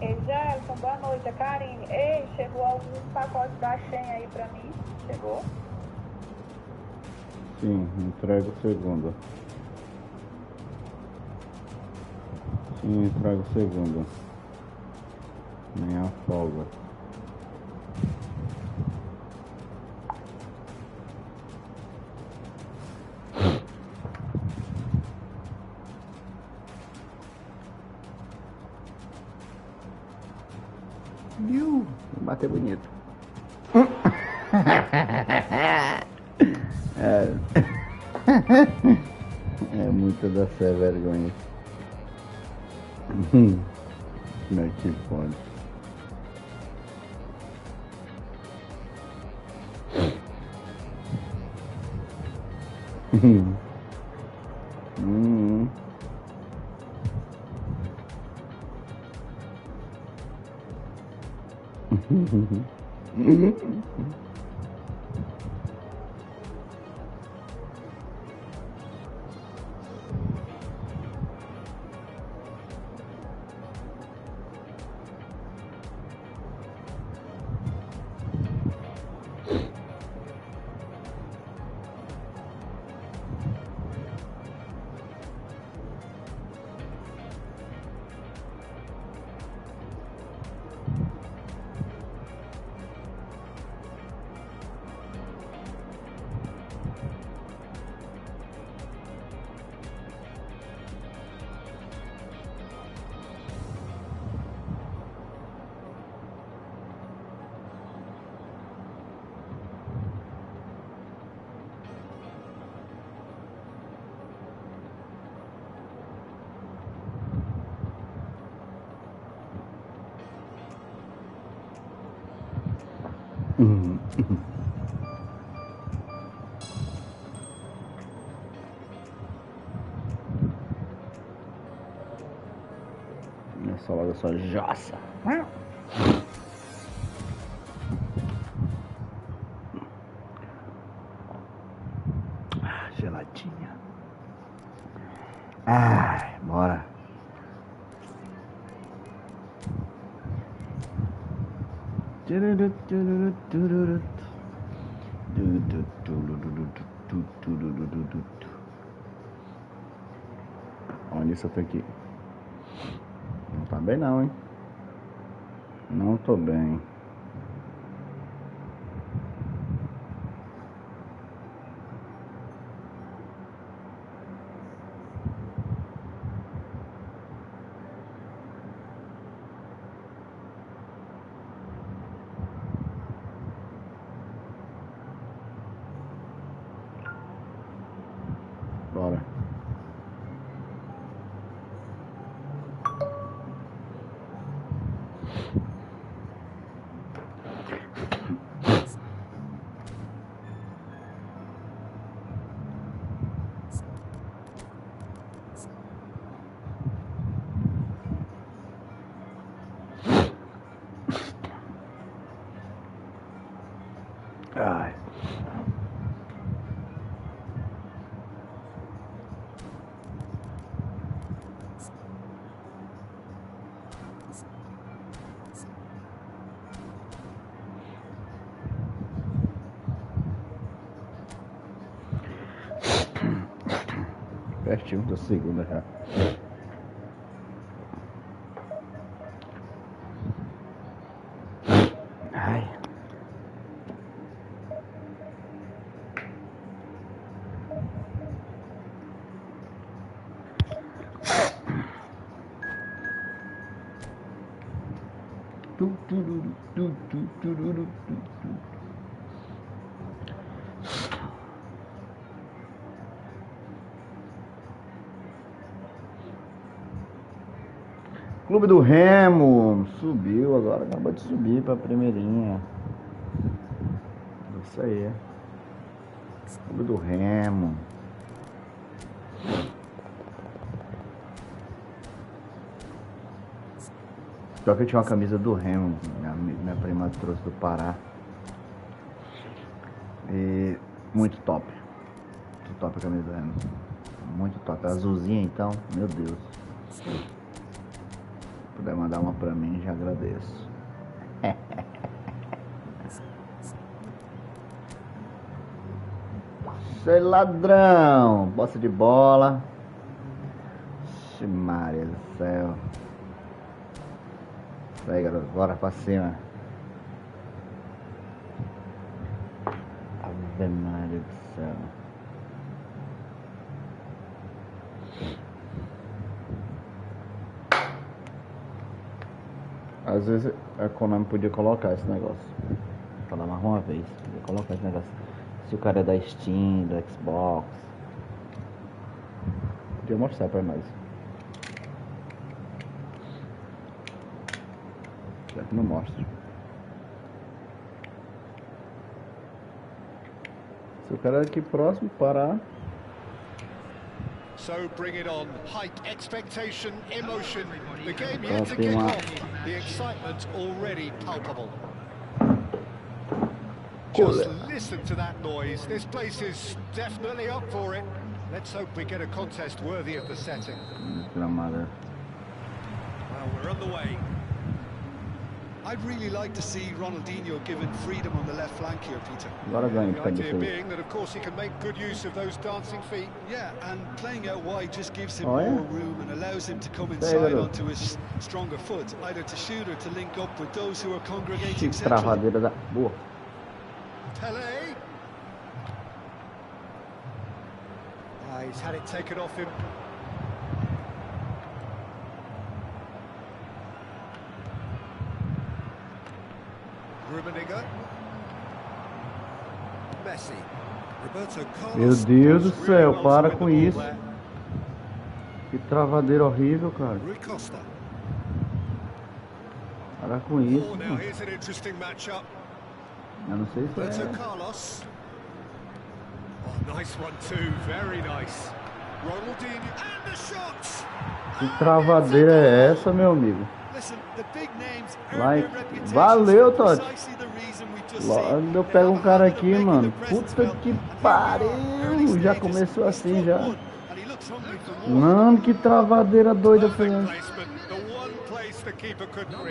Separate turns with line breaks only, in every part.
Ei, Gelson, boa noite, a Karine. Ei, chegou alguns pacotes da Shein aí pra mim? Chegou?
Sim, entrego segunda. Sim, entrego segunda. Nem a folga. Viu? Vou bater bonito. É muita da fé vergonha. Como é que pode? Minha salada só jossa. Geladinha. Ai, bora. Olha isso aqui. Não tá bem não, hein? Não tô bem. Bora. Ai. Pertinho da segunda já. Ai. Clube do Remo subiu agora, acabou de subir pra primeirinha. Isso aí. Clube do Remo. Só que eu tinha uma camisa do Remo, minha prima trouxe do Pará. E muito top. Muito top a camisa do Remo. Muito top. Azulzinha então, meu Deus. puder mandar uma pra mim, já agradeço. Seu ladrão, bosta de bola. Ixi, Maria do céu. Isso aí, garoto, bora pra cima. Ave Maria do céu. Às vezes a Konami podia colocar esse negócio. Vou falar mais uma vez. Podia colocar esse negócio. Se o cara é da Steam, do Xbox, podia mostrar pra nós. Já que não mostra. Se o cara é aqui próximo parar.
So bring it on. Hype, expectation, emotion. The game yet to kick off. The excitement already palpable. Just listen to that noise. This place is definitely up for it. Let's hope we get a contest worthy of the setting.
Well,
we're on the way.
I'd really like to see Ronaldinho given freedom on the left flank here, Peter.
The idea being that, of course, he can make good use of those dancing feet.
Yeah, and playing out wide just gives him more room and allows him to come inside onto his stronger foot, either to shoot or to link up with those who are congregating centrally.
Pelé. He's had it taken off him.
Meu Deus do céu, para com isso. Que travadeira horrível, cara. Para com isso. Eu não sei se é. Que travadeira é essa, meu amigo? Like, valeu, Todd. Eu pego um cara aqui, mano. Puta que pariu. Já começou assim, já. Mano, que travadeira doida, Fernando.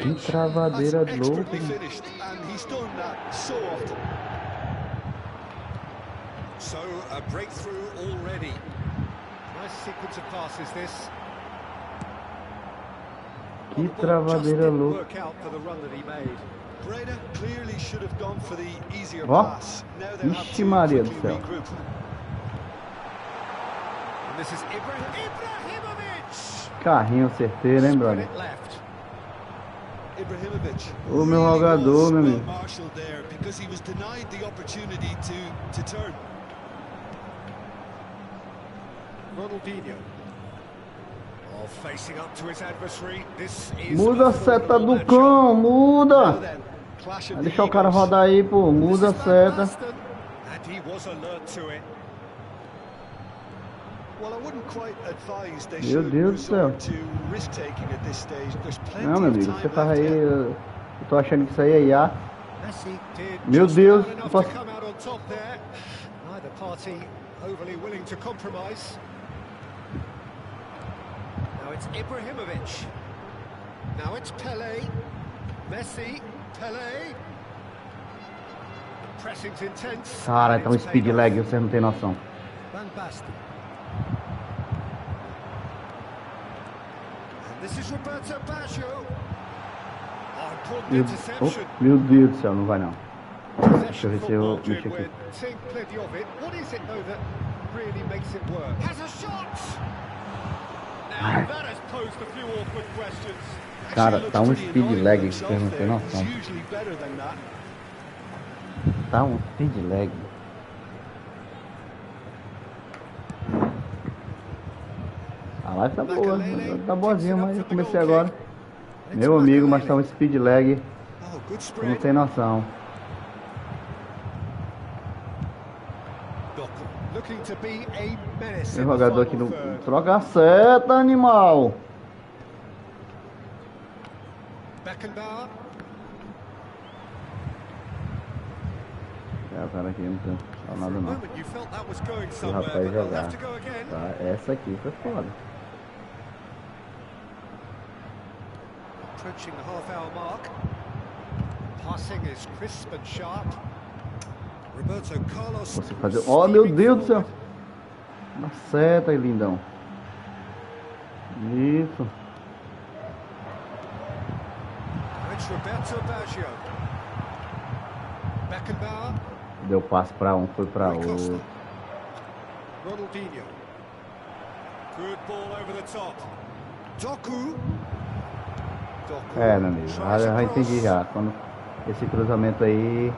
Que travadeira louca.
So a breakthrough already. Nice sequence of passes this.
Que travadeira louca. Ó, ixi Maria do céu. Carrinho certeiro, hein, brother? O meu jogador, meu amigo.
Ronaldinho.
Muda a seta do cão, muda! Vai deixar o cara rodar aí, pô, muda a seta. Meu Deus do céu. Não, meu amigo, você tá aí. Eu tô achando que isso aí é IA. Meu Deus, não posso.
Now it's Ibrahimovic. Now it's Pelé. Messi. Pelé. The pressing's intense.
Cara, tá um speed lag, você não tem noção.
Van Basten. And this is Roberto Baggio. Oh, important interception.
Meu Deus do céu, não vai não. Deixa eu ver se eu mexo aqui.
Seeing plenty of it. What is it though that really makes it work? Has a shot.
Cara, tá um speed lag que vocês não tem noção. Tá um speed lag. A live tá boa, tá boazinha, mas eu comecei agora. Meu amigo, mas tá um speed lag. Você não tem noção. Meu jogador aqui não troca a seta, animal. O cara aqui não tem nada não. O rapaz jogar. Tá, essa aqui foi foda.
approaching the half-hour mark. Passing is crisp and sharp. Roberto Carlos.
Você fazer... Oh, meu Deus do céu! Acerta aí, lindão. Isso.
It's Roberto Baggio. Beckenbauer.
Deu passe para um, foi para outro.
Ronaldinho. Good ball over the top. Doku.
É, meu amigo, já entendi já. Quando esse cruzamento aí,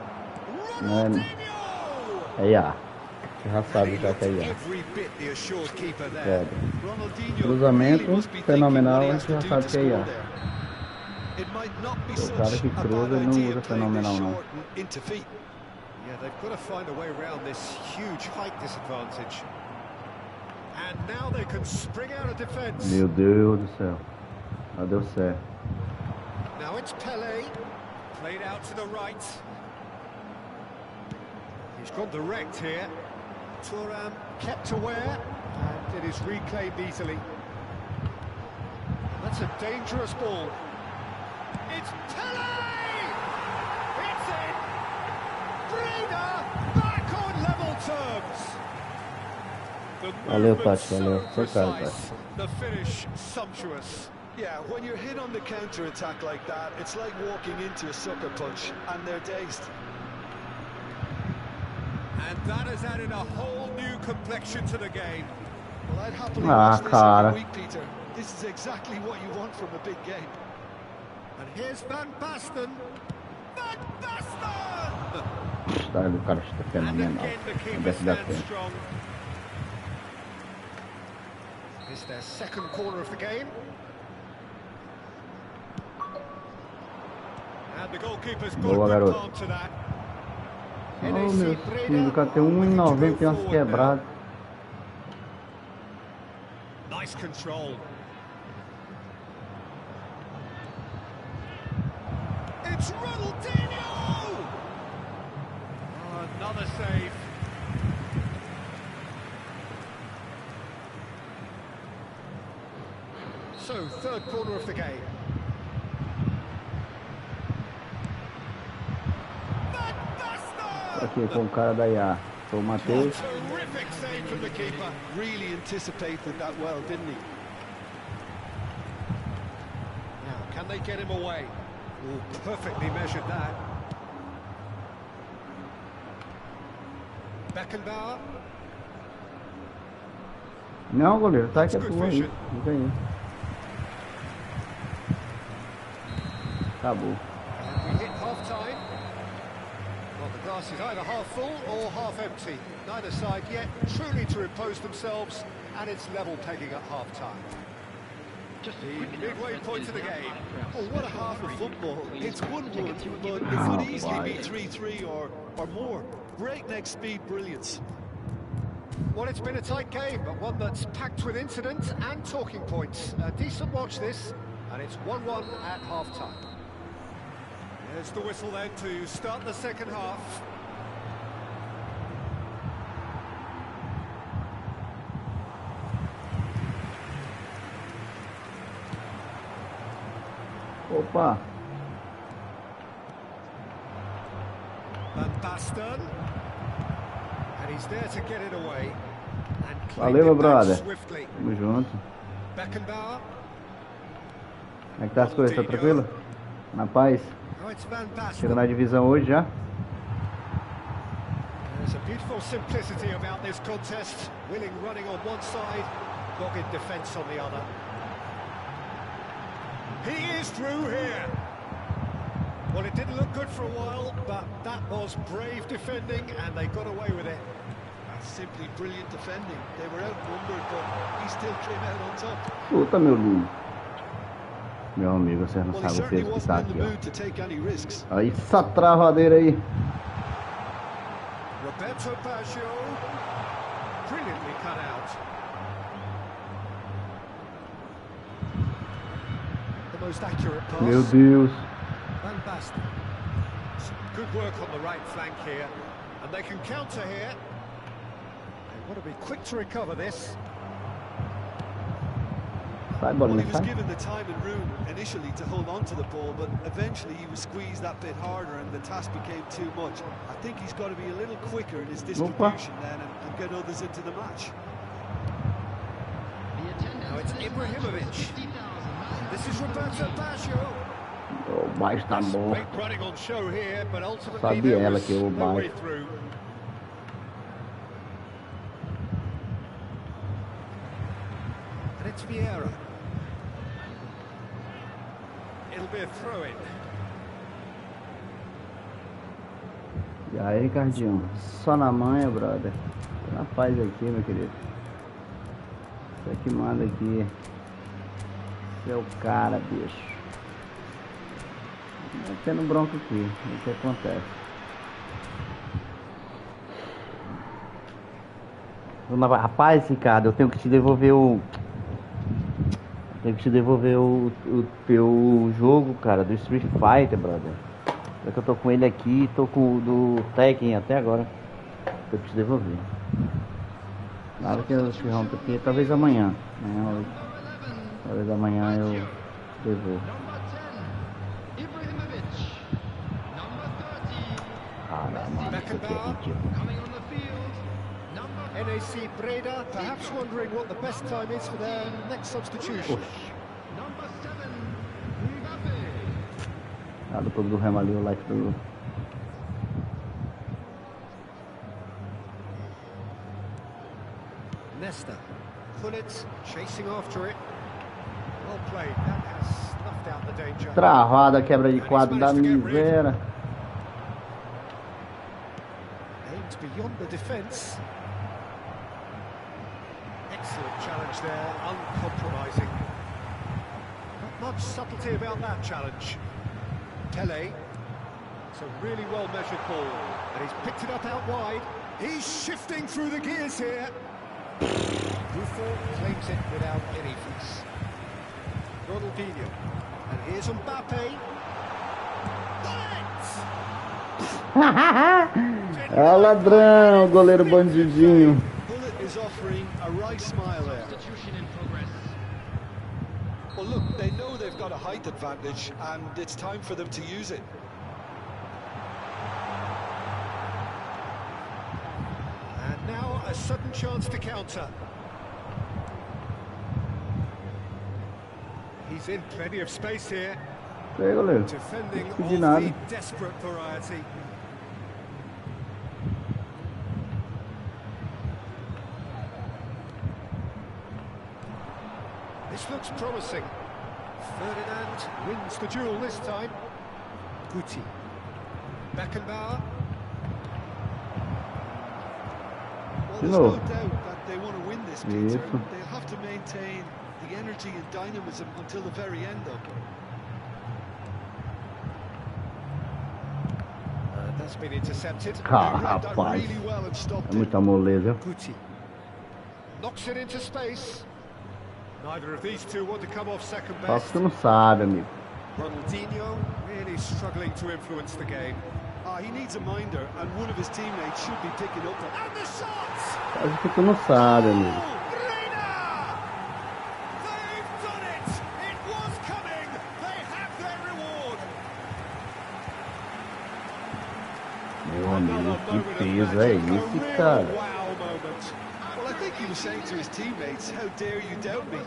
né, é IA. Você já sabe já que é IA. É. Cruzamento fenomenal, a gente já sabe que é IA. O cara que cruza não usa fenomenal não.
Yeah, they've got to find a way around this huge height disadvantage. And now they can spring out of defense.
Meu Deus do céu. Já deu certo.
Now it's Pelé, played out to the right. He's gone direct here. Thuram kept aware, and it is reclaimed easily. That's a dangerous ball. It's Pelé! It's in! Breda back on level terms.
Valeu, Tati, valeu. Seu cara, Tati.
The finish sumptuous.
Yeah, when you're hit on the counter-attack like that, it's like walking into a sucker punch, and they're dazed.
And that has added a whole new complexion to the game.
Well, I'd happily watch this
cara.
every week, Peter. This is exactly what you want from a big game.
And here's Van Basten. Van Basten!
História do cara está fenomenal.
And again the keeper stands strong. It's their second corner of the game. And the goalkeeper's got
Boa,
good
garoto.
calm to that.
Oh, meu filho, o cara tem 1,90 e umas quebradas.
Nice control. It's Ronaldinho! Oh, another save. So, third corner of the game.
Aqui com o cara da IA. Foi o Matheus.
Terrific save from the keeper.
Really anticipated that well, didn't he?
Now, can they get him away? Oh, perfectly measured that. Beckenbauer.
Não, goleiro, tá aqui a tua aí. Fica aí. Acabou.
We hit half-time. Well, the glass is either half full or half empty. Neither side yet truly to impose themselves, and it's level pegging at half-time. The midway point of the game.
Oh, what a half of football. It's 1-1, but it could easily be 3-3 or more. Breakneck speed brilliance.
Well, it's been a tight game, but one that's packed with incidents and talking points. A decent watch this, and it's 1-1 at half-time. There's the whistle then to start the second half.
Opa!
Van Basten. And he's there to get it away. And
Valeu, meu brother.
swiftly.
Tamo junto.
Beckenbauer.
Como é que tá as coisas? Tá tranquilo? Na paz?
Oh, it's Van Basten.
Chega na divisão hoje já?
There's a beautiful simplicity about this contest. Willing running on one side, dogged defence on the other. He is through here. Well, it didn't look good for a while, but that was brave defending, and they got away with it.
That's simply brilliant defending. They were outnumbered, but he still came out on top.
Puta, meu lindo. Meu amigo, você não
Well, he
sabe o
certainly
peso que tá
wasn't in
aqui,
the
ó.
mood to take any risks.
Olha essa travadeira aí.
Roberto Baggio, brilliantly cut out. The most accurate pass.
Meu Deus.
Van Basten. Some good work on the right flank here, and they can counter here. They want to be quick to recover this.
Sai,
Well,
bolinha,
he was
sai.
given the time and room initially to hold on to the ball, but eventually he was squeezed that bit harder and the task became too much. I think he's got to be a little quicker in his distribution then and get others into the match.
Now it's Ibrahimovic. This is Roberto Baggio.
O baixo tá morto.
Great running on show here, but ultimately
Sabe
there
ela
was
que o
no way
baixo.
through. And it's Vieira. It'll be a throw-in.
E aí, Ricardinho? Só na manha, brother. Na paz aqui, meu querido. Você que manda aqui. Você é o cara, bicho. Tá tendo bronca aqui. O que acontece? Rapaz, Ricardo, eu tenho que te devolver o... Tenho que te devolver o teu jogo, cara, do Street Fighter, brother. É que eu tô com ele aqui, tô com o do Tekken até agora. Tenho que te devolver. Nada que eu te rompa aqui, talvez amanhã. Talvez amanhã eu devolvo. Caramba, isso aqui é ridículo.
NAC Breda, perhaps wondering what the best time is for their next substitution.
Ah, do clube do Remo ali, o like do...
Nesta, Pulitz chasing after it. Well played, that has snuffed out the danger.
Travada, quebra de quadro da miséria.
Aims beyond the defence. Excellent challenge there, uncompromising. Not much subtlety about that challenge. Tele, it's a really well measured ball, and he's picked it up out wide. He's shifting through the gears here. Buffon claims it without any fuss. Ronaldinho, and here's Mbappe.
É o ladrão, goleiro bandidinho.
Is offering a right smile there. Well, look, they know they've got a height advantage, and it's time for them to use it.
And now a sudden chance to counter. He's in plenty of space here.
Aí, goleiro.
Defending
Não pedi
of
nada.
the desperate variety. This looks promising. Ferdinand wins the duel this time. Guti. Beckenbauer.
Well, there's no doubt that they want to win this, Peter.
Isso.
They'll have to maintain the energy and dynamism until the very end, though.
That's been intercepted.
Ah,
That
rapaz.
really well and stopped
É
it.
muita moleza.
Guti. Knocks it into space. Neither of these two want to come off second
Só
best.
que você não sabe, amigo.
Ronaldinho really struggling to influence the game.
He needs a minder, and one of his teammates should be picking up on.
And the shots!
Quase que tu não sabe, amigo.
They've done it! It was coming! They have their reward!
Meu amigo, que peso é esse, cara?
Wow moment. Well, I think he was saying to his teammates, how dare you doubt me?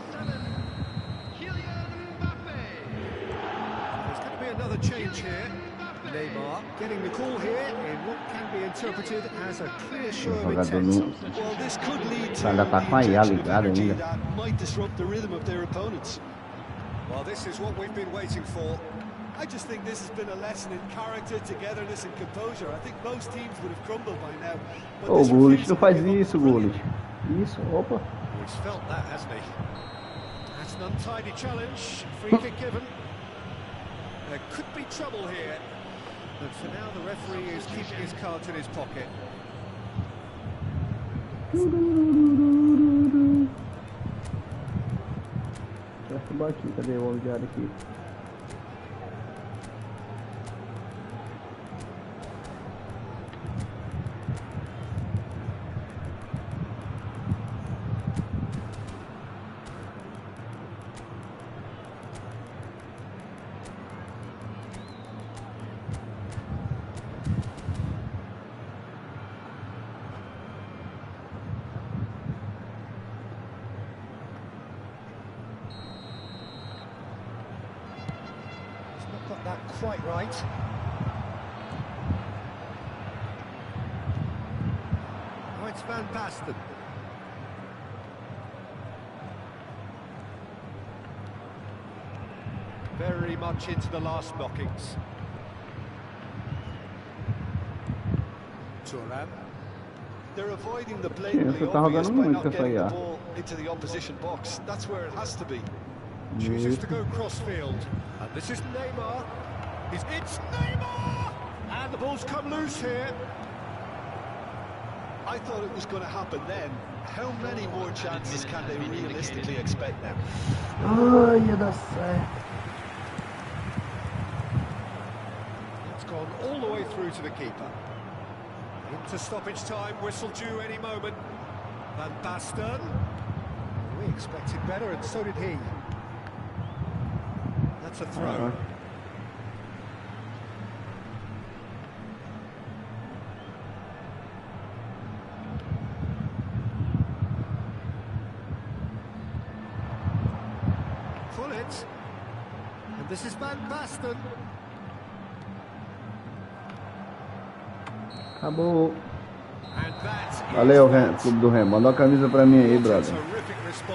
There's going to be another change here. Neymar getting the call here in what can be interpreted as a clear show of
Jogador
intent.
não...
Well, this could lead to
Ainda tá com a IA
injection of
ligada
energy
ainda.
that might disrupt the rhythm of their opponents.
Well, this is what we've been waiting for.
I just think this has been a lesson in character, togetherness and composure. I think most teams would have crumbled by now. But
Ô,
this
Gullit,
refusal
não faz
to give up
isso,
was brilliant.
Gullit. Isso, opa.
He's felt that, hasn't he? That's an untidy challenge. Free kick given. There could be trouble here. But for now, the referee is keeping his cards in his pocket.
Certo, bati. Cadê o olhar aqui?
got that quite right. Oh, it's Van Basten. Very much into the last knockings. Turan.
They're avoiding the blatantly obvious by not getting the ball into the opposition box. That's where it has to be.
Chooses to go crossfield. And this is Neymar. It's Neymar! And the ball's come loose here.
I thought it was going to happen then. How many more chances can they realistically expect now?
Oh, ia dar certo.
It's gone all the way through to the keeper. Into stoppage time, whistle due any moment. Van Basten. We expected better, and so did he. That's a throw. Full it. And this is Van Basten.
Acabou. Valeu, Clube do Remo. Manda uma camisa pra mim aí, brother.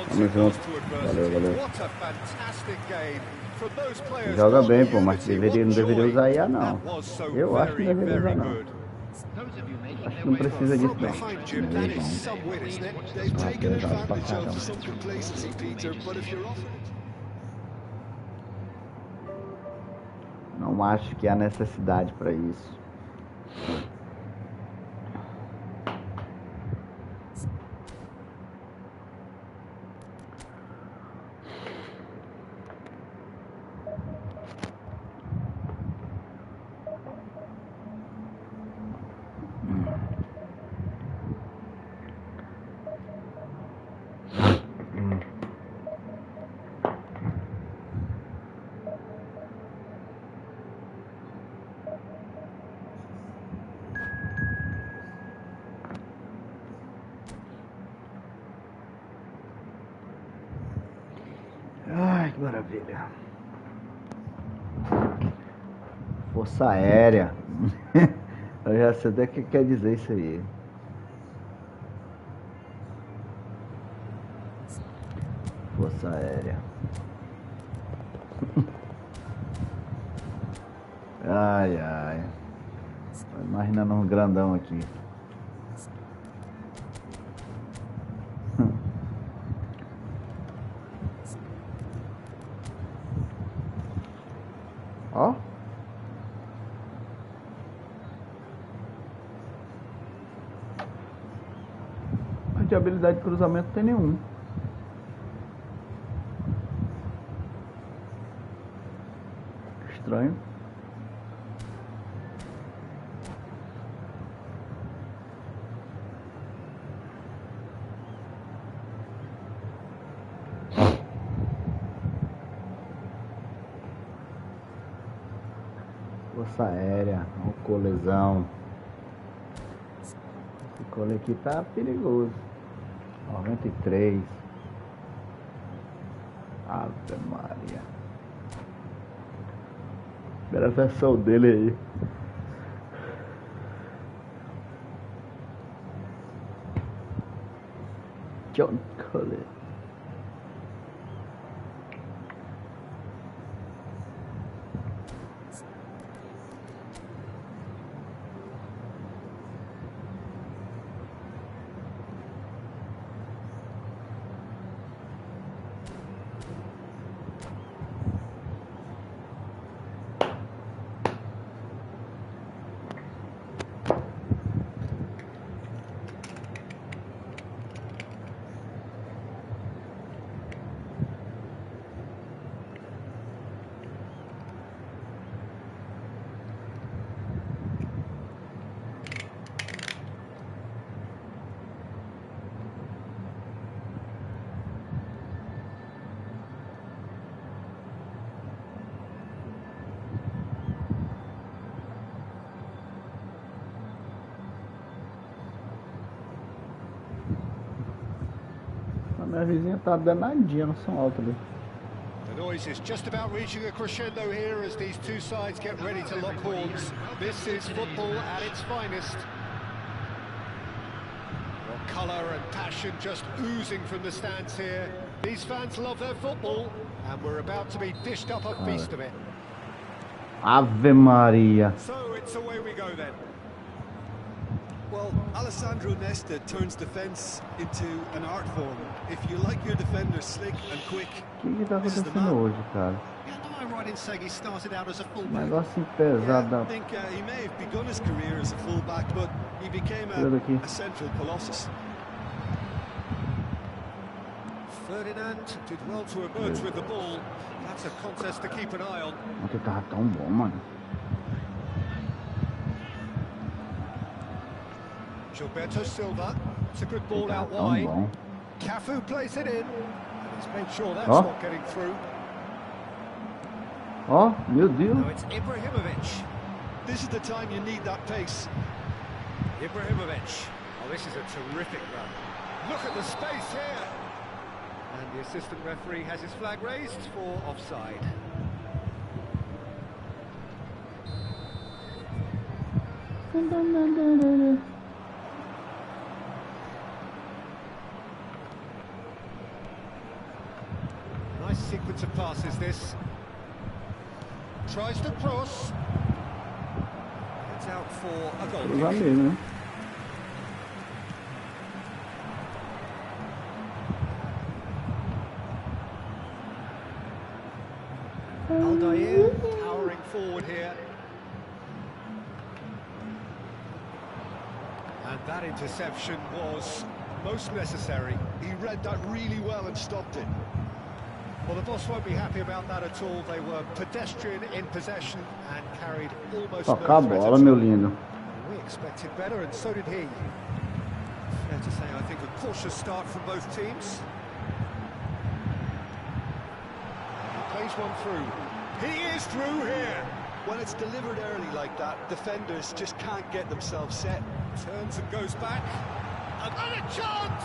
Tamo junto. Valeu, valeu. Joga bem, pô, mas não deveria usar IA, não. Eu acho que não deveria usar, não. Acho que não precisa disso, não. Não acho que há necessidade pra isso. Ai, que maravilha. Força Aérea. Eu já sei até o que quer dizer isso aí. Força Aérea. Ai, ai. Tô imaginando um grandão aqui. Ó. Mas de habilidade de cruzamento não tem nenhum. Estranho. Força Aérea, uma colisão. Esse cole aqui tá perigoso. 93. Ave Maria. Espera a versão dele aí. John Cole. Minha vizinha tá danadinha no som alto ali.
The The noise is just about reaching a crescendo here as these two sides get ready to lock horns. This is football at its finest. Colour and passion just oozing from the stands here. These fans love their football, and we're about to be dished up a feast of it.
Ave Maria.
So it's away we go then.
Well, Alessandro Nesta turns defence into an art form. If you like your defender slick and quick,
O que tá acontecendo hoje, cara?
Am I right in saying he started out as a fullback?
Negócio pesado.
I think he may have begun his career as a fullback, but he became a central colossus.
Ferdinand did well to emerge with the ball. That's a contest to keep an eye on.
Ontem tava tão bom, mano.
Gilberto Silva. It's a good ball out wide. Cafu plays it in. And he's made sure that's not getting through.
Oh, meu Deus.
No, it's Ibrahimovic.
This is the time you need that pace.
Ibrahimovic. Oh, this is a terrific run. Look at the space here. And the assistant referee has his flag raised for offside. Nice sequence of passes this. Tries to cross. It's out for a goal kick. Aldair powering forward here. And that interception was most necessary.
He read that really well and stopped it.
Well, the boss won't be happy about that at all. They were pedestrian in possession and carried almost no threat.
Bola, meu lindo.
We expected better, and so did he. Fair to say, I think a cautious start from both teams. He plays one through. He is through here.
When it's delivered early like that, defenders just can't get themselves set.
Turns and goes back. And a chance!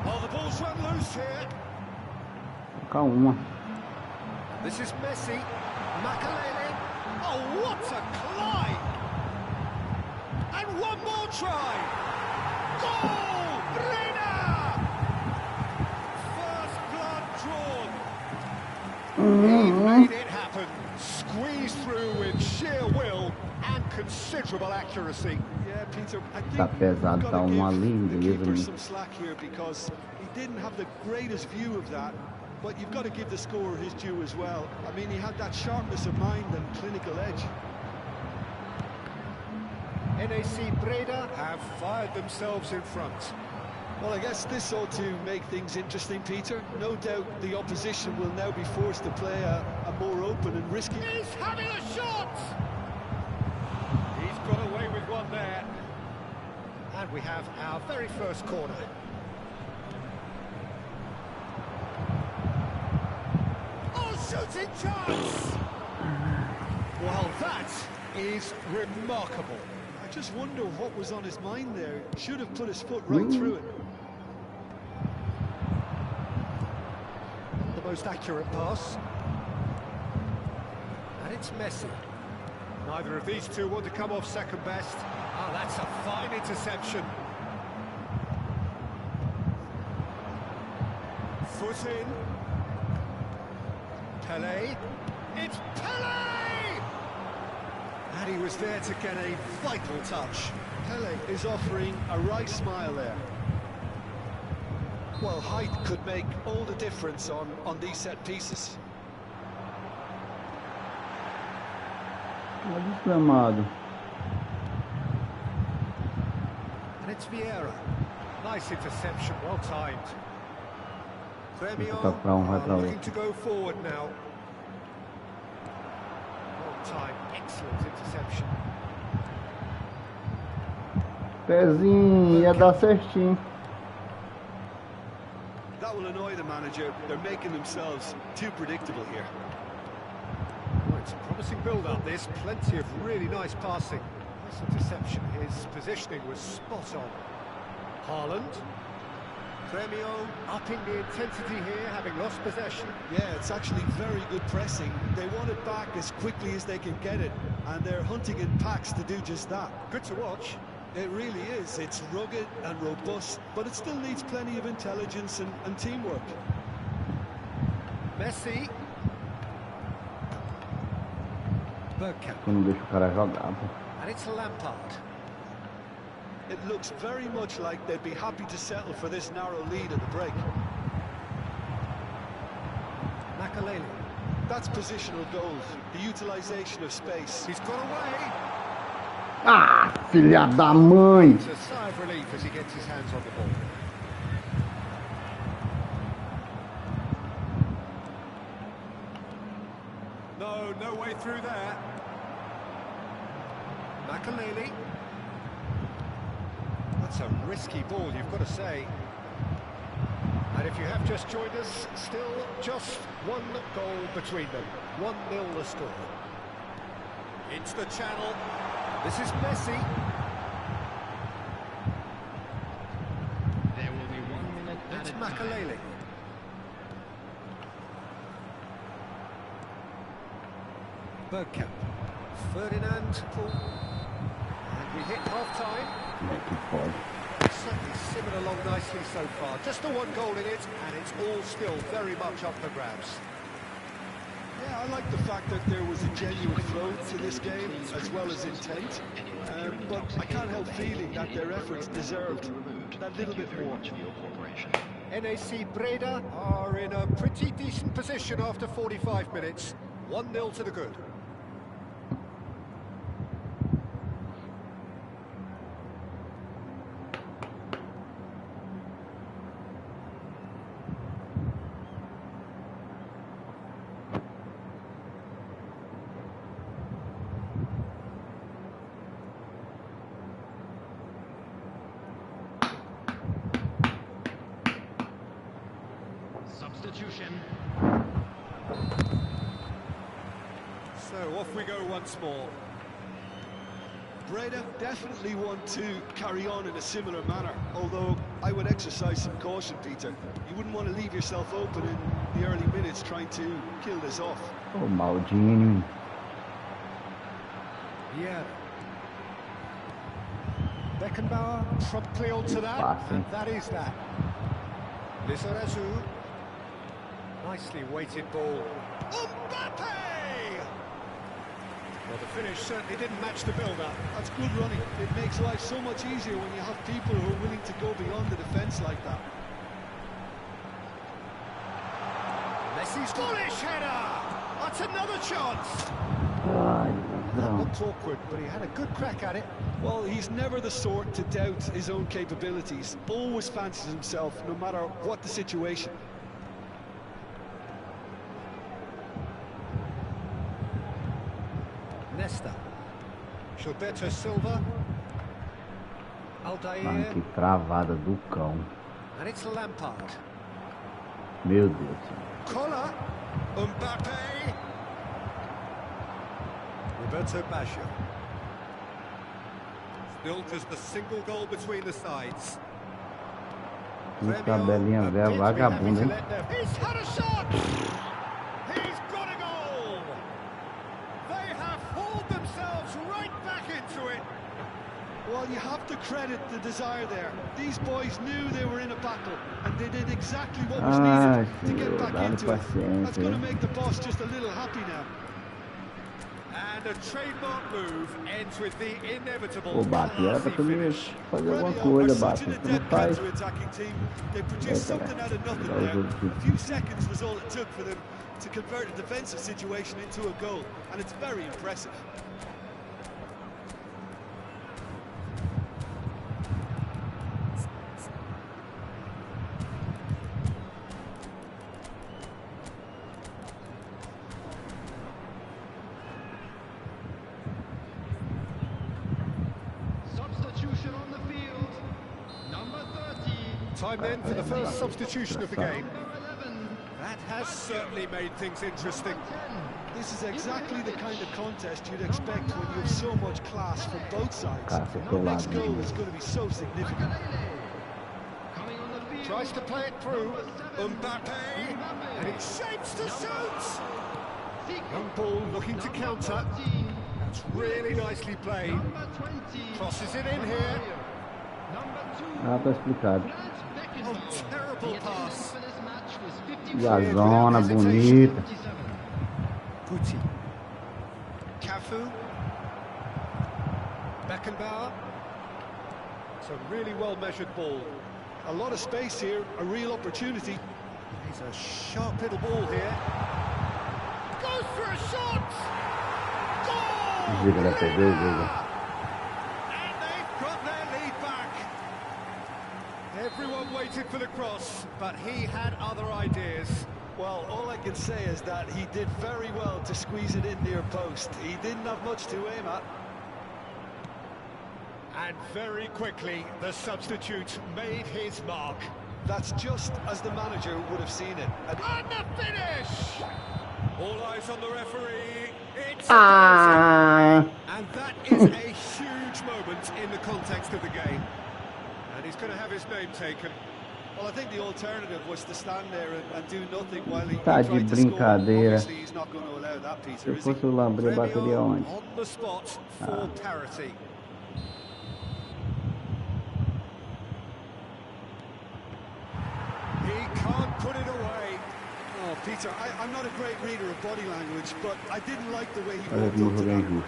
Oh, the ball's run loose here.
Calma.
This is Messi. Makalele. Oh, what a climb! And one more try. Goal! Resenha! First blood drawn. He made it happen. Squeezed through with sheer will and considerable accuracy.
Yeah, Peter, I think
Tá pesado, tá uma lindeza.
some slack here because he didn't have the greatest view of that. But you've got to give the scorer his due as well. I mean, he had that sharpness of mind and clinical edge.
NAC Breda have fired themselves in front.
Well, I guess this ought to make things interesting, Peter. No doubt the opposition will now be forced to play a more open and risky...
He's having a shot! He's got away with one there. And we have our very first corner. Shooting chance! Well, that is remarkable.
I just wonder what was on his mind there. Should have put his foot right through it.
The most accurate pass. And it's Messi. Neither of these two want to come off second best. Oh, that's a fine interception. Foot in. Pele, it's Pele! And he was there to get a vital touch.
Pele is offering a right smile there. Well, height could make all the difference on these set pieces.
Desgramado.
And it's Vieira. Nice interception, well timed. Looking to go forward now. Well timed, excellent interception.
Pezinho, ia dar certinho.
That will annoy the manager. They're making themselves too predictable here.
Oh, it's a promising build-up, this. Plenty of really nice passing. Nice interception. His positioning was spot on. Haaland. Premio upping the intensity here, having lost possession.
Yeah, it's actually very good pressing. They want it back as quickly as they can get it, and they're hunting in packs to do just that.
Good to watch.
It really is. It's rugged and robust, but it still needs plenty of intelligence and teamwork.
Messi. Bergkamp.
Eu não deixo o cara jogar, pô.
And it's Lampard.
It looks very much like they'd be happy to settle for this narrow lead at the break.
Makalele.
That's positional goals, the utilisation of space.
He's got away.
Ah, filha da mãe!
It's a sigh of relief as he gets his hands on the ball. No way through there. Makalele. That's a risky ball, you've got to say. And if you have just joined us, still just one goal between them. 1-0 the score. Into the channel. This is Messi.
There will be 1 minute
It's
added
Makalele.
time.
Bergkamp. Ferdinand. And we hit half-time.
Que pode.
Certainly simmered along nicely so far. Just the 1 goal in it, and it's all still very much up for grabs.
Yeah, I like the fact that there was a genuine flow to this game, as well as intent. But I can't help feeling that their efforts deserved that little bit more.
NAC Breda are in a pretty decent position after 45 minutes. 1-0 to the good.
Substitution.
So off we go once more.
Breda definitely want to carry on in a similar manner, although I would exercise some caution, Peter. You wouldn't want to leave yourself open in the early minutes trying to kill this off.
Ô, Maldini.
Yeah. Beckenbauer promptly onto that, and that is that. Lizarazu. Nicely weighted ball. Mbappe! Well, the finish certainly didn't match the build-up.
That's good running. It makes life so much easier when you have people who are willing to go beyond the defence like that.
Messi's bullish header! That's another chance!
Ai,
That
não.
looked awkward, but he had a good crack at it.
Well, he's never the sort to doubt his own capabilities. Always fancies himself, no matter what the situation.
Nesta. Gilberto Silva.
Mano,
Aldair.
que travada do cão.
And it's Lampard.
Meu Deus.
Collar. Mbappe. Roberto Baggio. Still just a single goal between the sides.
Que tabelinha velha vagabunda, hein?
He's had a shot! He's got a goal! They have hauled themselves right back into it.
Well, you have to credit the desire there. These boys knew they were in a battle, and they did exactly what was needed to get back into it. That's going to make the boss just a little happy now.
And a trademark move ends with the inevitable
Pô, Bate, era pra
classy
tu me
finish.
fazer alguma
Resenha
coisa,
are
Bate.
such an
Tu não
adept
faz.
counter-attacking team. They produced something out of nothing there. A few seconds was all it took for them to convert a defensive situation into a goal, and it's very impressive.
Substitution on the field. Number 30.
Time then for the first substitution of the game.
Number 11.
That has certainly made things interesting.
This is exactly the kind of contest you'd expect when you have so much class from both sides.
Cara, você
The
foi lá,
next goal
né?
is going to be so significant.
Coming on the field.
Tries to play it through. Mbappe. And it shapes to shoot. Young ball looking to counter. That's really nicely played. Crosses it in here.
Ah, tá explicado.
Oh, terrible pass.
E a zona bonita.
Guti. Cafu. Beckenbauer. It's a really well-measured ball.
A lot of space here, a real opportunity.
He's a sharp little ball here. Goes for a shot! Goal!
Giga da TV, giga.
And they've got their lead back. Everyone waited for the cross, but he had other ideas.
Well, all I can say is that he did very well to squeeze it in near post. He didn't have much to aim at.
And very quickly, the substitute made his mark.
That's just as the manager would have seen it.
And the finish! All eyes on the referee. It's
Ah!
and that is a huge moment in the context of the game. And he's going to have his name taken.
Well, I think the alternative was to stand there and do nothing while he
Tá de
tried to score.
brincadeira.
Obviously, he's not going to allow that,
Se
Peter,
eu
is he?
fosse o Lambre, eu bateria onde?
On the spot for parity. He can't put it away.
Oh, Peter, I'm not a great reader of body language, but I didn't like the way he
Olha
walked
como
up to
joguei
that.
injusto.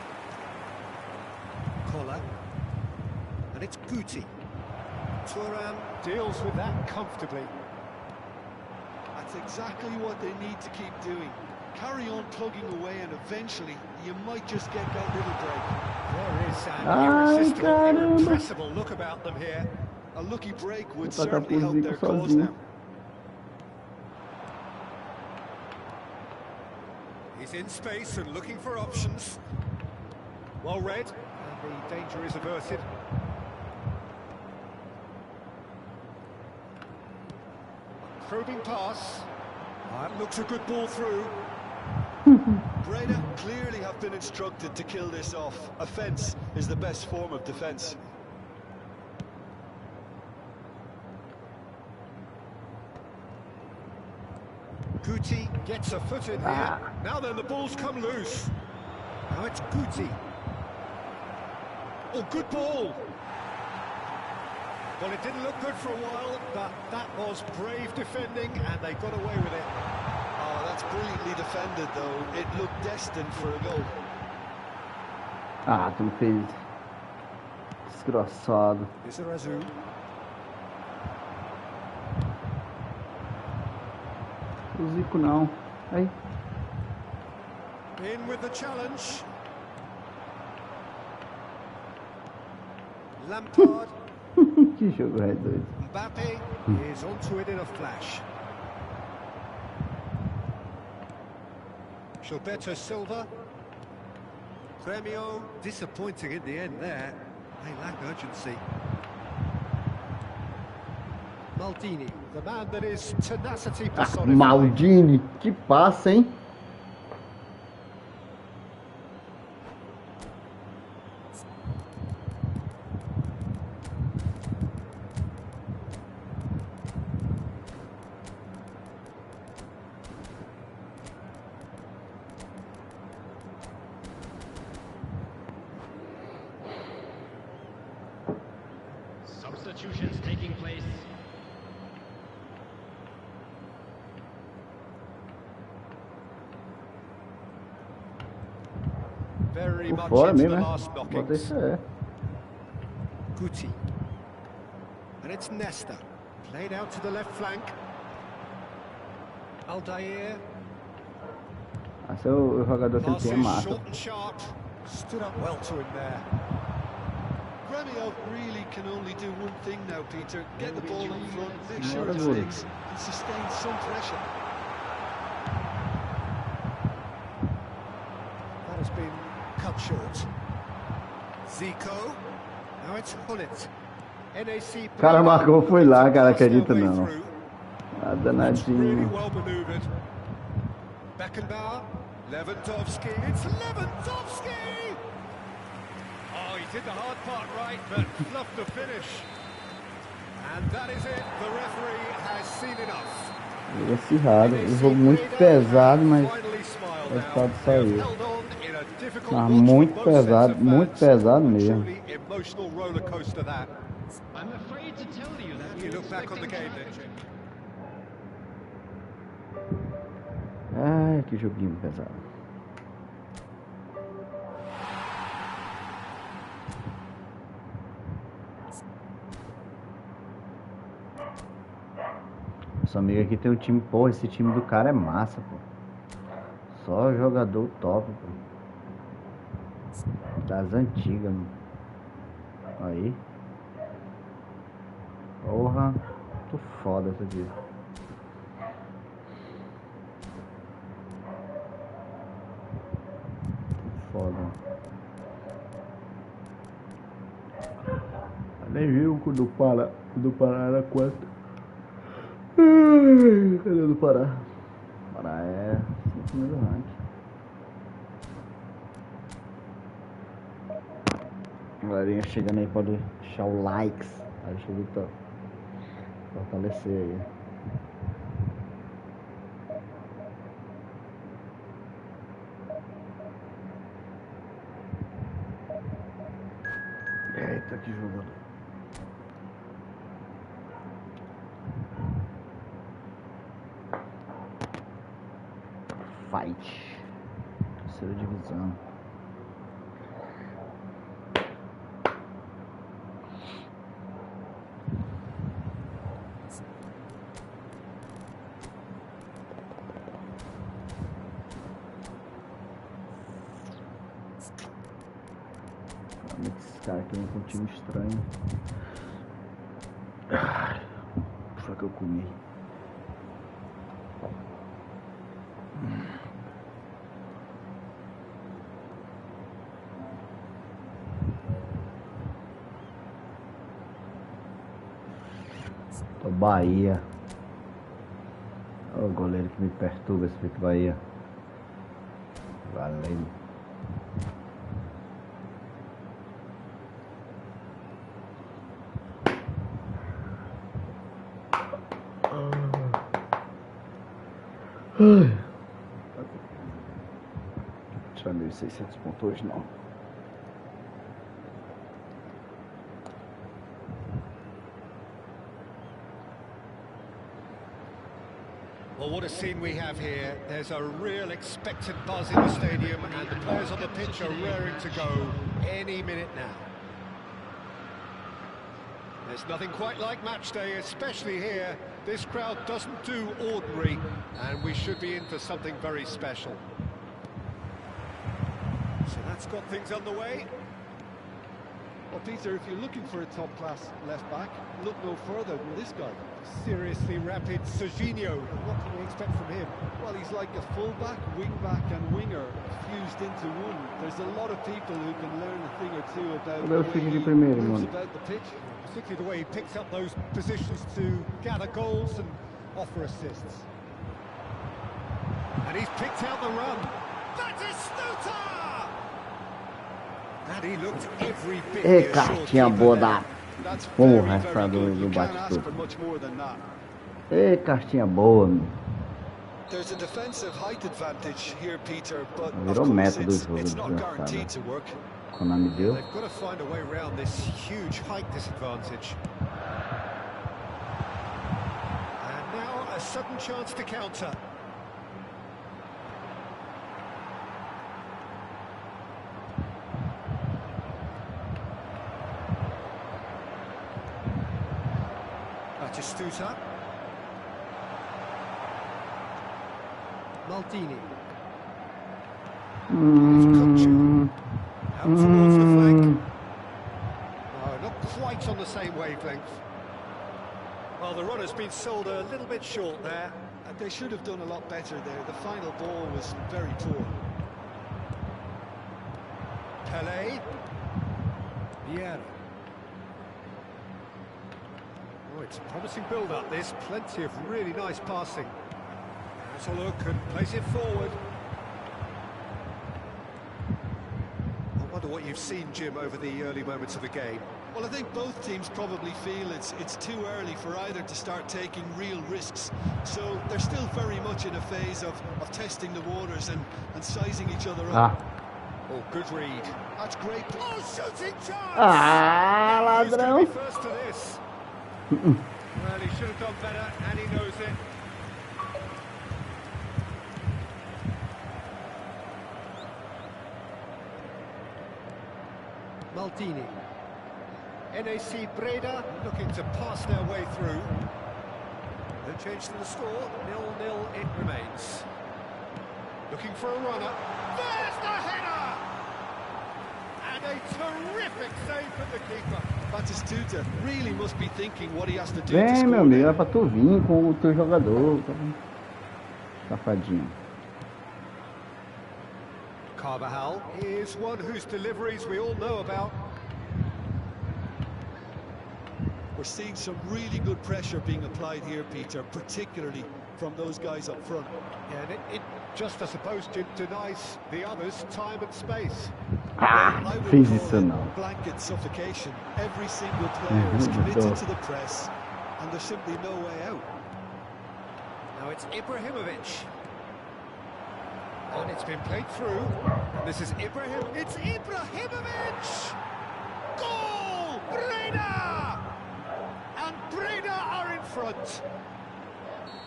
Collar. And it's Guti. Thuram deals with that comfortably.
That's exactly what they need to keep doing. Carry on plugging away, and eventually you might just get that little break.
There is an
Ai,
irresistible,
caramba.
irrepressible look about them here.
A lucky break would
Vou tacar
certainly
pro
help
Zico
their cause
sozinho.
now.
He's in space and looking for options. Well read, and the danger is averted. Probing pass. That looks a good ball through.
Breda clearly have been instructed to kill this off. Offence is the best form of defence.
Guti gets a foot in here. Now then, the ball's come loose. Now it's Guti. Oh, good ball. Well, it didn't look good for a while, but that was brave defending, and they got away with it.
Oh, that's brilliantly defended, though. It looked destined for a goal.
Ah, tu fez. Desgraçado.
Is there Azul?
O Zico não. Aí.
In with the challenge. Lampard.
Que jogo é doido.
Mbappe is onto it in a flash. Gilberto Silva. Premio, disappointing in the end there. They lack urgency. Maldini, the man that is tenacity personified.
Maldini, que passa, hein?
Substitutions taking place.
Very
Por
much
fora
into
mesmo,
the
né?
last
Bota
knockings.
isso é.
Guti. And it's Nesta. Played out to the left flank. Aldair.
Esse é o jogador que ele tem, é
Passes
massa.
short and sharp. Stood up well to him there.
Gremio really can only do one thing now, Peter. Get the ball in front, make sure
Bora,
it
Guri.
sticks, and sustain some pressure.
That has been cut short. Zico. Now it's Hullet. NAC.
O cara marcou, foi lá, cara, acredita
Way
não.
through.
Ah,
That's really
danadinho.
well manoeuvred. Beckenbauer. Lewandowski. It's Lewandowski! Oh, he did the hard part right, but fluffed the finish.
Ele é acirrado, um jogo muito pesado, mas o resultado saiu. Mas muito pesado mesmo. Ai, que joguinho pesado. Nossa amiga aqui tem um time, porra, esse time do cara é massa, pô. Só jogador top, pô. Das antigas, mano. Aí. Porra, muito foda essa aqui. Foda. Nem viu o do Pará era quanto? Cadê o do Pará? Pará é 5.000 ranking. Galerinha chegando aí, pode deixar o likes. Ajuda a fortalecer aí. Eita, que jogo. Fight. Terceira divisão. Esse cara aqui vem com um time estranho. O que foi que eu comi? O Bahia. O goleiro que me perturba esse Pique Bahia. Valeu. Tirar 1.600 pontos hoje não.
Well, what a scene we have here. There's a real expectant buzz in the stadium and the players on the pitch are raring to go any minute now. There's nothing quite like match day, especially here. This crowd doesn't do ordinary, and we should be in for something very special. So that's got things underway.
Well, Peter, if you're looking for a top-class left-back, look no further than this guy.
Seriously rapid Serginho. What can we expect from him?
Well, he's like a full-back, wing-back and winger fused into one. There's a lot of people who can learn a thing or two about the way he moves about the pitch.
Particularly the way he picks up those positions to gather goals and offer assists. And he's picked out the run. That is Stuta! And he looked every bit reassured.
Cartinha boa da porra essa do bate-tudo. Ei, cartinha boa, meu.
There's a defensive height advantage here, Peter, but
virou meta do jogo,
it's not guaranteed to work.
Konami deu.
They've got to find a way around this huge height disadvantage. And now a sudden chance to counter. Stuta. Maldini. Out towards the flank. Oh, not quite on the same wavelength. Well, the run has been sold a little bit short there.
They should have done a lot better there. The final ball was very poor.
Pelé. Vieira. Oh, it's a promising build-up, this. Plenty of really nice passing. Has a look and plays it forward. I wonder what you've seen, Jim, over the early moments of the game.
Well, I think both teams probably feel it's too early for either to start taking real risks. So they're still very much in a phase of testing the waters and sizing each other up.
Oh, good read. That's great. Oh, shooting chance! Who's going
Ladrão.
to be first to this? Well, he should have done better, and he knows it. Maldini. NAC Breda looking to pass their way through. No change to the score, 0-0 it remains. Looking for a runner. There's the header! And a terrific save from the keeper.
Batistuta really must be thinking what he has to do to
Vem,
score.
meu amigo, é pra tu vir com o teu jogador. Safadinho.
Carvajal is one whose deliveries we all know about.
We're seeing some really good pressure being applied here, Peter, particularly from those guys up front.
Yeah, and it just, I suppose, denies the others time and space.
Ah,
I would
fez
call
isso
it
não.
blanket suffocation. Every single player is committed to the press, and there's simply no way out.
Now it's Ibrahimovic. And it's been played through. This is Ibrahim. It's Ibrahimovic! Goal! Breda! And Breda are in front.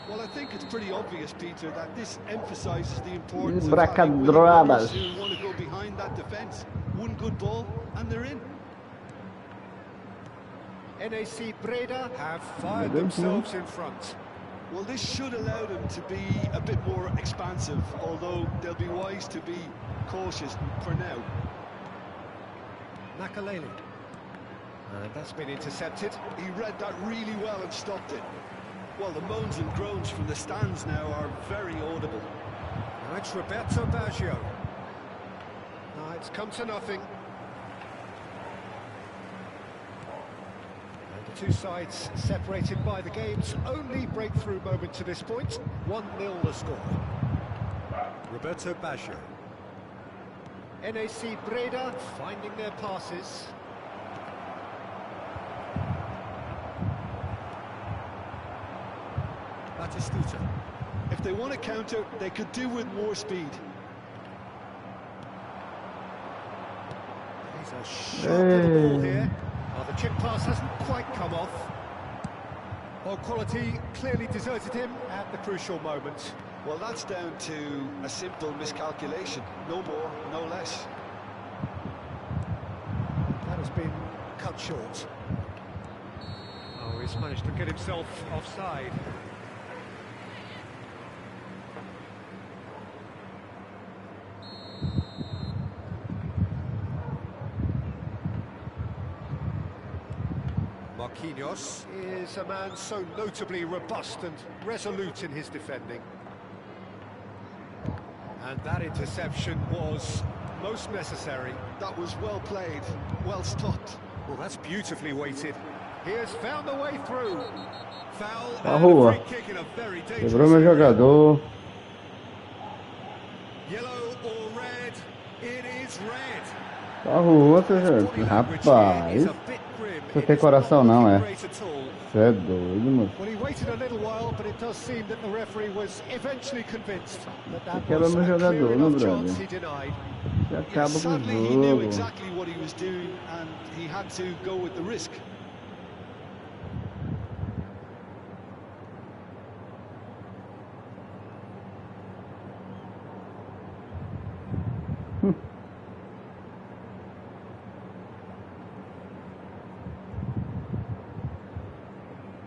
Well, I think it's pretty obvious, Peter, that this emphasises the importance of
Bracadradas.
having willing runners who want to go behind that defence. One good ball, and they're in.
NAC Breda have fired themselves in front.
Well, this should allow them to be a bit more expansive, although they'll be wise to be cautious for now.
Makaleli. And that's been intercepted.
He read that really well and stopped it. Well, the moans and groans from the stands now are very audible.
Now it's Roberto Baggio. Now it's come to nothing. And the two sides separated by the game's only breakthrough moment to this point. 1-0 the score. Roberto Baggio. NAC Breda finding their passes.
Batistuta. If they want to counter, they could do with more speed.
He's a shot to the ball here. Oh, the chip pass hasn't quite come off. Well, quality clearly deserted him at the crucial moment.
Well, that's down to a simple miscalculation. No more, no less.
That has been cut short. Oh, he's managed to get himself offside. Marquinhos is a man so notably robust and resolute in his defending. And that interception was most necessary.
That was well played, well stopped.
Well, that's beautifully weighted. He has found the way through. Foul
Tá
and
rua.
a free kick in a very dangerous
Quebrou meu
area.
jogador.
Yellow or red? It is red.
Tá rua, gente. Rapaz. Você tem coração não, é? Você é doido, mano.
Well, he waited a little while, but it does seem that the referee was eventually convinced that that
Quebra
was
meu
a
jogador,
clear
né,
enough
brother?
chance he denied.
Você acaba com o
Sadly, he knew
jogo.
exactly what he was doing, and he had to go with the risk.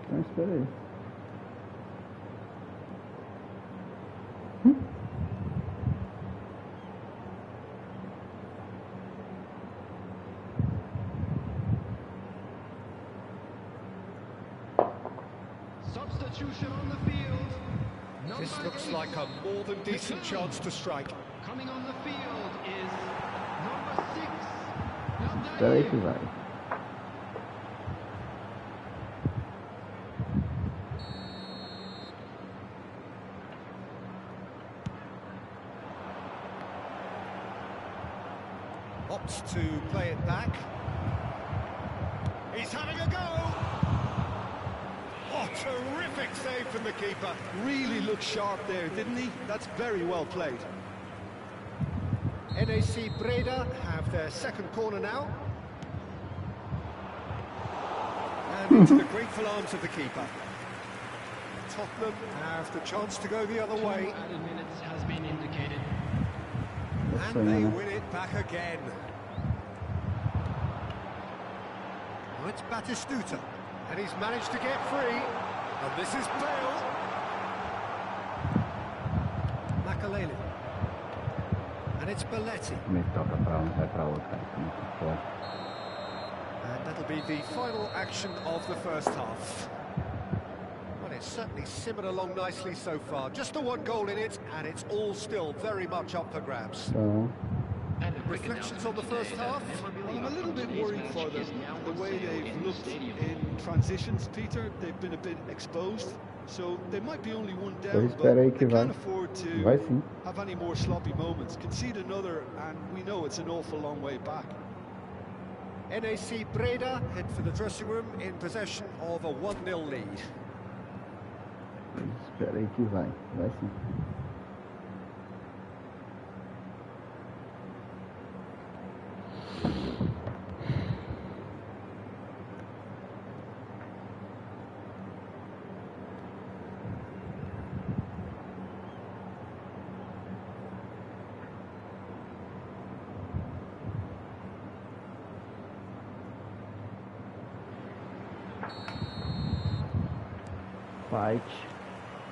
Então, espera aí.
Substitution on the field.
This
Number
looks
8.
like a more than decent chance to strike.
Coming on the field is number 6.
Espera aí que vai.
Opts to play it back. He's having a go. Oh, terrific save from the keeper.
Really looked sharp there, didn't he? That's very well played.
NAC Breda have their second corner now. And into the grateful arms of the keeper. Tottenham have the chance to go the other way.
Added minutes has been indicated.
And they win it back again. Now it's Batistuta. And he's managed to get free. And this is Bale. Makalele. And it's Belletti.
Me toca pra um, vai pra outro, cara. Muito forte.
And that'll be the final action of the first half. Well, it's certainly simmered along nicely so far. Just the one goal in it, and it's all still very much up for grabs.
Então,
Reflections on the first half?
Well, I'm a little bit worried for them, the way they've looked in transitions, Peter. They've been a bit exposed, so they might be only one down, but
espera aí
they
que vai.
can't afford
Vai
to
sim.
have any more sloppy moments. Concede another, and we know it's an awful long way back.
NAC Breda head for the dressing room in possession of a 1-0 lead.
Espera aí que vai. Vai sim. Fight.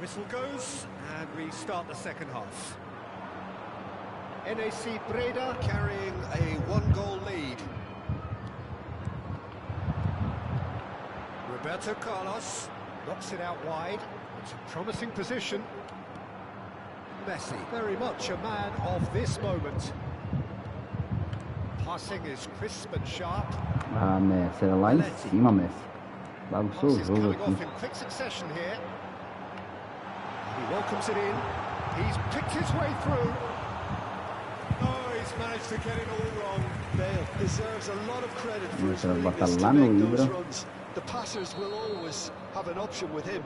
Whistle goes, and we start the second half. NAC Breda carrying a 1-goal lead. Roberto Carlos knocks it out wide. It's a promising position. Messi, very much a man of this moment. Passing is crisp and sharp.
Ah, Messi, era lá em cima, Messi. Bagunçou o
Passes
jogo
coming
aqui.
off in quick succession here. He welcomes it in. He's picked his way through. Oh, he's managed to get it all wrong.
Bale deserves a lot of credit for his
Será
willingness
botar
to
lá no
make those
Ibra.
runs. The passers will always have an option with him.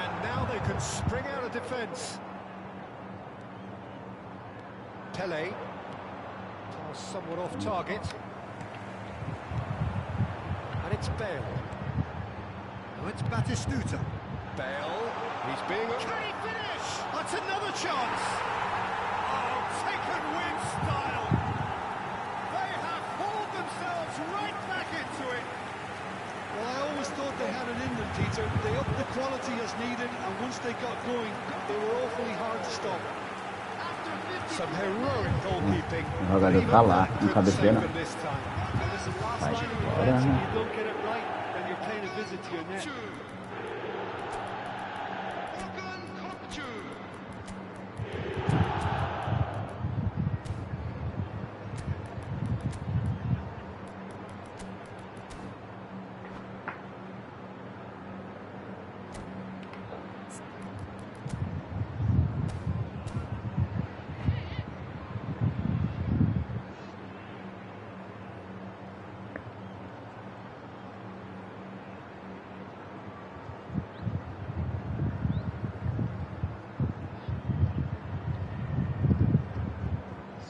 And now they can spring out of defence. Pele. Somewhat off target. And it's Bale. Now it's Batistuta. Bale. He's being... Can he finish? That's another chance. Oh, taken with style. They have hauled themselves right back into it.
Well, I always thought they had it in them, Peter. They upped the quality as needed, and once they got going, they were awfully hard to stop.
Some heroic goalkeeping.
O jogador tá lá, não cabeceia não.
This time.
Vai embora,
If
né?
you don't get it right, then you're paying a visit to your net.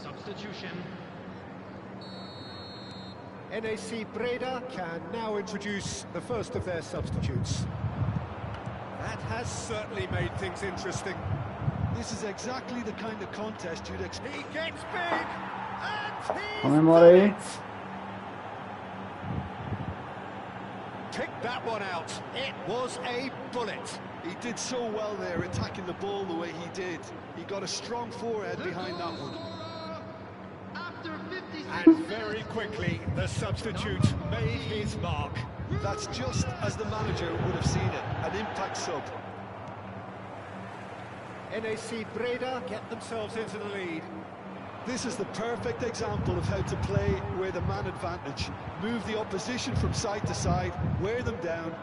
Substitution.
NAC Breda can now introduce the first of their substitutes. That has certainly made things interesting.
This is exactly the kind of contest you'd expect.
He gets big, and he's
Comemora aí.
done it. Pick that one out. It was a bullet.
He did so well there, attacking the ball the way he did. He got a strong forehead behind that one.
After 56
And very quickly, the substitute made his mark.
That's just as the manager would have seen it, an impact sub.
NAC Breda get themselves into the lead.
This is the perfect example of how to play with a man advantage. Move the opposition from side to side, wear them down,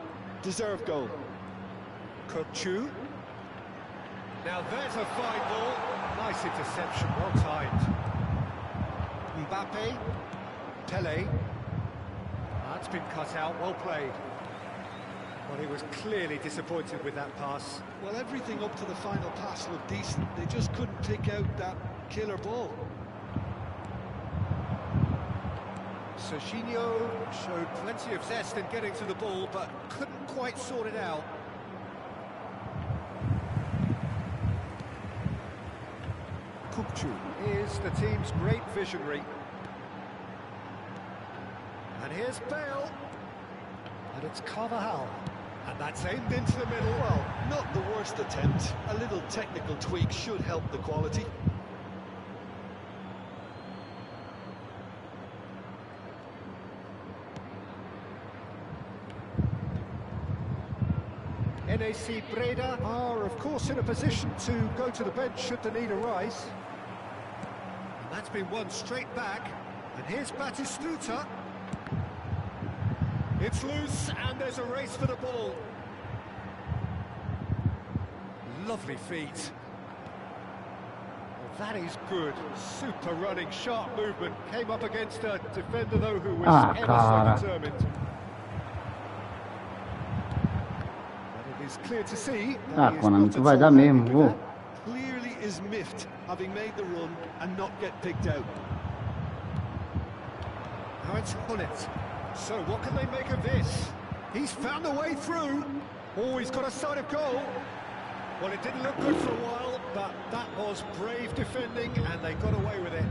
deserve goal.
Kutchu. Now there's a fine ball. Nice interception, well timed. Mbappe. Pele. That's been cut out, well played. Well, he was clearly disappointed with that pass.
Well, everything up to the final pass looked decent. They just couldn't pick out that killer ball.
Serginho showed plenty of zest in getting to the ball, but couldn't quite sort it out. Kukçu is the team's great visionary. And here's Bale. And it's Carvajal. And that's aimed into the middle.
Well, not the worst attempt. A little technical tweak should help the quality.
NAC Breda are, of course, in a position to go to the bench should the need arise. And that's been won straight back. And here's Batistuta. It's loose, and there's a race for the ball. Lovely feet. Well, that is good. Super running, sharp movement. Came up against a defender, though, who was ever so determined. But it is clear to see that he is not
tu vai dar mesmo, vou.
Clearly is miffed, having made the run and not get picked out.
Now it's Hullet. So what can they make of this? He's found a way through. Oh, he's got a sight of goal. Well, it didn't look good for a while, but that was brave defending, and they got away with it.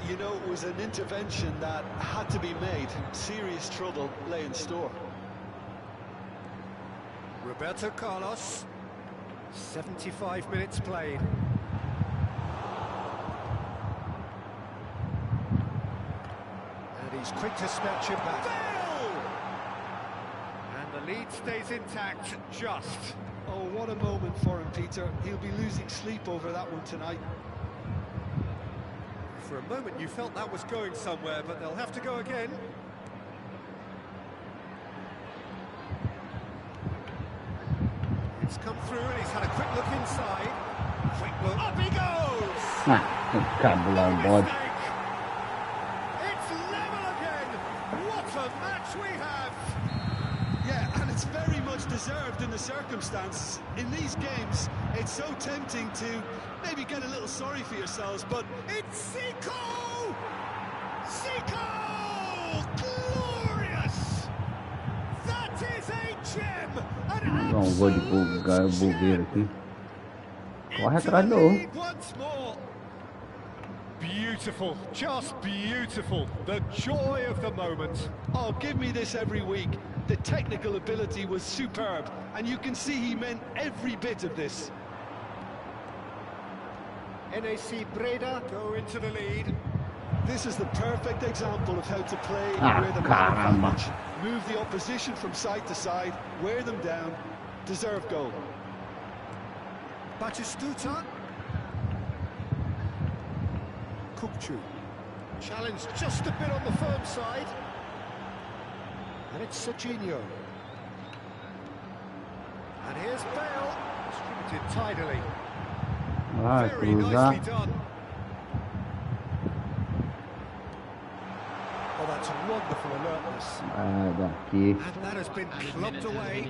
You know, it was an intervention that had to be made. Serious trouble lay in store.
Roberto Carlos. 75 minutes played. He's quick to snatch it back. And the lead stays intact, just.
Oh, what a moment for him, Peter. He'll be losing sleep over that one tonight.
For a moment you felt that was going somewhere, but they'll have to go again. It's come through and he's had a quick look inside. Quick look, up he goes!
Cabulão, bode.
Very much deserved in the circumstances. In these games, it's so tempting to maybe get a little sorry for yourselves, but
it's Zico! Zico! Glorious! That is a gem!
Não vou de bobeira aqui. Corre atrás de novo.
Once more. Beautiful, just beautiful. The joy of the moment.
Oh, give me this every week. The technical ability was superb, and you can see he meant every bit of this.
NAC Breda go into the lead.
This is the perfect example of how to play where the advantage. Move the opposition from side to side, wear them down, deserve goal.
Batistuta. Kukçu. Challenge just a bit on the firm side. And it's Serginho. And here's Bale. Distributed tidily. Very nicely done. Oh, that's wonderful alertness. And that has been clubbed away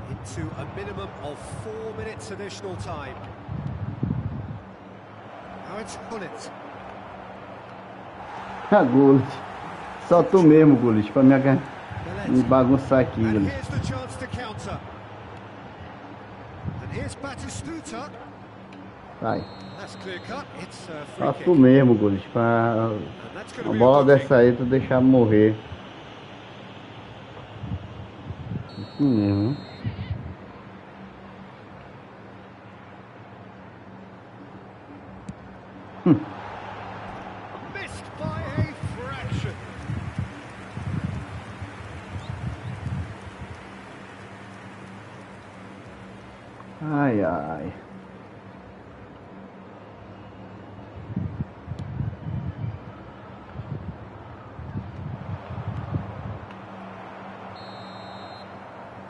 into a minimum of 4 minutes additional time. Now it's Hullet.
Gullit. Só tu mesmo, Gullit, pra me bagunçar aqui,
And
Gullit.
here's the chance to counter. And here's Batistuta.
Vai.
That's clear cut. It's free
Só
kick.
tu mesmo, Gullit, pra uma bola dessa aí tu deixar morrer. Isso mesmo.
Missed by a fraction.
Ai, ai.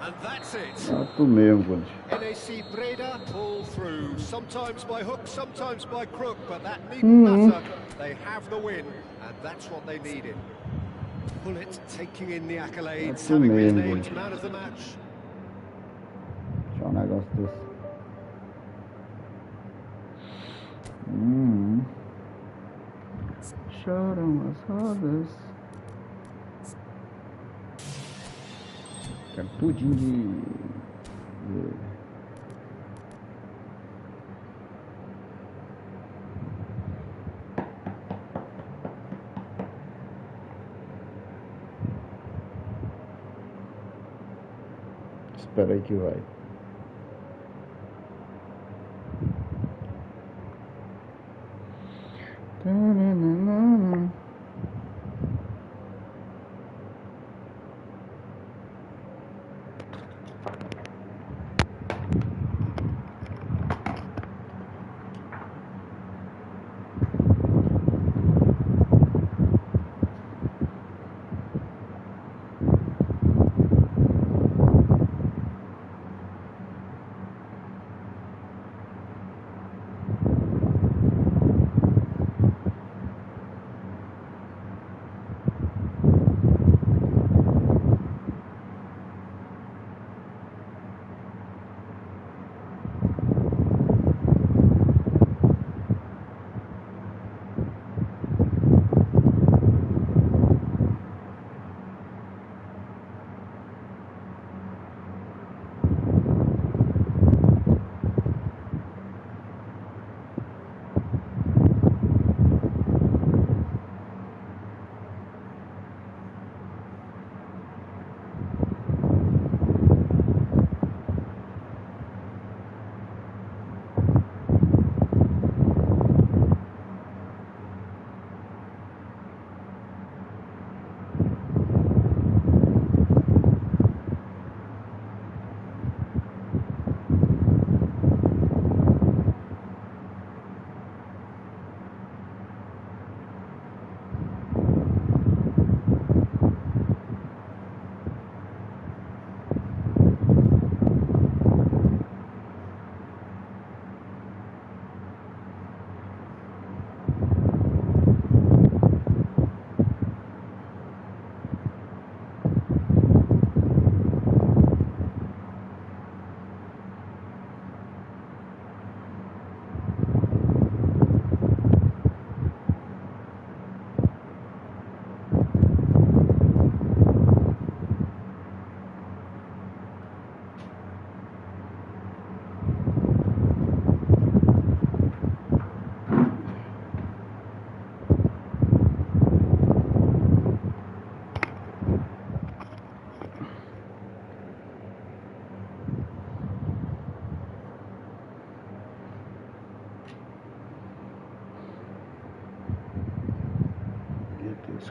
And that's That's it.
Ah, tu mesmo, Gold.
NAC Breda pull through, sometimes by hook, sometimes by crook, but that needn't matter. They have the win, and that's what they needed. Bullet taking in the accolades, having been named man of the match.
Deixa um negócio desse. Choram as rodas. Quero tudinho de... Espera aí que vai.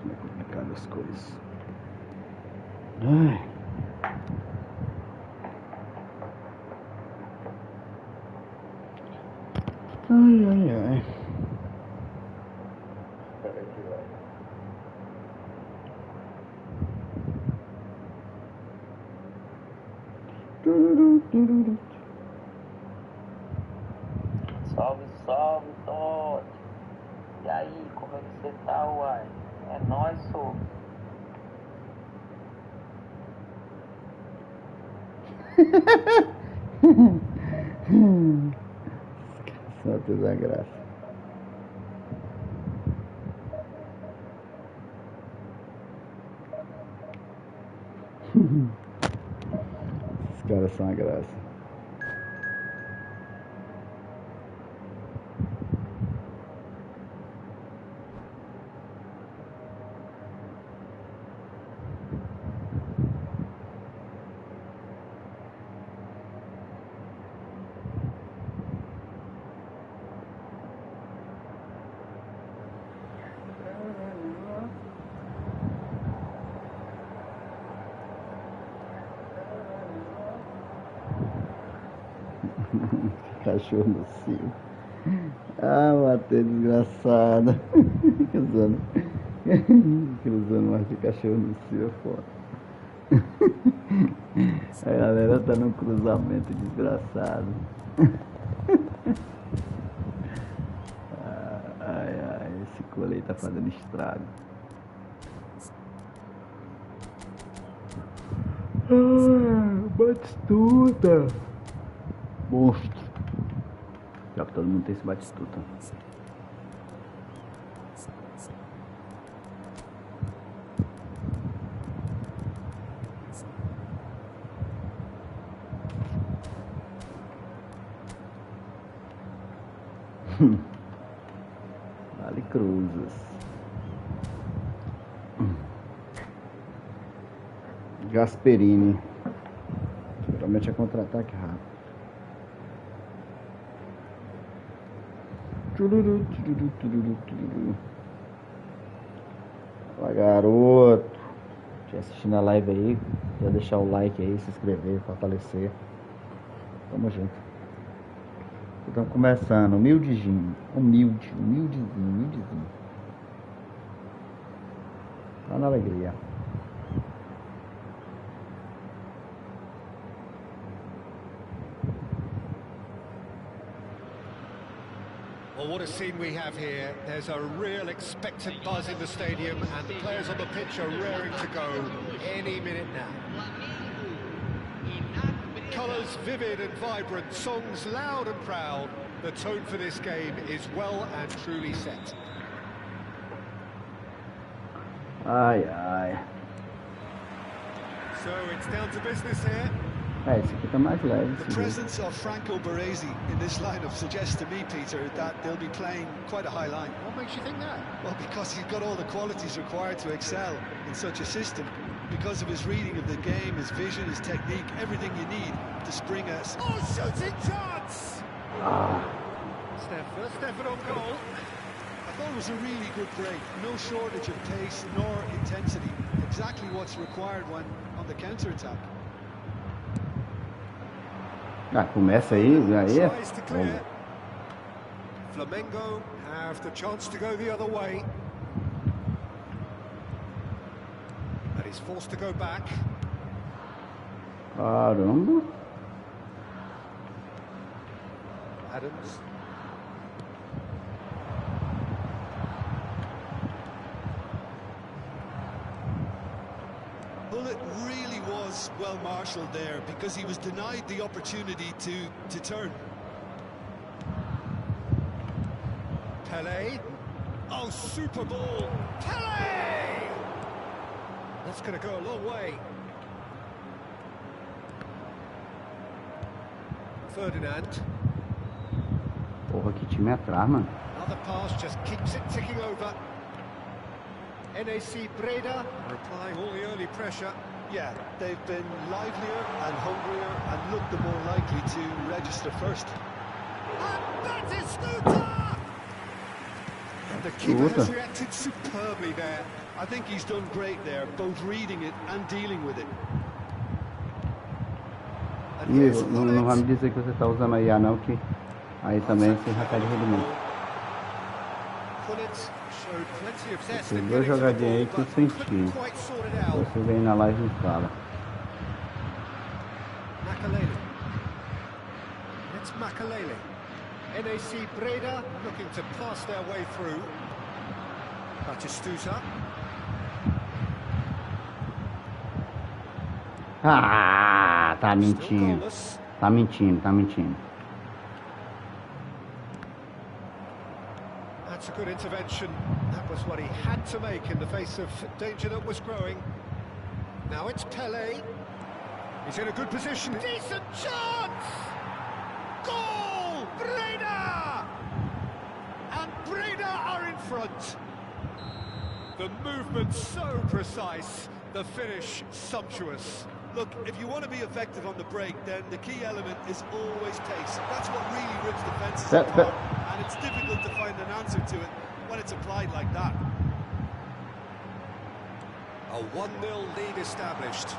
Como é complicado as coisas. Ai. Ai. Espera aí que vai.
Salve, Todd. E aí, como é que você tá, uai? É nóis, sou.
Só te dá graça. Esses caras são a graça. Cachorro no cio. Ah, Matheus, desgraçado. Cruzando mais de cachorro no cio é foda. A galera tá num cruzamento desgraçado. Ai, esse colei tá fazendo estrago. Batistuta! Monstro! Já que todo mundo tem esse batistuta. Vale Cruzes. Gasperini. Geralmente é contra-ataque rápido. Fala, garoto. Já assistindo a live aí, já deixar o like aí, se inscrever, fortalecer. Tamo junto. Estamos começando, humildezinho. Humildezinho. Tá na alegria.
Well, what a scene we have here. There's a real expectant buzz in the stadium, and the players on the pitch are raring to go any minute now. Colours vivid and vibrant, songs loud and proud. The tone for this game is well and truly set.
Ai.
So it's down to business here.
Esse aqui tá mais leve.
The presence of Franco Baresi in this lineup suggests to me, Peter, that they'll be playing quite a high line.
What makes you think that?
Well, because he's got all the qualities required to excel in such a system. Because of his reading of the game, his vision, his technique, everything you need to spring a...
Oh, shooting chance! Stefan on goal.
I thought it was a really good break. No shortage of pace nor intensity. Exactly what's required when on the counter-attack.
Começa aí.
Flamengo have the chance to go the other way. And he's forced to go back.
Caramba.
Adams.
Well, it really was well marshalled there because he was denied the opportunity to turn.
Pele. Oh, super ball. Pele! That's going to go a long way. Ferdinand.
Porra, que time atrás, mano.
Another pass just keeps it ticking over. NAC Breda applying all the early pressure.
Yeah, they've been livelier and hungrier and looked the more likely to register first.
And that is Scooter! And the keeper has reacted superbly there.
I think he's done great there, both reading it and dealing with it.
Amigo, não vai me dizer que você está usando a IA não, que aí também você já tá de rendimento. Tem duas jogadinhas aí que eu senti. Você vem na live e fala.
It's Makalele. NAC Breda looking to pass their way through. Batistuta.
Tá mentindo. Tá mentindo.
That's a good intervention. That was what he had to make in the face of danger that was growing. Now it's Pele. He's in a good position. Decent chance! Goal! Breda! And Breda are in front. The movement so precise. The finish sumptuous.
Look, if you want to be effective on the break, then the key element is always pace. That's what really rips defences apart. And it's difficult to find an answer to it when it's applied like that.
A 1-0 lead established.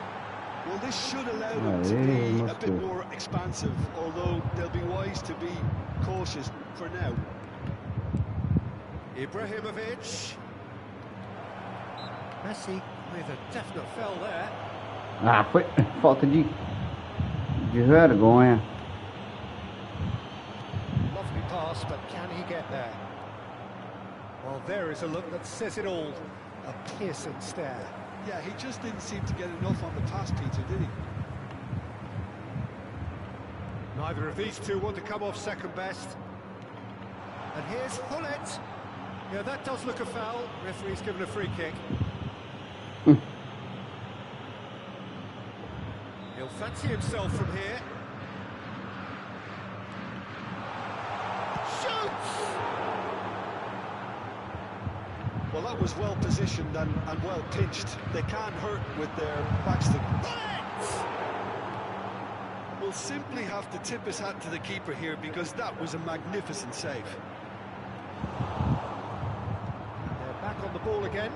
Well, this should allow them to be a bit more expansive, although they'll be wise to be cautious for now.
Ibrahimovic. Messi with a definite foul there.
Ah, foi falta de vergonha.
Lovely pass, but can he get there? Well, there is a look that says it all. A piercing stare.
Yeah, he just didn't seem to get enough on the pass, Peter, did he?
Neither of these two want to come off second best. And here's Hullet. Yeah, that does look a foul. Referee's given a free kick. He'll fancy himself from here. Shoots!
Well, that was well positioned and well pinched. They can't hurt with their backs to... We'll simply have to tip his hat to the keeper here because that was a magnificent save.
They're back on the ball again.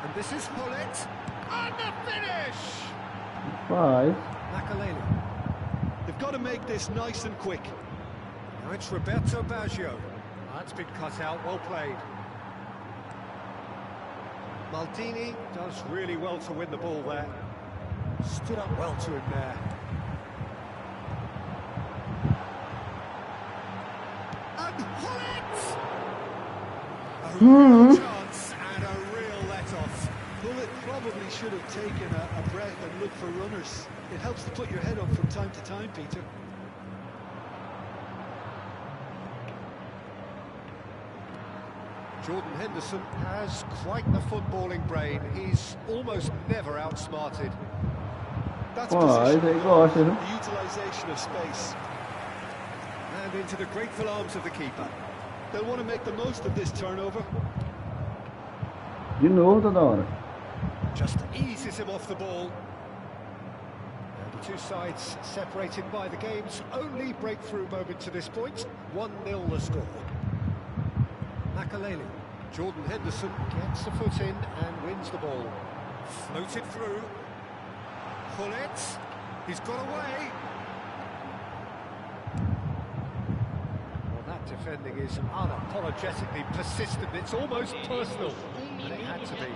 And this is Hullet. And the finish!
5.
Makaleli.
They've got to make this nice and quick.
Now it's Roberto Baggio. That's been cut out, well played. Maldini does really well to win the ball there. Stood up well to him there. And Hullet! A real chance and a real let-off.
Bullet probably should have taken a breath and looked for runners. It helps to put your head up from time to time, Peter.
Jordan Henderson has quite the footballing brain. He's almost never outsmarted.
That's
Pô,
position,
aí gosta, viu?
the utilisation of space.
And into the grateful arms of the keeper.
They'll want to make the most of this turnover.
De novo toda hora.
Just eases him off the ball. And the two sides separated by the game's only breakthrough moment to this point. 1-0 the score. Makaleli. Jordan Henderson gets a foot in and wins the ball. Floated through. Hullet. He's got away. Well, that defending is unapologetically persistent. It's almost personal. And it had to be.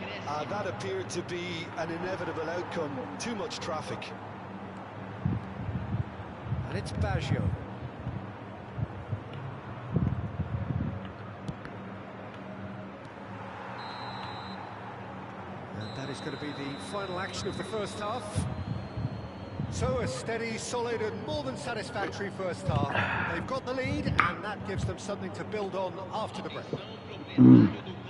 That appeared to be an inevitable outcome. Too much traffic.
And it's Baggio. That is going to be the final action of the first half. So a steady, solid and more than satisfactory first half. They've got the lead and that gives them something to build on after the break.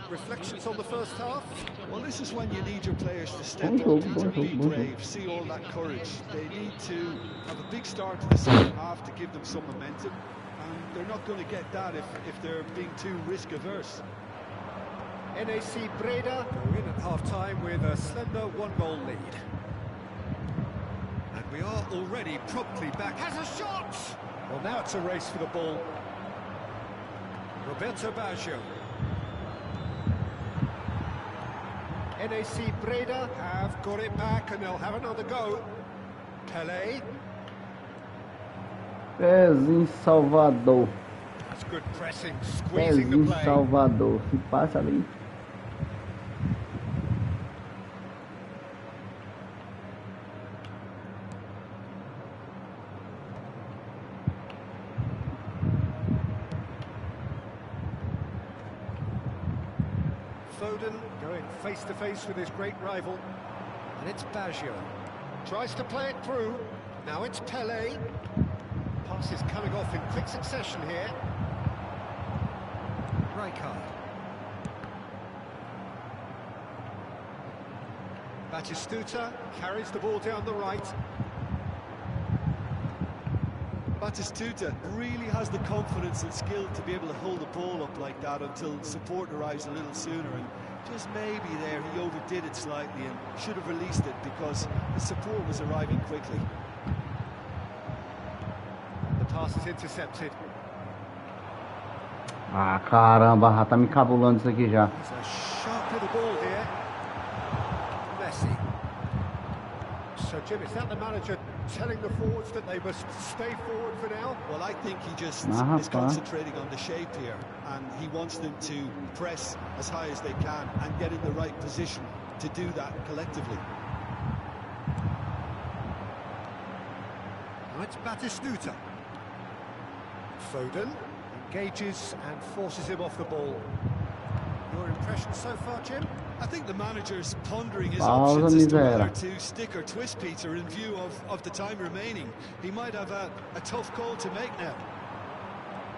Reflections on the first half?
Well, this is when you need your players to step up, Peter, be brave, see all that courage. They need to have a big start to the second half to give them some momentum. And they're not going to get that if they're being too risk-averse.
NAC Breda go in at half-time with a slender one-goal lead. And we are already promptly back. Has a shot! Well, now it's a race for the ball. Roberto Baggio. NAC Breda have got it back and they'll have another go. Pelé.
Pezinho Salvador.
That's good pressing, squeezing the
Pezinho
play.
Salvador. Se passa ali.
Foden going face-to-face with his great rival. And it's Baggio. Tries to play it through. Now it's Pelé. Passes coming off in quick succession here. Rijkaard. Batistuta carries the ball down the right.
Batistuta really has the confidence and skill to be able to hold the ball up like that until support arrives a little sooner, and just maybe there he overdid it slightly and should have released it because the support was arriving quickly.
The pass is intercepted.
Ah, caramba, já tá me cabulando isso aqui já.
It's a sharp little ball here. Messi. So Jim, is that the manager telling the forwards that they must stay forward for now?
Well, I think he just is concentrating on the shape here, and he wants them to press as high as they can and get in the right position to do that collectively.
Now it's Batistuta. Foden engages and forces him off the ball. Your impression so far, Jim?
I think the manager's pondering his options as to whether to stick or twist Peter in view of the time remaining. He might have a tough call to make now.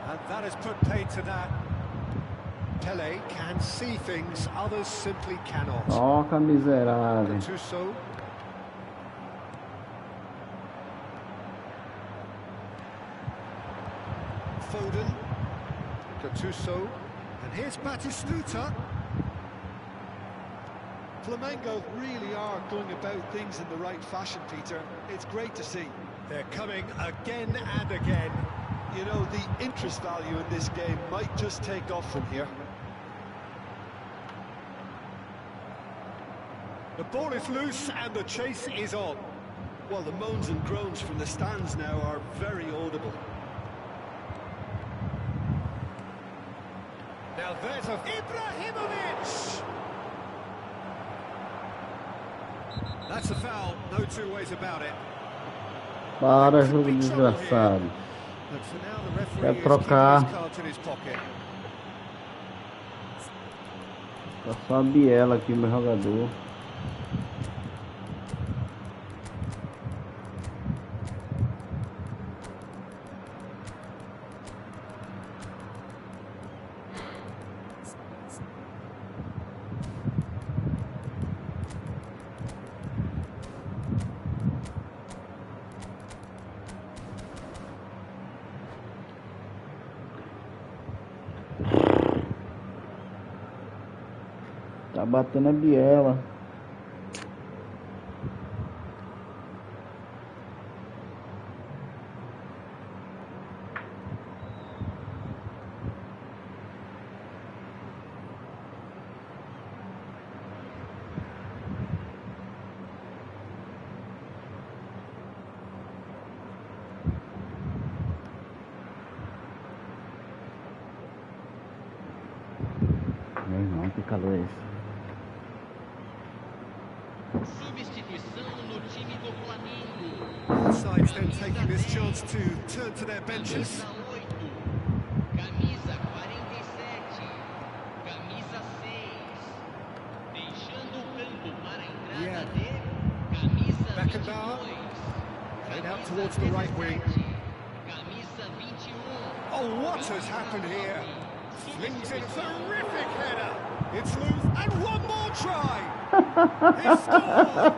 And that has put paid to that. Pele can see things others simply cannot.
Toca, miserável.
Gattuso. Foden. Gattuso. And here's Batistuta.
Flamengo really are going about things in the right fashion, Peter. It's great to see.
They're coming again and again.
You know, the interest value in this game might just take off from here.
The ball is loose and the chase is on.
Well, the moans and groans from the stands now are very audible.
Now there's a Ibrahimovic! That's a foul, no two ways about it.
Para, jogo desgraçado.
But for now the referee
Quer
is keeping
trocar.
his cards in his pocket.
Tá só a biela aqui, meu jogador. Tá batendo a biela. Meu irmão, que calor é esse?
Substituição no time do Flamengo.
Both sides then taking this chance to turn to their benches.
Camisa 8, camisa 47, camisa 6. Deixando o campo para a entrada de camisa
Beckenbauer.
22.
Played out towards the right wing.
Camisa 21.
Oh, what has happened here? Flings in a terrific header. It's loose and one more try. He scored.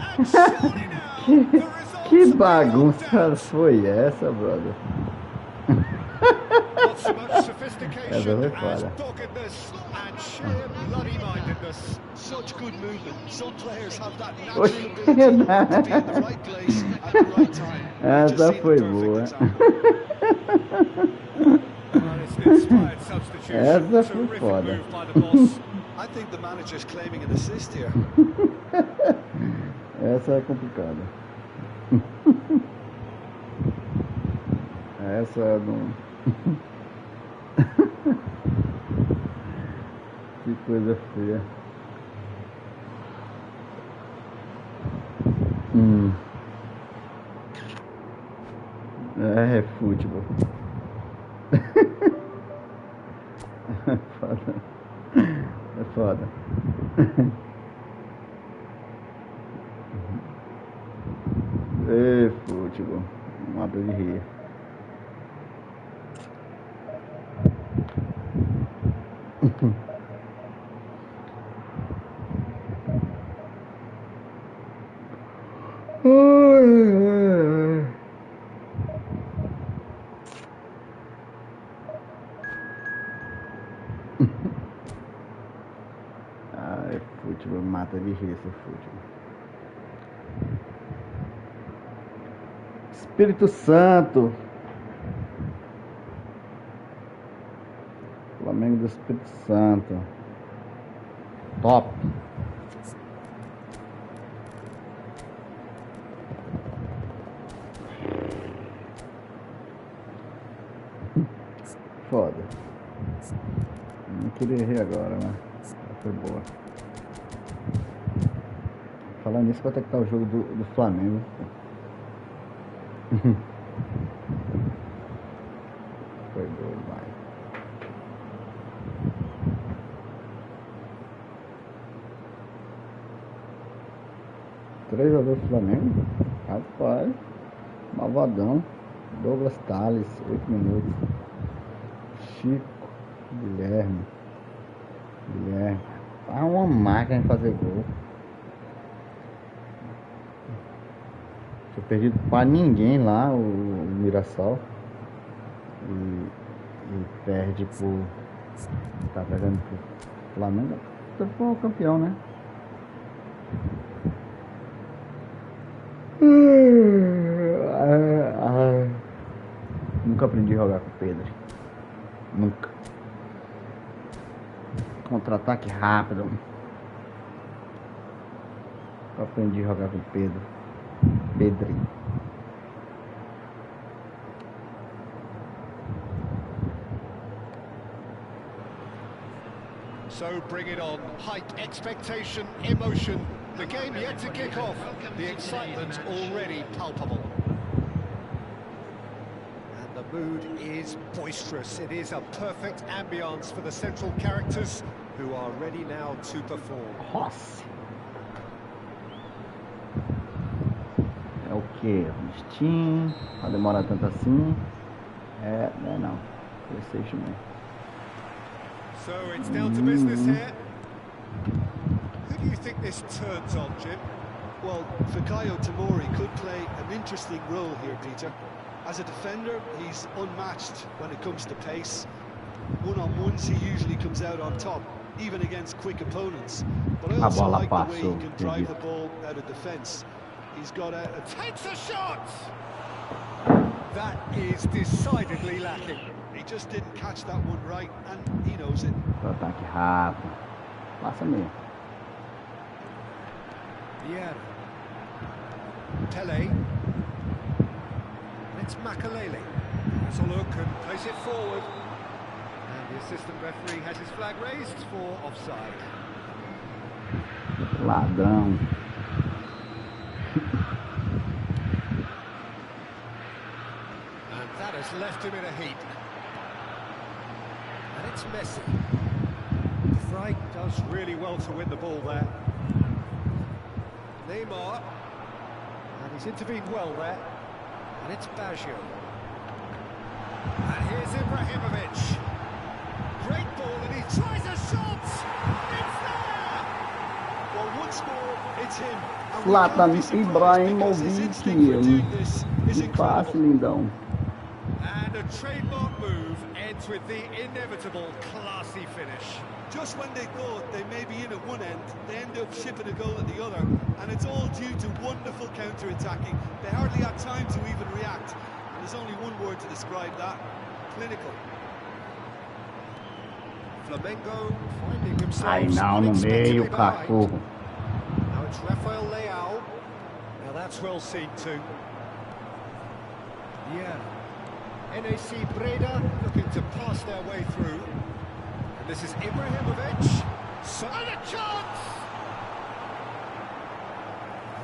And surely now the results
Que
are
bagunça foi essa, brother?
not so much sophistication
Essa foi
as
foda.
doggedness and sheer bloody-mindedness.
Such good movement. Some players have that
Oxe,
natural ability to be in the right place at the right time. We've just
essa
seen
foi
the perfect
boa.
example.
Well, it's an inspired substitution.
Essa foi
Terrific
foda.
move by the boss.
I think the manager's claiming an assist here.
Essa é complicada. Essa não. Que coisa feia. É futebol. É foda. É foda. É futebol. Mata de rir. Ai, futebol, mata de rir esse futebol. Espírito Santo. Flamengo do Espírito Santo. Top. foda. Não queria rir agora, mas foi boa. Falando nisso, quanto é que tá o jogo do Flamengo? Foi boa demais. Três a 2 do Flamengo? Rapaz, malvadão. Douglas Tales, 8 minutos. Chico, Guilherme. Ah, uma máquina em fazer gol. Tinha perdido pra ninguém lá o Mirassol. E perde por. Tá perdendo pro Flamengo. Então foi o campeão, né? Nunca aprendi a jogar com o Pedro. Nunca. Contra-ataque rápido. Nunca aprendi a jogar com o Pedrinho.
So bring it on. Height, expectation, emotion. The game yet to kick off. The excitement already palpable. And the mood is boisterous. It is a perfect ambience for the central characters who are ready now to perform.
Nossa. É o que? Steam. Vai demorar tanto assim? Não. PlayStation mesmo.
So it's down to business here. Who do you think this turns on, Jim?
Well, Fikayo Tomori could play an interesting role here, Peter. As a defender, he's unmatched when it comes to pace. One-on-ones, he usually comes out on top, even against quick opponents. But I also like the way he can drive the ball out of defence. He's got a
takes a shot! That is decidedly lacking.
He just didn't catch that one right, and he knows it.
Ataque rápido. Passa mesmo.
Yeah. Pele. It's Makalele. Has a look and plays it forward. And the assistant referee has his flag raised for offside.
Ladrão.
And that has left him in a heap. And it's Messi. Frey does really well to win the ball there. Neymar. And he's intervened well there. And it's Baggio. And here's Ibrahimovic. Great ball, and he tries a shot! It's there!
Well, once more, it's him.
Zlatan Ibrahimovic. Fácil, lindão.
And a trademark move ends with the inevitable classy finish.
Just when they thought they may be in at one end, they end up shipping a goal at the other, and it's all due to wonderful counter-attacking. They hardly had time to even react, and there's only one word to describe that: clinical.
Flamengo finding themselves
Ai não, no meio, cachorro.
Now it's Rafael Leao. Now that's well seen too. Yeah. NAC Breda looking to pass their way through. And this is Ibrahimovic. So and a chance!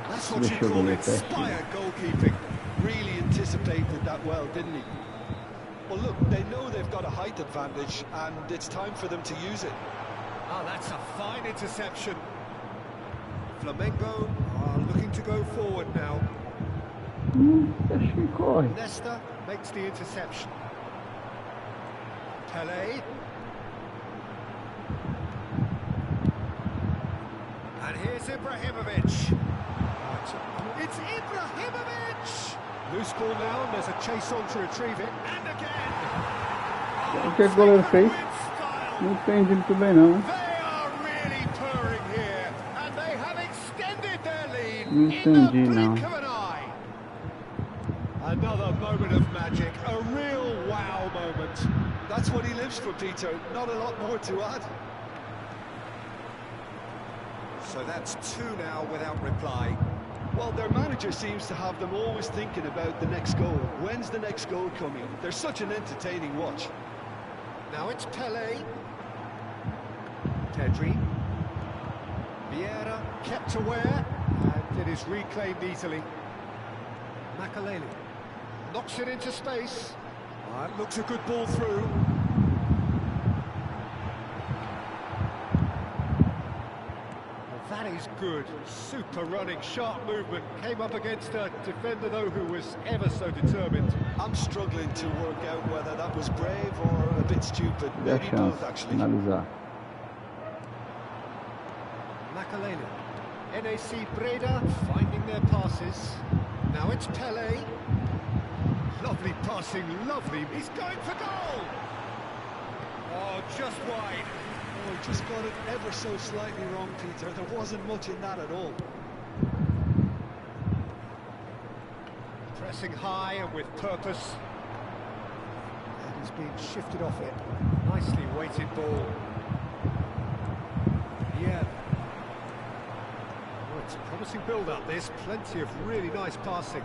And that's what you call inspired goalkeeping.
Really anticipated that well, didn't he? Well, look, they know they've got a height advantage, and it's time for them to use it.
Oh, that's a fine interception. Flamengo are looking to go forward now. Nesta makes the interception. Pele. And here's Ibrahimovic. It's Ibrahimovic! Loose ball now, and there's a chase on to retrieve it. And again!
O que o goleiro fez? Não entendi muito bem, não.
They are really purring here, and they have extended their lead
Não entendi,
in the
não.
blink of an eye. Another moment of magic, a real wow moment.
That's what he lives for, Peter. Not a lot more to add.
So that's two now without reply.
Well, their manager seems to have them always thinking about the next goal. When's the next goal coming? They're such an entertaining watch.
Now it's Pele. Pedri. Vieira kept aware, and it is reclaimed easily. Makaleli knocks it into space. That looks a good ball through. Well, that is good. Super running, sharp movement. Came up against a defender, though, who was ever so determined.
I'm struggling to work out whether that was brave or a bit stupid. Maybe both, actually.
Finalizar.
Makaleli. NAC Breda finding their passes. Now it's Pele. Lovely passing, lovely. He's going for goal! Oh, just wide.
Oh, he just got it ever so slightly wrong, Peter. There wasn't much in that at all.
Pressing high and with purpose. And he's being shifted off it. Nicely weighted ball. Yeah. Oh, it's a promising build-up, this. Plenty of really nice passing.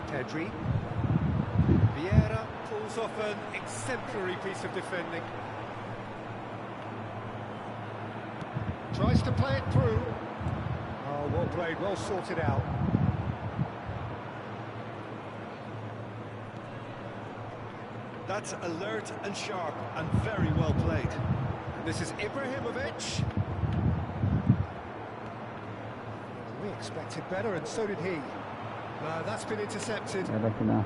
Pedri. Vieira pulls off an exemplary piece of defending. Tries to play it through. Oh, well played, well sorted out.
That's alert and sharp and very well played.
And this is Ibrahimovic. We expected better, and so did he. No, that's been intercepted.
É daqui não.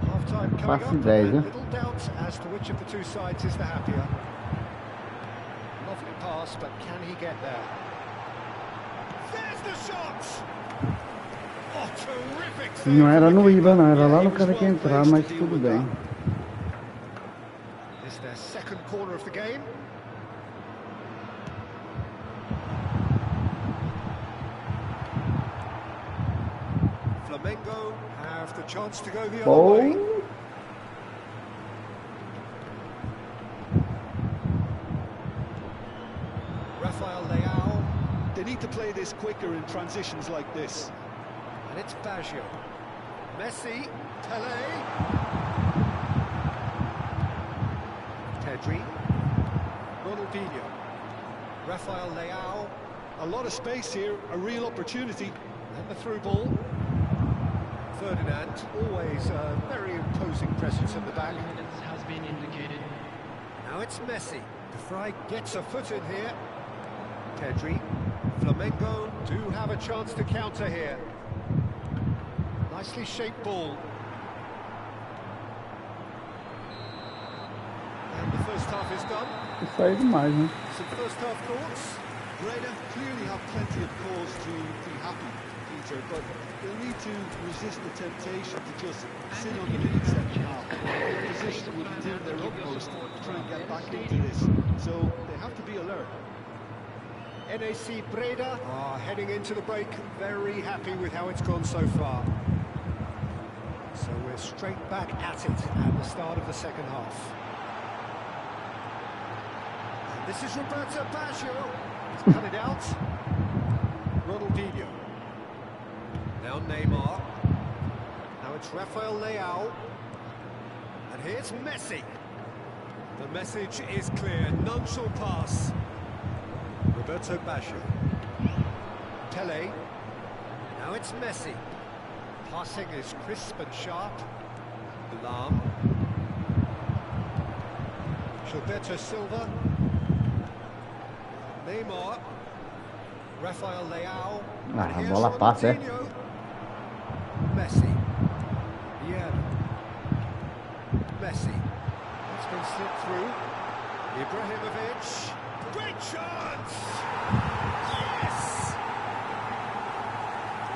Half-time coming
Faço
up,
ideia.
and little doubt as to which of the two sides is the happier. Lovely pass, but can he get there? There's the shot! Oh, terrific save.
Não era no IVA, não. Era lá no cara que ia entrar, mas tudo bem.
Is their second corner of the game. Flamengo have the chance to go the other way. Rafael Leao.
They need to play this quicker in transitions like this.
And it's Baggio. Messi. Pele. Pedri. Ronaldinho. Rafael Leao.
A lot of space here, a real opportunity.
And the through ball. Ferdinand, always a very imposing presence in the back.
Has been indicated.
Now it's Messi. De Vrij gets a foot in here. Pedri. Flamengo do have a chance to counter here. Nicely shaped ball. And the first half is done.
Isso aí demais, né?
Some first half thoughts.
Breda clearly have plenty of cause to be happy, Peter, but they'll need to resist the temptation to just sit on the lead second half. The opposition will be doing their utmost to try and get back into this, so they have to be alert.
NAC Breda are heading into the break, very happy with how it's gone so far. So we're straight back at it at the start of the second half. And this is Roberto Baggio. He's cut it out. Ronaldinho. Now Neymar. Now it's Rafael Leao. And here's Messi. The message is clear, none shall pass. Roberto Baggio. Pele. Now it's Messi. Passing is crisp and sharp. Lam. Gilberto Silva. Neymar. Rafael Leao.
Ah, a bola passa, é?
Messi. Vieira. Messi. It's been slipped through. Ibrahimovic. Great chance! Yes!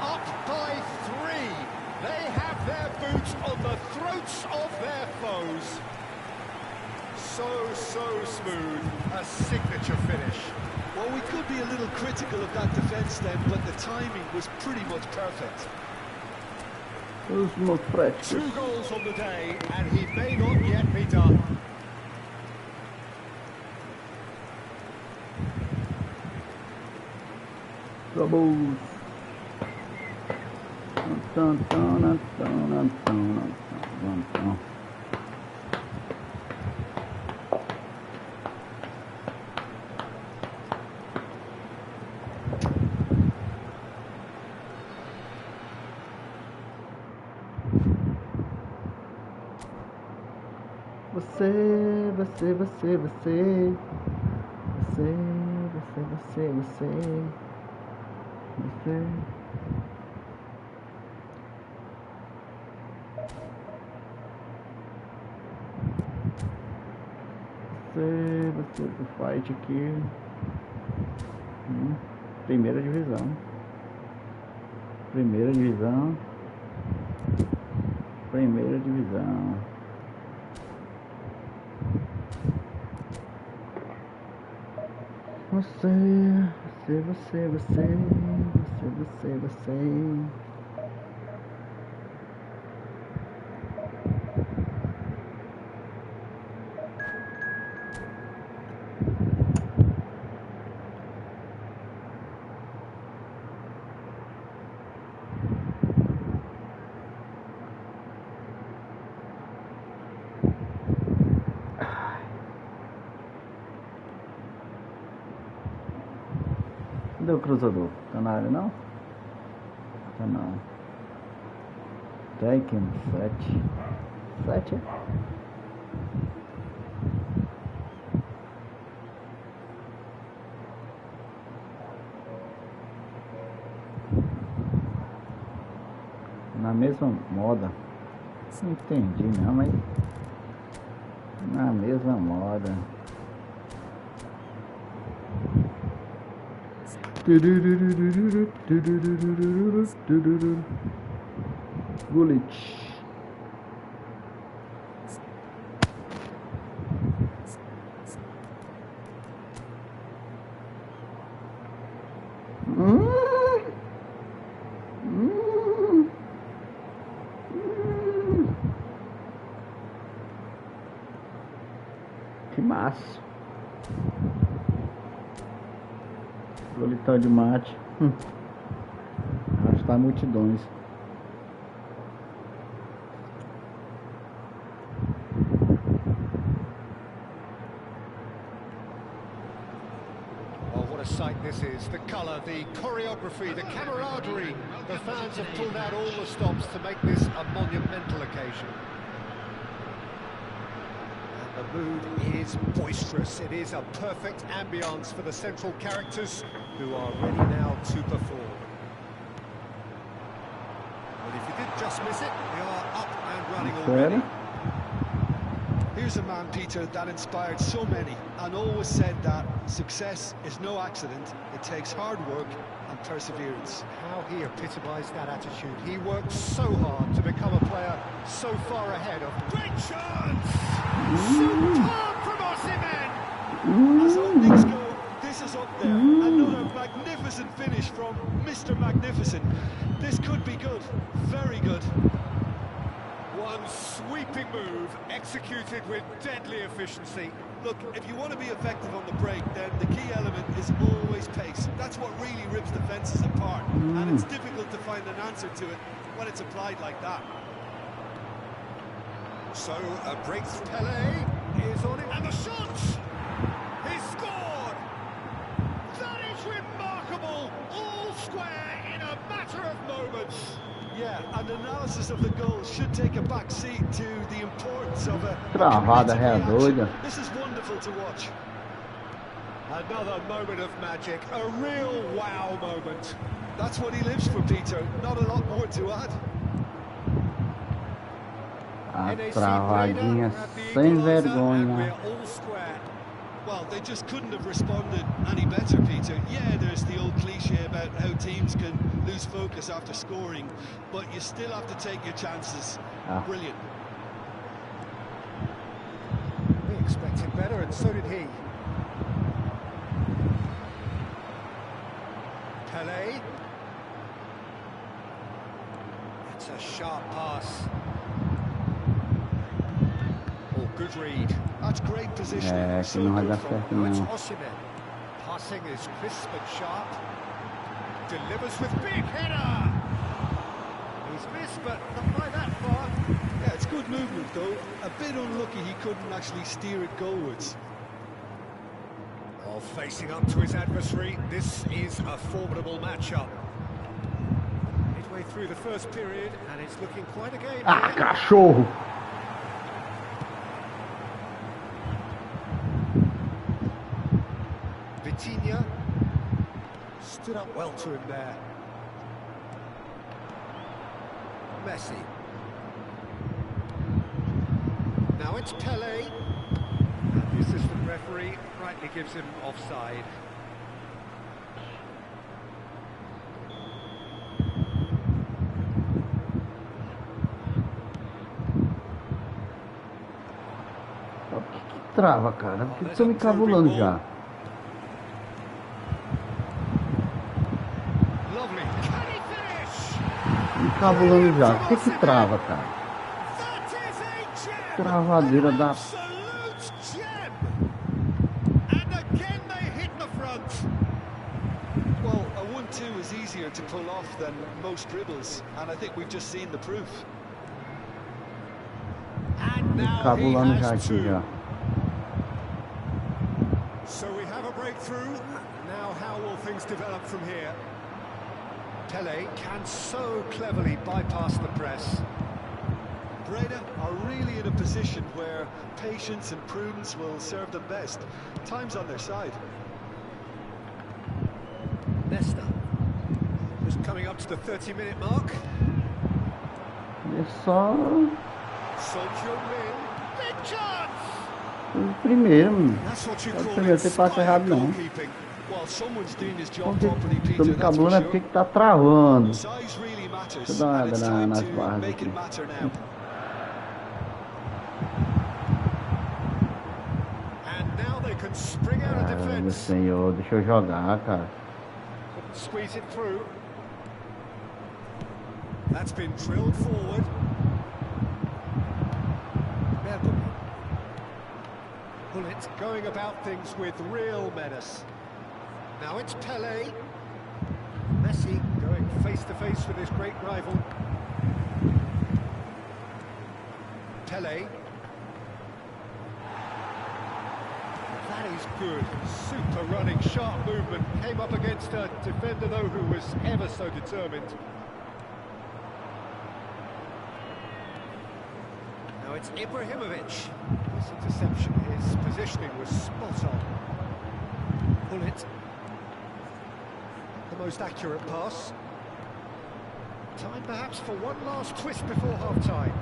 Up by 3. They have their boots on the throats of their foes. So smooth. A signature finish.
Well, we could be a little critical of that defence then, but the timing was pretty much perfect.
Os meus prédios.
2 goals on the day, and he may not yet be done.
Vamos. Você do fight aqui. Primeira divisão. Primeira divisão. Primeira divisão. Você. Cadê o cruzador? Tá na área não? Tá não. Tekken 7. 7 é? Na mesma moda. Não entendi não, mas na mesma moda. Bullet. Que massa. Golitão de mate. Arrastar multidões.
Oh, what a sight this is. The colour, the choreography, the camaraderie. The fans have pulled out all the stops to make this a monumental occasion. The mood is boisterous. It is a perfect ambience for the central characters who are ready now to perform. Well, if you did just miss it, they are up and running already.
Here's a man, Peter, that inspired so many and always said that success is no accident. It takes hard work and perseverance.
How he epitomised that attitude. He worked so hard to become a player so far ahead of... Great chance! Superb from Osimhen!
As optics go, this is up there. Another magnificent finish from Mr. Magnificent. This could be good, very good.
One sweeping move, executed with deadly efficiency.
Look, if you want to be effective on the break, then the key element is always pace. That's what really rips defences apart. And it's difficult to find an answer to it when it's applied like that.
So, a breakthrough. Pelé is on it, and the shot! He scored! That is remarkable! All square in a matter of moments.
Yeah, and analysis of the goal should take a back seat to the importance of a
Travada
reaction. This is wonderful to watch.
Another moment of magic, a real wow moment.
That's what he lives for, Peter. Not a lot more to add.
A travadinha sem vergonha.
Well, they just couldn't have responded any better, Peter. Yeah, there's the old cliche about how teams can lose focus after scoring, but you still have to take your chances. Brilliant.
We expected better, and so did he. Pelé. That's a sharp pass. Oh, good read.
That's great positioning.
É, que não vai dar certo não.
Osimhen. Passing is crisp and sharp. Delivers with big header. He's
a bit unlucky he couldn't actually steer it goalwards.
Oh, facing up to his adversary, this is a formidable matchup. Midway through the first period, and it's looking quite a game.
Ah, cachorro!
Vitinha stood up well to him there. Messi. Now it's Pele. And the assistant referee rightly gives him offside.
Por que trava, cara? Por que estão me cabulando já? Me cabulando já. Por que trava, cara? Travadeira da...
Well, a 1-2 is easier to pull off than most dribbles, and I think we've just seen the proof.
And now
Cabulando já aqui já.
So we have a breakthrough. Now how will things develop from here? Pele can so cleverly bypass the press.
Breda are really in a position where patience and prudence will serve them best. Time's on their side.
Nesta. Just coming up to the 30-minute mark.
É só...
Big chance!
o primeiro, mano.
That's what you
É o
call
primeiro, você passa errado não.
While someone's doing his job
Porque
properly,
tô
Peter,
me
that's
cabulando é
for
porque
sure.
que tá travando.
Size really matters,
Deixa eu dar uma
and it's
olhada
time
nas
to
barras
make it
aqui.
matter now.
And now they can spring out of
Cara, meu
defense.
senhor, deixa eu jogar, cara.
Squeeze it through. That's been drilled forward. Bullet going about things with real menace. Now it's Pele. Messi going face to face with his great rival. Pele. That is good. Super running, sharp movement. Came up against a defender, though, who was ever so determined. Now it's Ibrahimovic. This interception, his positioning was spot on. Bullet. The most accurate pass. Time perhaps for one last twist before half-time.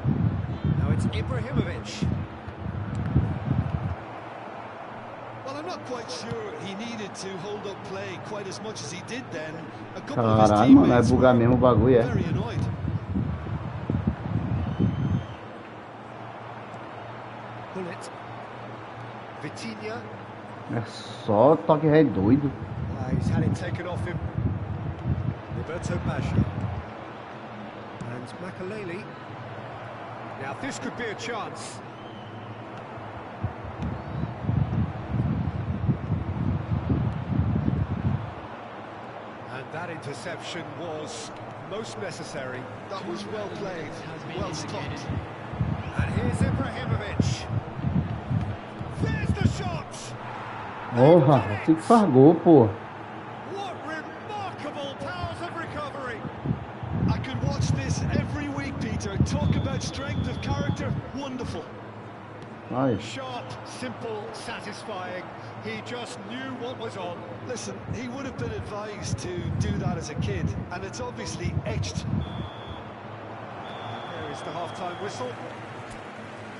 Now it's Ibrahimovic.
Well, I'm not quite sure he needed to hold up play quite as much as he did then. A couple of his
Caralho, mano, vai
teammates
bugar
were
mesmo o bagulho, é.
very annoyed.
Bullet. Vitinha.
É só toque ré doido.
He's had it taken off him. Roberto Baggio. And Makaleli. Now this could be a chance. And that interception was most necessary.
That was well played, well stopped.
And here's Ibrahimovic. There's the shot!
Porra, assim que faz gol, pô.
What remarkable powers of recovery!
I could watch this every week, Peter. Talk about strength of character. Wonderful.
Ai,
Sharp, simple, satisfying. He just knew what was on.
Listen, he would have been advised to do that as a kid, and it's obviously etched.
There is the half-time whistle.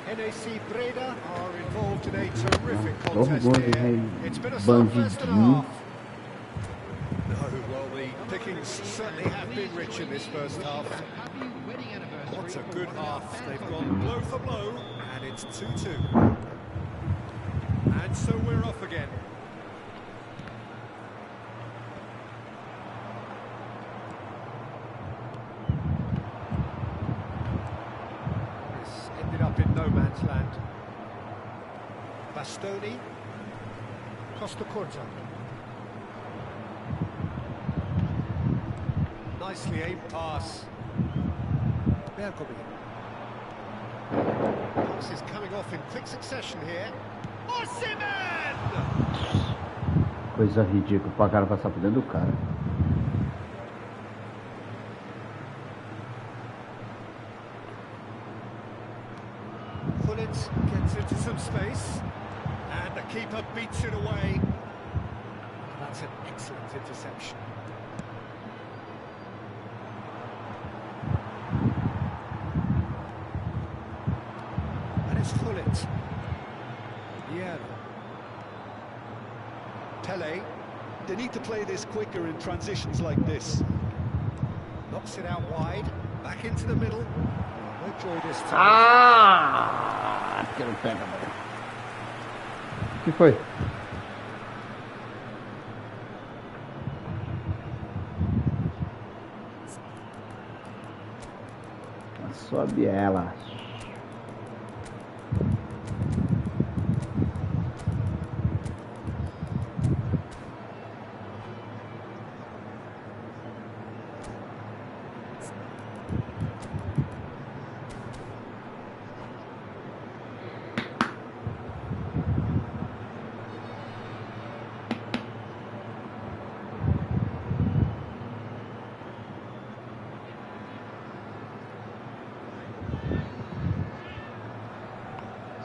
NAC Breda are involved in a terrific contest here. It's been a slow first and a half. No, well, the pickings certainly have been rich in this first half.
Happy wedding anniversary.
What a good half. They've gone blow for blow, and it's 2-2. And so we're off again. This ended up in no man's land. Bastoni. Costa Corta. Nicely aimed pass. Bergomi. Passes coming off in quick succession here. Osimhen!
Coisa ridícula pra cara passar por dentro do cara.
Pullet gets into some space, and the keeper beats it away. That's an excellent interception. And it's Pullet. Yeah. Pele.
They need to play this quicker in transitions like this.
Knocks it out wide, back into the middle. No joy this time.
Ah! Que não pega, mano. O que foi? Sobe ela.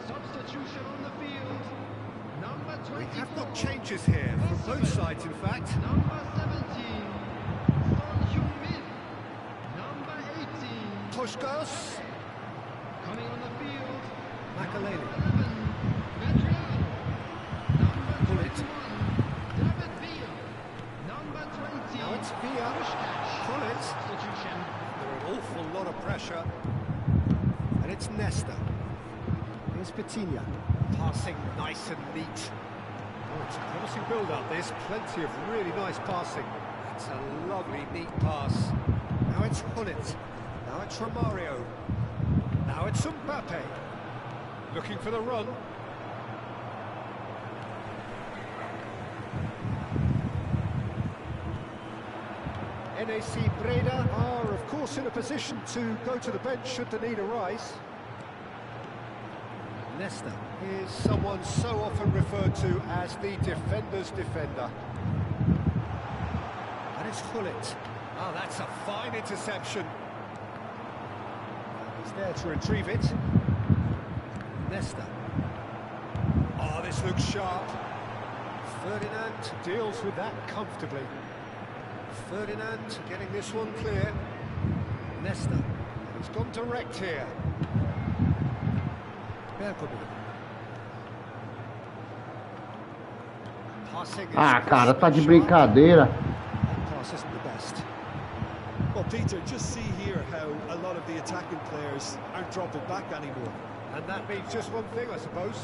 Substitution on the field. Number
We
24.
have got changes here from both sides, in fact.
Number 17. Son Heung-min. Number 18.
Pushkas,
Coming on the field.
Makaleli.
11. Adriano. Number
Pullet.
21. David Villa. Number 20.
Now it's Villa.
Puskás.
Pullet.
Substitution.
Under an awful lot of pressure. And it's Nesta. Here's Petinia. Passing nice and neat. Oh, it's a promising build-up, this. Plenty of really nice passing. It's a lovely, neat pass. Now it's Hullet. Now it's Romario. Now it's Mbappe. Looking for the run. NAC Breda are, of course, in a position to go to the bench should the need arise. Nesta is someone so often referred to as the defender's defender. And it's Hullet. Oh, that's a fine interception. He's there to retrieve it. Nesta. Oh, this looks sharp. Ferdinand deals with that comfortably. Ferdinand getting this one clear. Nesta. He's gone direct here.
Ah, cara, tá de brincadeira.
Pass isn't the best.
Well, Peter, just see here how a lot of the attacking players aren't dropping back anymore.
And that means just one thing, I suppose.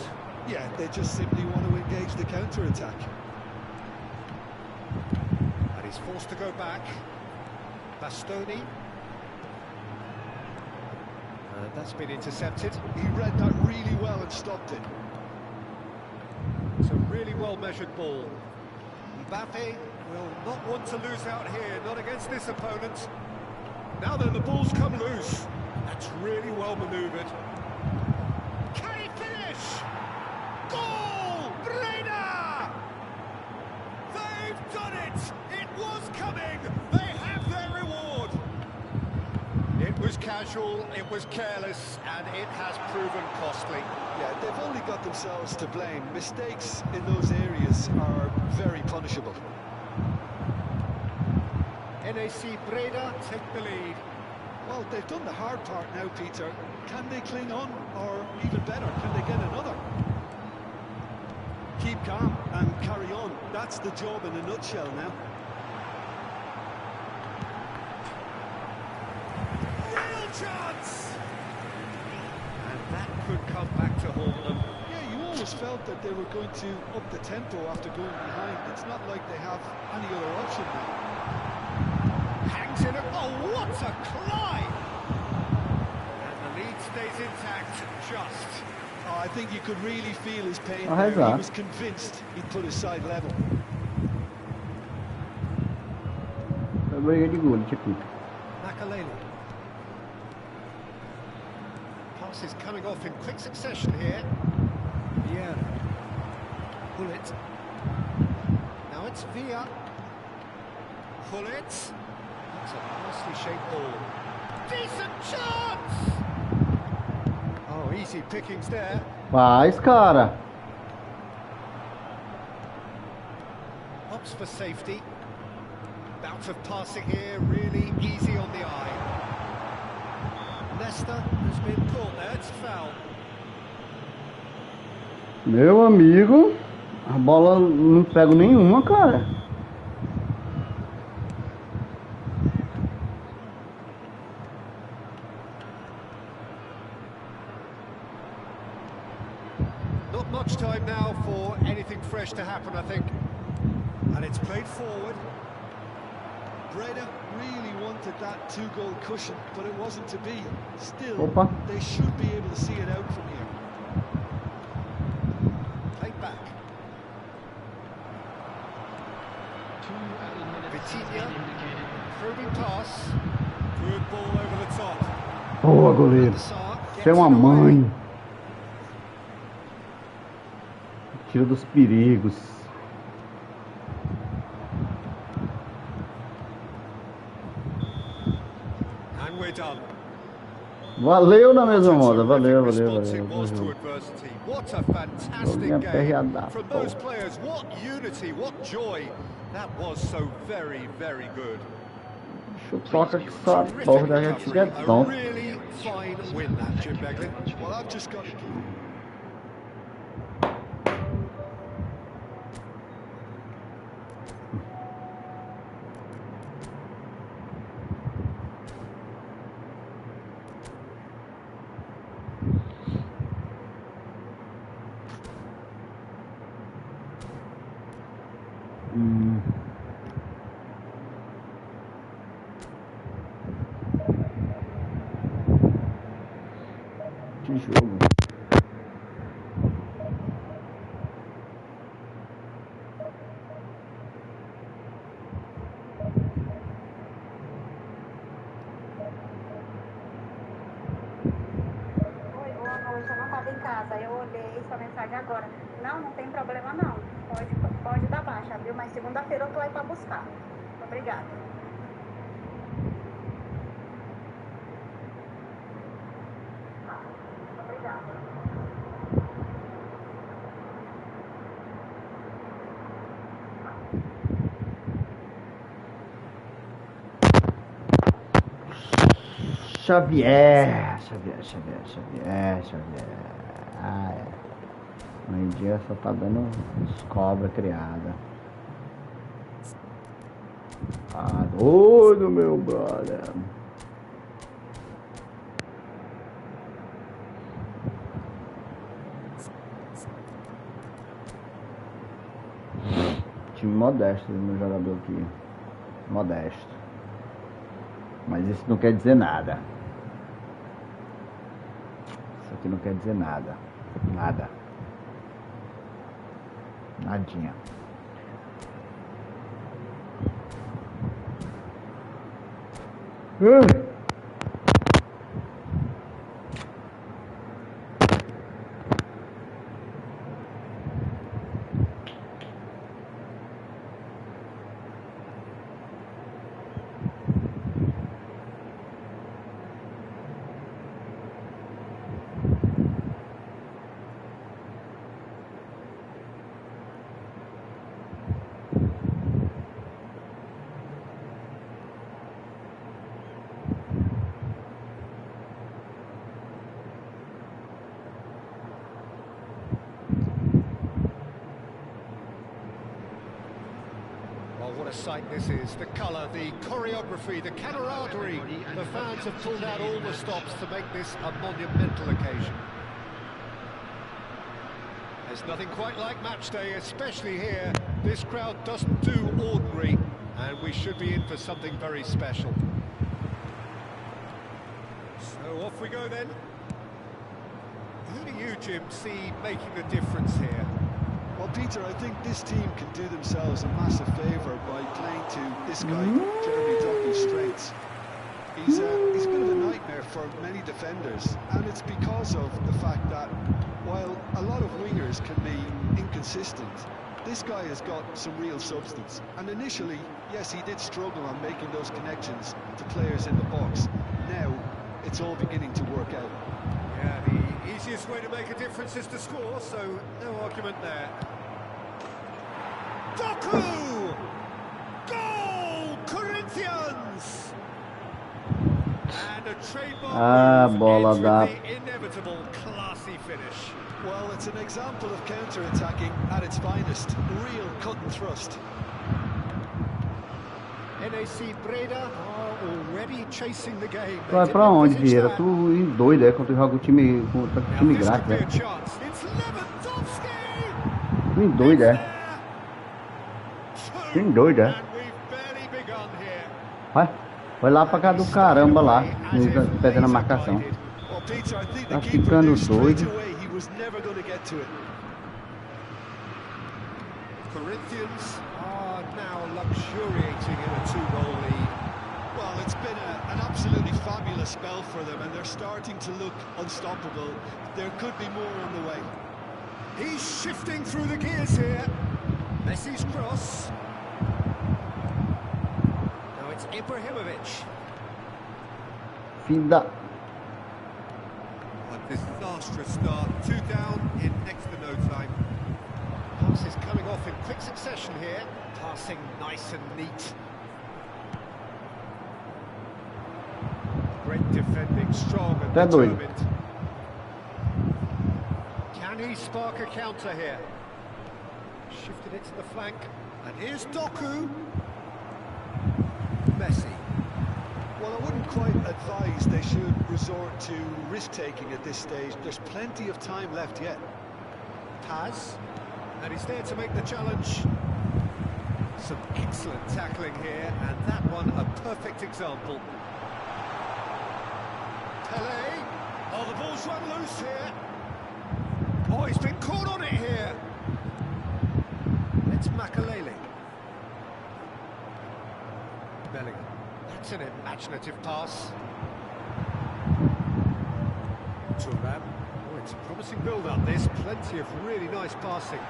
Yeah, they just simply want to engage the counter-attack.
And he's forced to go back. Bastoni. And that's been intercepted.
He read that really well and stopped it.
It's a really well-measured ball. Mbappe will not want to lose out here, not against this opponent. Now then, the ball's come loose. That's really well manoeuvred. Can he finish? Goal! Breda! They've done it! It was coming! They have their reward! It was casual, it was careless, and it has proven costly.
Yeah, they've only got themselves to blame. Mistakes in those areas are very punishable.
NAC Breda take the lead.
Well, they've done the hard part now, Peter. Can they cling on, or even better, can they get another? Keep calm and carry on. That's the job in a nutshell now.
Real chance! And that could come back to haunt them.
Yeah, you always felt that they were going to up the tempo after going behind. It's not like they have any other option now.
Hangs in it. Oh, what a climb! And the lead stays intact, just.
Oh, I think you could really feel his pain
Oh,
there.
how's that?
He was convinced he'd put his side level.
Briga de gol, tipo.
Makaleli. Passes coming off in quick succession here. Yeah. Pull it. Now it's Villa. Pull it. That's a nicely shaped ball. Decent chance! Oh, easy pickings there.
Faz, cara.
Opts for safety. Bout of passing here, really easy on the eye. Leicester has been caught there, it's foul.
Meu amigo, a bola não pego nenhuma, cara.
Not much time now for anything fresh to happen, I think. And it's played forward.
Breda really wanted that 2-goal cushion, but it wasn't to be. Still,
Opa.
they should be able to see it out from here.
Played back. Vitinha. Through pass. Good ball over the top.
Boa, goleiro. Você é uma mãe. Tira dos perigos.
And we're done.
Valeu na mesma moda, valeu.
What a fantastic game from those players. What unity, what joy. That was so very, very good.
Chutoca que só a porra da gente é bom.
A really fine win, that, Jim Begley.
Well, I've just got to keep...
Que jogo.
Oi, boa noite. Eu não estava em casa. Eu olhei sua mensagem agora. Não tem problema não. Pode dar baixa, viu? Mas segunda-feira eu tô aí para buscar. Obrigada.
Xavier. Ah, é. Hoje em dia só tá dando uns cobra criada. Ah, doido, meu brother. Time modesto do meu jogador aqui. Modesto. Mas isso não quer dizer nada. Isso aqui não quer dizer nada. Nada. Nadinha.
What a sight this is. The colour, the choreography, the camaraderie. The fans have pulled out all the stops to make this a monumental occasion. There's nothing quite like match day, especially here. This crowd doesn't do ordinary, and we should be in for something very special. So off we go then. Who do you, Jim, see making the difference here?
Well, Peter, I think this team can do themselves a massive favour by playing to this guy, Jeremy Dockie's strengths. He's a bit of a nightmare nightmare for many defenders, and it's because of the fact that while a lot of wingers can be inconsistent, this guy has got some real substance. And initially, yes, he did struggle on making those connections to players in the box. Now, it's all beginning to work out.
Yeah, the easiest way to make a difference is to score, so no argument there. Doku! Goal! Corinthians! And a trademark
bola
move
da...
ends with the inevitable classy finish.
Well, it's an example of counter-attacking at its finest. Real cut and thrust.
NAC Breda are already chasing the game.
Tu vai pra onde, Vieira? Tu doido, quando tu joga o time grátis, né? Tu doido, Tu doido, Vai lá pra cá do caramba lá, perdendo a marcação. Tá ficando doido.
Corinthians are now luxuriating in a 2-goal lead.
Well, it's been an absolutely fabulous spell for them, and they're starting to look unstoppable. There could be more on the way.
He's shifting through the gears here. Messi's cross. Now it's Ibrahimovic.
Finda.
A disastrous start. 2 down in next to no time. Passes coming off in quick succession here. Passing nice and neat. Great defending, strong and determined. Can he spark a counter here? Shifted it to the flank. And here's Doku. Messi.
Well, I wouldn't quite advise they should resort to risk-taking at this stage. There's plenty of time left yet.
Paz. And he's there to make the challenge. Some excellent tackling here, and that one a perfect example. Pele. Oh, the ball's run loose here. Oh, he's been caught on it here. It's Makalele. Bellingham. That's an imaginative pass. Thuram. Oh, it's a promising build-up, this. Plenty of really nice passing.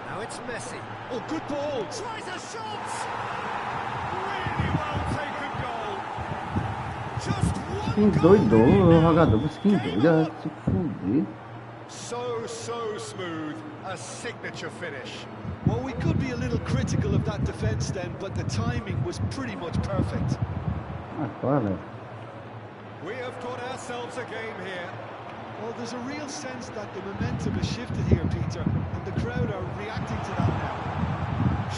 Now it's Messi. Oh, good ball. Tries a shot. Really well taken goal. Just one
Doido, jogador, skin doido, se fuder.
So smooth. A signature finish.
Well, we could be a little critical of that defence then, but the timing was pretty much perfect.
We have got ourselves a game here.
Well, there's a real sense that the momentum has shifted here, Peter, and the crowd are reacting to that now.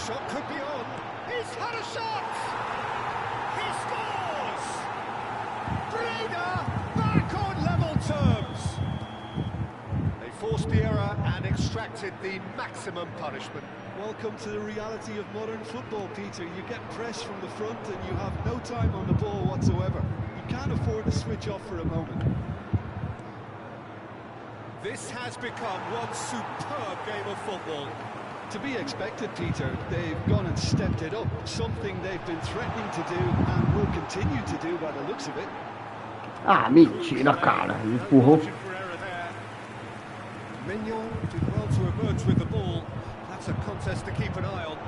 Shot could be on. He's had a shot! He scores! Breda back on level terms. They forced the error and extracted the maximum punishment.
Welcome to the reality of modern football, Peter. You get pressed from the front and you have no time on the ball whatsoever. You can't afford to switch off for a moment.
This has become one superb game of football.
To be expected, Peter. They've gone and stepped it up, something they've been threatening to do and will continue to do by the looks of it.
Ah, mentira, cara. Empurrou.
Mignon did well to emerge with the ball. That's a contest to keep an eye on.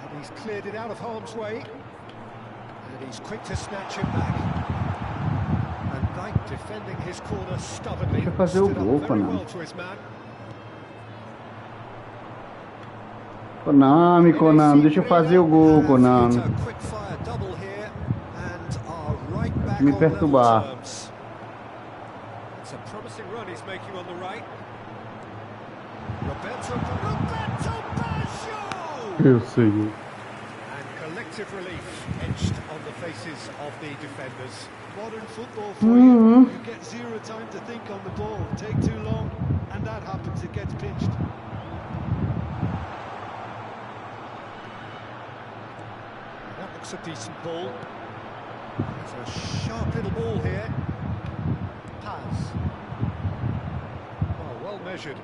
And he's cleared it out of harm's way. And he's quick to snatch it back. Defending his corner stubbornly.
Deixa eu fazer o gol,
Konami.
Konami, deixa eu fazer o gol, Konami. Me perturbar.
It's a promising run he's making on the right.
Eu sei.
And collective relief etched on the faces of the defenders.
Modern football for you. You get zero time to think on the ball. Take too long, and that happens. It gets pinched.
That looks a decent ball. There's a sharp little ball here. Paz. Oh, well measured.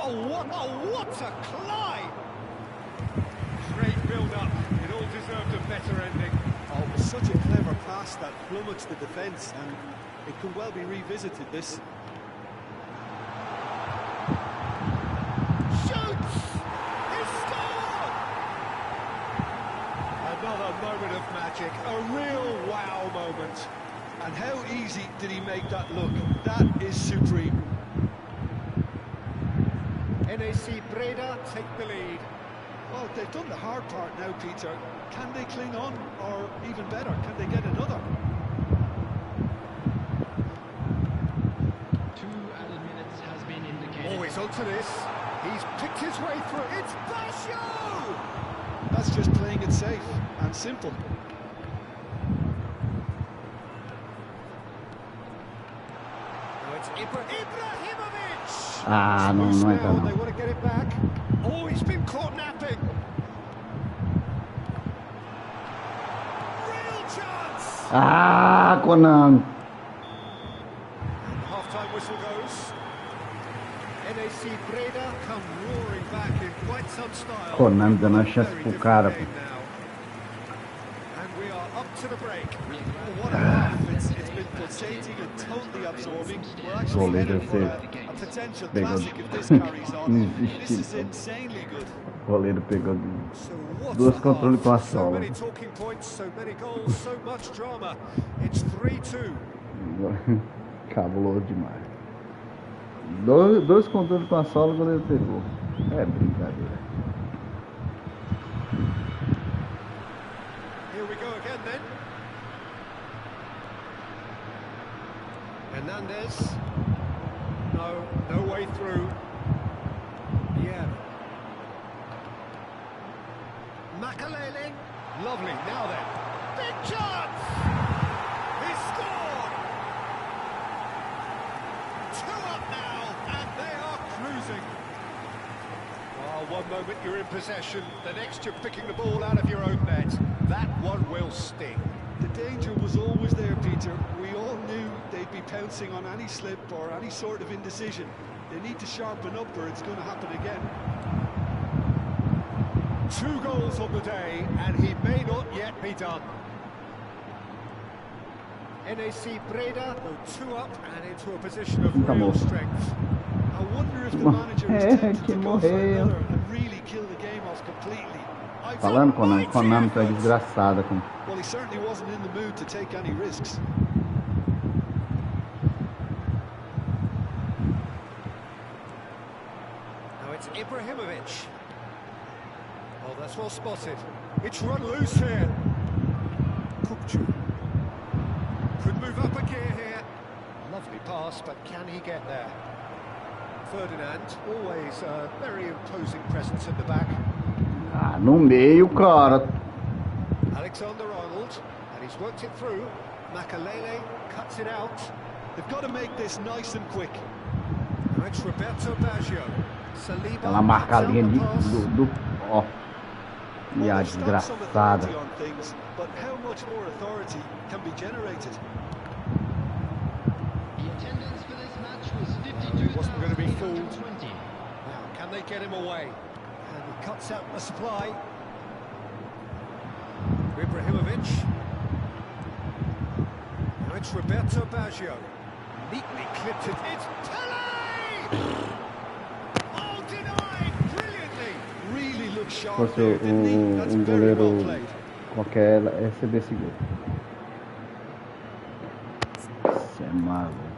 Oh, what a climb! Great build-up. It all deserved a better.
pass that plummets the defence, and it could well be revisited, this.
Shoots! He scored! Another moment of magic, a real wow moment.
And how easy did he make that look? That is supreme.
NAC Breda take the lead.
Well, they've done the hard part now, Peter. Can they cling on, or even better, can they get another?
2 added minutes has been indicated.
Always onto this. He's picked his way through. It's Basho!
That's just playing it safe and simple.
Now it's Ibrahimovic!
Ah, não entra
They
não.
want to get it back. Oh, he's been caught napping. Real chance!
Ah, Conan.
Half-time whistle goes. NAC Breda come roaring back in quite some style.
Conan dando a chance
Very
pro
different
cara.
game now. And we are up to the break. Oh, what a laugh.
It's been pulsating and totally absorbing. We're actually
Goleiro
headed for
deve
a potential
pegou.
classic if this carries on. This is
Insistindo.
insanely good.
O goleiro pegou
So what
duas
a
controles com a
half. So
sola.
many talking points, so many goals, so much drama. It's 3-2.
Cabuloso demais. Dois controles com a sola, o goleiro pegou. É brincadeira.
Here we go again then. Hernandez. No way through. Yeah. Makalele. Lovely. Now then. Big chance! He scored! 2 up now, and they are cruising. Oh, one moment you're in possession, the next you're picking the ball out of your own net. That one will sting.
The danger was always there, Peter. We all knew they'd be pouncing on any slip or any sort of indecision. They need to sharpen up or it's going to happen again.
2 goals on the day, and he may not yet be done. NAC Breda go 2 up and into a position of real strength.
I wonder if the manager is tempted
que
to go for
morreu.
another and really kill the game off completely.
Falando, Conan tá desgraçada.
Well, he certainly wasn't in the mood to take any risks.
Now it's Ibrahimovic. Oh, that's well spotted. It's run loose here. Kupchu. Could move up a gear here. Lovely pass, but can he get there? Ferdinand, always a very imposing presence at the back.
Ah, no meio, cara.
Alexander-Arnold, and he's worked it through. Makalele cuts it out.
They've got to make this nice and quick.
Now it's Roberto Baggio. Saliba
Aquela marcalinha
cuts out the pass.
do ó. E a
Well, they've stamped some
desgraçada.
authority on things, but how much more authority can be generated?
The attendance for this match was
He wasn't going to be fooled.
52,820.
Now, can they get him away? And he cuts out the supply. Ibrahimovic. Now it's Roberto Baggio. Neatly clipped it. It's Pele! Oh, denied! Brilliantly!
Really looks sharp
Fosse
there, didn't he? That's very well
goleiro
played.
qualquer receber esse gol. Isso é maluco.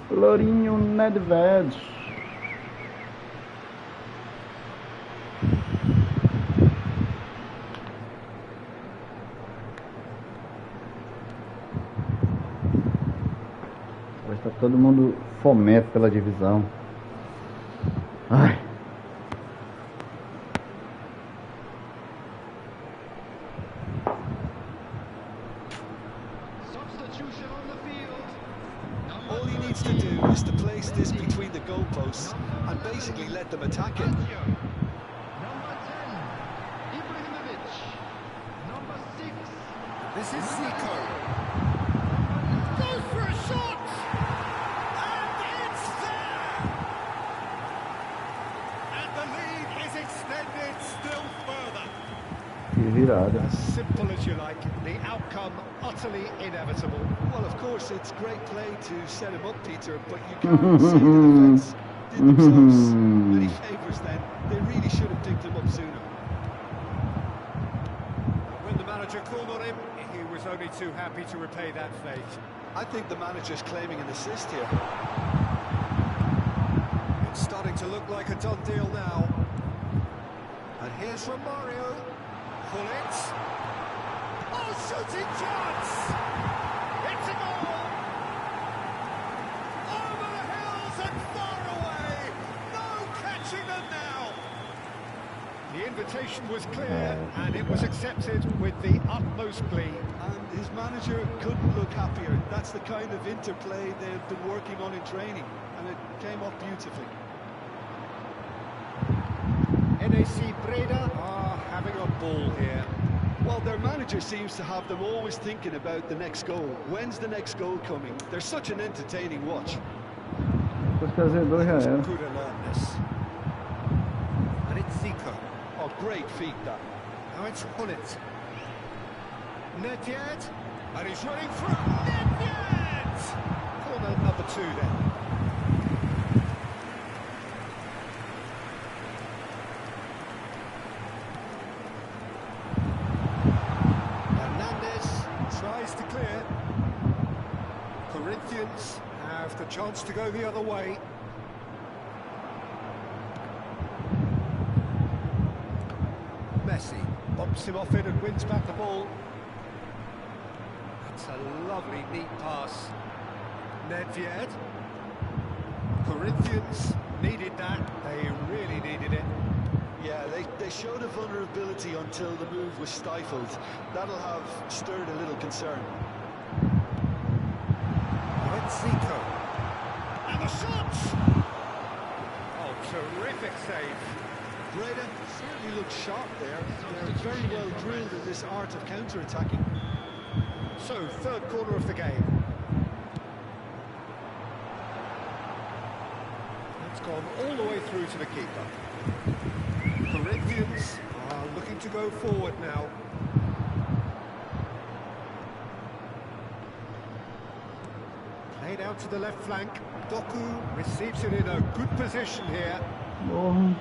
Lourinho Nedved. Hoje tá todo mundo fomento pela divisão. Ai.
Substitution on the field.
All he needs to do is to place this between the goalposts and basically let them attack it.
Number 10, Ibrahimovic. Number 6,
This is Zico. Goes for a shot! And it's there! And the lead is extended still further.
Que virada.
As simple as you like, the outcome utterly inevitable.
Well, of course, it's great play to set him up, Peter, but you can't say the defence did themselves many favours then. They really should have picked him up sooner.
When the manager called on him, he was only too happy to repay that fate.
I think the manager's claiming an assist here.
It's starting to look like a done deal now. And here's Romario. Pull it. Oh, shooting chance! It's a goal! Over the hills and far away! No catching them now! The invitation was clear, and it was accepted with the utmost glee.
And his manager couldn't look happier. That's the kind of interplay they've been working on in training, and it came off beautifully.
NAC Breda are having a ball here.
Well, their manager seems to have them always thinking about the next goal. When's the next goal coming? They're such an entertaining watch.
Os fazedores já era.
Good alertness. And it's Zico.
Oh, great feat, that.
Now it's Hullet. Nedved. And he's running through. Nedved! Corner number 2 then. Corinthians have the chance to go the other way. Messi bumps him off it and wins back the ball. That's a lovely, neat pass. Nedved. Corinthians needed that. They really needed it.
Yeah, they showed a vulnerability until the move was stifled. That'll have stirred a little concern.
Zico. And the shot! Oh, terrific save.
Breda certainly looked sharp there. They're very well drilled in this art of counter-attacking.
So, third corner of the game. It's gone all the way through to the keeper. Corinthians are looking to go forward now. Played out to the left flank. Doku receives it in a good position here.
Oh.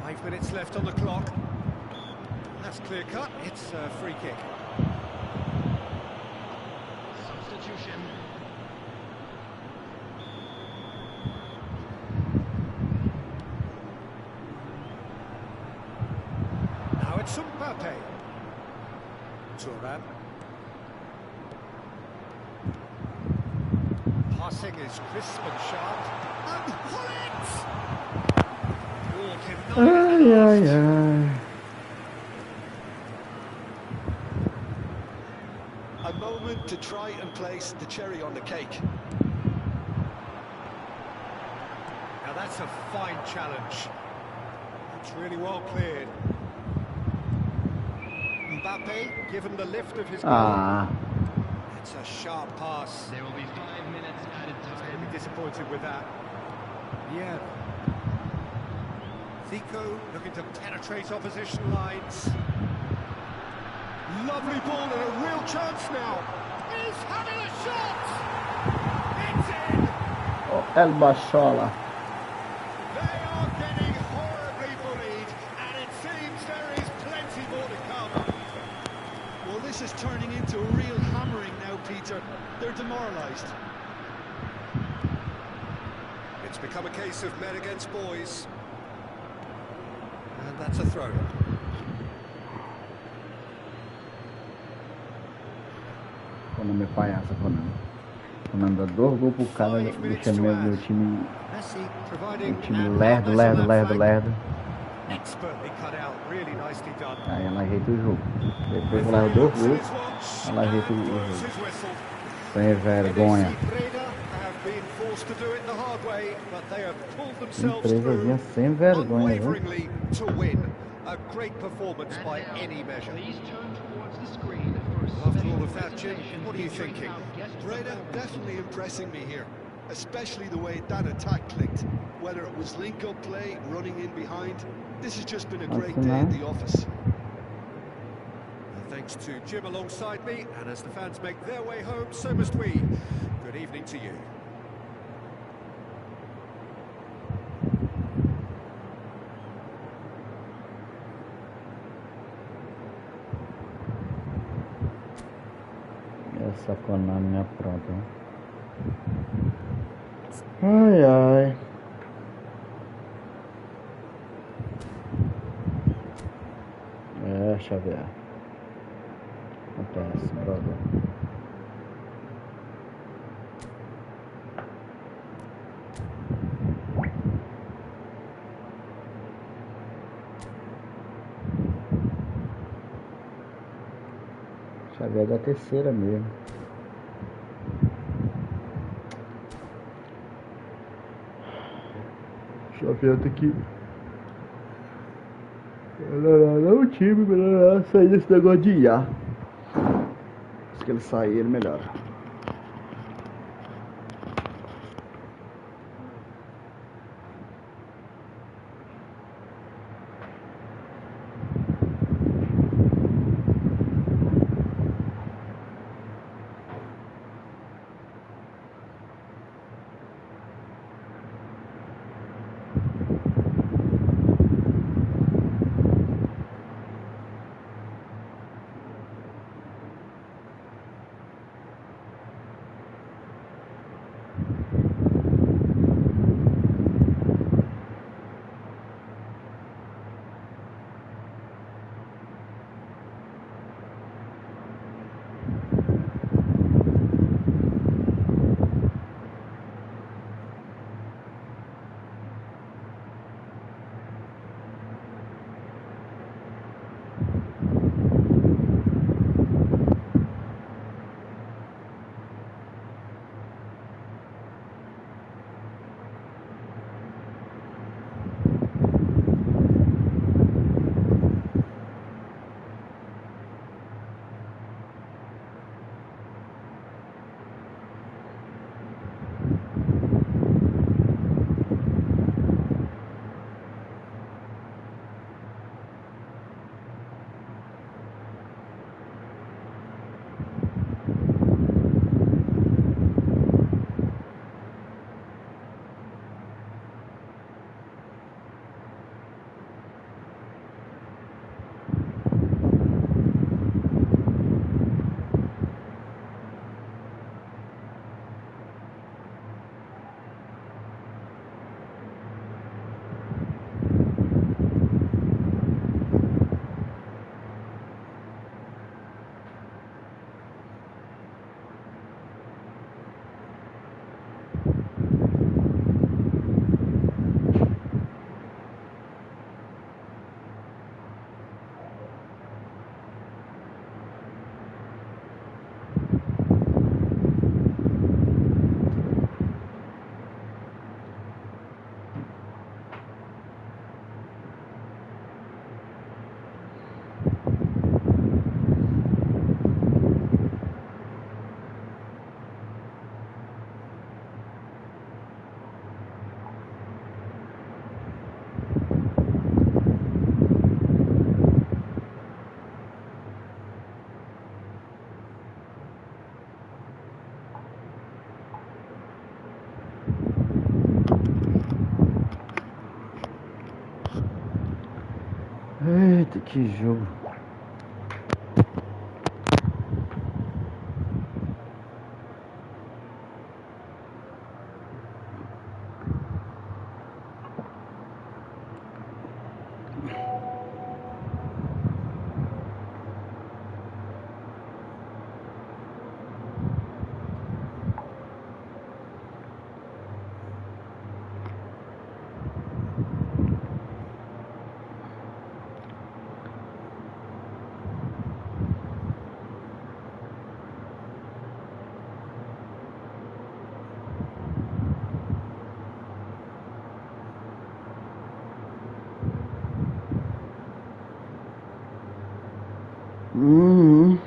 Five minutes left on the clock. That's clear cut. It's a free kick.
Substitution.
Now it's Mbappe. Thuram. Passing is crisp and sharp. And Hullet!
Ai, ai, ai.
A moment to try and place the cherry on the cake.
Now that's a fine challenge. It's really well cleared. Mbappe given the lift of his goal. It's a sharp pass.
There will be 5 minutes added time.
Be disappointed with that. Yeah. Zico looking to penetrate opposition lines. Lovely ball and a real chance now. He's having a shot. It's in.
Oh, El Bachola.
They are getting horribly bullied, and it seems there is plenty more to come.
Well, this is turning into a real hammering now, Peter. They're demoralised.
It's become a case of men against boys. And that's a throw.
Konami é palhaça, Konami. Konami dá 2 gols pro cara, deixa meu time lerdo.
Expertly cut out. Really nicely done.
Aí ela ajeita o jogo. Depois ela leva 2 gols, ela ajeita o jogo. Sem vergonha. Empresazinha sem vergonha, viu?
A great performance by any measure.
Please turn towards the screen for
After
special
all of that, Jim,
presentation
what are you
featuring
thinking?
our guest
Breda
performer.
definitely impressing me here, especially the way that attack clicked. Whether it was link-up play, running in behind, this has just been a great day at the office.
And thanks to Jim alongside me, and as the fans make their way home, so must we. Good evening to you.
Essa Konami é pronta. Ai, ai. É, Xavier. Acontece, brother. Xavier da terceira mesmo. Xavier tem que melhorar o time, melhorar, sair desse negócio de IA. Se ele sair, ele melhora. Eita, que jogo. Uhum.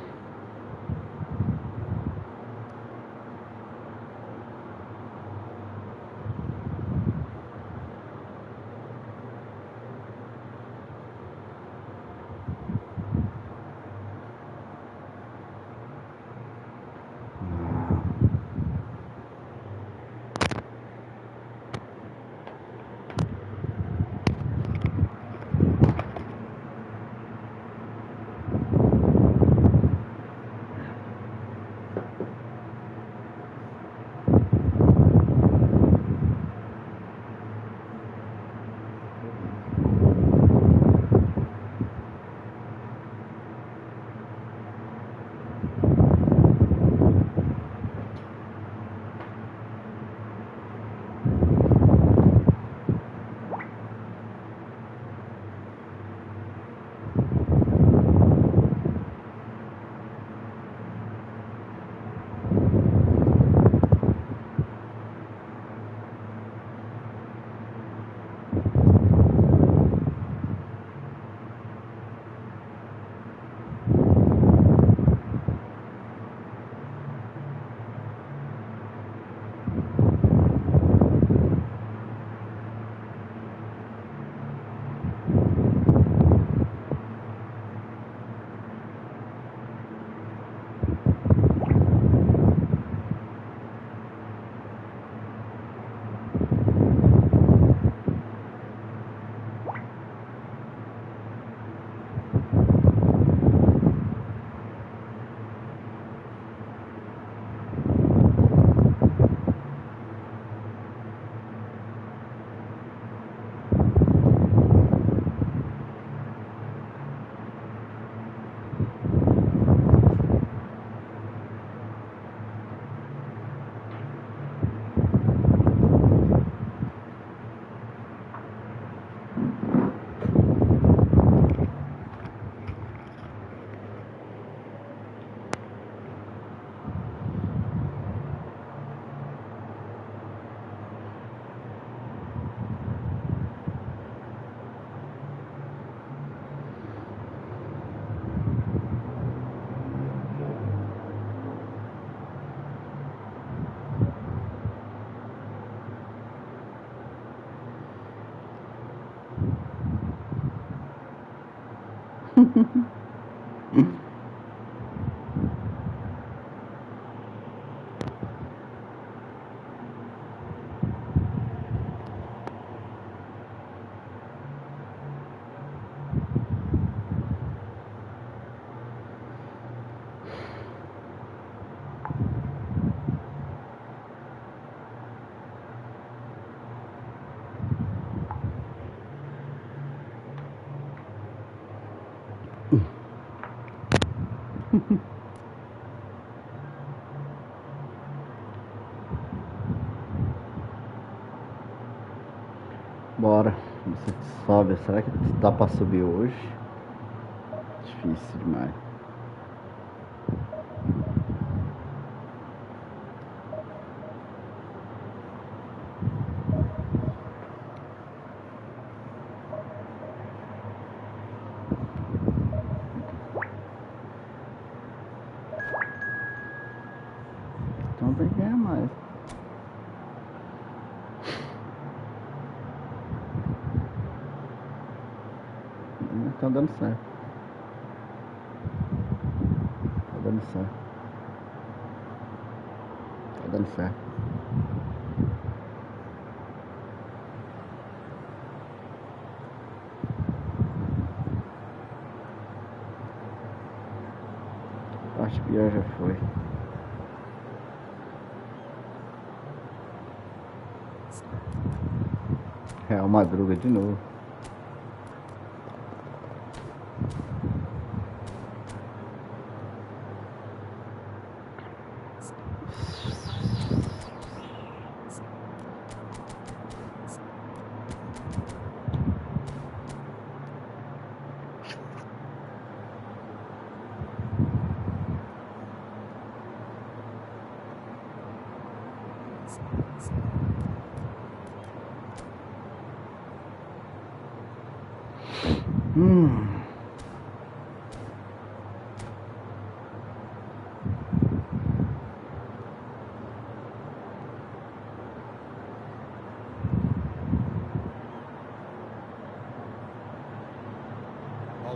Bora. Você sobe. Será que dá pra subir hoje? Difícil demais. Então tem que ganhar mais. Tá dando certo. Tá dando certo. Tá dando certo. Acho que pior já foi. Real Madruga de novo.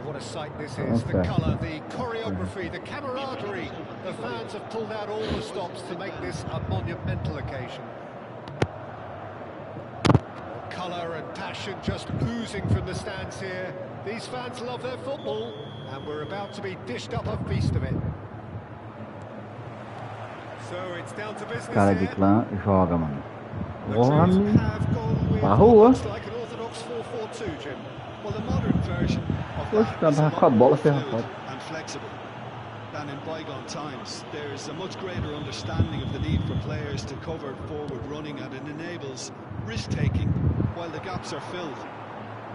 what a sight this is. The colour, the choreography, the camaraderie. The fans have pulled out all the stops to make this a monumental occasion. Colour and passion just oozing from the stands here. These fans love their football, and we're about to be dished up a feast of it. So it's down to business.
Cara de clã joga, mano. Porra, pra rua. Poxa, tava com a bola ferrada.
Than in bygone times. There's a much greater understanding of the need for players to cover forward running, and it enables risk-taking while the gaps are filled.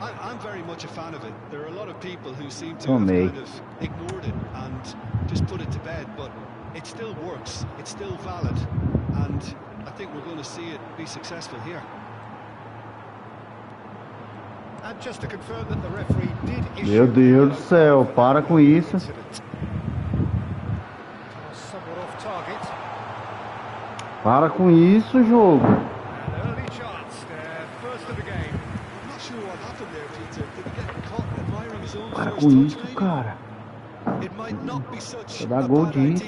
I'm very much a fan of it. There are a lot of people who seem to have kind of ignored it and just put it to bed, but it still works, it's still valid, and I think we're going to see it be successful here.
And just to confirm that the referee did issue.
Meu Deus do céu, para com isso. Para com isso, jogo. Para com isso, cara. Vai dar gol disso.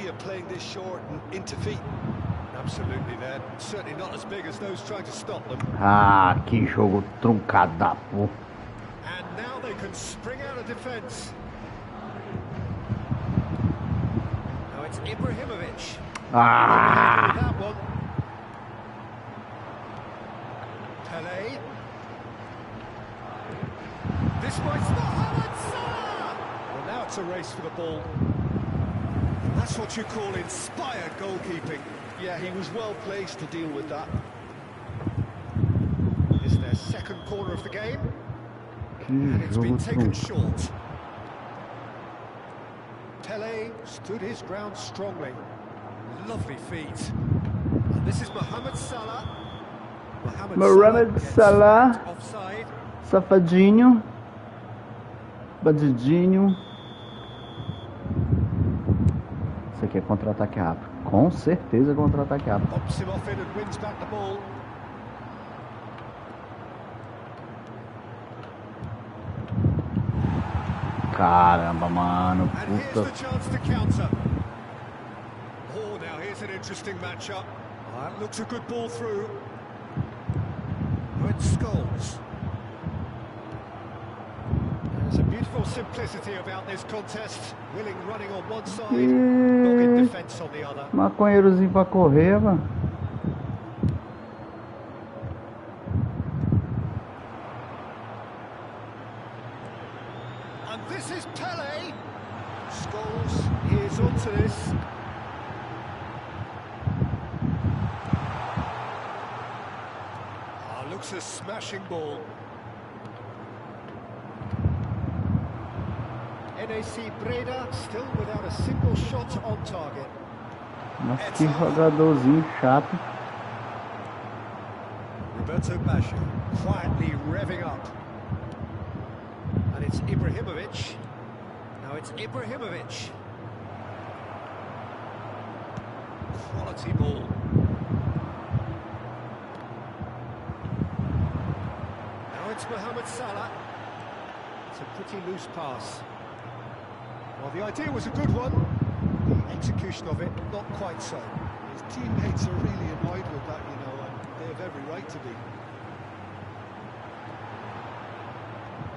Ah, que jogo truncado da porra. Ah!
Pele. This might Mohamed Salah. Well, now it's a race for the ball. That's what you call inspired goalkeeping.
Yeah, he was well placed to deal with that.
It's their second corner of the game, and it's been taken short. Pele stood his ground strongly. Lovely feet. And this is Mohamed Salah.
Mohamed Salah. Safadinho. Bandidinho. Isso aqui é contra-ataque rápido. Com certeza é contra-ataque rápido. Caramba, mano. Puta.
Oh, now here's an interesting matchup. That looks a good ball through. It scores. There's a beautiful simplicity about this contest. Willing running on one side, dogged defense on the other.
Maconheirozinho pra correr, mano.
And this is Pele. Scholes is onto this. Looks a smashing ball. NAC Breda still without a single shot on target.
Nossa, que jogadorzinho chato.
Roberto Baggio quietly revving up. And it's Ibrahimovic. Now it's Ibrahimovic. Quality ball. It's Mohamed Salah. It's a pretty loose pass. Well, the idea was a good one. The execution of it, not quite so.
His teammates are really annoyed with that, you know, and they have every right to be.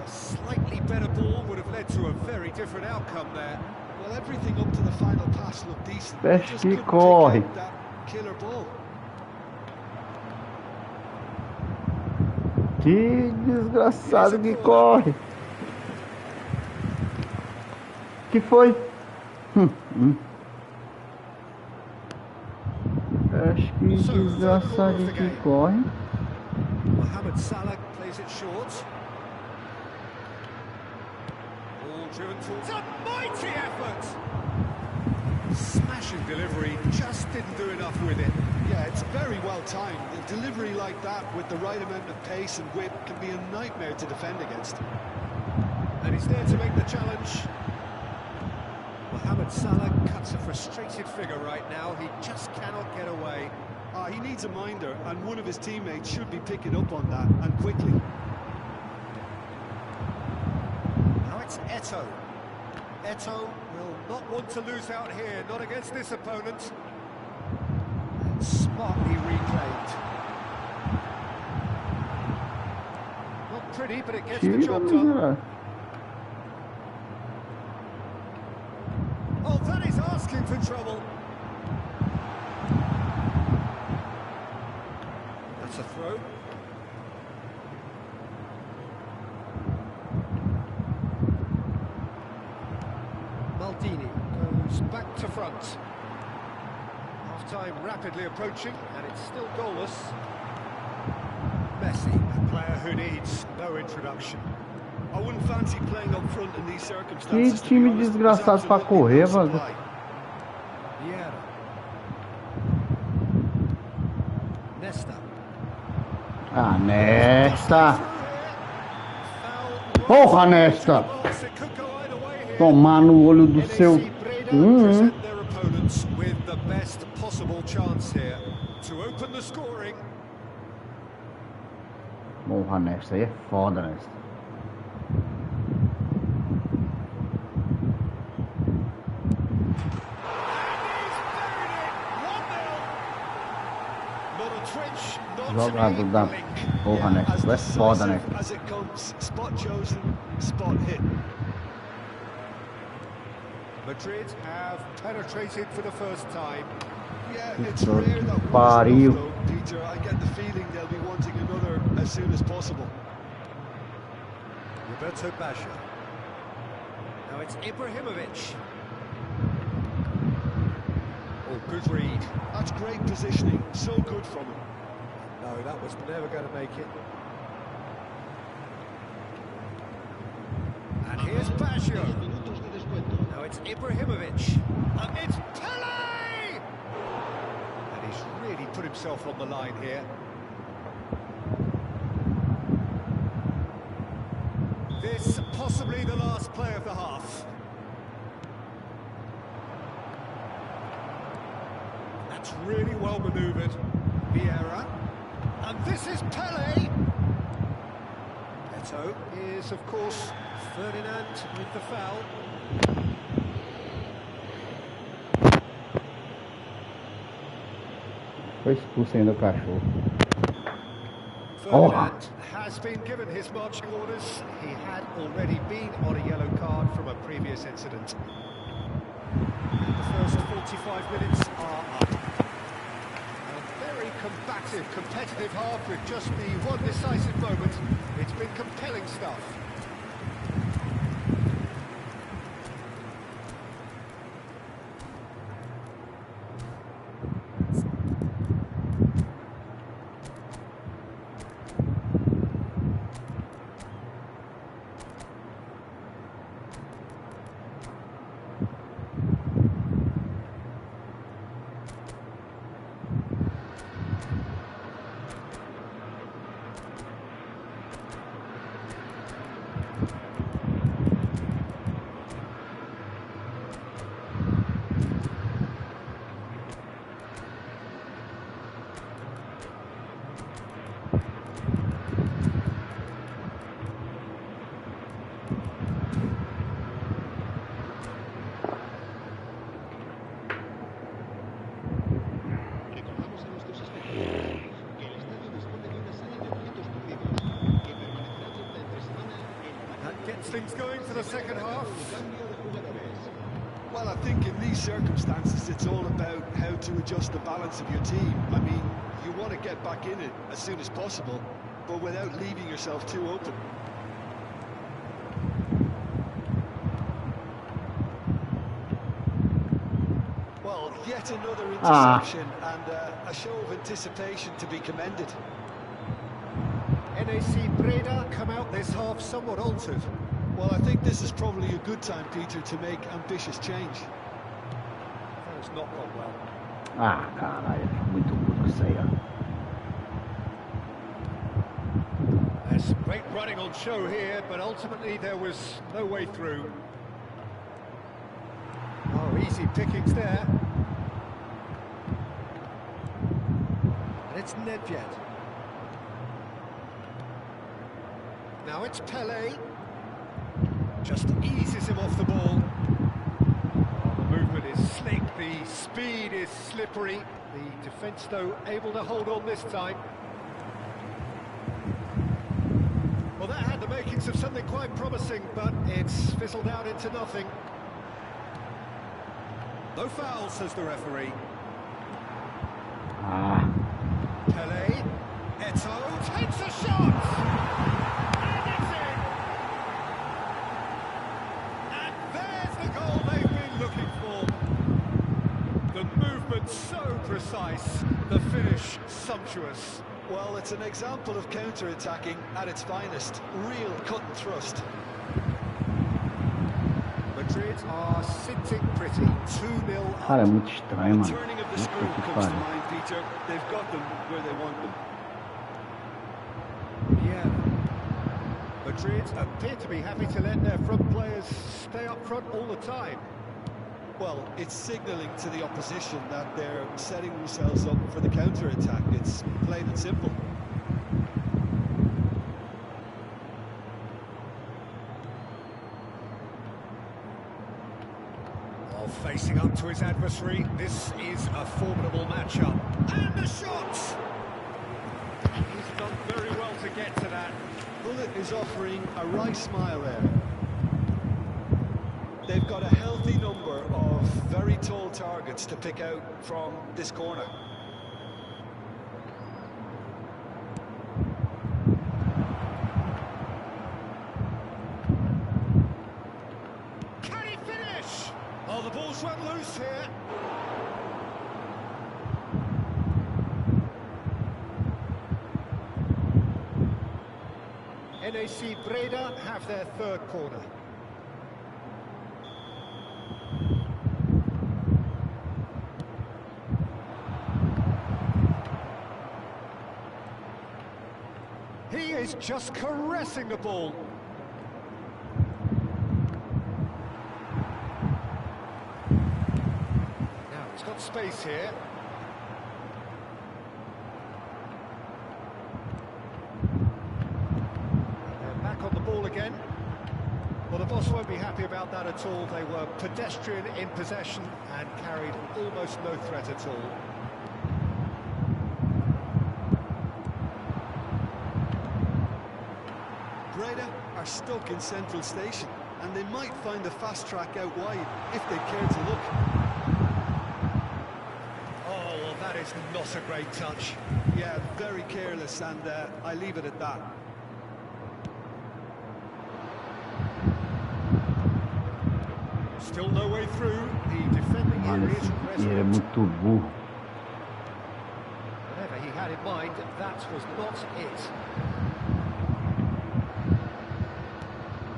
A slightly better ball would have led to a very different outcome there.
Well, everything up to the final pass looked decent.
Just que corre.
That killer ball.
Que desgraçado que corre. Que foi? Acho que desgraçado que corre.
Mohamed Salah plays it short. Ball driven towards a mighty effort. Smashing delivery, just didn't do enough with it.
Yeah, it's very well timed. A delivery like that with the right amount of pace and whip can be a nightmare to defend against.
And he's there to make the challenge. Mohamed Salah cuts a frustrated figure right now. He just cannot get away.
He needs a minder, and one of his teammates should be picking up on that, and quickly.
Now it's Eto'o. Eto'o will not want to lose out here, not against this opponent. And smartly reclaimed. Not pretty, but it gets the job done. Oh, that is asking for trouble. That's a throw. Maldini goes back to front. Half-time rapidly approaching, and it's still goalless. Messi, a player who needs no introduction.
I wouldn't fancy playing up front in these circumstances.
Que time desgraçado pra correr, mano.
Nesta.
Ah, Nesta. Porra, Nesta. Tomar no olho do seu... Porra, Nesta aí é foda, Nesta. Jogado da porra, né? Tu é foda, né?
Madrid have penetrated for the first time.
Yeah, it's rare that
pariu.
Though, Peter. I get the feeling they'll be wanting another as soon as possible.
Roberto Baggio. Now it's Ibrahimovic. Oh, good read.
That's great positioning. So good from him.
No, that was never going to make it. And here's Baggio. Now it's Ibrahimovic. And it's Pele! And he's really put himself on the line here. This possibly the last play of the half. That's really well manoeuvred. Vieira. And this is Pele. Eto'o is, of course, Ferdinand with the foul.
Foi expulso ainda o cachorro.
Ferdinand has been given his marching orders. He had already been on a yellow card from a previous incident. And the first 45 minutes are up. Combative, competitive half with just the one decisive moment. It's been compelling stuff. Things going for the second half.
Well, I think in these circumstances it's all about how to adjust the balance of your team. I mean, you want to get back in it as soon as possible, but without leaving yourself too open. Well, yet another interception and a show of anticipation to be commended.
NAC Breda come out this half somewhat altered.
Well, I think this is probably a good time, Peter, to make ambitious change.
That's not gone well.
Ah, caralho, muito burro isso aí, ó.
There's great running on show here, but ultimately there was no way through. Oh, easy pickings there. And it's Nedved. Now it's Pele. Just eases him off the ball. Oh, the movement is slick, the speed is slippery. The defence, though, able to hold on this time. Well, that had the makings of something quite promising, but it's fizzled out into nothing. No foul, says the referee. Pele, Eto'o takes a shot! And it's in! And there's the goal they've been looking for. The movement so precise, the finish sumptuous.
Well, it's an example of counter-attacking at its finest. Real cut and thrust.
Madrid are sitting pretty, 2-0 up.
Cara, é muito estranho,
The
mano.
turning of the
Puta
screw
que
comes to
pariu.
mind, Peter. They've got them where they want them.
Yeah. Madrid appear to be happy to let their front players stay up front all the time.
Well, it's signalling to the opposition that they're setting themselves up for the counter-attack. It's plain and simple.
While facing up to his adversary, this is a formidable matchup. And the shot! He's done very well to get to that.
Bullet is offering a wry smile there. They've got a healthy number of very tall targets to pick out from this corner.
Can he finish? Oh, the ball's run loose here. NAC Breda have their third corner. He is just caressing the ball. Now, he's got space here. They're back on the ball again. Well, the boss won't be happy about that at all. They were pedestrian in possession and carried almost no threat at all.
Breda are stuck in Central Station, and they might find the fast track out wide if they care to look.
Oh, well, that is not a great touch.
Yeah, very careless, and I leave it at that.
Still no way through. The defending
Mano,
here is
esse ele é
resolute.
muito burro.
Whatever he had in mind, that was not it.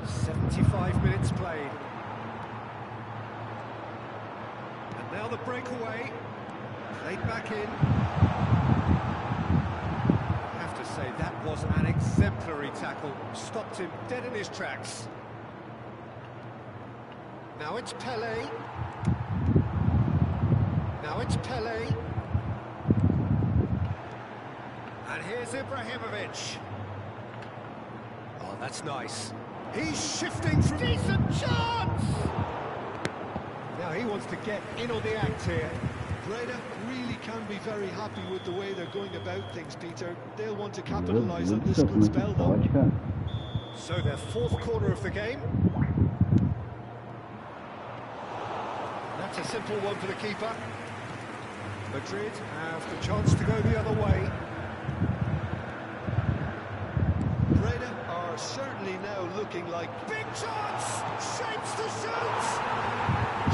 75 minutes played. And now the breakaway. Played back in. I have to say, that was an exemplary tackle. Stopped him dead in his tracks. Now it's Pele. Now it's Pele. And here's Ibrahimovic. Oh, that's nice. He's shifting through. Decent chance! Now he wants to get in on the act here.
Breda really can be very happy with the way they're going about things, Peter. They'll want to
Meu
capitalise on
Deus
this
do céu,
good
como é que
spell, though.
pode, cara?
So their fourth corner of the game. That's a simple one for the keeper. Madrid have the chance to go the other way.
Breda are certainly now looking like...
Big chance! Shapes to shoot!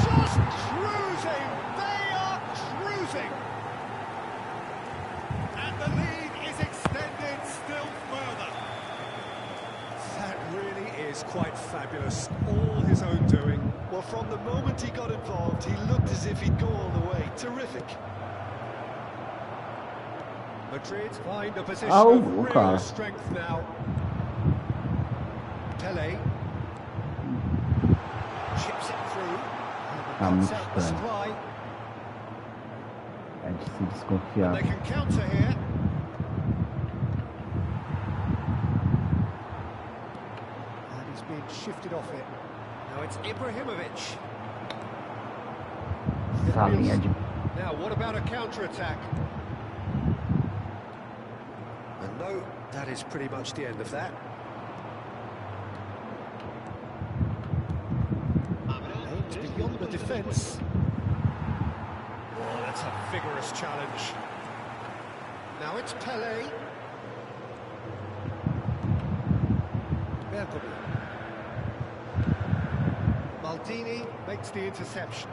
Just cruising! They are cruising! And the lead is extended still further. That really is quite fabulous. All his own doing.
Well, from the moment he got involved, he looked as if he'd go all the way. Terrific.
Madrid find a position
Oh,
of real
cara.
strength now. Pele chips it through.
Ah,
And
muito
cuts out the
estranho.
supply.
É de se desconfiar.
They can counter here. And he's been shifted off it. Now it's Ibrahimovic. Now, what about a counter-attack? And no, that is pretty much the end of that. Aimed beyond the defence. Oh, that's a vigorous challenge. Now it's Pelé. Maldini makes the interception.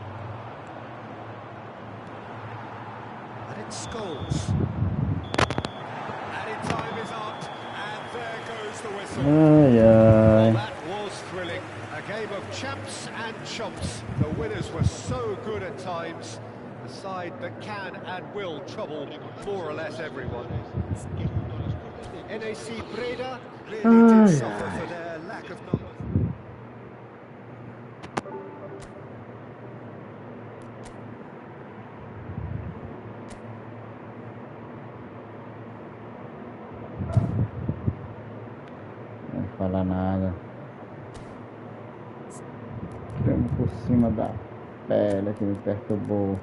And it Scholes. Added time is up, and there goes the whistle. Well, that was thrilling. A game of champs and chumps. The winners were so good at times. A side that can and will trouble more or less everyone. NAC Breda really did suffer for their lack of knowledge.
Não fala nada. Tirando por cima da pele que me perturbou.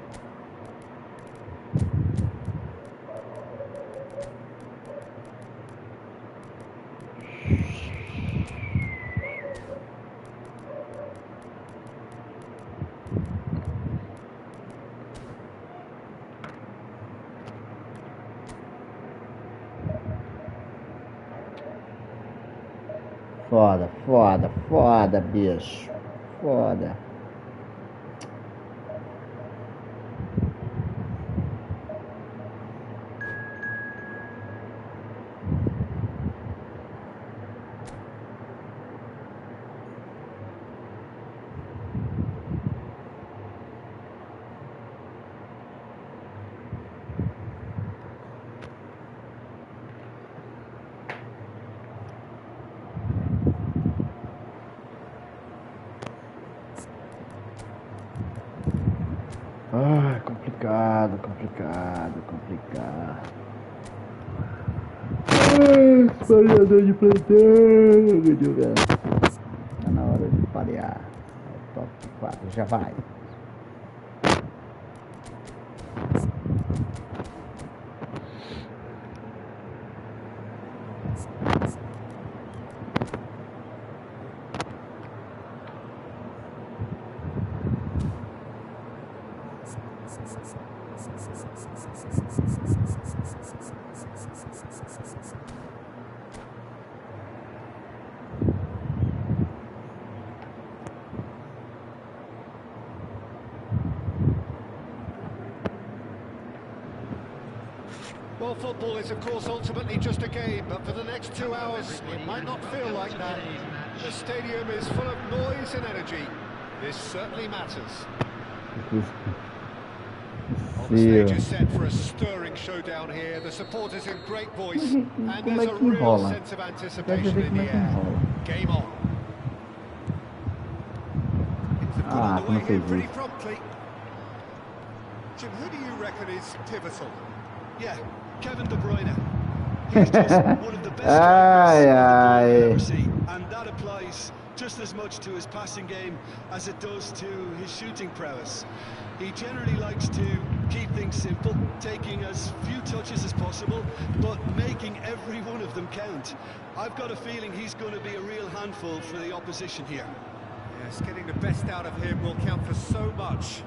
Foda, foda, foda, bicho. Foda. Ah, complicado, complicado, complicado. Ah, pareador de plantão, jogando. Tá na hora de parear. Top 4, já vai.
Well, football is, of course, ultimately just a game, but for the next 2 hours, it might not feel like that. The stadium is full of noise and energy. This certainly matters. The stage is set for a stirring showdown here. The supporters in great voice, and there's a real sense of anticipation in the air. Game on.
Ah, como fez
pretty
isso?
promptly. Jim, who do you reckon is pivotal?
Yeah, Kevin De Bruyne. He's just one of the best strikers I've ever seen, and that applies just as much to his passing game as it does to his shooting prowess. He generally likes to keep things simple, taking as few touches as possible, but making every one of them count. I've got a feeling he's going to be a real handful for the opposition here.
Yes, getting the best out of him will count for so much.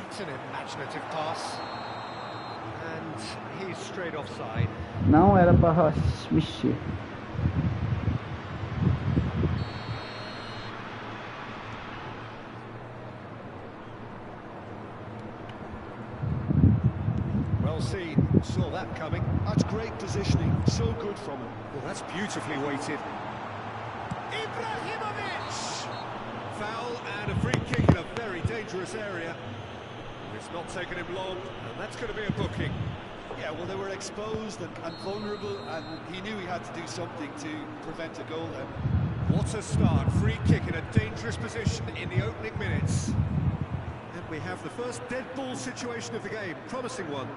It's an imaginative pass. And he's straight offside.
Não era para mexer.
Well seen, saw that coming.
That's great positioning, so good from him.
Well, that's beautifully weighted. Ibrahimovic! Foul and a free kick in a very dangerous area. It's not taken him long, and that's going to be a booking.
Yeah, well, they were exposed and vulnerable, and he knew he had to do something to prevent a goal then.
What a start. Free kick in a dangerous position in the opening minutes. And we have the first dead ball situation of the game. Promising one.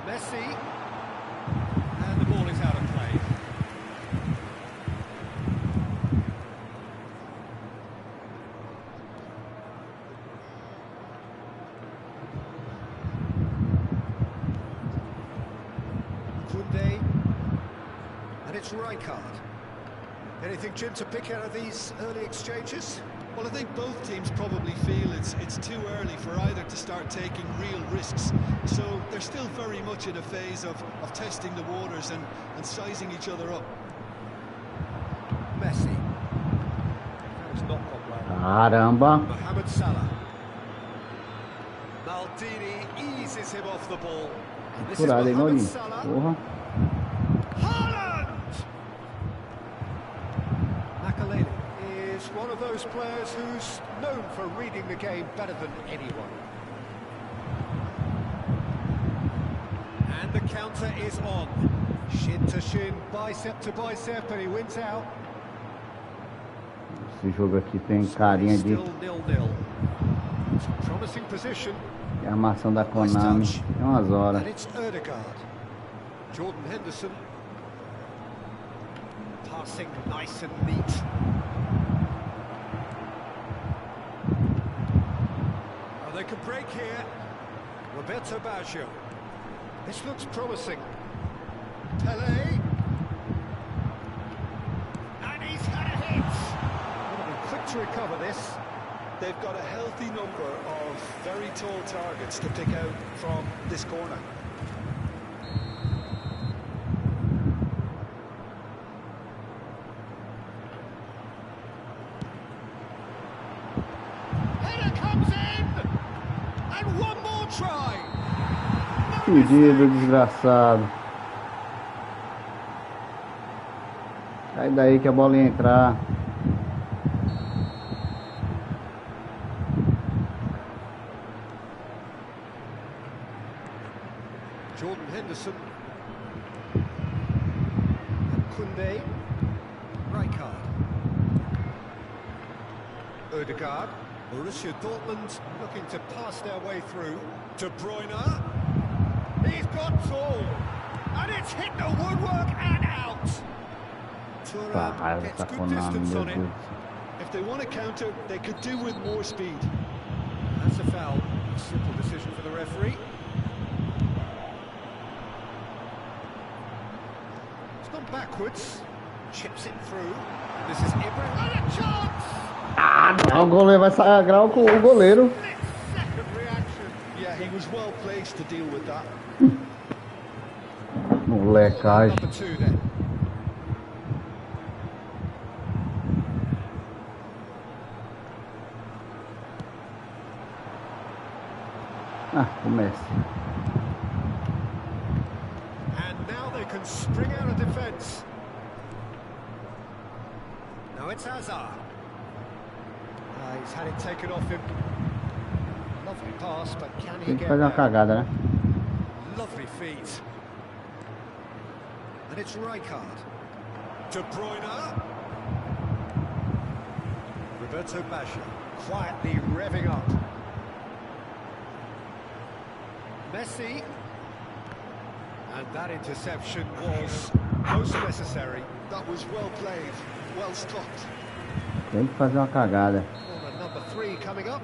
Messi. And the ball is out of play. And it's Rijkaard. Anything, Jim, to pick out of these early exchanges?
Well, I think both teams probably feel it's too early for either to start taking real risks. So they're still very much in a phase of testing the waters and sizing each other up.
Messi. That has not gone well.
Caramba.
Mohamed Salah. Maldini eases him off the ball. And this is
Furado, hein,
Mohamed
Maurinho?
Salah.
Porra.
Haaland! Makaleli is one of those players who's known for reading the game better than anyone. And the counter is on. Shin to shin, bicep to bicep, and he wins out.
Esse jogo aqui tem carinha de
Still 0-0. Promising position.
armação da Konami. É umas horas.
And it's Ødegaard. Jordan Henderson. Passing nice and neat. Oh, they can break here. Roberto Baggio. This looks promising. Pelé. And he's had a hit. Would have been quick to recover this.
They've got a healthy number of very tall targets to pick out from this corner.
Header comes in! And one more try!
Pedido, desgraçado. Sai daí que a bola ia entrar.
Jordan Henderson. And Koundé. Rijkaard. Ødegaard. Borussia Dortmund looking to pass their way through. De Bruyne. He's got tall. And it's hit the woodwork and out. Thuram gets good distance on it.
If they want to counter, they could do with more speed.
That's a foul. A simple decision for the referee. It's gone backwards. Chips it through. And this is Ibrahim. And a chance!
Ah, não, o goleiro vai sagrar o goleiro.
Second reaction.
Yeah, he was well placed to deal with that.
Molecagem.
Number 2 then.
Ah, o Messi.
And now they can spring out of defence. Now it's Hazard. He's had it taken off him. Lovely pass, but can he
Tem que
get
fazer uma
there?
cagada, né?
Lovely feet. And it's Rijkaard. De Bruyne. Roberto Baggio quietly revving up. Messi. And that interception was most necessary.
That was well played, well stopped.
Tem que fazer uma cagada.
Corner number 3 coming up.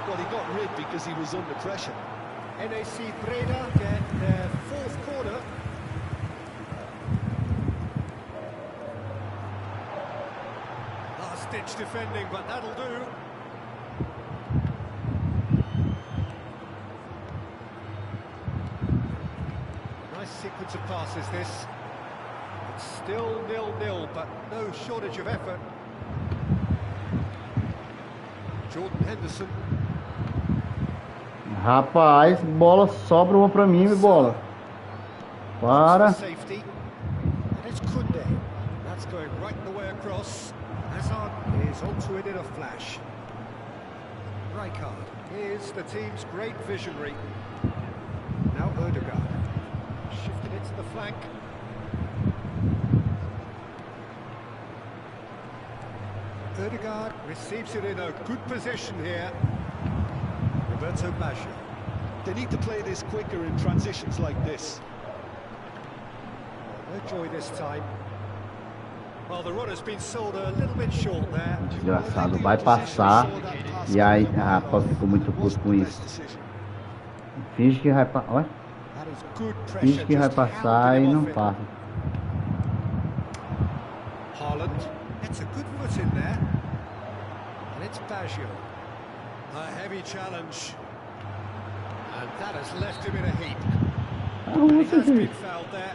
Well, he got rid because he was under pressure.
NAC Breda get their 4th corner. Last-ditch defending, but that'll do. Nice sequence of passes, this. It's still 0-0, but no shortage of effort. Jordan Henderson.
Rapaz, bola sobra uma pra mim, bola. Para.
Safety. And it's Koundé. That's going right the way across. Hazard is onto it in a flash. Rijkaard is the team's great visionary. Now Ødegaard. Shifting it to the flank. Ødegaard receives it in a good position here. Roberto Baggio.
They need to play this quicker in transitions like this.
No joy this time. Well, the run has been sold a little bit short there.
Desgraçado, vai passar. E aí, rapaz, ficou muito puto com isso. Finge que vai passar. Olha. Finge que vai passar e não passa.
Haaland gets a good foot in there. And it's Baggio. A heavy challenge. And that has left him in a heap. And he has been fouled there.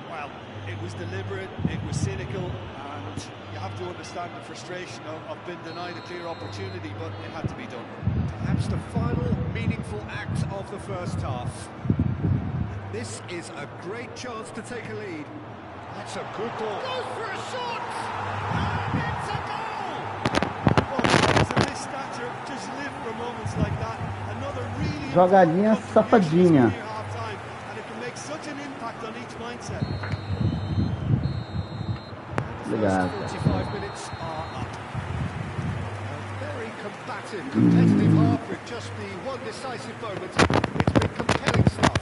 Well, it was deliberate, it was cynical, and you have to understand the frustration of being denied a clear opportunity, but it had to be done.
Perhaps the final meaningful act of the first half. This is a great chance to take a lead. That's a good ball. Goes for a shot! And it's a goal!
Well, players of this stature just live for moments like that. Another really
Jogadinha safadinha.
and it can make such an impact on each mindset.
The first 45 minutes are up. A very combative, competitive half with just the one decisive moment. It's been compelling stuff.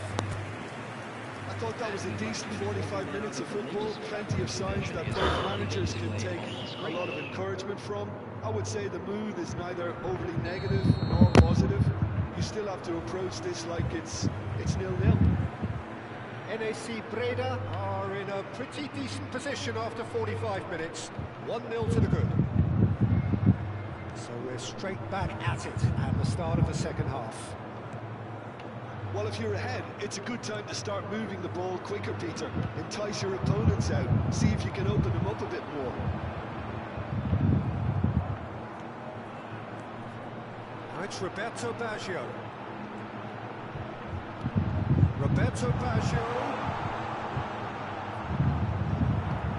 I thought that was a decent 45 minutes of football. Plenty of signs that both managers can take a lot of encouragement from. I would say the mood is neither overly negative nor positive. You still have to approach this like it's 0-0.
NAC Breda are in a pretty decent position after 45 minutes. 1-0 to the good. So we're straight back at it at the start of the second half.
Well, if you're ahead, it's a good time to start moving the ball quicker, Peter. Entice your opponents out. See if you can open them up a bit more.
Now it's Roberto Baggio. Roberto Baggio.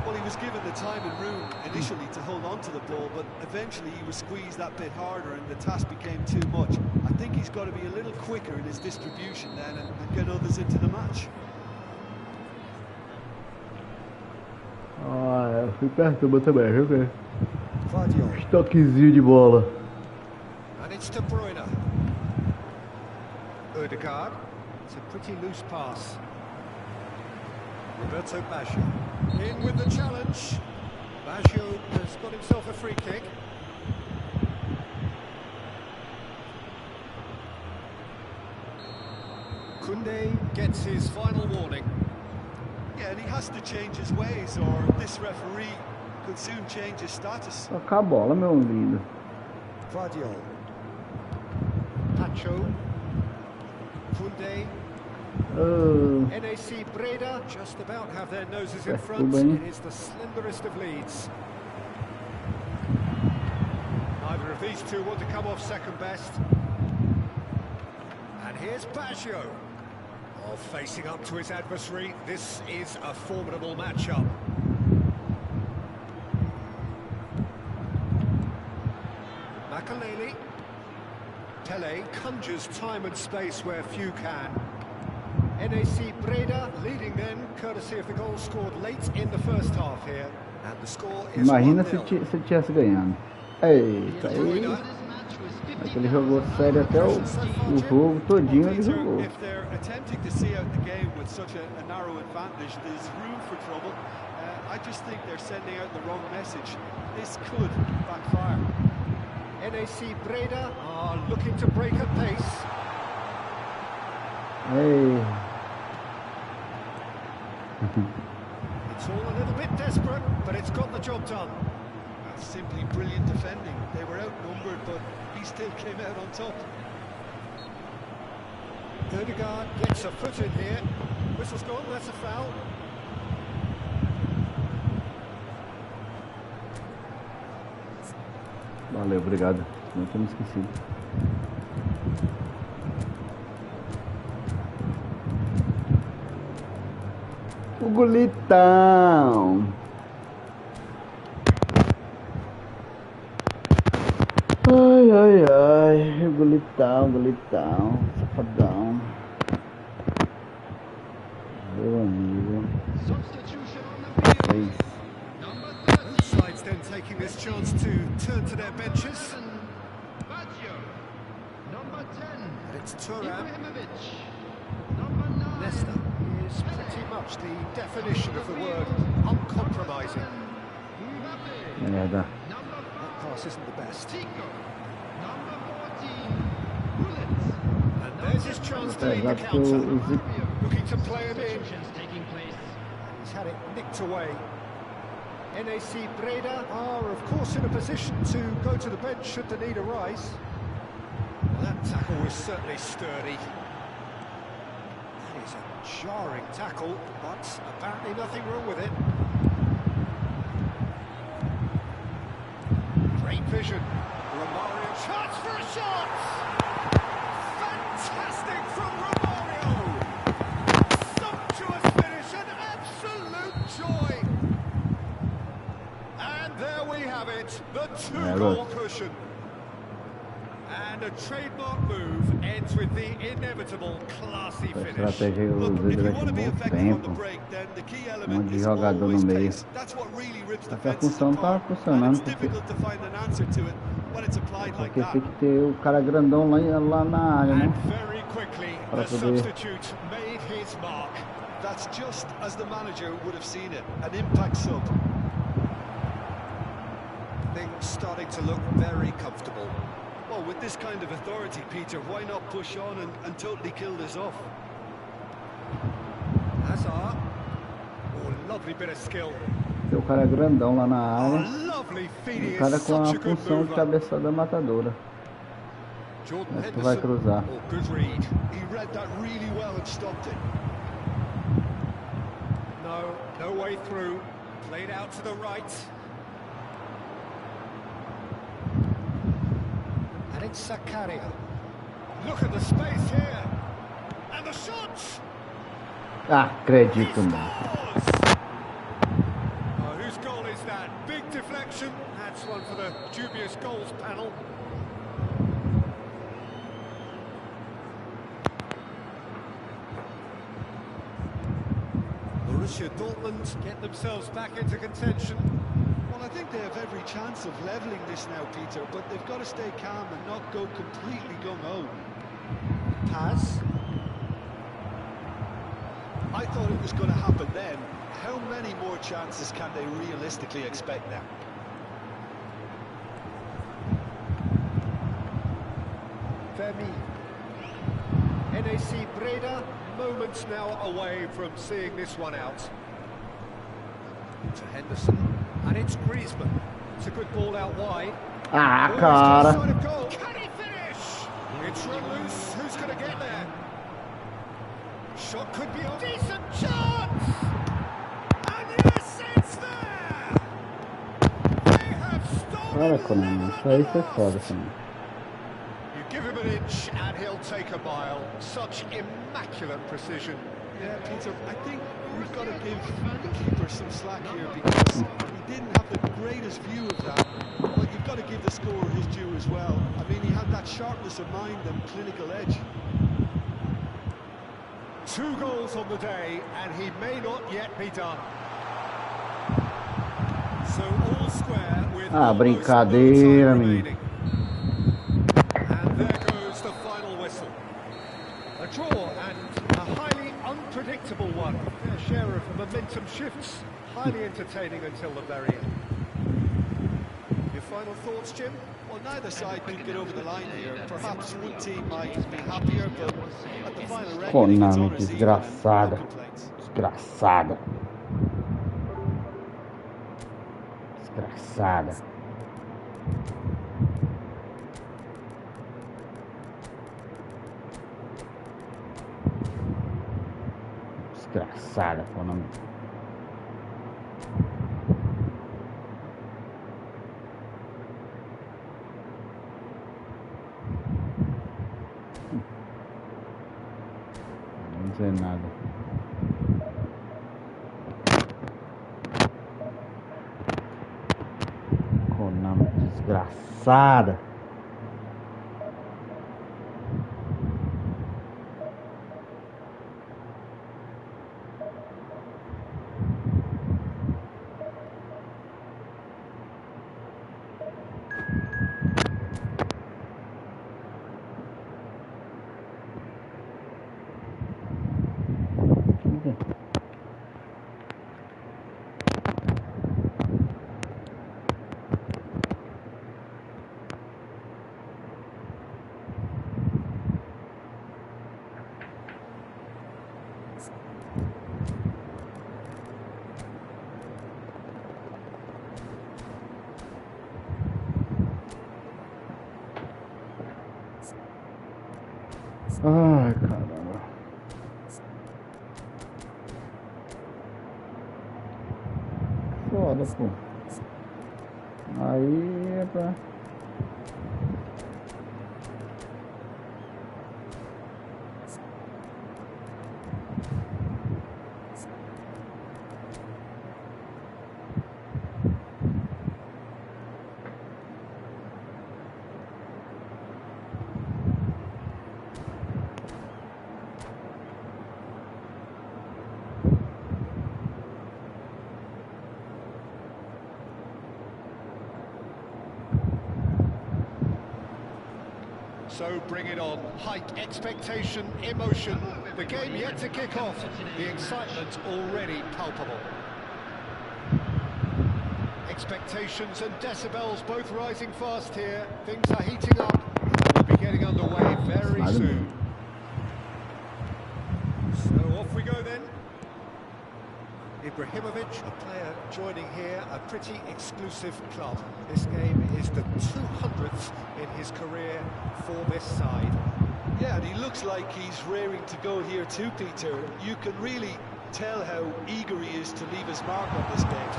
Well, he was given the time and room initially to hold on to the ball, but eventually he was squeezed that bit harder and the task became too much. I think he's got to be a little quicker in his distribution then and get others into the match.
Ah, eu fui perto também, viu, velho?
Vardiol.
Toquezinho de bola.
And it's De Bruyne. Odegaard. It's a pretty loose pass. Roberto Baggio. In with the challenge. Baggio has got himself a free kick. Koundé gets his final warning.
Yeah, and he has to change his ways or this referee could soon change his status.
Tocar a bola, meu lindo.
Vardiol. Pacho. Koundé. NAC Breda just about have their noses in front. It is the slenderest of leads. Neither of these two want to come off second best. And here's Baggio. Oh, facing up to his adversary. This is a formidable matchup. Makaleli. Pele conjures time and space where few can. NAC Breda leading then, courtesy of the goal scored late in the first half here. And the score is 1-0.
Imagina se tivesse ganhando. Eita, aí. Ele jogou sério até o jogo todinho, ele jogou.
If they're attempting to see out the game with such a narrow advantage, there's room for trouble. I just think they're sending out the wrong message. This could backfire.
NAC Breda are looking to break at pace.
Hey.
It's all a little bit desperate, but it's got the job done.
That's simply brilliant defending. They were outnumbered, but he still came out on top.
Odegaard gets a foot in here. Whistle's gone, that's a foul.
Valeu, obrigado. Não tinha me esquecido. O golitão. Ai, ai, ai. O golitão. Safadão. Meu amigo. É isso.
Both sides then taking this chance to turn to their benches. And it's Thuram. Nesta is pretty much the definition of the word uncompromising.
Merda.
That pass isn't the best.
Number 14, Bullets.
And there's his chance to
É,
lead
já
the
que
counter.
o
Looking to play him in.
Substitutions taking place.
He's had it nicked away. NAC Breda are, of course, in a position to go to the bench should the need arise. Well, that tackle was certainly sturdy. That is a jarring tackle, but apparently nothing wrong with it. Great vision. Romario chance for a shot! Fantastic from Romario! Sumptuous finish, an absolute joy! And there we have it, the two-goal cushion. And a trademark move ends with the inevitable classy
A
finish.
estratégia
Look, if
dele
you
é
want to be
bom
effective on the
tempo.
break, then the key
Um
element
monte de
is
jogador no
always
meio.
pace. That's what really rips
Essa
defenses
função tá
apart. And
funcionando
it's
porque,
difficult to find an answer to it when it's applied like
porque
that.
tem que ter o cara grandão lá na área, né?
And very quickly,
Para
the
poder-
substitute made his mark.
That's just as the manager would have seen it, an impact sub.
Things starting to look very comfortable.
Well, with this kind of authority, Peter, why not push on and totally kill this off?
Hazard. Oh, lovely bit of skill.
Tem o cara grandão lá na
Oh,
área.
lovely
O
feeding
cara
is
com a
such a good
função de
mover.
cabeçada matadora.
Jordan
Acho que vai
Henderson.
cruzar.
Oh, good read.
He read that really well and stopped it.
No way through. Played out to the right. And it's Zakaria. Look at the space here. And the shot!
Ah, acredito,
He
mano.
scores! Oh, whose goal is that? Big deflection. That's one for the dubious goals panel. Borussia Dortmund get themselves back into contention.
Well, I think they have every chance of levelling this now, Peter, but they've got to stay calm and not go completely gung-ho.
Paz.
I thought it was going to happen then. How many more chances can they realistically expect now?
Femi. NAC Breda, moments now away from seeing this one out. To Henderson, and it's Griezmann. It's a good ball out wide.
Ah,
Ball is to the
cara.
side of goal. Can he finish? It's run loose. Who's going to get there? Shot could be a decent chance! And yes, it's there! They have
Para,
stolen
Conan. Isso aí foi foda, Conan.
You give him an inch and he'll take a mile. Such immaculate precision.
Yeah, Peter, I think we've got to give the keeper some slack here because he didn't have the greatest view of that. But you've got to give the scorer his due as well. I mean, he had that sharpness of mind and clinical edge.
2 goals on the day, and he may not yet be done. So all square with
Ah,
almost no
brincadeira,
time
menino.
remaining. And there goes the final whistle. A draw and a highly unpredictable one. Fair share of momentum shifts. Highly entertaining until the very end. Your final thoughts, Jim?
Well, neither side could get over the line here. Perhaps one team might be happier, but at the final reckoning, it's
Konami,
honours even and
desgraçada.
no complaints.
Desgraçada. Desgraçada. Desgraçada, Konami. Não dizer nada. Konami, desgraçada. Ai, caramba. Foda, pô. Aí é pra...
So bring it on. Height, expectation, emotion. The game yet to kick off. The excitement already palpable. Expectations and decibels both rising fast here. Things are heating up. We'll be getting underway very soon. So off we go then. Ibrahimovic, a player joining here, a pretty exclusive club. This game is the 200th in his career for this side.
Yeah, and he looks like he's raring to go here too, Peter. You can really tell how eager he is to leave his mark on this game.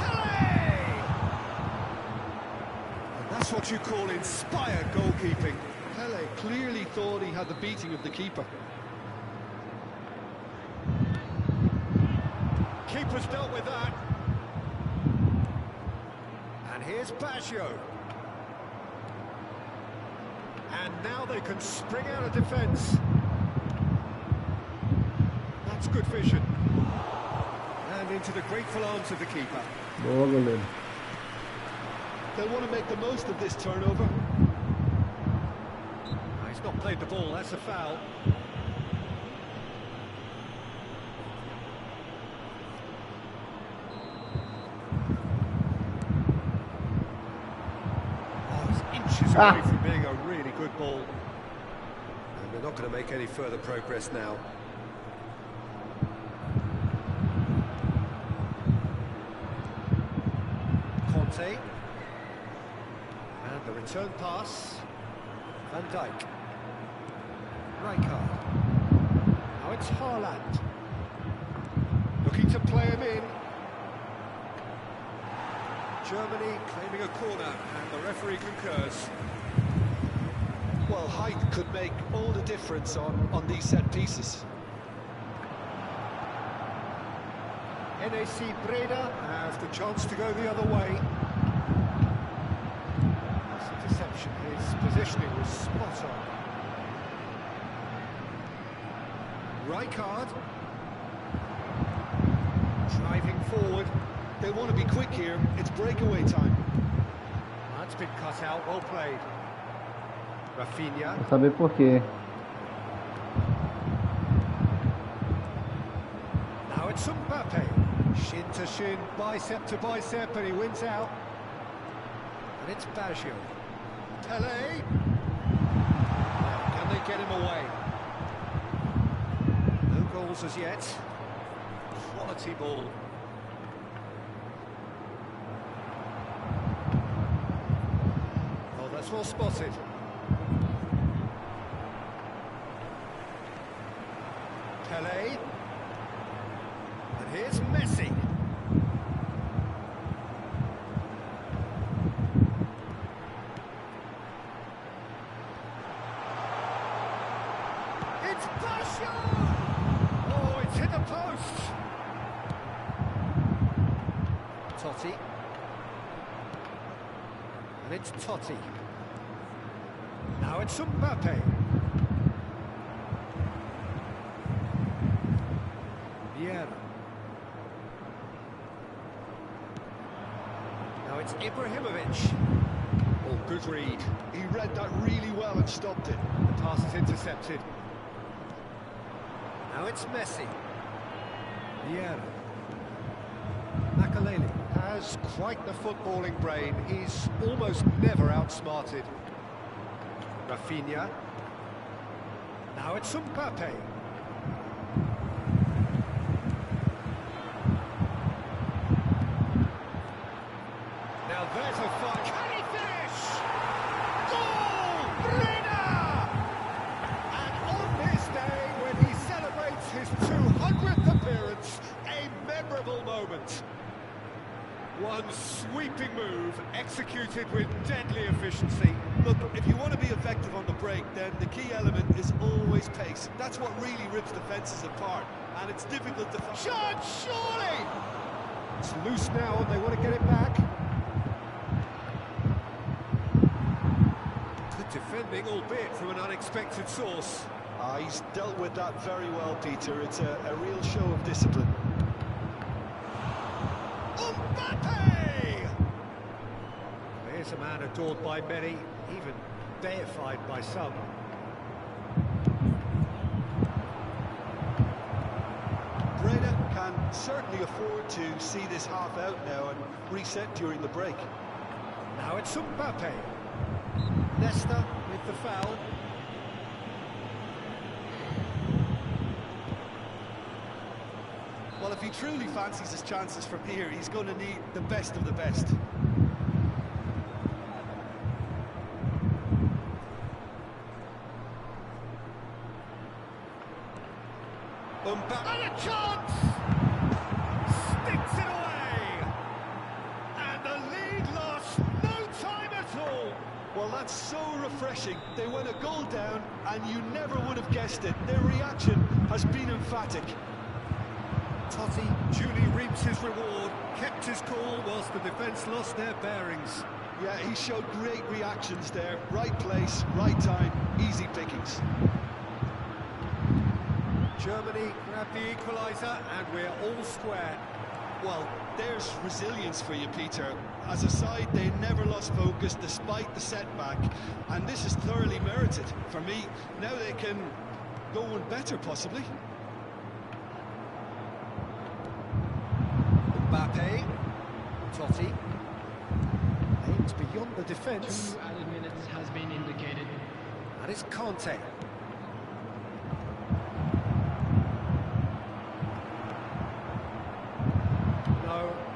And that's what you call inspired goalkeeping.
Pele clearly thought he had the beating of the keeper.
Keeper's dealt with that. And here's Baggio. And now they can spring out of defence. That's good vision. And into the grateful arms of the keeper.
Boa, goleiro.
They'll want to make the most of this turnover.
He's not played the ball, that's a foul. Away from being a really good ball. And they're not going to make any further progress now. Conte. And the return pass. Van Dijk. Rijkaard. Now it's Haaland. Looking to play him in. Germany claiming a corner, and the referee concurs.
Well, height could make all the difference on these set pieces.
NAC Breda have the chance to go the other way. This interception, his positioning was spot on. Rijkaard. Driving forward.
They want to be quick here. It's breakaway time.
That's been cut out. Well played. Rafinha.
Vou saber por quê.
Now it's Mbappe. Shin to shin, bicep to bicep, and he wins out. And it's Baggio. Pele. Can they get him away? No goals as yet. Quality ball. That's well spotted. Pele. And here's Messi. It's Baggio! Oh, it's hit the post. Totti. And it's Totti. Now it's Mbappe. Vieira. Now it's Ibrahimovic. Oh, good read.
He read that really well and stopped it.
The pass is intercepted. Now it's Messi. Vieira. Makaleli has quite the footballing brain. He's almost never outsmarted. Rafinha. Now it's Mbappe. Now there's a fight. Can he finish? Goal! Breda! And on his move, executed with deadly efficiency.
Look, if you want to be effective on the break, then the key element is always pace. That's what really rips defences apart, and it's difficult to find.
Shot, surely! It's loose now, and they want to get it back. Good defending, albeit from an unexpected source.
He's dealt with that very well, Peter. It's a real show of discipline.
Mbappe! Here's a man adored by many, even deified by some.
Breda can certainly afford to see this half out now and reset during the break.
Now it's Mbappe. Leicester with the foul.
Well, if he truly fancies his chances from here, he's going to need the best of the best.
And a chance! Sticks it away! And the lead lost no time at all!
Well, that's so refreshing. They went a goal down, and you never would have guessed it. Their reaction has been emphatic.
Totti duly reaps his reward, kept his cool whilst the defence lost their bearings.
Yeah, he showed great reactions there. Right place, right time, easy pickings.
Germany grabbed the equaliser and we're all square.
Well, there's resilience for you, Peter. As a side, they never lost focus despite the setback, and this is thoroughly merited. For me, now they can go one better, possibly.
Mbappe, Totti, aims beyond the defence.
2 added minutes has been indicated.
And it's Conte.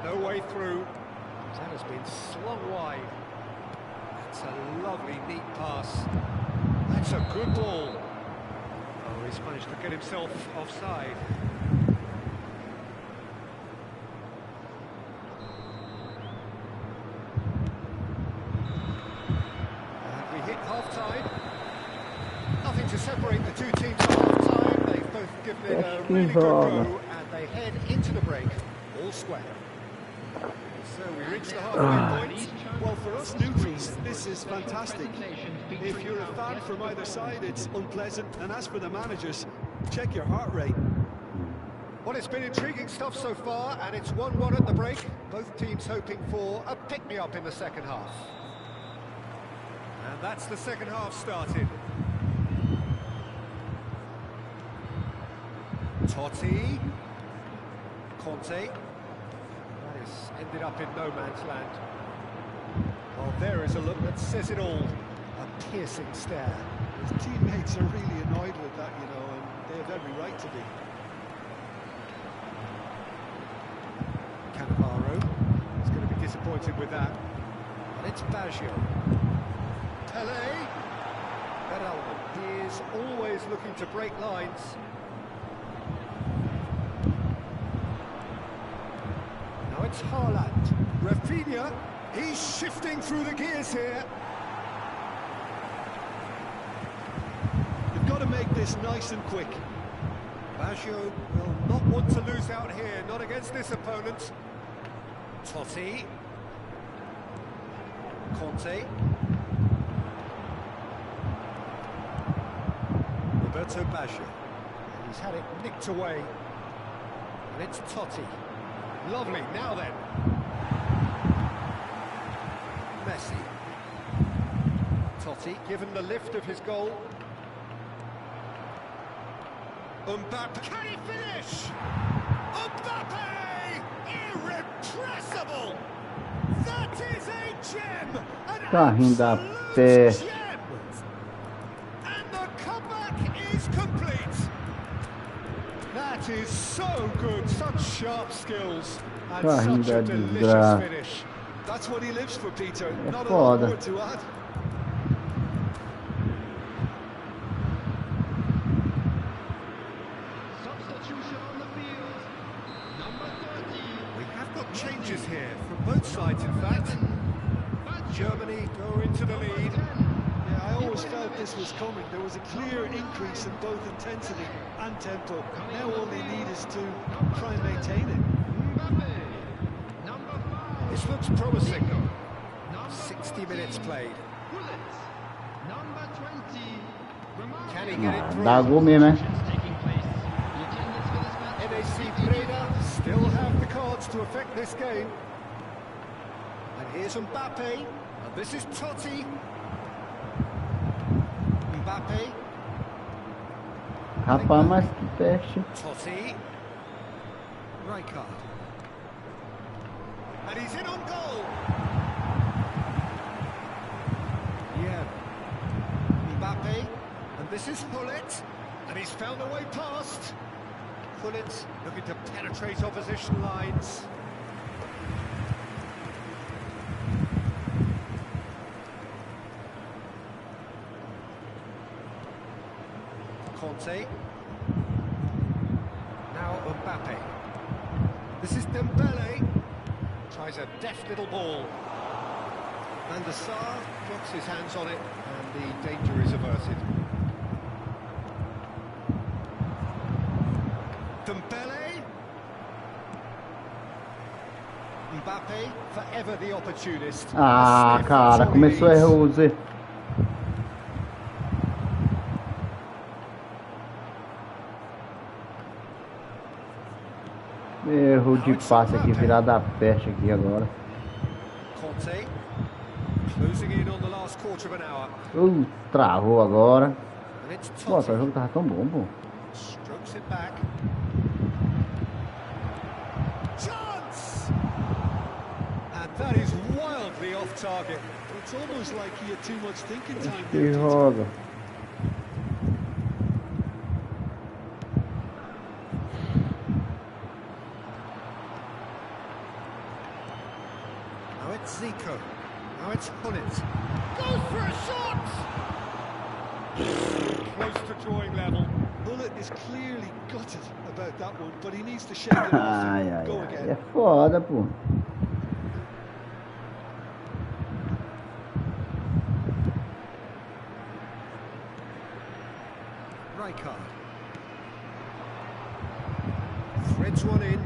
No way through. That has been slung wide. That's a lovely, neat pass. That's a good ball. Oh, he's managed to get himself offside. And we hit half-time. Nothing to separate the two teams at half-time. They've both given it a really good go, and they head into the break all square. So we reach the halfway point.
Well, for us neutrals, this is fantastic. If you're a fan from either side, it's unpleasant. And as for the managers, check your heart rate.
Well, it's been intriguing stuff so far, and it's 1-1 at the break. Both teams hoping for a pick-me-up in the second half. And that's the second half started. Totti. Conte. Ended up in no man's land. Well, there is a look that says it all. A piercing stare.
His teammates are really annoyed with that, you know, and they have every right to be.
Cannavaro is going to be disappointed with that. And it's Baggio. Pele. Beraldo. He is always looking to break lines. It's Haaland. Resenha, he's shifting through the gears here.
You've got to make this nice and quick.
Baggio will not want to lose out here, not against this opponent. Totti. Conte. Roberto Baggio. He's had it nicked away. And it's Totti. Lovely, now then. Messi. Totti, given the lift of his goal. Mbappe, can he finish? Mbappe! Irrepressible! That is a gem! An
Carrinho da
absolute
peste.
gem! And the comeback is complete! That is so good, such sharp skills, and
Carrinho
such a
da
delicious
desgraça.
finish.
That's what he lives for, Peter. Not a
foda.
lot more to add.
Substitution on the field. Number 30.
We have got changes here from Both sides, in fact. Germany go into the lead.
Yeah, I always felt this was coming. There was a clear increase in both intensity and tempo. Now all they need is to try and maintain it.
This looks promising. 60 minutes played. Can he get it through?
Dá gol mesmo, hein?
NAC Breda still have the cards to affect this game. And here's Mbappe, and this is Totti. Mbappe.
Rapaz, mas que teste.
Totti. Rijkaard. And he's in on goal. Yeah. Mbappe. And this is Hullet. And he's found a way past. Hullet looking to penetrate opposition lines. Conte. Now Mbappe. This is Dembele. Tries a deft little ball. Van der Sar drops his hands on it, and the danger is averted. Dembele. Mbappe, forever the opportunist.
Ah, cara, começou a errar o Z. Erro de passe aqui, virada a peste aqui agora.
Conte, closing in on the last quarter of an hour.
Travou agora.
And it's
Nossa, o
Totti.
jogo tava tão bom, pô.
Strokes it back. Chance! And that is wildly off target.
It's almost like he had too much thinking time
Que
there.
joga.
Now it's Zico. Now it's Hullet. Goes for a shot! Close to drawing level.
Bullet is clearly gutted about that one, but he needs to shake it off
Ai,
and
ai,
go
ai.
again.
É foda, pô.
Rijkaard. Threads one in.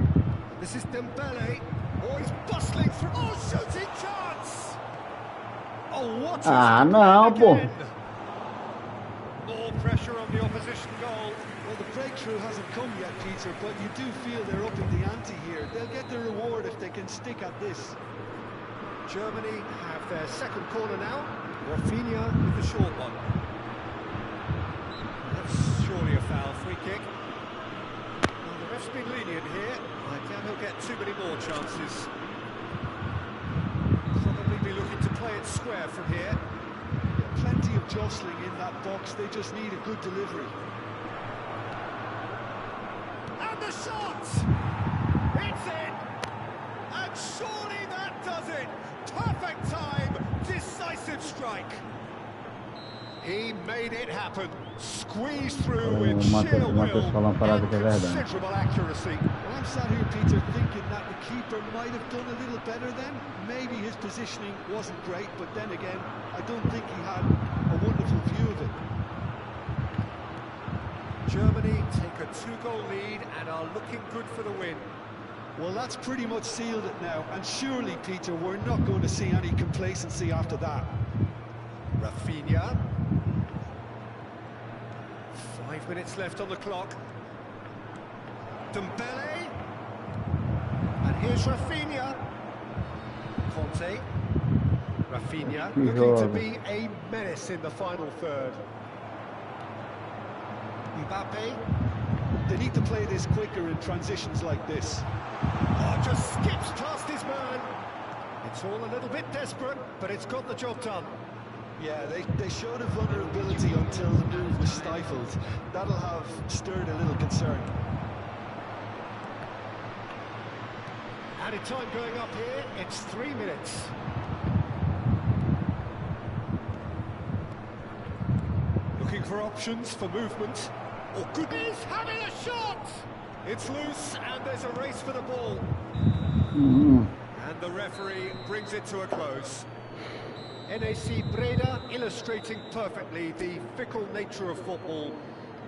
This is Dembele. Oh, he's bustling through. Oh, shooting chance! Oh, what is
não, pô.
again? More pressure on the opposition goal.
Well, the breakthrough hasn't come yet, Peter, but you do feel they're up in the ante here. They'll get the reward if they can stick at this.
Germany have their second corner now. Rafinha with the short one. That's surely a foul, free kick. Well, the ref's been lenient here. I doubt he'll get too many more chances. Probably be looking to play it square from here.
Plenty of jostling in that box. They just need a good delivery.
And the shot! It's in! And surely that does it! Perfect time! Decisive strike! He made it happen. Squeezed through with sheer will and considerable accuracy.
Well, I'm sat here, Peter, thinking that the keeper might have done a little better then. Maybe his positioning wasn't great, but then again, I don't think he had a wonderful view of it.
Germany take a 2-goal lead and are looking good for the win.
Well, that's pretty much sealed it now, and surely, Peter, we're not going to see any complacency after that.
Rafinha. 5 minutes left on the clock. Dembele. And here's Rafinha. Conte. Rafinha looking to be a menace in the final third. Mbappe.
They need to play this quicker in transitions like this.
Oh, just skips past his man. It's all a little bit desperate, but it's got the job done.
Yeah, they showed a vulnerability until the move was stifled. That'll have stirred a little concern.
Added time going up here, it's 3 minutes. Looking for options for movement. Oh, goodness, having a shot! It's loose, and there's a race for the ball. And And the referee brings it to a close. NAC Breda illustrating perfectly the fickle nature of football.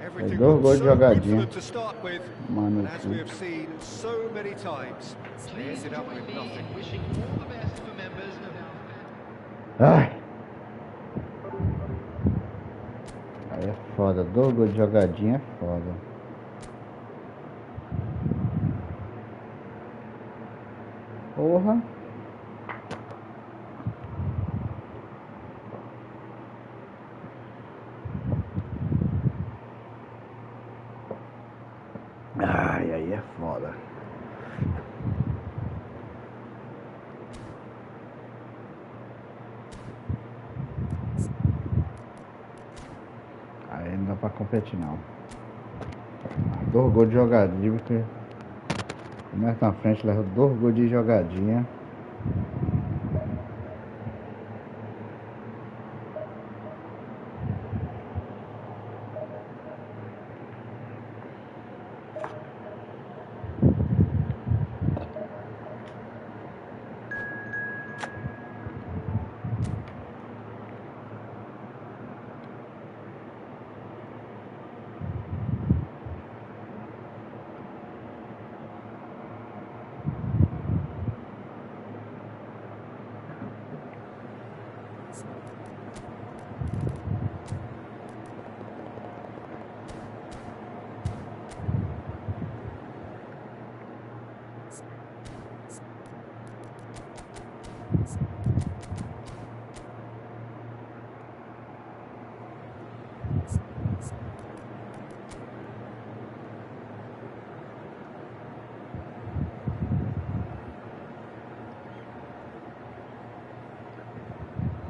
Everything was so good for them to start with, and as we have seen so many times, they ended up with nothing.
Wishing all the best for members of
Ai. Aí é foda, 2 gols de jogadinha é foda. Porra. Ai, aí é foda. Aí não dá pra competir não. 2 gols de jogadinha, porque começa na frente, leva 2 gols de jogadinha.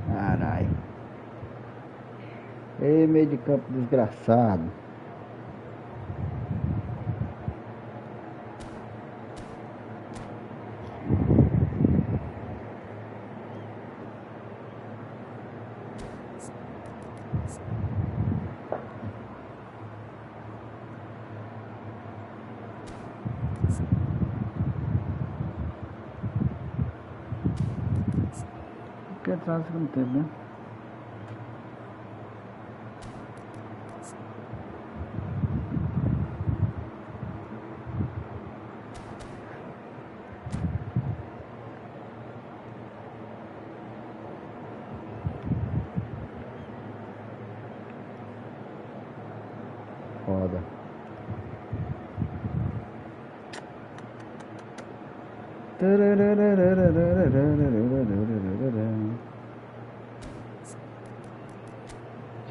Caralho. Ei, meio de campo desgraçado. Que entrar no segundo tempo, né? Foda.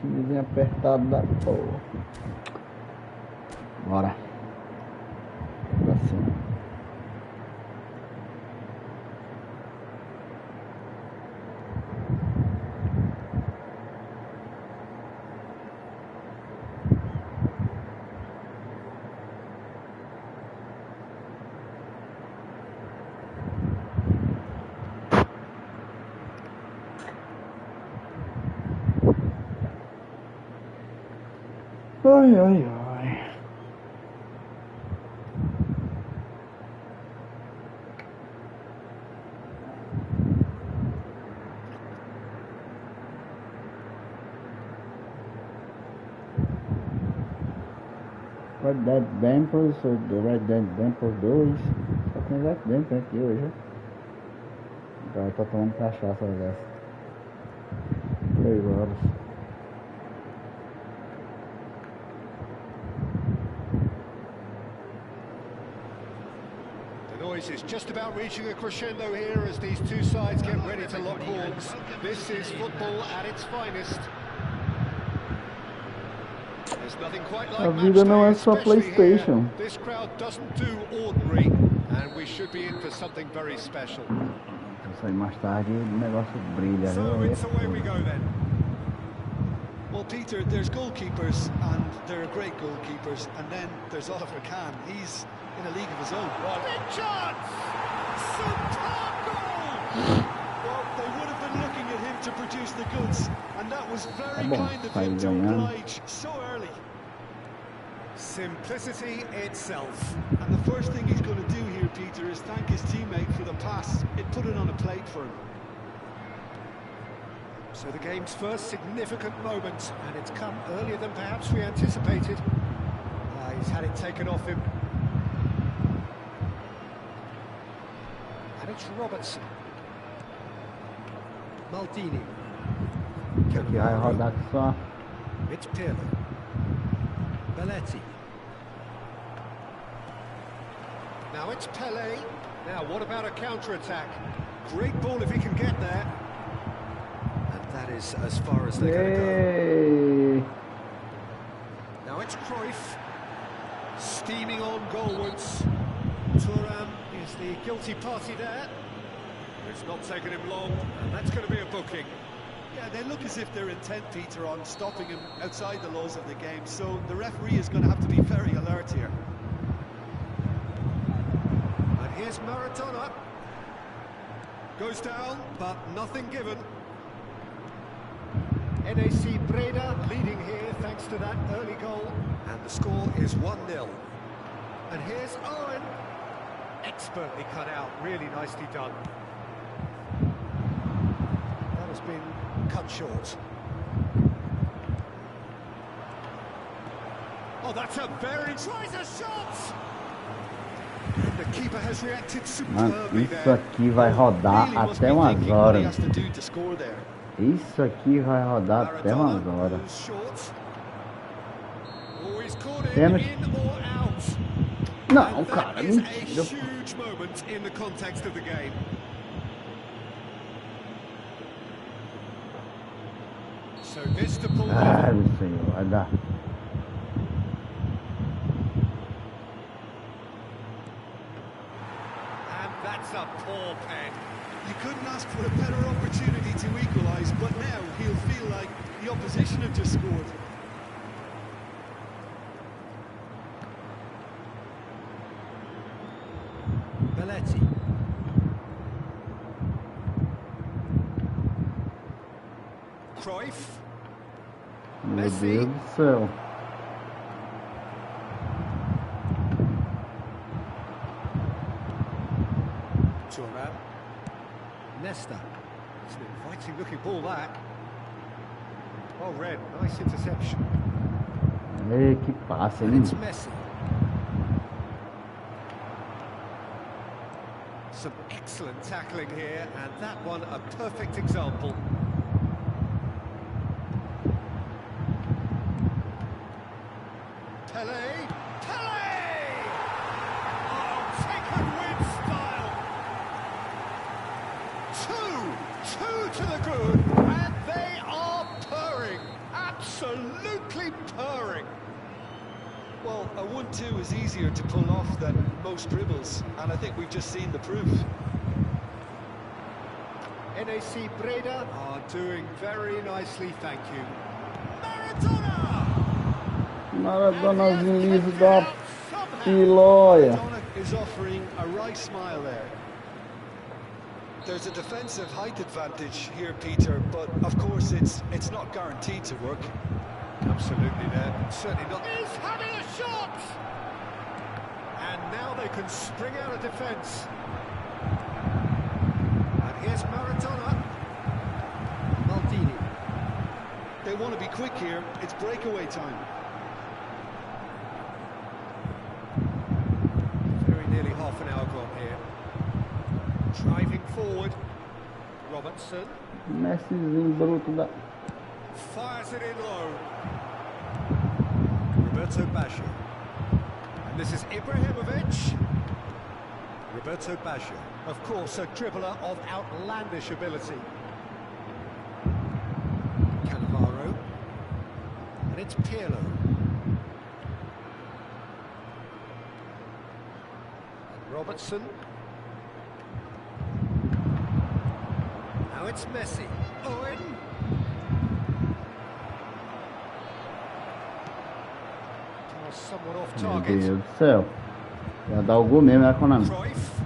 Timezinho apertado da porra. Bora. Pra cima. Ai, ai, ai. Red Dead Dampers, ou do Red Dead Dampers 2. Só tem Red Damper aqui hoje. Agora eu tô tomando cachaça dessa. 3 horas.
Is just about reaching a crescendo here as these two sides get ready to lock horns. This is football at its finest. There's nothing quite like
A vida não é só
especially
PlayStation.
here. This crowd doesn't do ordinary, and we should be in for something very special.
Vou sair mais tarde e o negócio brilha.
So it's away we go then.
Well, Peter, there's goalkeepers, and there are great goalkeepers, and then there's Oliver Kahn. He's in a league of his own.
Big chance! Superb goal!
Well, they would have been looking at him to produce the goods, and that was very
bom,
kind of him to
ganhando.
oblige so early.
Simplicity itself.
And the first thing he's going to do here, Peter, is thank his teammate for the pass. It put it on a plate for him.
So the game's first significant moment, and it's come earlier than perhaps we anticipated. He's had it taken off him. And it's Robertson. Maldini.
Aqui vai rodar só.
It's Pirlo. Belletti. Now it's Pele. Now what about a counter-attack? Great ball if he can get there. And that is as far as they're going to go. Now it's Cruyff. Steaming on goalwards. Thuram is the guilty party there. It's not taken him long, and that's going to be a booking.
Yeah, they look as if they're intent, Peter, on stopping him outside the laws of the game, so the referee is going to have to be very alert here.
And here's Maradona. Goes down, but nothing given. NAC Breda leading here thanks to that early goal. And the score is 1-0. And here's Owen. Expertly cut out, really nicely done. That has been cut short. Oh, that's a very... Tries a shot! And the keeper has reacted superbly there.
Isso aqui vai rodar até umas horas. Isso aqui vai rodar até umas horas. Temos... Não, cara, mentira.
Huge moment in the context of the game. So this to pull.
Ai, meu senhor, vai dar.
And that's a poor pen.
You couldn't ask for a better opportunity to equalise, but now he'll feel like the opposition have just scored.
Belletti. Cruyff.
Meu Deus do céu.
Thuram. Nesta. It's an inviting looking ball that. Well read, nice interception.
Ei, que passe, hein?
It's Messi. Some excellent tackling here, and that one a perfect example. Pele! Pele! Oh, taken with style! Two to the good, and they are purring, absolutely purring.
Well, a 1-2 is easier to pull off than most dribbles, and I think we've just seen the proof.
NAC Breda are doing very nicely, thank you. Maradona!
Maradonazinho liso da pilóia.
Maradona is offering a wry smile there. There's a defensive height advantage here, Peter, but of course it's not guaranteed to work.
Absolutely there, certainly not. He's having a shot! And now they can spring out of defence. And here's Maradona. Maldini.
They want to be quick here, it's breakaway time.
Very nearly half an hour gone here. Driving forward. Robertson.
Messizinho bruto da...
Fires it in low. Roberto Baggio. And this is Ibrahimovic. Roberto Baggio. Of course, a dribbler of outlandish ability. Cannavaro. And it's Pirlo. And Robertson. Now it's Messi. Owen. Somewhat off
Meu
target.
Deus do céu. Já dá o gol mesmo, né, Konami?
Cruyff.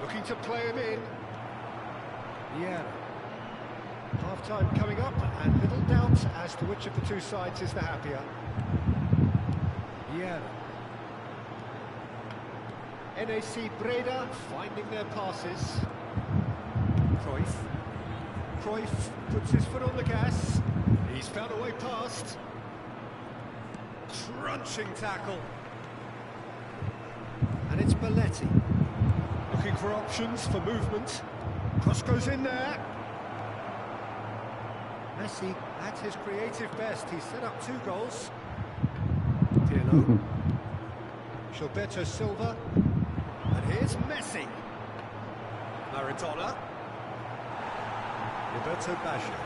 Looking to play him in. Yeah. Half-time coming up, and little doubt as to which of the two sides is the happier. Yeah. NAC Breda finding their passes. Cruyff puts his foot on the gas. He's found a way past. Crunching tackle. And it's Belletti. Looking for options for movement. Cross goes in there. Messi at his creative best. He's set up 2 goals. Pirlo. Gilberto Silva. And here's Messi. Maradona. Roberto Baggio.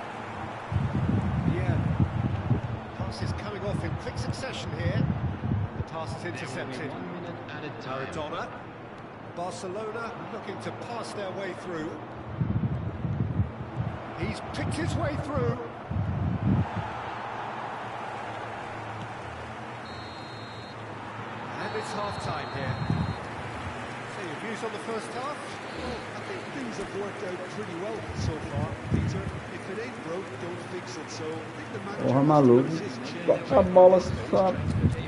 Yeah. Passes coming off in quick succession here. The pass is intercepted. Maradona. Barcelona looking to pass their way through. He's picked his way through. And it's half-time here. So your views on the first half?
Well, I think things have worked out pretty well so far, Peter. If it ain't broke, don't fix it. So I think the manager
Porra, maluco. Bota a bola só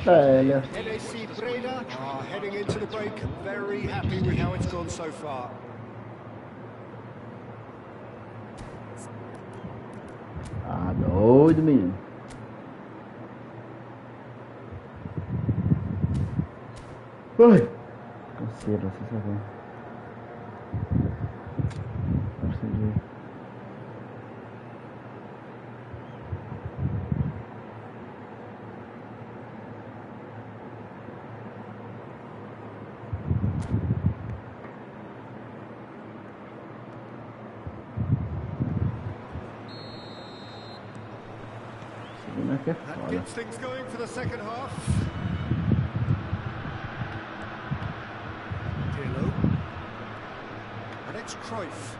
velha.
NAC Breda are heading into the break very happy with how it's gone so far.
Ah, doido, menino. Ui! Canseira, você sabe.
That gets things going for the second half. Pirlo. And it's Cruyff.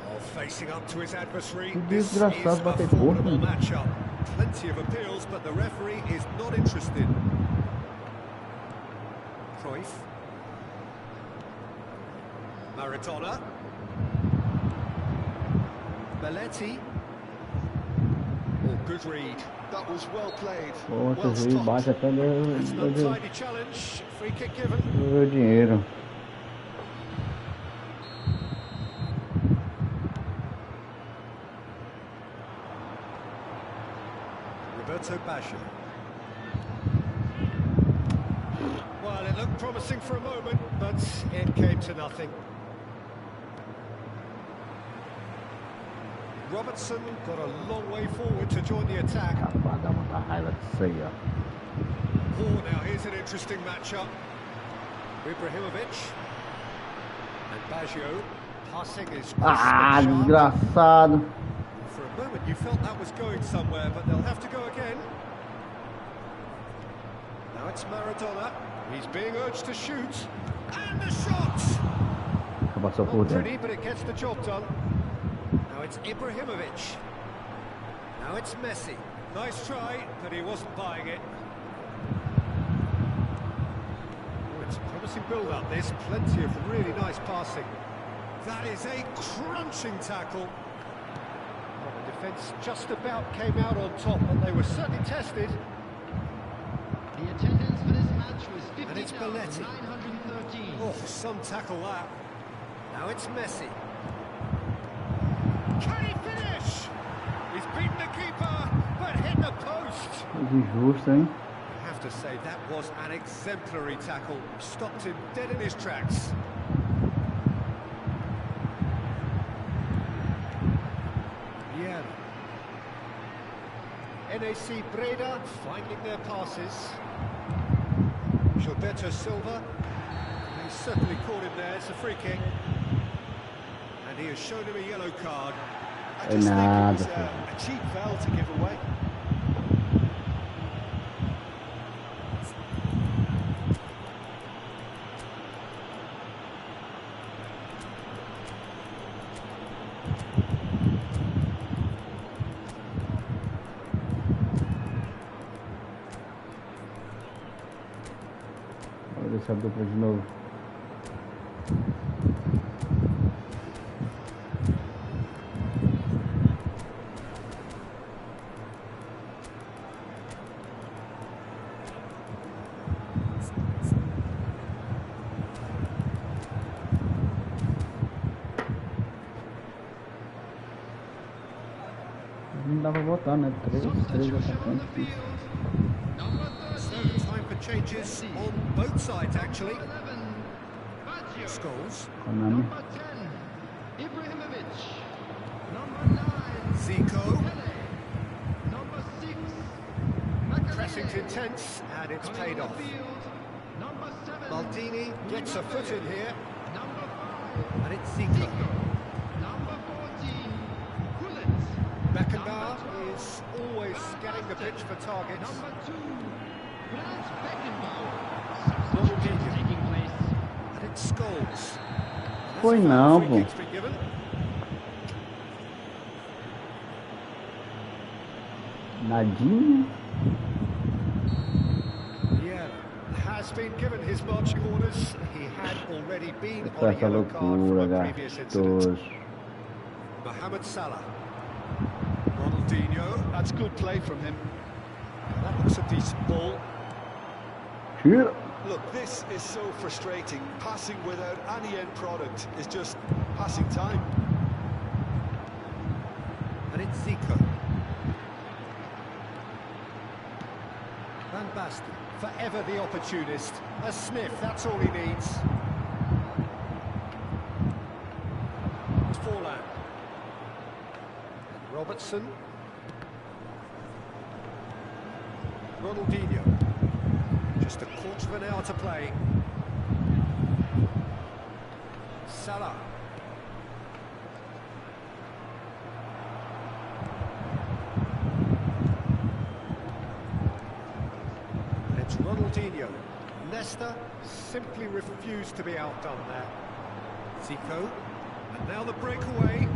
Oh, facing up to his adversary. This is a formidable matchup. Plenty of appeals, but the referee is not interested. Cruyff. Maradona. Belletti. Good read. That was well played.
Well stopped.
It's an untidy challenge. Free kick given.
Meu dinheiro.
Roberto Baggio. Well, it looked promising for a moment, but it came to nothing. Robertson got a long way forward to join the attack. Oh, now here's an interesting matchup. Ibrahimovic and Baggio passing is
Ah, desgraçado.
For a moment you felt that was going somewhere, but they'll have to go again. Now it's Maradona. He's being urged to shoot. And the shot! Not pretty, but it gets the job done. Now it's Ibrahimovic. Now it's Messi. Nice try, but he wasn't buying it. Oh, it's a promising build-up, this. Plenty of really nice passing. That is a crunching tackle. Well, the defence just about came out on top, but they were certainly tested.
The attendance for this match was 50,913.
And it's Belletti. Oh, some tackle that. Now it's Messi. Can he finish? He's beaten the keeper, but hit the post.
Injusto, hein?
I have to say, that was an exemplary tackle. Stopped him dead in his tracks. Yeah. NAC Breda finding their passes. Gilberto Silva. He's certainly caught him there. It's a free kick. And he has shown him a yellow card.
I just think it was a cheap foul to give away.
Olha essa dupla de novo. Não dá pra botar, né? Três atacantes fixos.
So time for changes on both sides actually. Scholes.
Konami.
Zico. Pressing's intense and it's paid off. Maldini gets a foot in here. And it's Zico. Beckenbauer is always scanning the pitch for targets. And it's Scholes.
Foi não, pô. Nadinha.
Yeah, has been given his marching orders. He had already been on a
Essa
yellow card from
loucura,
a previous incident.
gatos.
Mohamed Salah. Ronaldinho.
That's good play from him. That looks a decent ball.
Tira.
Look, this is so frustrating. Passing without any end product is just passing time.
And it's Zico. Van Basten, forever the opportunist. A sniff, that's all he needs. It's Forlan. Robertson. Ronaldinho. Just a quarter of an hour to play. Salah. It's Ronaldinho. Leicester simply refused to be outdone there. Zico. And now the breakaway.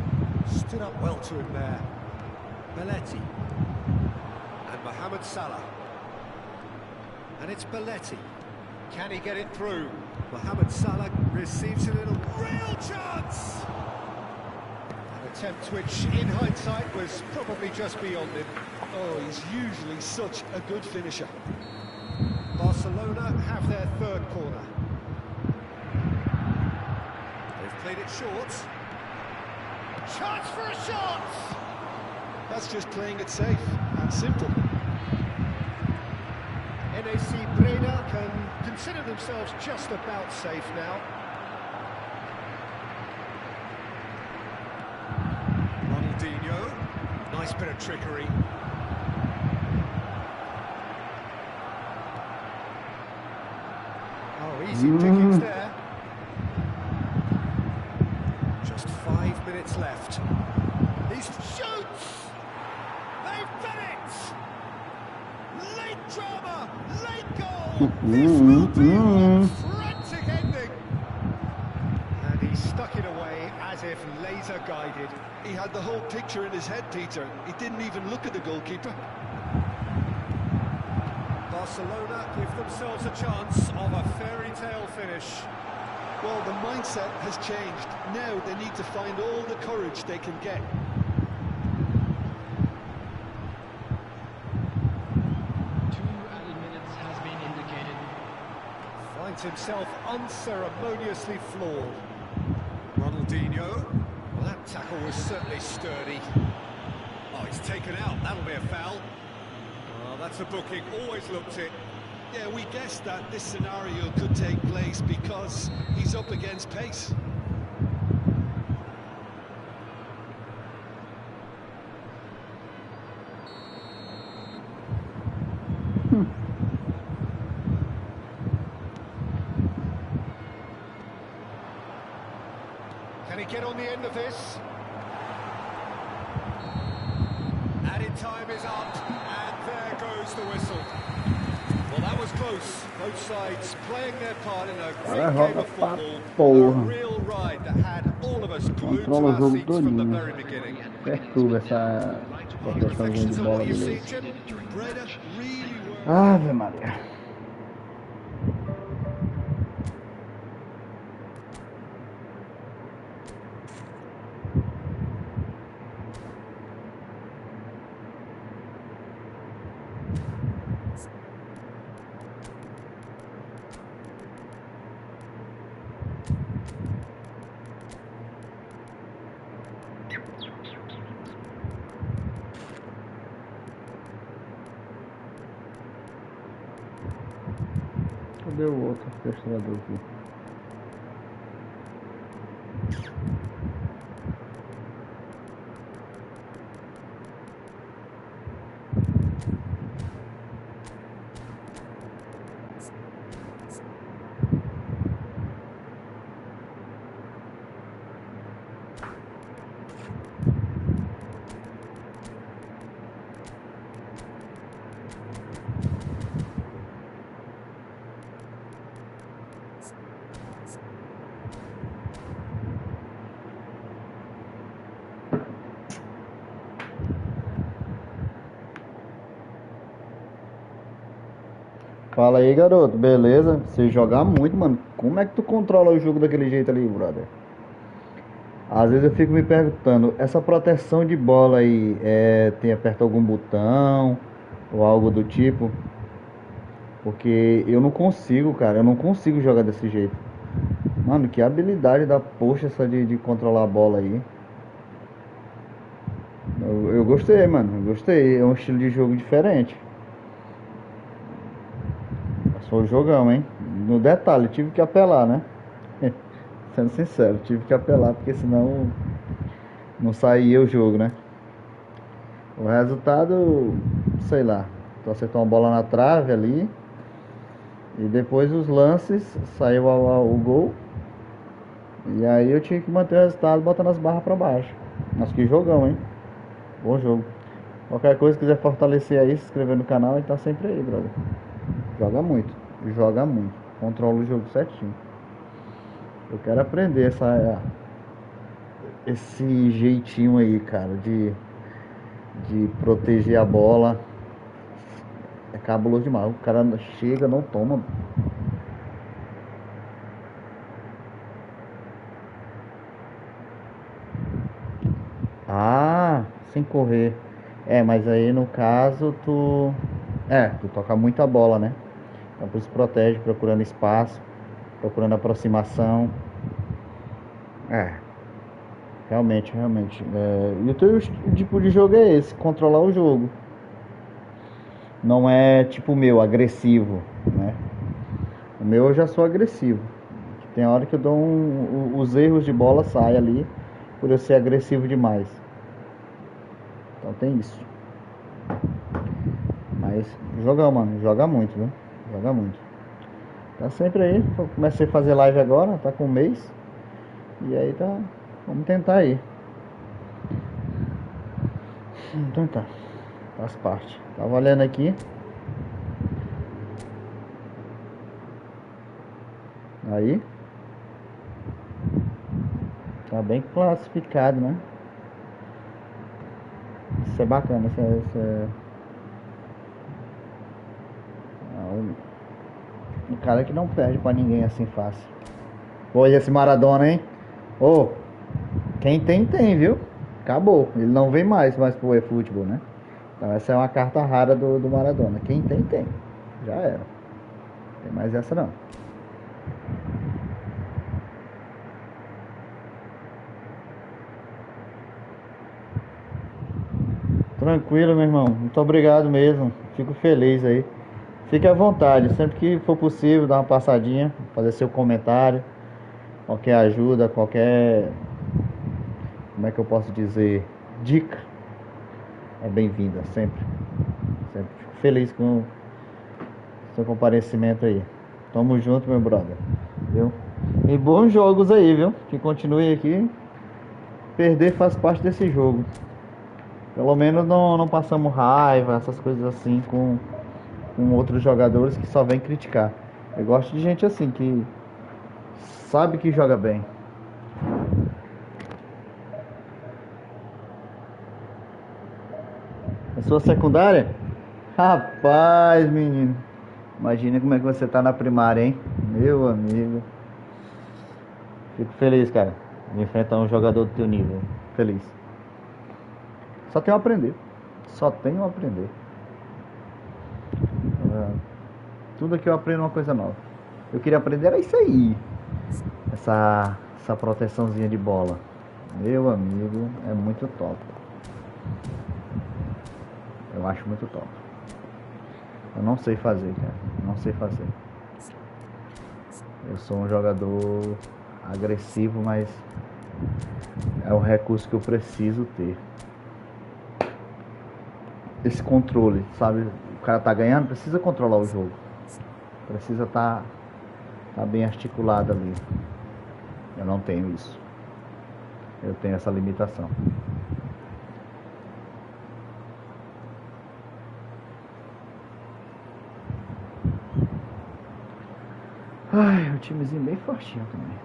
Stood up well to him there. Belletti. And Mohamed Salah. And it's Belletti. Can he get it through? Mohamed Salah receives it in a real chance! An attempt which, in hindsight, was probably just beyond him.
Oh, he's usually such a good finisher.
Barcelona have their third corner. They've played it short. Chance for a shot!
That's just playing it safe and simple.
NAC Breda can consider themselves just about safe now. Ronaldinho, nice bit of trickery. Oh, easy pickings there. Just 5 minutes left. He shoots! They've done it! Late drama, late goal. This will be a frantic ending. And he stuck it away as if laser guided.
He had the whole picture in his head, Peter. He didn't even look at the goalkeeper.
Barcelona give themselves a chance of a fairy tale finish.
Well, the mindset has changed. Now they need to find all the courage they can get.
2 added minutes has been indicated.
Finds himself unceremoniously floored. Ronaldinho. Well, that tackle was certainly sturdy. Oh, he's taken out. That'll be a foul. Oh, that's a booking. Always looked it.
Yeah, we guessed that this scenario could take place because he's up against pace.
Can he get on the end of this? Added time is up, and there goes the whistle. Well, that was close. Both sides playing their part in a great game of football. A real ride that had all of us glued to our seats from the very beginning.
Perturba essa questãozinha de bola
You see,
deles.
Jim?
Breda really were.
Ave Maria. Cadê o outro orquestrador aqui? Fala aí, garoto, beleza? Você jogar muito, mano. Como é que tu controla o jogo daquele jeito ali, brother? Às vezes eu fico me perguntando, essa proteção de bola aí, tem aperta algum botão ou algo do tipo? Porque eu não consigo, cara, eu não consigo jogar desse jeito. Mano, que habilidade da poxa essa de controlar a bola aí. Eu gostei, mano, eu gostei. É um estilo de jogo diferente. Passou o jogão, hein? No detalhe, tive que apelar, né? Sendo sincero, tive que apelar porque senão não saía o jogo, né? O resultado, sei lá, tu acertou uma bola na trave ali e depois os lances saiu o gol. E aí eu tinha que manter o resultado botando as barras pra baixo. Mas que jogão, hein? Bom jogo. Qualquer coisa, quiser fortalecer aí, se inscrever no canal e tá sempre aí, brother. Joga muito, joga muito. Controla o jogo certinho. Eu quero aprender esse jeitinho aí, cara, de proteger a bola. É cabuloso demais. O cara chega, não toma. Ah, sem correr. Mas aí no caso tu toca muita bola, né? Então por isso protege, procurando espaço, procurando aproximação. Realmente, realmente. E o teu tipo de jogo é esse, controlar o jogo. Não é tipo o meu, agressivo, né? O meu eu já sou agressivo. Tem hora que eu dou os erros de bola saem ali por eu ser agressivo demais. Então tem isso. Mas jogão, mano, joga muito, viu? Joga muito. Tá sempre aí. Comecei a fazer live agora, tá com um mês. E aí tá. Vamos tentar aí. Vamos tentar. Faz parte. Tava olhando aqui. Aí. Tá bem classificado, né? Isso é bacana. Um cara que não perde pra ninguém assim fácil. Olha esse Maradona, hein? Ô, quem tem, viu? Acabou. Ele não vem mais pro eFootball, né? Então essa é uma carta rara do Maradona. Quem tem. Já era. Tem mais essa não. Tranquilo, meu irmão. Muito obrigado mesmo. Fico feliz aí. Fique à vontade. Sempre que for possível, dá uma passadinha, fazer seu comentário. Qualquer ajuda, qualquer... Como é que eu posso dizer? Dica. É bem-vinda, sempre. Sempre fico feliz com o seu comparecimento aí. Tamo junto, meu brother. Viu? E bons jogos aí, viu? Que continue aqui. Perder faz parte desse jogo. Pelo menos não passamos raiva, essas coisas assim com outros jogadores que só vem criticar. Eu gosto de gente assim, que sabe que joga bem. A sua secundária? Rapaz, menino. Imagina como é que você tá na primária, hein? Meu amigo. Fico feliz, cara, de enfrentar um jogador do teu nível. Feliz. Só tenho a aprender. Só tenho a aprender. Tudo que eu aprendo é uma coisa nova. Eu queria aprender era isso aí. Essa proteçãozinha de bola. Meu amigo, é muito top. Eu acho muito top. Eu não sei fazer, cara. Não sei fazer. Eu sou um jogador agressivo, mas é um recurso que eu preciso ter. Esse controle, sabe? O cara tá ganhando, precisa controlar o jogo. Precisa tá bem articulado ali. Eu não tenho isso. Eu tenho essa limitação. Ai, um timezinho bem fortinho também.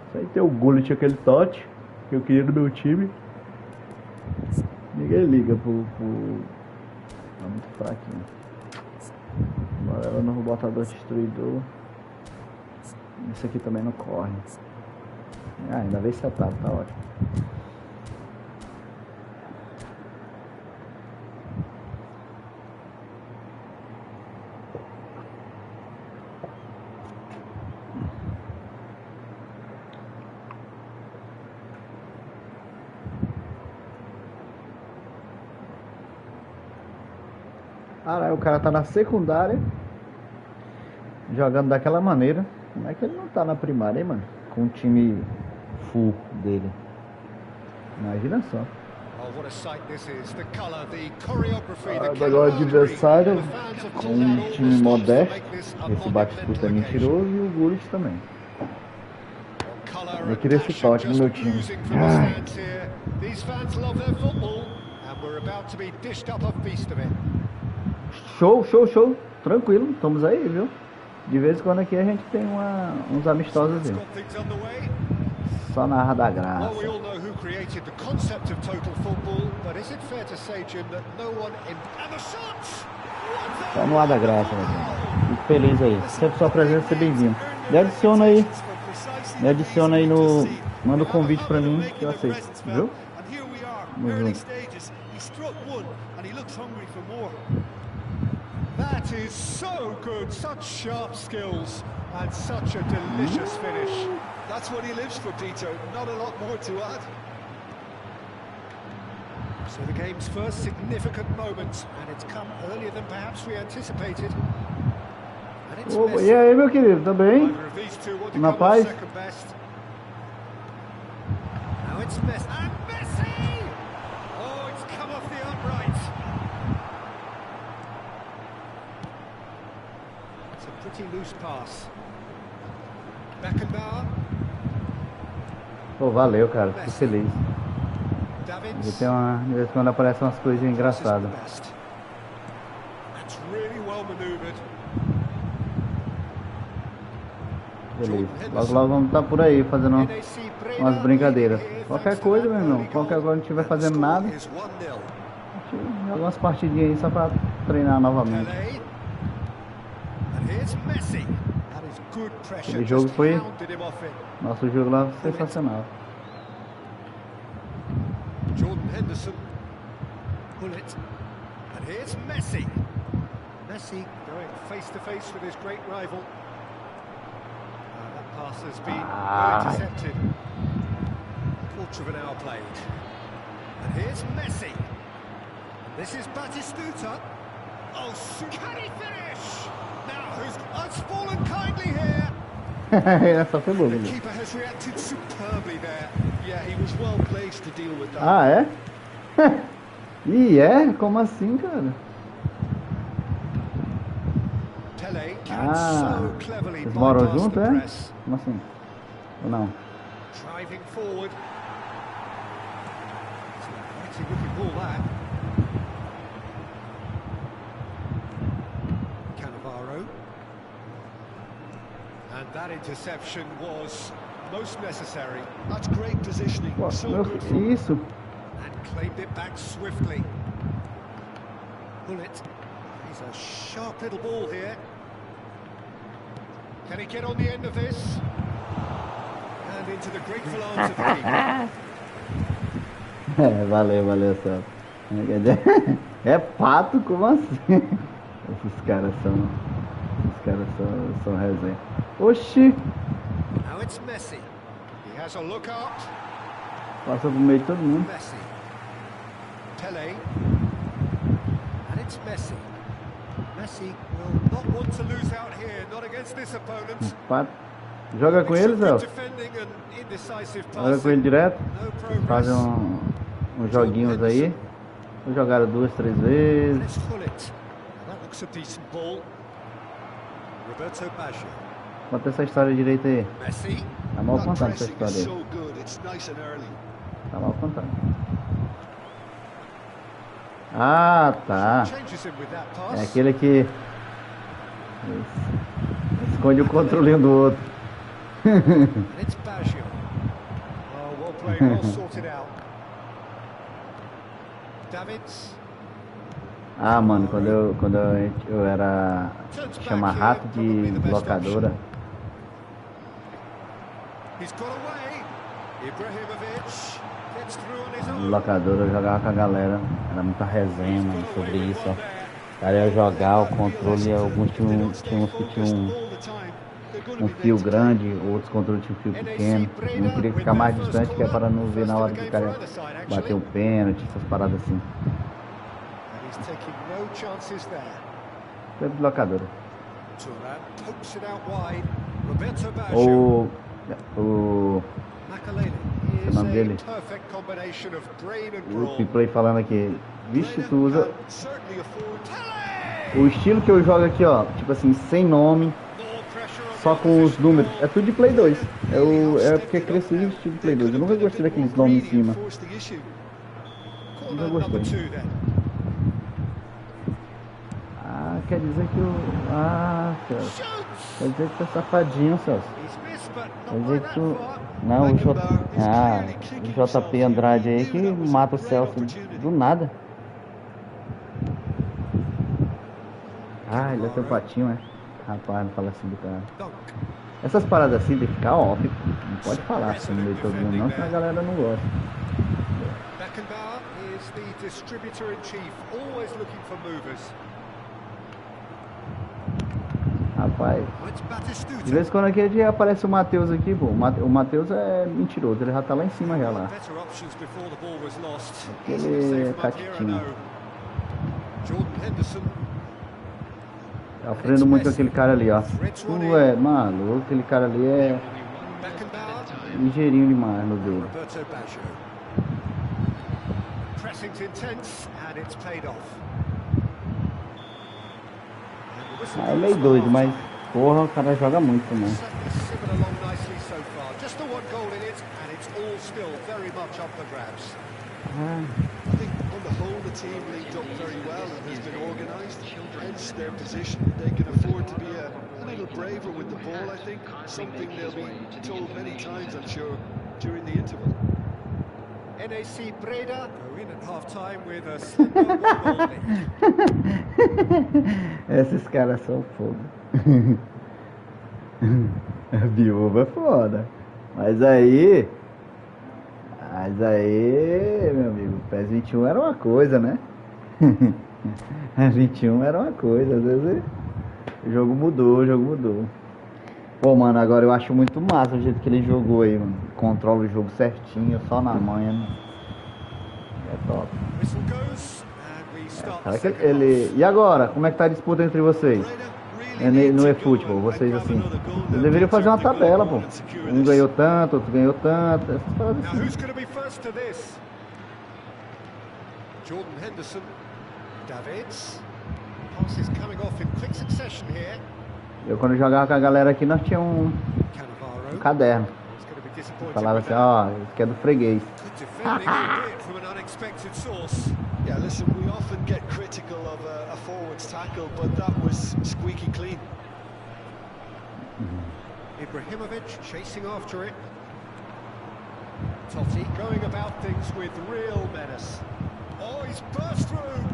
Isso aí tem o Gullit, aquele Totti que eu queria no meu time. Ninguém liga pro... Tá muito fraquinho. Agora ela no botador destruidor. Isso aqui também não corre. Ah, ainda bem setado, tá ótimo. Caralho, o cara tá na secundária jogando daquela maneira. Como é que ele não tá na primária, hein, mano? Com o time full dele. Imagina só. Agora o adversário com um time modesto. Esse Batistuta é mentiroso e o Gullit também. Eu queria esse toque no meu time. Ai. Show, show, show. Tranquilo, estamos aí, viu? De vez em quando aqui a gente tem uns amistosos. Só na da graça. Só no ar da graça, meu irmão. Fico feliz aí. Sempre sua presença é bem-vindo. Me adiciona aí. Me adiciona aí no... Manda um convite pra mim que eu aceito. Viu?
That is so good, such sharp skills and such a delicious finish.
That's what he lives for, Peter. Not a lot more to add.
So the game's first significant moment, and it's come earlier than perhaps we anticipated. And it's
E aí, meu querido, tá bem? Na paz?
Now it's Messi. And Messi! Oh, it's come off the upright. It's a pretty loose pass. Beckenbauer.
Pô, valeu, cara. Fico feliz. E tem de vez em quando aparecem umas coisas engraçadas.
That's really well maneuvered.
Beleza. Logo, logo vamos estar por aí fazendo umas brincadeiras. Qualquer coisa, meu irmão. Qualquer coisa, não estiver fazendo nada, joga umas partidinhas aí só pra treinar novamente. Aquele jogo foi... Nosso jogo lá sensacional.
Jordan Henderson. Bullet. And here's Messi. Messi going face to face with his great rival. That pass has been well intercepted. Quarter of an hour played. And here's Messi. This is Batistuta. Oh, can he finish? Now who's fallen kindly here?
Essa foi boa,
The keeper has reacted superbly there.
Yeah, he was well placed to deal with that.
Ah, é? Ih, é? Como assim, cara? Vocês moram junto, é? Como assim? Ou não?
Driving forward. It's a looking ball that. Cannavaro. And that interception was most necessary.
That's great positioning.
Pô,
So
meu,
good.
isso.
And claimed it back swiftly. Bullet. He's a sharp little ball here. Can he get on the end of this? And into the grateful arms of the keeper.
Valeu, Sábado. É pato? Como assim? Esses caras são resenha. Oxi!
Now it's Messi. He has a look out.
Passou pro meio de todo mundo.
Messi. Pele. And it's Messi.
Joga com eles, Zé? Joga com ele direto. Fazem uns joguinhos aí. Jogaram 2, 3 vezes. Conta essa história direita aí. Tá mal contando essa história aí. Tá mal contando. Ah, tá. É aquele que esconde o controle do outro. Ah, mano, quando eu era chama rato de locadora. Locadora, eu jogava com a galera, era muita resenha, mano, sobre isso, ó. O cara ia jogar o controle, alguns tinham uns que tinham um fio grande, outros controles tinham um fio pequeno. Não queria ficar mais distante, que é para não ver na hora que o cara bater um pênalti, essas paradas assim. Sempre de locadora. O nome dele? O Play falando aqui. Vixe, tu usa. O estilo que eu jogo aqui, ó, tipo assim, sem nome, só com os números. É tudo de Play 2. É porque cresci no estilo de Play 2. Eu nunca gostei daqueles nomes em cima. Nunca gostei. Ah, quer dizer que o. Ah, Celso. Quer dizer que tu é safadinho, Celso. Quer dizer que tu. Não, o JP Andrade aí que mata o Celso do nada. Ah, ele é teu patinho, é? Rapaz, não fala assim do cara. Essas paradas assim tem que ficar off. Não pode falar assim no meio de todo mundo, não, que a galera não gosta. Rapaz, de vez em quando aqui aparece o Matheus aqui, pô. O Matheus é mentiroso, ele já tá lá em cima já lá. Aquele catitinho. Tá aprendendo muito com aquele cara ali, ó. Tu é maluco, aquele cara ali é ligeirinho demais no dele. Ah, é meio doido, mas porra, o cara joga muito também.
I think on the whole the team linked up very well and has been organised, hence their position. They can afford to be a little braver with the ball, I think, something they'll be told many times, I'm sure, during the interval.
NAC Breda go in at half-time with a slender
Esses caras são fogo. A viúva é foda. Mas aí, meu amigo, o PES 21 era uma coisa, né? A 21 era uma coisa, às vezes o jogo mudou. Pô, mano, agora eu acho muito massa o jeito que ele jogou aí, mano. Controla o jogo certinho, só na manha, mano. É top. Será que ele... E agora? Como é que tá a disputa entre vocês? No eFootball, vocês assim. Vocês deveriam fazer uma tabela, pô. Um ganhou tanto, outro ganhou tanto. Essas paradas assim.
Jordan Henderson, Davids. Passes coming off in quick succession here.
Eu quando jogava com a galera aqui, nós tínhamos um caderno. Falava assim, ó, isso aqui é do freguês.
Yeah, listen, we often get critical of a forward's tackle, but that was squeaky clean.
Ibrahimovic chasing after it. Totti going about things with real menace. Oh, he's burst through.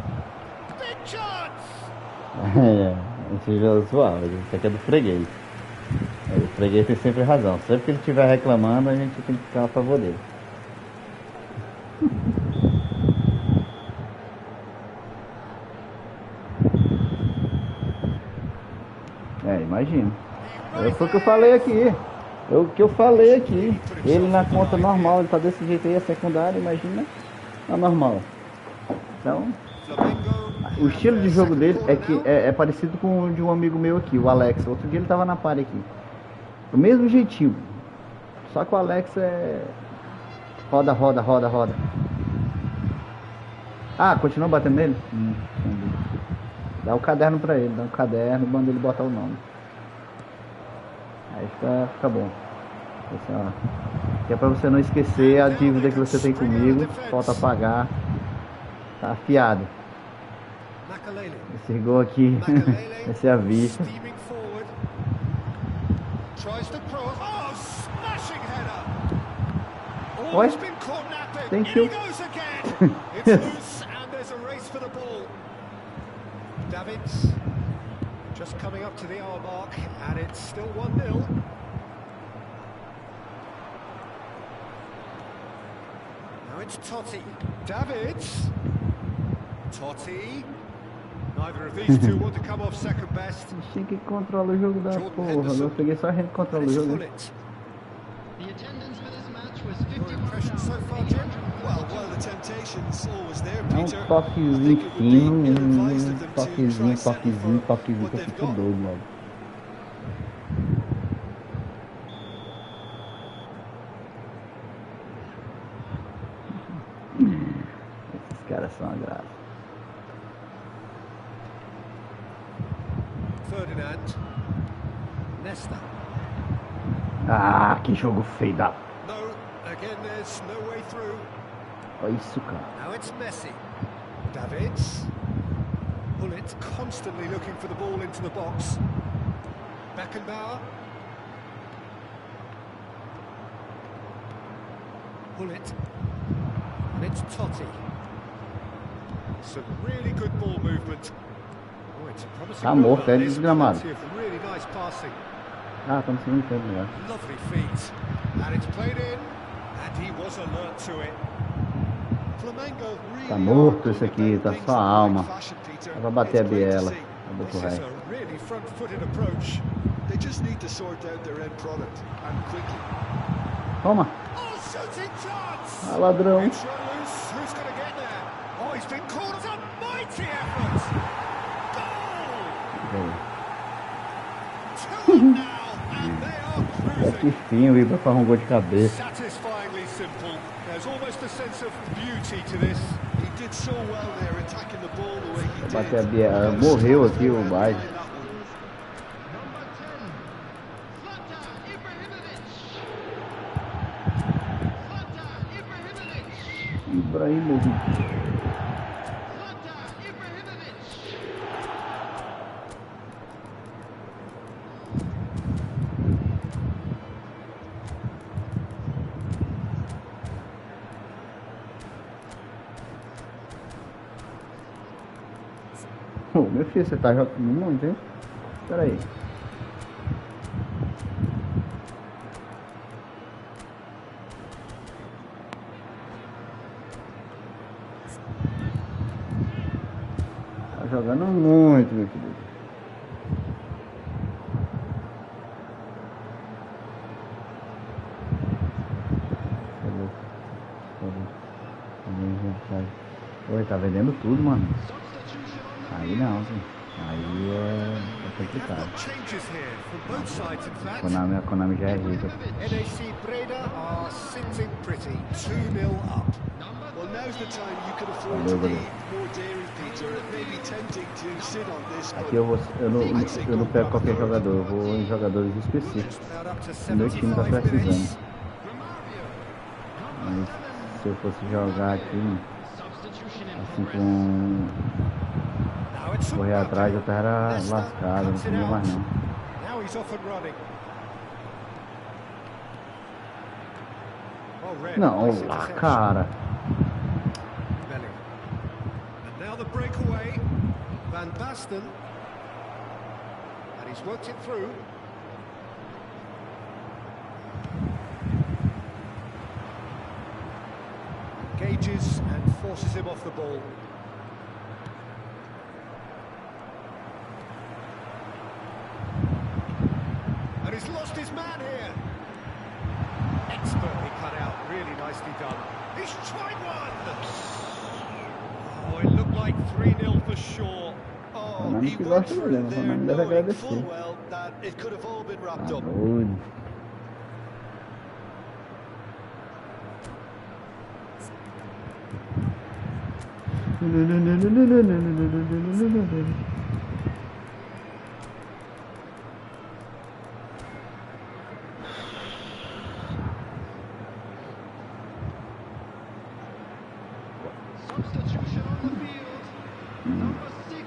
Big chance!
Esse jogo suave, isso aqui é do freguês. O freguês tem sempre razão. Sempre que ele estiver reclamando, a gente tem que ficar a favor dele. Imagino. Foi o que eu falei aqui. Ele na conta normal, ele tá desse jeito aí, a secundária, imagina a normal. Então, o estilo de jogo dele é parecido com o de um amigo meu aqui, o Alex. Outro dia ele tava na party aqui. Do mesmo jeitinho. Só que o Alex é... Roda. Ah, continua batendo nele? Dá o caderno pra ele, manda ele botar o nome. Aí fica bom. Assim, ó. Que é pra você não esquecer a dívida que você tem comigo. Falta pagar. Tá afiado. Esse gol aqui vai ser a vista. Oi? Thank you.
Davids just coming up to the hour mark, and it's still 1-0. Now it's Totti. Davids. Totti. Neither of these two want to come off second best.
Tinha que controlar o jogo da porra. Eu peguei só a gente controla o jogo.
The attendance for this match was
So far, Jim?
Well, the temptation's always there,
É
Peter.
um toquezinho fino, toquezinho, que eu fico doido, logo. Esses caras são uma graça.
Ferdinand. Nesta.
Ah, que jogo feio da...
No, again there's no way through.
Olha isso, cara.
Now it's Messi. Davids. Bullet constantly looking for the ball into the box. Beckenbauer. Bullet. And it's Totti. Some really good ball movement. Oh, it's a promising
Tá morto, é
movement.
desgramado.
Plenty of really nice passing.
Ah, estamos seguindo tempo, melhor.
Lovely feet. And it's played in. And he was alert to it.
Flamengo really
Tá morto
are
esse aqui,
doing
tá
things
só a
in
alma.
fashion, Peter.
Vai bater a
It's great to
biela.
see.
Acabou com o
This is
resto.
a really front-footed approach.
They just need to sort out their end product, and quickly.
Toma.
Oh, shooting chance!
Ah, ladrão.
It's run loose. Who's going to get there? Oh, he's been caught. It's a mighty effort. Goal! 2-1 now, and they are
É que
cruising.
fim, o Ibra faz um gol de cabeça.
Satisfyingly simple. There's almost a sense of beauty to this.
He did so well there, attacking the ball the way he did.
Bater a biela. Morreu aqui o Bairro.
number 10, Zlatan Ibrahimovic.
Ibrahimovic.
Zlatan Ibrahimovic.
Ô, meu filho, você tá jogando muito, hein? Espera aí. Tá jogando muito, meu querido. Oi, tá vendendo tudo, mano. Aí não, sim. Aí é complicado.
Changes here from both sides, in fact.
A Konami já é rica.
NAC Breda are sitting pretty, 2-0 up.
Well, now's the time you can afford to be more daring, Peter. It may be tempting to sit on this,
Aqui eu não pego qualquer jogador, eu vou em jogadores específicos.
Now up to
O meu time tá
75
precisando.
minutes.
Mas se eu fosse jogar aqui, assim com
Now it's
correr atrás, eu tava lascado, não tinha mais não.
Now he's off and running. Oh, red.
Não,
Nice
lá,
interception.
cara.
Bellingham. And now the breakaway. Van Basten. And he's worked it through. Engages and forces him off the ball. And he's lost his man here. Expertly cut out, really nicely done. He's tried one! Oh, it looked like 3. 3-0 for sure.
Oh,
Não
he
que
went
gosta
for
dele,
it
mas
there,
não deve
knowing
agradecer.
full well that it could have all been wrapped
Tá
up.
doido.
Substitution on the field. Number 6,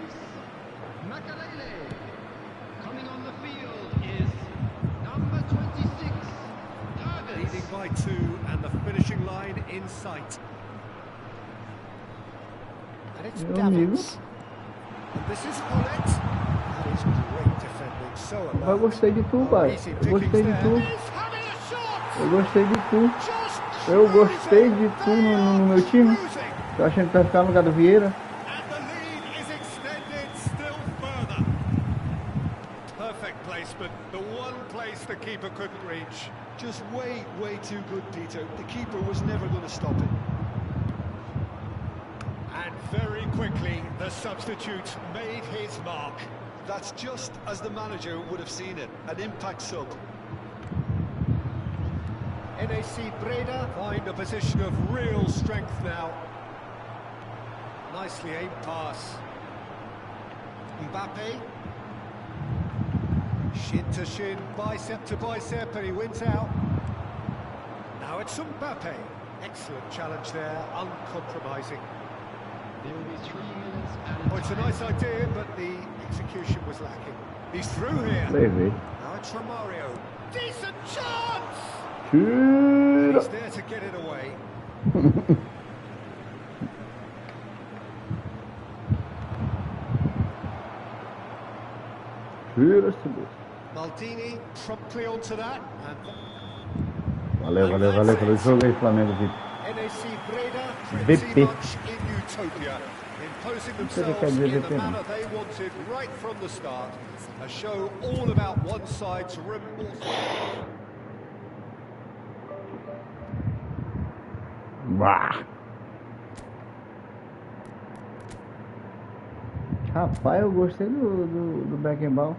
Makalele. Coming on the field is number 26, Targets.
Leading by 2 and the finishing line in sight. And it's
Meu amigo.
Davos. And this is Paulette. That is great defending. So
Eu
alert.
gostei de tu, pai.
Easy
Eu
pickings
gostei de
there.
tu.
He's having a shot.
Eu gostei de tu.
Just
Eu gostei de tu
cruising.
no meu time.
Cruising.
Tô achando que vai ficar no lugar do Vieira.
And the lead is extended still further. Perfect placement, the one place the keeper couldn't reach.
Just way too good, Peter. The keeper was never going to stop it.
And very quickly, the substitute made his mark.
That's just as the manager would have seen it, an impact sub.
NAC Breda find a position of real strength now. Nicely aimed pass. Mbappe. Shin to shin, bicep to bicep, and he wins out. Now it's Mbappe. Excellent challenge there, uncompromising.
There will be 3 minutes added
Oh, it's a
time.
nice idea, but the execution was lacking. He's through here.
Levei.
Now it's Romario. Decent chance!
Tira.
He's there to get it away.
Tira esse bolso.
Maldini promptly onto that. And
Valeu pelo jogo aí, Flamengo VIP.
NAC Breda
VP.
pretty much in utopia, imposing
Quer
themselves
dizer
in
VP
the
não.
manner they wanted right from the start. A show all about one side's
Bah. Rapaz, eu gostei do Beckenbauer.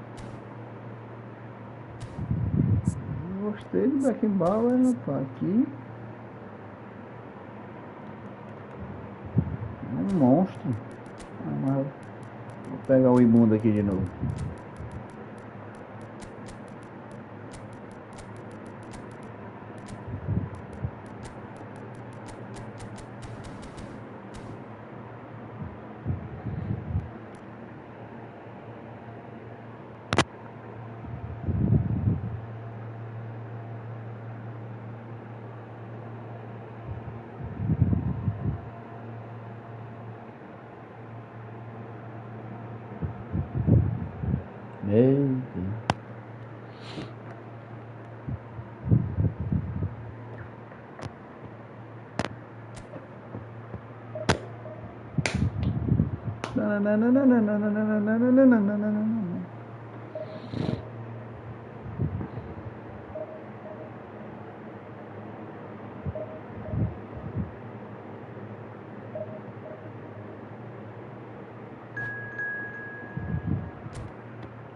Gostei do Beckenbauer, rapaz. Aqui. É um monstro. Mas vou pegar o imundo aqui de novo. Eita.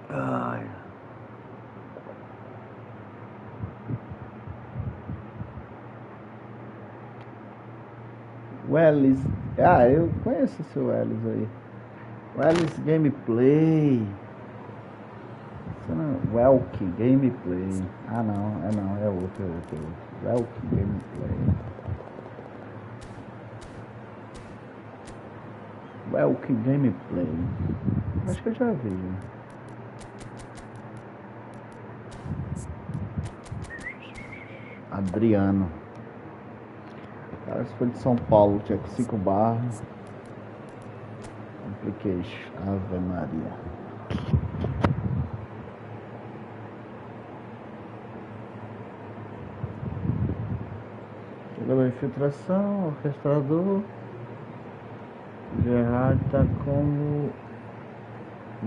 Ai. Wellis. Ah, eu conheço esse Wellis aí. Wellis Gameplay. Welk Gameplay. Ah não, é outro. Welk Gameplay. Welk Gameplay. Acho que eu já vi. Adriano. Cara, se for de São Paulo, tinha que 5 barras. Application. Ave Maria. Jogador de infiltração, orquestrador. Gerard tá como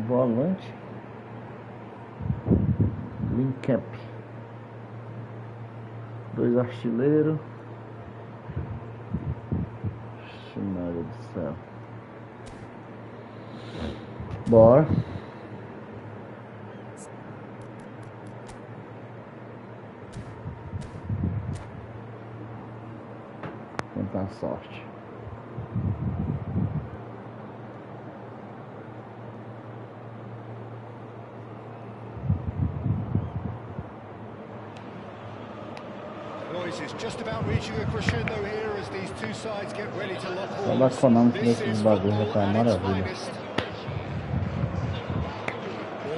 volante. Lincap. 2 artilheiros. Maria do céu. Bora. Tentar a sorte.
Is just about reaching a crescendo here as these two sides get ready to lock horns.
Abaconamos nesses bagulhos já tá maravilha.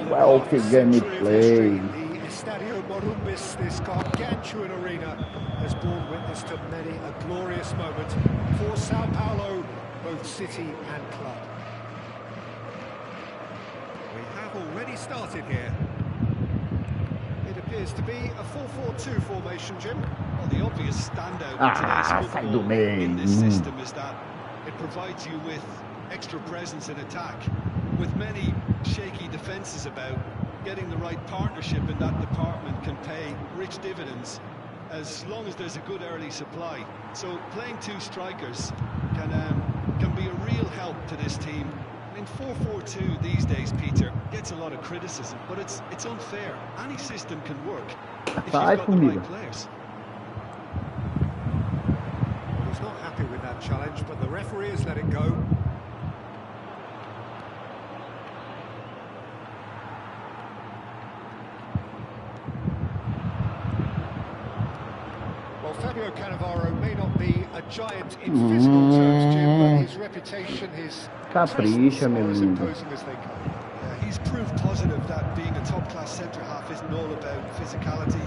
Welcome gameplay.
The Estadio Morumbis, this gargantuan arena, has borne witness to many a glorious moment for Sao Paulo, both city and club. We have already started here. It appears to be a 4-4-2 formation, Jim.
Well, the obvious standout in today's football in this system is that it provides you with extra presence in attack. With many shaky defences about, getting the right partnership in that department can pay rich dividends as long as there's a good early supply. So playing two strikers can be a real help to this team. In 4-4-2 these days, Peter, gets a lot of criticism, but it's unfair. Any system can work if you've got the right players.
Well, he's not happy with that challenge, but the referee has let it go. Well, Fabio Cannavaro may not be a giant in physical terms, Jim, but his reputation, his
Capricha, meu
as
lindo.
imposing as they come.
He's proof positive that being a top-class centre-half isn't all about physicality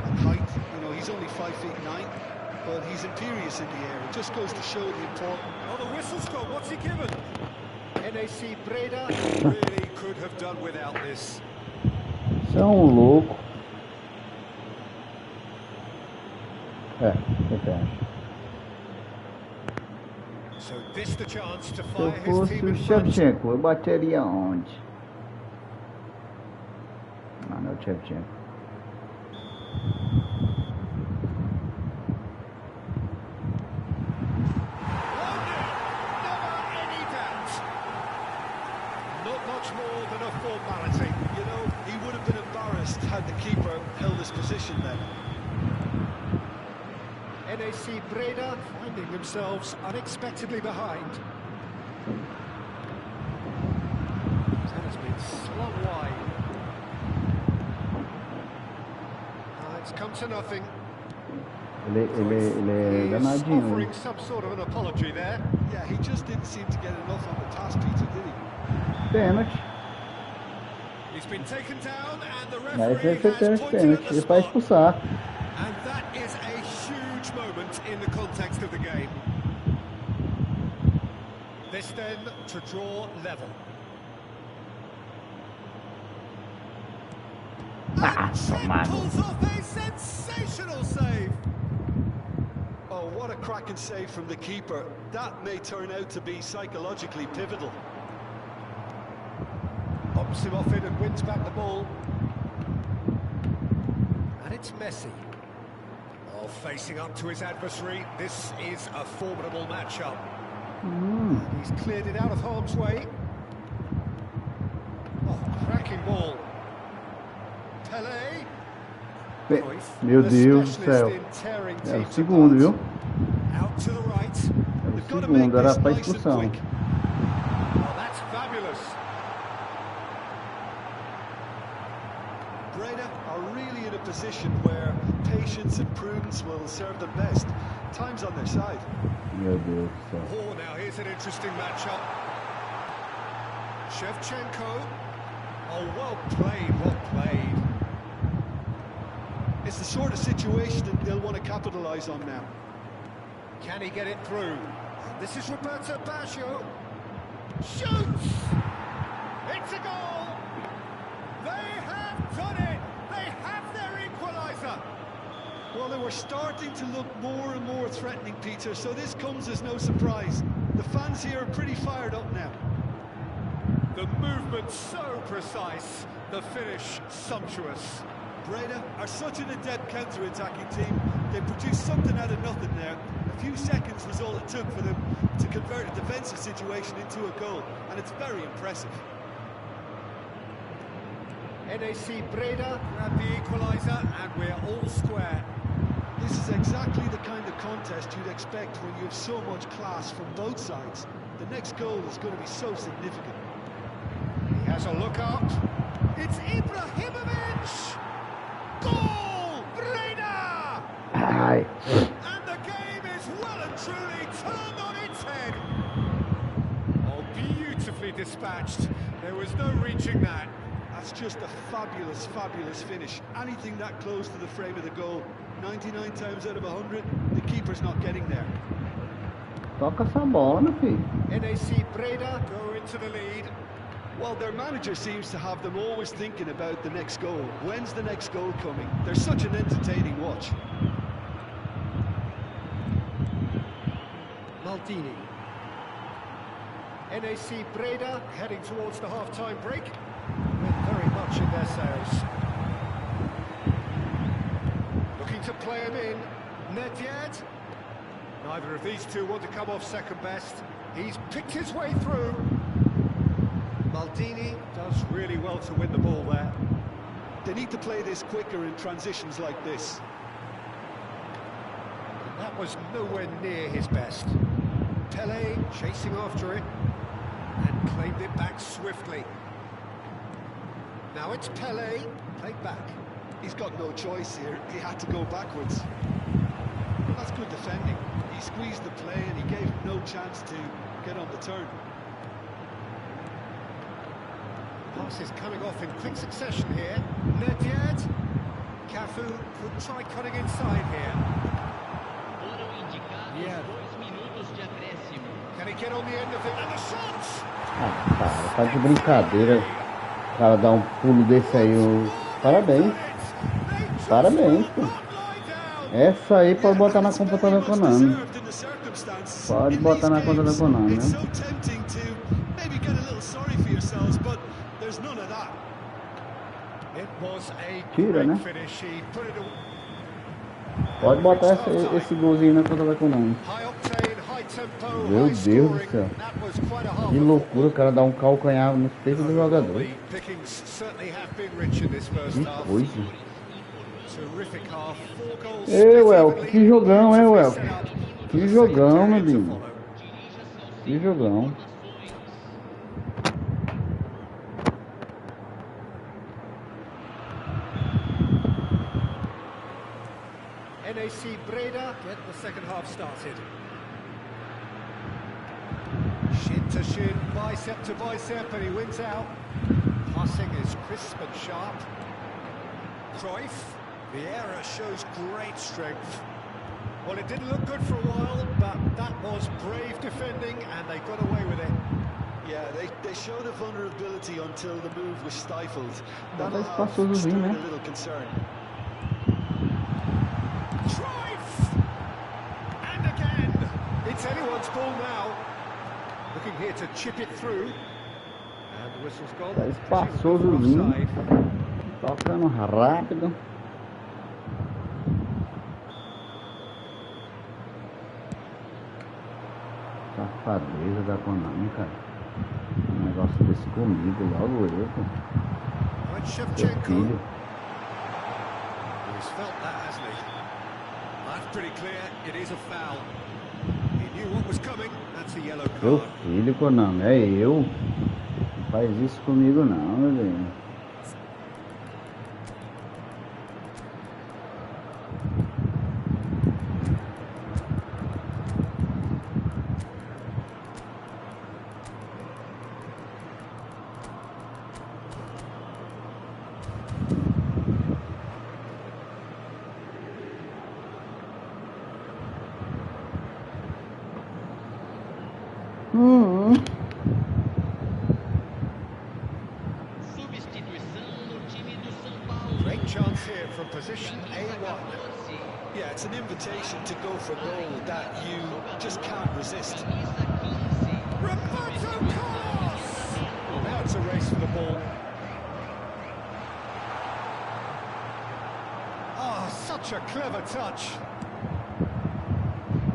and height. You know, he's only 5'9", but he's imperious in the air. It just goes to show the importance.
Oh, the whistle's gone. What's he given? NAC Breda really could have done without this.
Você é louco.
So this the chance to
Se
fire
eu
his
fosse
team
o
in front.
Shevchenko, eu bateria onde? Ah, não é o Shevchenko.
Never any doubt. Not much more than a formality.
You know, he would have been embarrassed had the keeper held his position then.
NAC Breda finding themselves unexpectedly behind. That has been slung wide. It's come to nothing.
Ele é
He's
danadinho.
offering some sort of an apology there.
Yeah, he just didn't seem to get enough on the task, Peter, did he?
Pênalti.
He's been taken down and the
Mas
referee
ele fez
has pointed
pênalti.
at the
Ele vai
spot.
expulsar.
And that is a huge moment in the context of the game. This then to draw level.
Tomado.
Pulls off a sensational save.
Oh, what a cracking save from the keeper. That may turn out to be psychologically pivotal.
Pops him off it and wins back the ball. And it's Messi. Oh, facing up to his adversary. This is a formidable matchup. He's cleared it out of harm's way. Oh, cracking ball. Pelé.
Meu Deus do céu. Era o segundo, viu?
Out to the right.
Era o segundo, era pra expulsão.
Oh, that's fabulous.
Breda are really in a position where patience and prudence will serve them best. Time's on their side.
Meu Deus do céu.
Oh, now here's an interesting matchup. Shevchenko. Oh, well played, well played.
It's the sort of situation that they'll want to capitalise on now.
Can he get it through? This is Roberto Baggio. Shoots! It's a goal! They have done it! They have their equaliser!
Well, they were starting to look more and more threatening, Peter, so this comes as no surprise. The fans here are pretty fired up now.
The movement so precise, the finish sumptuous.
Breda are such an adept counter-attacking team. They produced something out of nothing there. A few seconds was all it took for them to convert a defensive situation into a goal, and it's very impressive.
NAC Breda grab the equaliser and we're all square.
This is exactly the kind of contest you'd expect when you have so much class from both sides. The next goal is going to be so significant.
He has a look up. It's Ibrahimovic! Goal! Breda!
Ai.
And the game is well and truly turned on its head. Oh, beautifully dispatched. There was no reaching that.
That's just a fabulous, fabulous finish. Anything that close to the frame of the goal, 99 times out of 100, the keeper's not getting there.
Toca essa bola, meu filho.
NAC Breda go into the lead.
Well, their manager seems to have them always thinking about the next goal. When's the next goal coming? They're such an entertaining watch.
Maldini. NAC Breda heading towards the half-time break. With very much in their sails. Looking to play him in. Nedved. Neither of these two want to come off second best. He's picked his way through. Maldini does really well to win the ball there.
They need to play this quicker in transitions like this.
And that was nowhere near his best. Pele chasing after it and claimed it back swiftly. Now it's Pele, played back.
He's got no choice here. He had to go backwards. That's good defending. He squeezed the play and he gave him no chance to get on the turn.
Passes coming off in quick succession here. Nedved. Cafu could try cutting inside here. Yeah. Can he get on the end of it? And the shot!
Ah, cara, tá de brincadeira. O cara dá um pulo desse aí. Parabéns. Parabéns, pô. Essa aí pode botar na conta da Konami. Pode botar na conta da Konami, né? Tira, né? Pode botar esse golzinho na conta da Konami. Meu Deus do céu. Que loucura, o cara dá um calcanhar no peito do jogador. Que coisa. Ei, Welk, que jogão, hein, Welk? Que jogão, meu Deus. Que jogão.
NAC Breda get the second half started. Shin to shin, bicep to bicep, and he wins out. Passing is crisp and sharp. Cruyff, the error shows great strength. Well, it didn't look good for a while, but that was brave defending, and they got away with it.
Yeah, they showed a vulnerability until the move was stifled. That
passou do vinho, né?
a little concern.
Cruyff! And again! It's anyone's ball now. Looking here to chip it through. And the whistle's gone.
Tá espaçosozinho. Tocando rápido. Safadeza da Konami, cara. Um negócio desse comigo, logo eu, pô. Meu filho.
He's felt that, hasn't he? That's pretty clear. It is a foul. He knew what was coming. That's a yellow card.
Meu filho, Konami, é eu. Não faz isso comigo não, meu velho.
Great chance here from position A1.
Yeah, it's an invitation to go for goal that you just can't resist.
Roberto Carlos! Well, now it's a race for the ball. Ah, such a clever touch.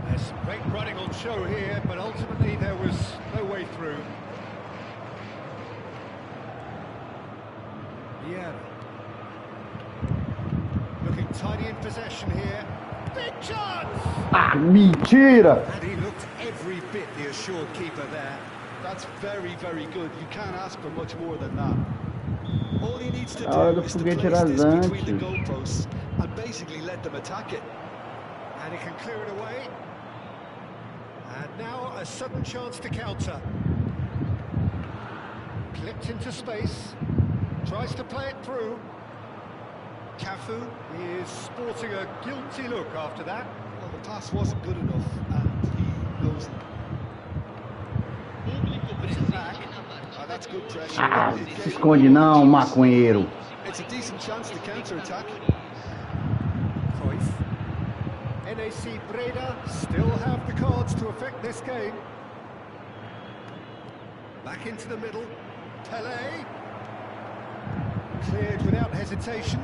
There's some great running on show here, but ultimately there was no way through. Yeah. Already in possession here. Big chance!
Ah, mentira!
And he looked every bit the assured keeper there. That's very, very good. You can't ask for much more than that. All he needs to do is to place this between the goalposts and basically let them attack it.
And he can clear it away. And now a sudden chance to counter. Clipped into space. Tries to play it through. Cafu is sporting a guilty look after that.
Well, the pass wasn't good enough, and he knows it. That's good pressure.
Ah, se esconde não, maconheiro.
It's a decent chance to counter-attack.
Cruyff. NAC Breda still have the cards to affect this game. Back into the middle. Pelé. Cleared without hesitation.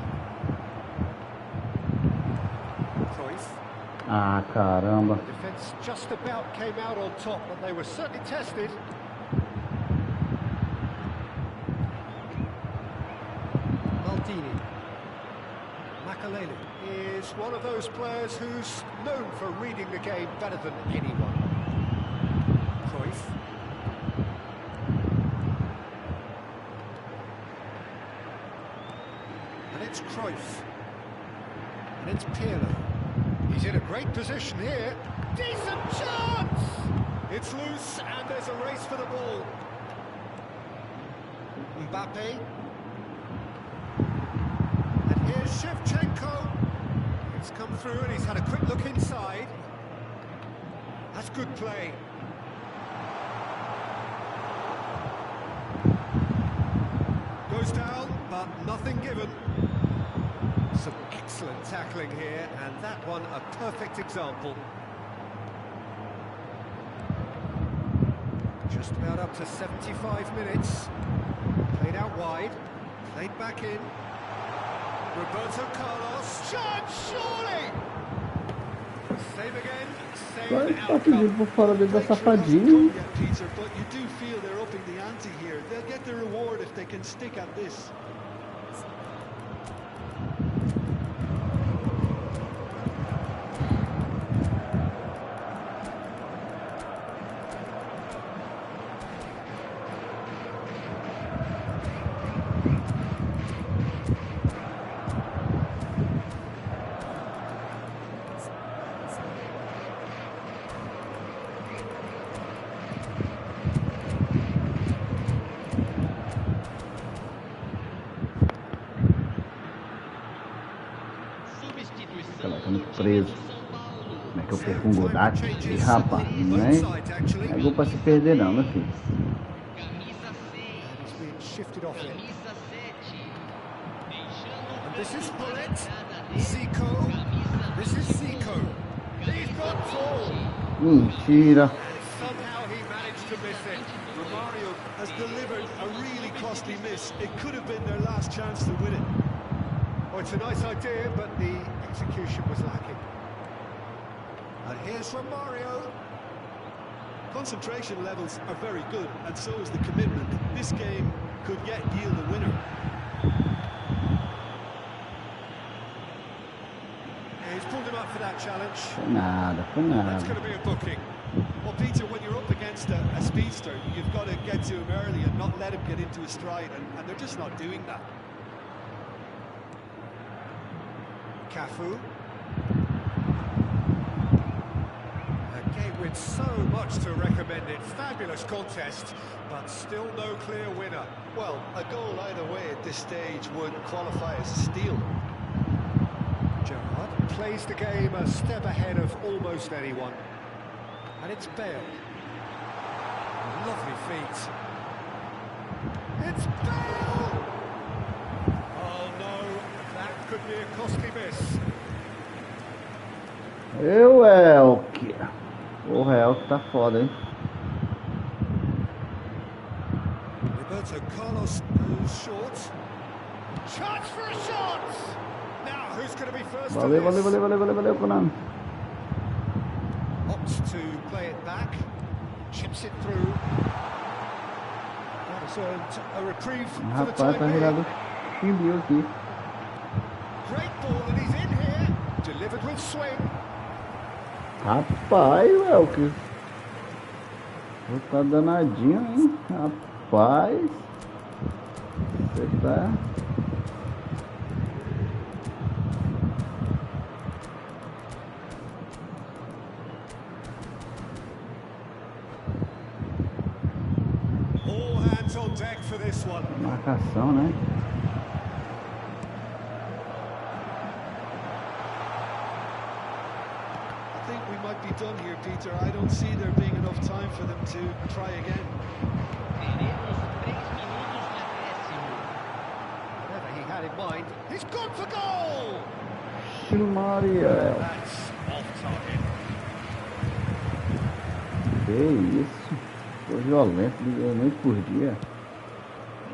Cruyff.
Ah, caramba.
The defence just about came out on top, but they were certainly tested. Maldini. Makalele is one of those players who's known for reading the game better than anyone. Cruyff. And it's Cruyff. And it's Pirlo. He's in a great position here. Decent chance! It's loose and there's a race for the ball. Mbappe. And here's Shevchenko. It's come through and he's had a quick look inside. That's good play. Goes down, but nothing given. Some excellent tackling here, and that one a perfect example. Just about up to 75 minutes. Played out wide, played back in. Roberto Carlos, chance surely! Save again, save
Tá pedindo por fora dele da safadinha.
Peter, but you do feel they're upping the ante here. They'll get the reward if they can stick at this.
Preso. Como é que eu perco um Godate? E rapaz, não é gol pra se perder não, meu filho. Mentira.
Romario has delivered a really costly miss. It could have been their last chance to win it.
Oh, it's a nice idea, but the execution was lacking. And here's Romario.
Concentration levels are very good, and so is the commitment. This game could yet yield a winner.
Yeah, he's pulled him up for that challenge.
Foi nada, foi nada.
That's going to be a booking.
Well, Peter, when you're up against a speedster, you've got to get to him early and not let him get into his stride, and they're just not doing that. Cafu. A game with so much to recommend it. Fabulous contest, but still no clear winner. Well, a goal either way at this stage would qualify as a steal. Gerrard plays the game a step ahead of almost anyone. And it's Bale. Lovely feet. It's Bale! Oh no, that could be a costly miss.
Elke. Porra, Elke tá foda, hein?
Roberto Carlos goes short. Chance for a shot! Now, who's going to be first?
Valeu, Conan.
Opts to play it back. Chips it through. That has earned a reprieve for the
Rapaz,
time
tá
being.
virado chimbiu aqui.
Great ball, and he's in here.
delivered with swing.
Rapaz, Léo, que... Tá danadinho, hein? Rapaz. Você tá...
All hands on deck for this one.
Marcação, né?
I think we might be done here, Peter. I don't see there being enough time for them to try again.
Teremos 3 minutos de acréscimo.
Whatever he had in mind, he's gone for goal!
Maria.
That's off target.
Que isso? Tô violento, noite por dia.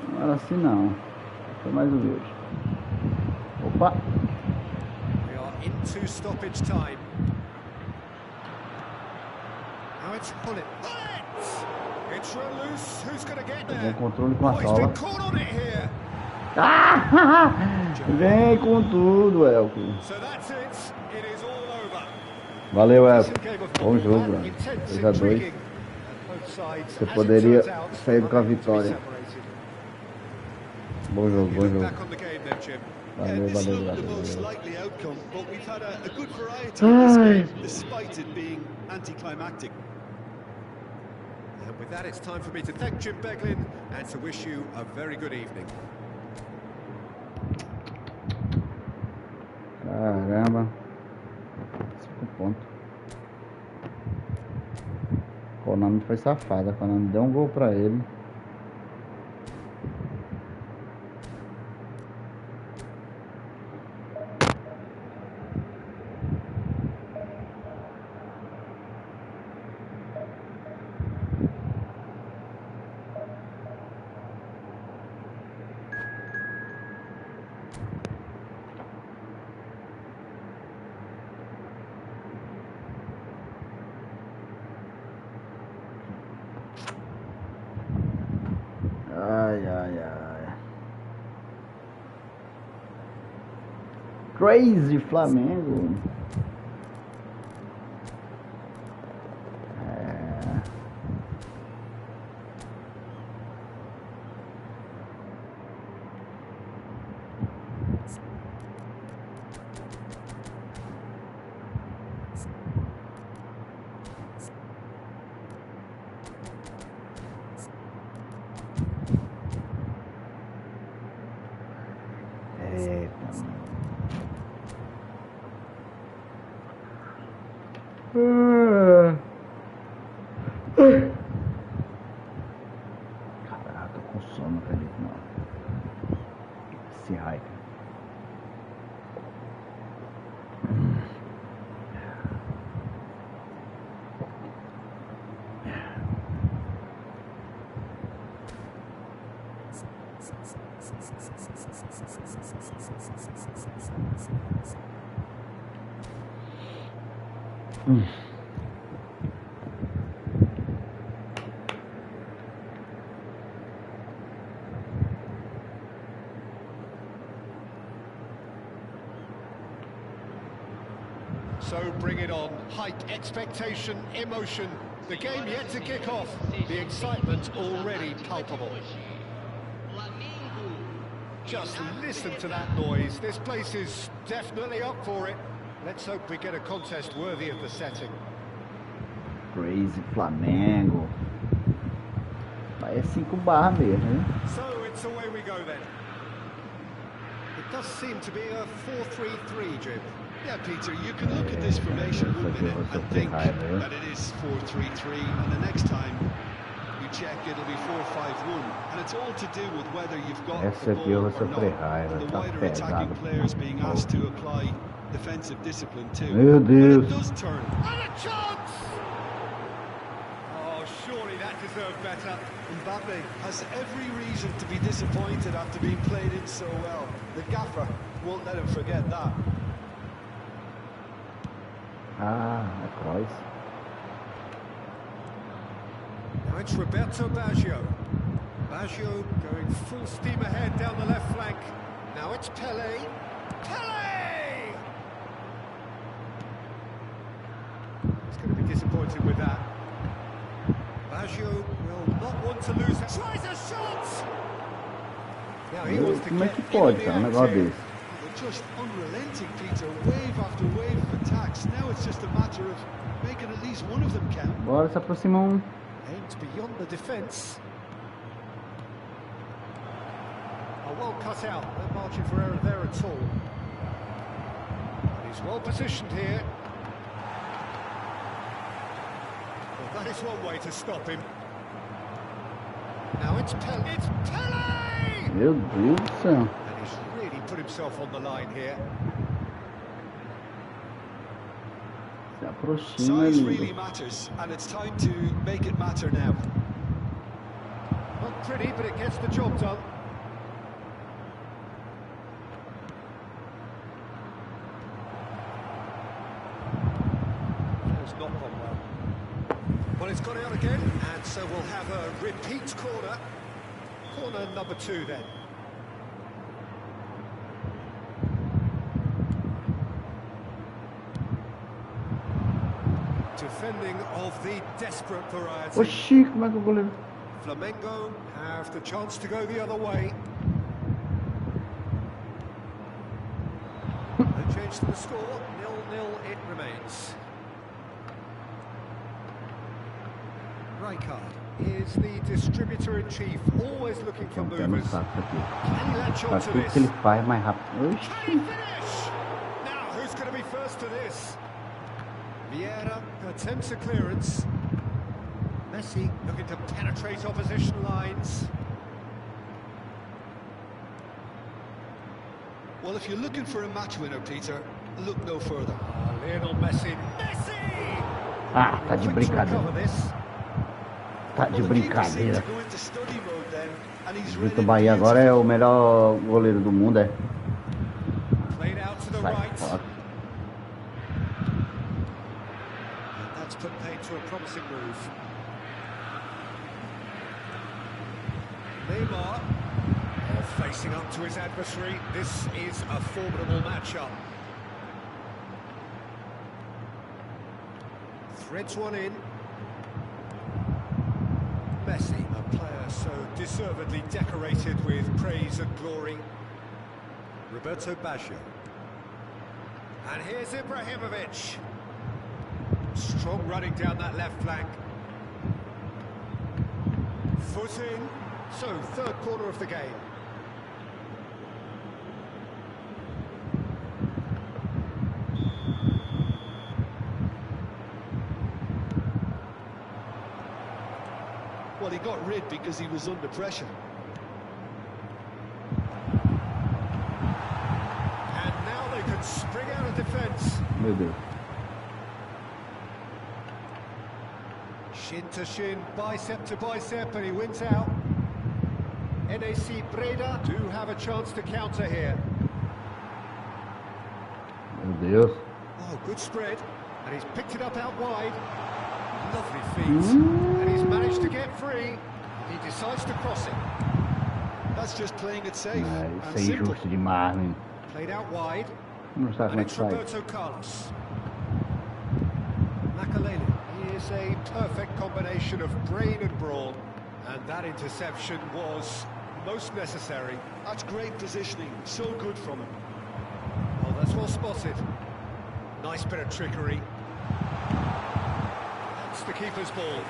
Não era assim não. Foi mais humilde. Opa!
We are into stoppage time. Now it's Hullet. It's loose. Who's going to get there?
Bom controle com a
He's
sola.
been caught on it here.
Ah! Vem com tudo, Elco.
So that's it. It is all over.
Valeu, Elco.
Decent game of
Bom
football,
jogo,
man.
Bruno.
Intense,
2 a 2.
intriguing. And both sides,
Você
as it
poderia
turns out,
sair com a
unable to be
vitória.
separated.
Bom jogo,
You
bom
look
jogo.
back on the game then, Jim.
Valeu,
This
valeu,
looked the most
valeu.
likely outcome, but we've had a good variety in this
Ai.
game, despite it being anticlimactic.
And with that, it's time for me to thank Jim Beglin and to wish you a very good evening.
Caramba. 5 pontos. Konami foi safada. Konami deu um gol pra ele. Ai, ai, ai. Crazy Flamengo. É. Eita. Caraca, tô com sono, não acredito não. Esse raio.
So bring it on. Hype, expectation, emotion. The game yet to kick off. The excitement already palpable. Just listen to that noise. This place is definitely up for it. Let's hope we get a contest worthy of the setting.
Crazy Flamengo. Vai é 5 barra mesmo, hein?
So it's away we go then. It does seem to be a 4-3-3, Jim.
Yeah, Peter, you can look at this formation 1 minute and think that it is 4-3-3, and the next time you check it'll be 4-5-1, and it's all to do with whether you've got the ball or not, and the wider attacking players being asked to apply defensive discipline too.
Meu
When
Deus.
it does turn,
And a chance! Oh, surely that deserved better.
Mbappe has every reason to be disappointed after being played in so well. The gaffer won't let him forget that.
Ah, é Kroos.
Now it's Roberto Baggio. Baggio going full steam ahead down the left flank. Now it's Pelé. Pelé! He's going to be disappointed with that. Baggio will not want to lose. Tries a shot! Now he wants to
Como é
get
que pode, cara, um negócio
in.
desse?
They're just unrelenting, Peter. Wave after wave of attacks. Now it's just a matter of making at least one of them count.
Bora, se aproxima um.
Aimed beyond the defence. Oh, well cut out. No margin for error there at all. And he's well positioned here. Well, that is one way to stop him. Now it's Pele. It's Pele!
Meu Deus do céu.
And he's really put himself on the line here.
Se aproxima,
Size really
amigo.
matters, and it's time to make it matter now.
Not pretty, but it gets the job done. It's not gone well. Well, it's gone out again, and so we'll have a repeat corner. Corner number 2 then. Defending of the desperate variety.
Oxi, como é que o goleiro...
Flamengo have the chance to go the other way. No change to the score, 0-0 it remains. Rijkaard is the distributor-in-chief, always looking for
Tem um pé no
movers.
saco aqui.
Can he latch
Faz
on to
tudo
this?
que ele faz mais rápido.
Can he
Oxi.
finish? Now, who's going to be first to this? Vieira attempts a clearance. Messi looking to penetrate opposition lines.
Well, if you're looking for a match winner, Peter, look no further.
Lionel Messi. Messi!
Ah, tá de
Quick to recover
brincadeira.
this.
Tá de
Well, the keeper seemed
brincadeira.
to go into study mode then, and he's read
Vitor
it
Bahia agora é o
beautifully.
melhor goleiro do mundo, é?
Played out to the
Sai
right.
fora.
And that's put paid to a promising move. Neymar facing up to his adversary. This is a formidable matchup. Threads one in. Messi, a player so deservedly decorated with praise and glory. Roberto Baggio. And here's Ibrahimovic. Strong running down that left flank. Foot in. So, third quarter of the game.
Well, he got rid because he was under pressure.
And now they can spring out of defence.
Meu Deus.
Shin to shin, bicep to bicep, and he wins out. NAC Breda do have a chance to counter here.
Meu Deus.
Oh, good spread. And he's picked it up out wide. Lovely feet. And he's managed to get free. He decides to cross it.
That's just playing it safe
Ah,
and
isso é
simple.
injusto demais, hein?
Played out wide.
Não sabe
And
como é
it's
que sai.
Roberto Carlos. Makalele. He is a perfect combination of brain and brawn. And that interception was most necessary.
That's great positioning. So good from him.
Oh, that's well spotted. Nice bit of trickery. That's the keeper's ball.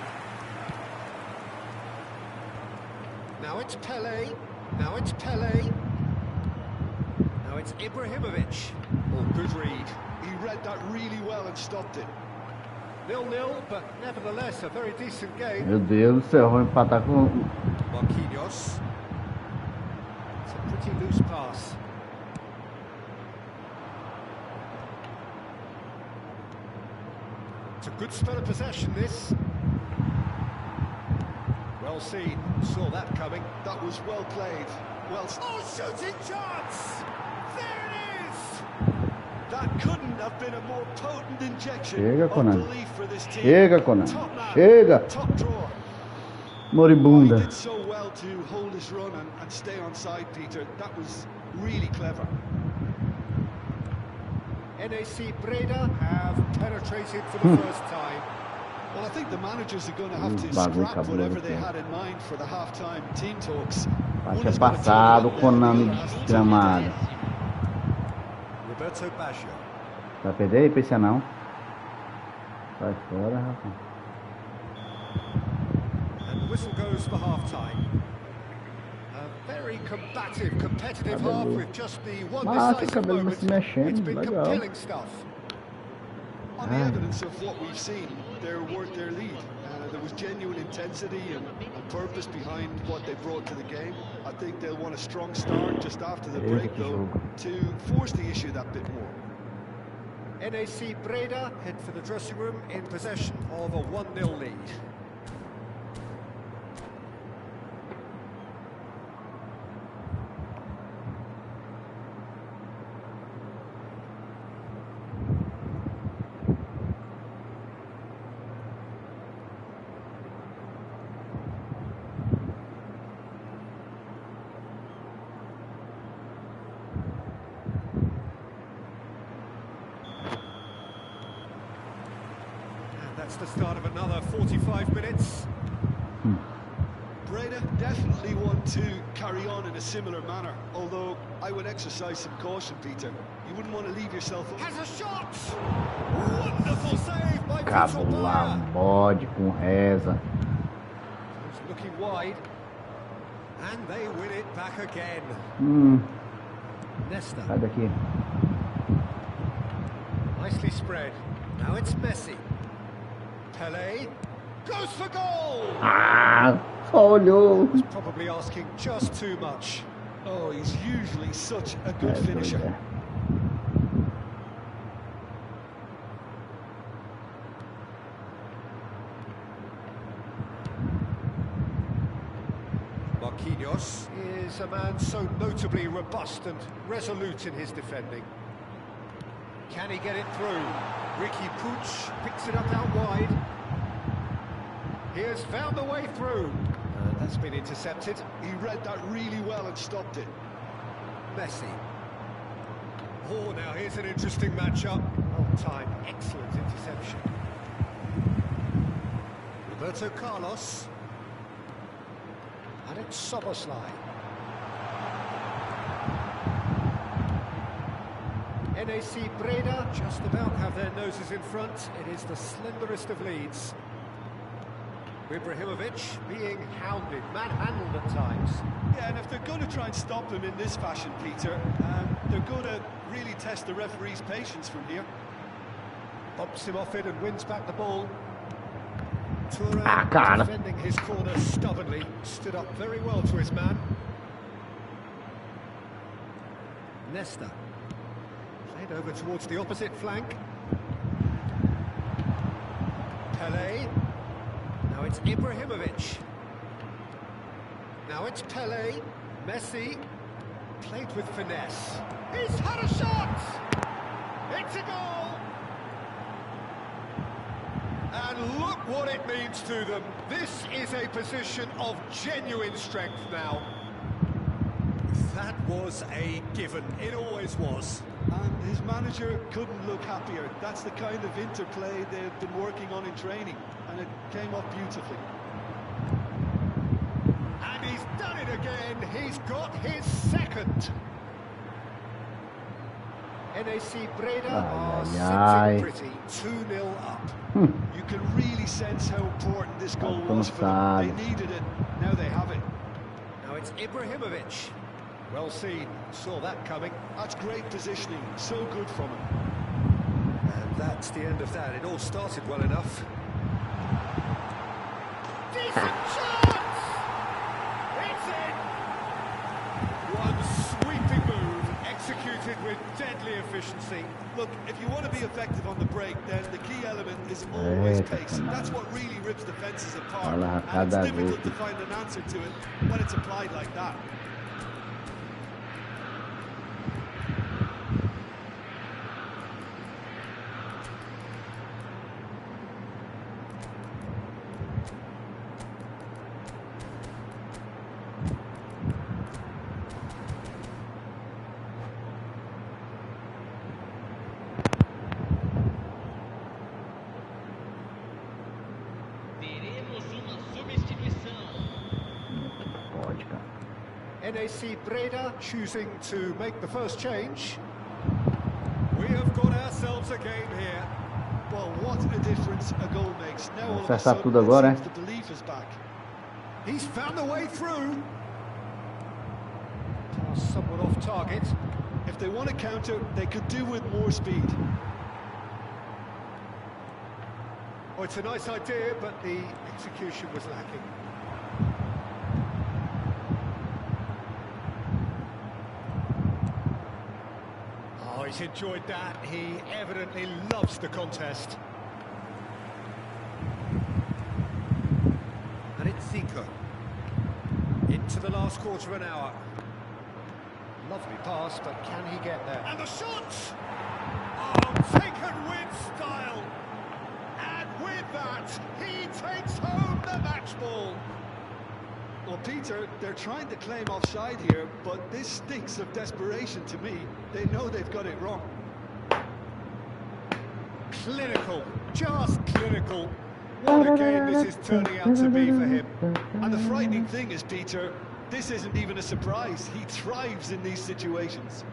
Now it's Pele. Now it's Pele. Now it's Ibrahimovic. Oh, good read.
He read that really well and stopped it.
0-0, but nevertheless a very decent game.
Meu Deus do céu, vou empatar com...
Marquinhos. It's a pretty loose pass. It's a good spell of possession, this. Well seen, saw that coming.
That was well played. Well,
Oh, shooting chance! There it is!
that couldn't have been a more potent injection
Chega,
of
Conan.
belief for this team.
Chega, Conan.
Top man,
Chega.
top drawer. He
Moribunda.
did so well to hold his run and stay on side, Peter. That was really clever.
NAC Breda have penetrated for the first time.
Well, I think the managers are going to have to scrap whatever they had in mind for the half-time team talks.
Bate é passado, Konami desgramado.
Roberto Baggio.
Vai perder aí, pensa não. Sai fora, rapaz.
And the whistle goes for half-time. A very combative, competitive half with just the one decisive moment. It's been compelling stuff.
On the evidence of what we've seen, they're worth their lead. There was genuine intensity and purpose behind what they brought to the game. I think they'll want a strong start just after the break, though, to force the issue that bit more.
NAC Breda head for the dressing room in possession of a 1-0 lead. That's the start of another 45 minutes.
Breda definitely want to carry on in a similar manner, although I would exercise some caution, Peter. You wouldn't want to leave yourself...
Has a shot! Wonderful save by
Cabo lá, bode com reza.
He's looking wide. And they win it back again. Nesta.
Sai daqui.
Nicely spread. Now it's Messi. Pele goes for goal!
Só olhou.
He's probably asking just too much.
Oh, he's usually such a good finisher.
Marquinhos is a man so notably robust and resolute in his defending. Can he get it through? Ricky Puig picks it up out wide. He has found the way through. That's been intercepted.
He read that really well and stopped it.
Messi. Oh, now here's an interesting matchup. Well-timed, excellent interception. Roberto Carlos. And it's Soboslai. NAC Breda just about have their noses in front. It is the slenderest of leads. Ibrahimovic being hounded, manhandled at times.
Yeah, and if they're going to try and stop him in this fashion, Peter, they're going to really test the referee's patience from here.
Bumps him off it and wins back the ball. Thuram defending his corner stubbornly, stood up very well to his man. Nesta. Played over towards the opposite flank. Pele. Now it's Ibrahimovic. Now it's Pele. Messi. Played with finesse. He's had a shot! It's a goal! And look what it means to them. This is a position of genuine strength now. That was a given. It always was.
And his manager couldn't look happier. That's the kind of interplay they've been working on in training. And it came off beautifully.
And he's done it again. He's got his second. NAC Breda are sitting pretty, 2-0 up.
You can really sense how important this goal was for them. They needed it, now they have it.
Now it's Ibrahimovic. Well seen, saw that coming.
That's great positioning, so good from him.
And that's the end of that. It all started well enough. Decent chance! It's in! One sweeping move, executed with deadly efficiency.
Look, if you want to be effective on the break, then the key element is always pace. That's what really rips defences apart. And it's difficult to find an answer to it when it's applied like that.
NAC Breda choosing to make the first change. We have got ourselves a game here.
Well, what a difference a goal makes. Now all of a
Acertar tudo
sudden,
agora,
it seems the belief is back.
He's found the way through. Pass somewhat off target.
If they want to counter, they could do with more speed.
Oh, it's a nice idea, but the execution was lacking. Oh, he's enjoyed that. He evidently loves the contest. And it's Zico. Into the last quarter of an hour. Lovely pass, but can he get there? And the shot! Oh, taken with style. And with that, he takes home the match ball.
Well, Peter, they're trying to claim offside here, but this stinks of desperation to me. They know they've got it wrong.
Clinical, just clinical. What a game this is turning out to be for him.
And the frightening thing is, Peter, this isn't even a surprise. He thrives in these situations.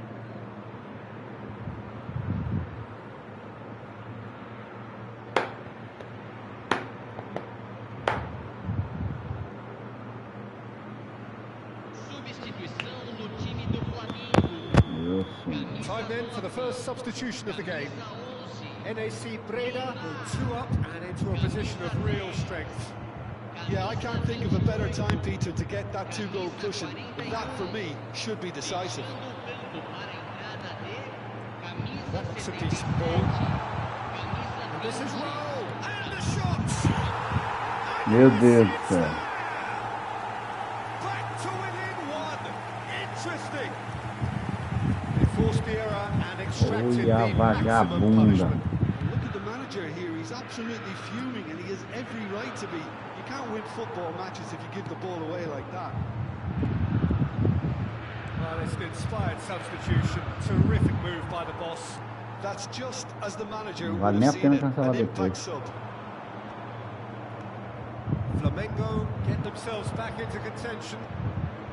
Time then for the first substitution of the game. NAC Breda will 2 up and into a position of real strength.
Yeah, I can't think of a better time, Peter, to get that 2-goal cushion. That, for me, should be decisive.
That's a decent ball. And this is roll. And the shot!
Meu Deus do céu.
Back to within 1. Interesting. They forced the error and extracted the maximum punishment.
Look at the manager here. He's absolutely fuming, and he has every right to be. You can't win football matches if you give the ball away like that.
Well, it's an inspired substitution. Terrific move by the boss.
That's just as the manager
Vale
would
nem a
have
pena
seen it,
cancelar
an
depois.
impact sub.
Flamengo get themselves back into contention.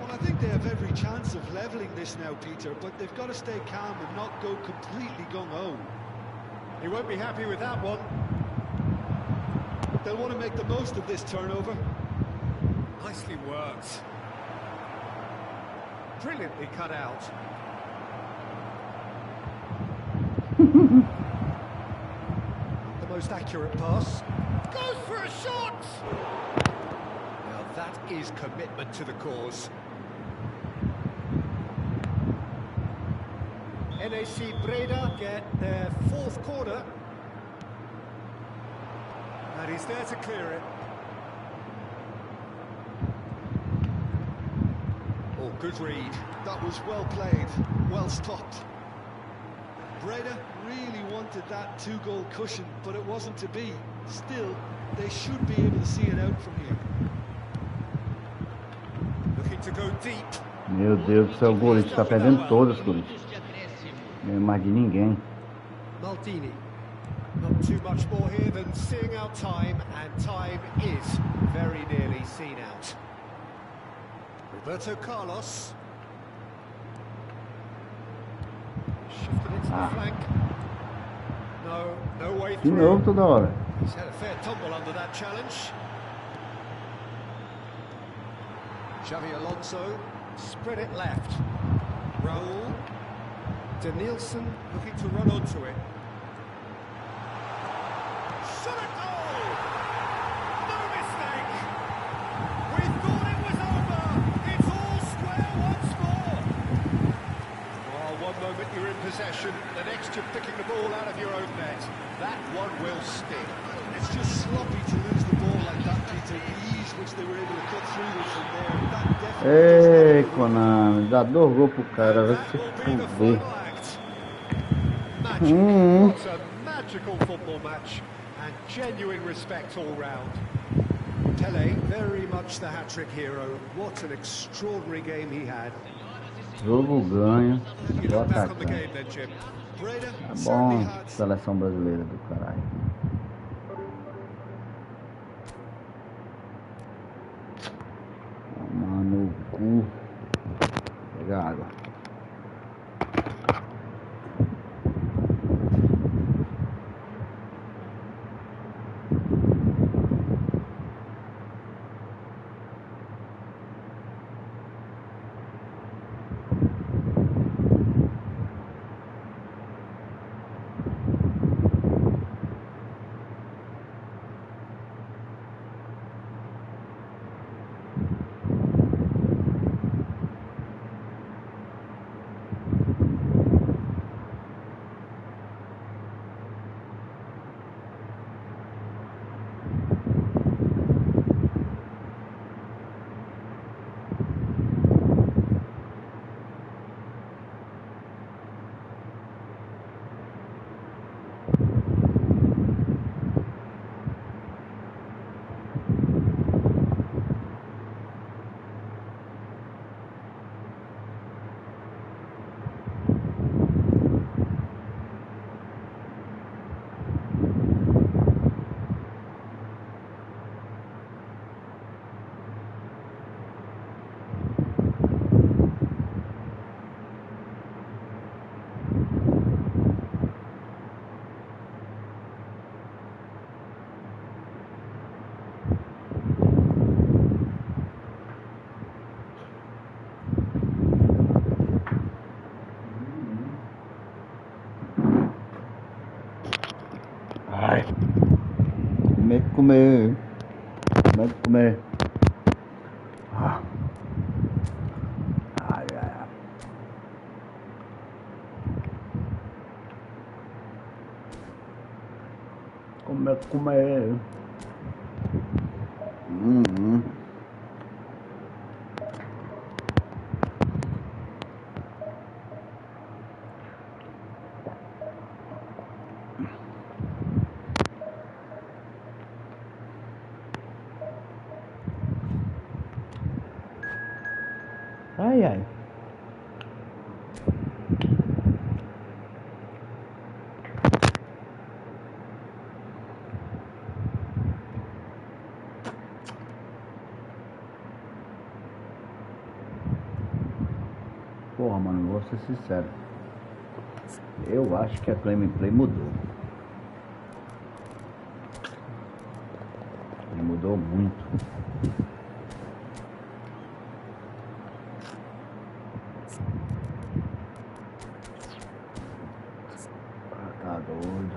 Well, I think they have every chance of levelling this now, Peter, but they've got to stay calm and not go completely gung-ho.
He won't be happy with that one.
They'll want to make the most of this turnover.
Nicely worked. Brilliantly cut out. The most accurate pass. Goes for a shot! Now that is commitment to the cause. NAC Breda get their 4th corner. And he's there to clear it. Oh, good read.
That was well played, well stopped. Breda really wanted that 2-goal cushion, but it wasn't to be. Still, they should be able to see it out from here.
Looking to go deep.
Meu Deus do céu, o Corinthians tá perdendo todas, Corinthians. Não é mais de ninguém.
Maldini. Not too much more here than seeing out time, and time is very nearly seen out. Roberto Carlos. Shifted it to the flank. No way
De
through.
novo toda hora.
He's had a fair tumble under that challenge. Xavi Alonso, spread it left. Raul. Danielson looking to run onto it. Shot a goal! No mistake! We thought it was over! It's all square once more! Well, one moment you're in possession, the next you're picking the ball out of your own net. That one will stick.
It's just sloppy to lose the ball like that, Peter. The ease which they were able to cut through with from there, that
Ei,
definitely
Konami, dá 2 gols pro cara, vai se fuder.
What a magical football match, and genuine respect all round. Pele, very much the hat-trick hero. What an extraordinary game he had.
Jogo ganho,
You
do
look back on the
atacante.
game then, Jim.
Breda
Tá
certainly
bom,
had
seleção brasileira do caralho. Tomar no cu. Pega água. Ai, como é que comer? Como é que comer? Ah. Ai, ai, ai. Como é que comer? Ai, ai. Porra, mano, vou ser sincero. Eu acho que a gameplay mudou. Mudou muito. Tá doido.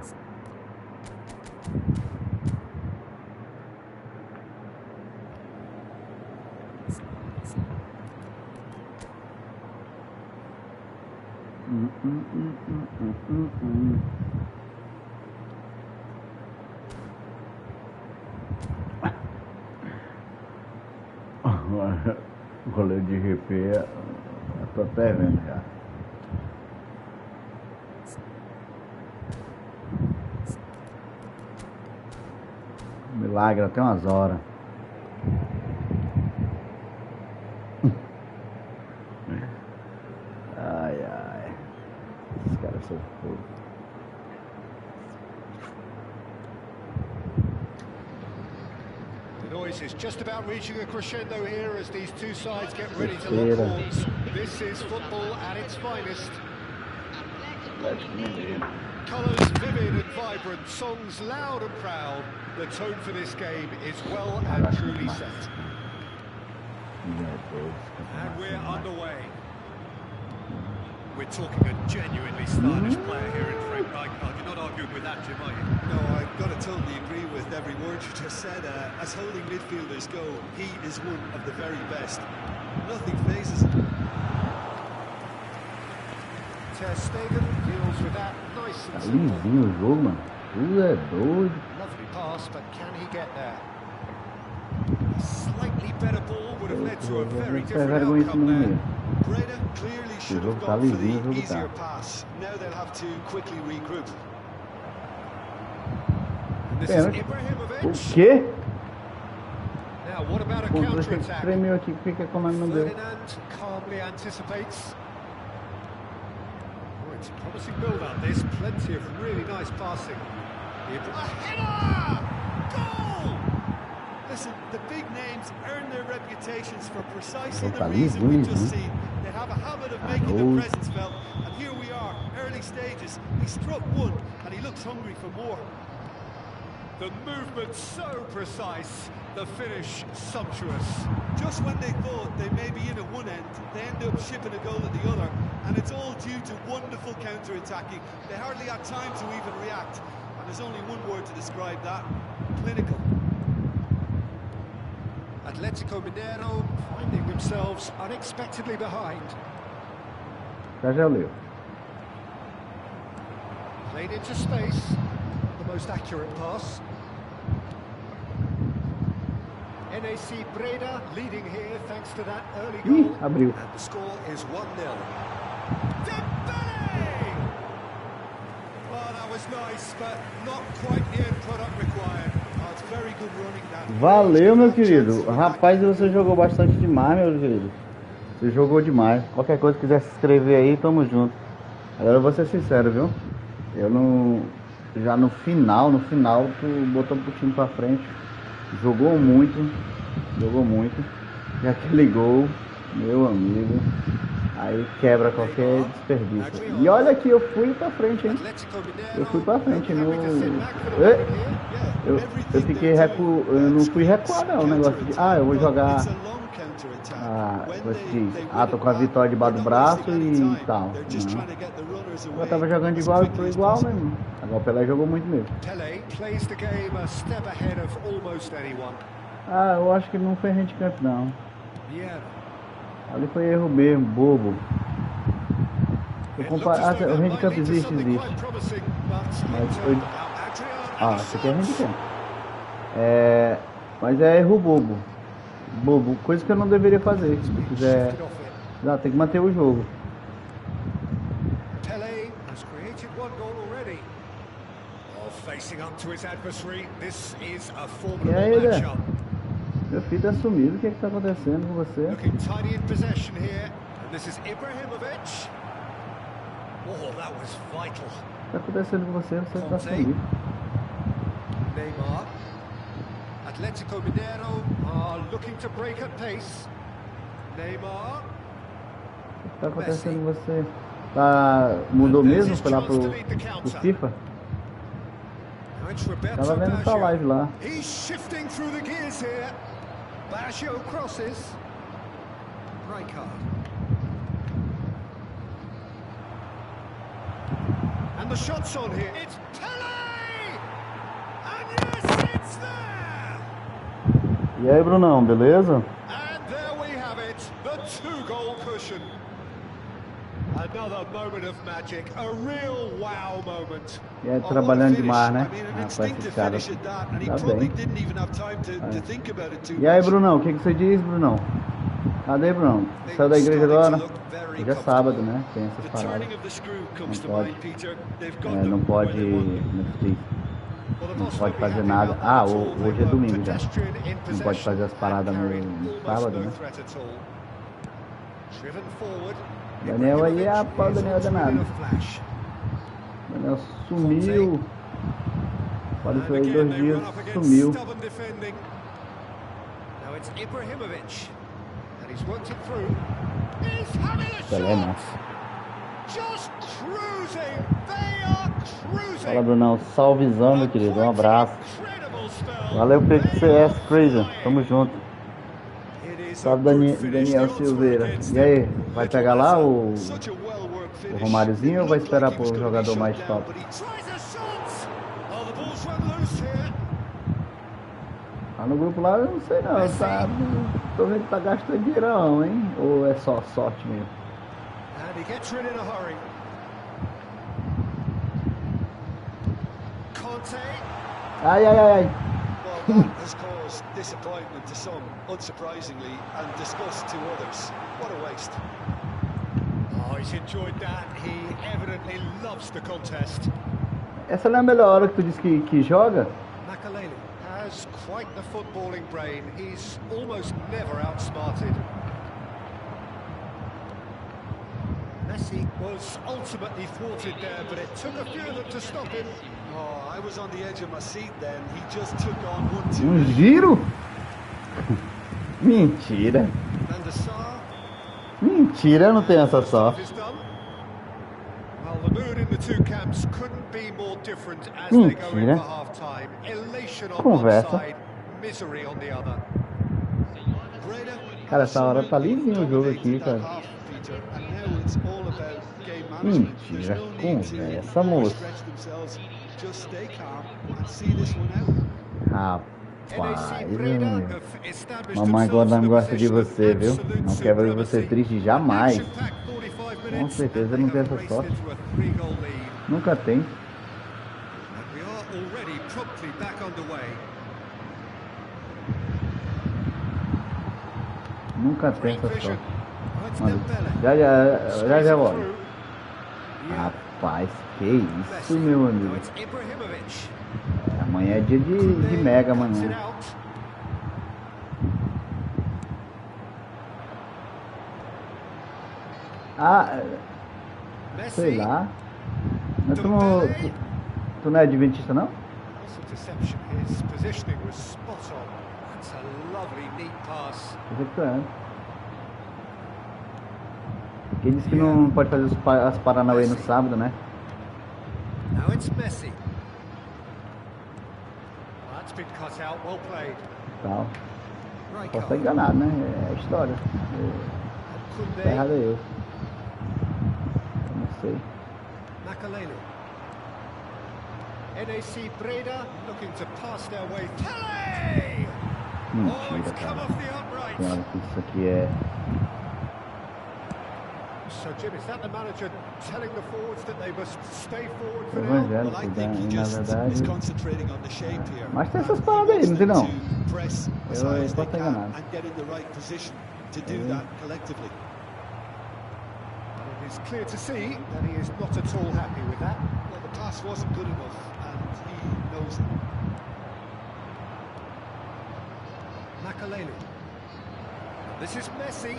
O rolê de GP, eu tô até vendo já. Milagre até umas horas. Ai, ai. Esses caras são foda.
The noise is just about reaching a crescendo here as these two sides get ready to lock horns. This is football at its finest. Colours vivid and vibrant, songs loud and proud. The tone for this game is well and truly set. And we're underway. We're talking a genuinely stylish player here in Frank. You're not arguing with that, Jim, are you?
No, I've got to totally agree with every word you just said. As holding midfielders go, he is one of the very best. Nothing phases him.
Ter Stegen deals with that nice and
Tá
simple.
lisinho o jogo, mano. Tu é doido.
Lovely pass, but can he get there? A slightly better ball would have led to a very different outcome there.
Breda clearly should have gone for the easier pass. Now they'll have to quickly regroup.
And this is
O
Ibrahimovic.
quê?
Now, what about a
Pô, você
counter-attack?
tremeu aqui, por que a comando não deu?
Ferdinand calmly anticipates. Oh, it's a promising build-up. There's plenty of really nice passing. A header! Goal!
Listen, the big names earn their reputations for precisely the reason we just seen. They have a habit of making their presence felt, and here we are, early stages. He struck one, and he looks hungry for more.
The movement so precise, the finish sumptuous.
Just when they thought they may be in at one end, they end up shipping a goal at the other, and it's all due to wonderful counter-attacking. They hardly had time to even react, and there's only one word to describe that: clinical.
Atletico Mineiro finding themselves unexpectedly behind.
Já leu.
Played into space, the most accurate pass. NAC Breda leading here thanks to that early goal.
Abriu.
And the score is 1-0. Dembele! Oh, that was nice, but not quite the end product required.
Oh, it's very good running that.
Valeu, meu querido. Rapaz, você jogou bastante demais, meu querido. Você jogou demais. Qualquer coisa, quiser se inscrever aí, tamo junto. Agora eu vou ser sincero, viu? Eu não... Já no final, tu botou pro time pra frente. Jogou muito. E aquele gol, meu amigo, aí quebra qualquer desperdício. E olha que eu fui pra frente, hein? Eu fui pra frente, no... eu fiquei eu não fui recuar não, o negócio de, eu vou jogar, tô com a vitória debaixo do braço e tal. Não. Eu tava jogando de igual pro igual mesmo. Agora o Pelé jogou muito mesmo. Eu acho que não foi handicap não. Ali foi erro mesmo, bobo. O handicap existe. Mas foi... isso aqui é handicap. Mas é erro bobo. Coisa que eu não deveria fazer. Se quiser... tem que manter o jogo. E aí, né? Meu filho tá sumido, o que tá acontecendo com você?
Looking tidy in possession here, and this is Ibrahimovic. Oh, that was vital.
O que tá acontecendo com você? Você tá sumido.
Neymar. Atletico Mineiro are looking to break at pace. Neymar.
O que tá acontecendo com você? Mudou mesmo? Foi lá pro FIFA? Tava vendo essa live lá.
He's shifting through the gears here. Basho crosses. Rijkaard. And the shot's on here. It's Pelé! And yes, it's there!
E aí, Brunão, beleza?
And there we have it, the two-goal cushion. Another moment of magic, a real wow moment.
E aí, trabalhando demais, né? Rapaz, esse cara tá bem. E aí, Brunão, o que você diz, Brunão? Cadê, Brunão? Saiu da igreja agora? Hoje é sábado, né? Tem essas paradas. Não pode fazer nada. Hoje é domingo já. Não pode fazer as paradas no sábado, né? Daniel aí é o Daniel danado. Daniel sumiu. Apareceu aí 2 dias, sumiu. Pelé, nossa. Fala, Brunão. Salvezão, meu querido. Um abraço. Valeu, PCS Crazy. Tamo junto. Salve, Daniel Silveira. E aí, vai pegar lá o Romáriozinho ou vai esperar pro jogador mais top? No grupo lá eu não sei não, tô vendo que tá gastando dinheirão, hein? Ou é só sorte mesmo? Ai.
Well, that has caused disappointment to some, unsurprisingly, and disgust to others. What a waste.
Oh, he's enjoyed that. He evidently loves the contest.
Essa não é a melhor hora que tu disse que joga?
Makalele has quite the footballing brain. He's almost never outsmarted. Messi was ultimately thwarted there, but it took a few of them to stop him.
Oh, I was on the edge of my seat then. He just took on 1-2.
Giro? Mentira. Mentira, eu não tenho essa sorte. Mentira. Conversa. Cara, essa hora tá lisinho o jogo aqui, cara. Mentira. Conversa, moço. Rapaz, mamãe agora não gosta de você, viu? Não quer ver você triste jamais. Com certeza não tem essa sorte. Nunca tem. Nunca tem essa sorte. Mano, já volto. Rapaz, que isso, meu amigo. Amanhã é dia de mega amanhã. Ah, sei lá. Mas tu não é adventista, não? Quem disse que não pode fazer as Paranauê no sábado, né? Tal. Posso estar enganado, né? É a história. Tá errado é eu. Não sei. Mentira, cara. Claro que isso aqui é...
So Jim, is that the manager telling the forwards that they must stay forward for
now?
Well,
I think he just is concentrating on the shape here. Mas tem essas paradas aí, não tem não? Eu posso estar enganado.
And get in the right position to do that collectively. It is clear to see that he is not at all happy with that. Well, the pass wasn't good enough, and he knows that. Makaleli. This is Messi.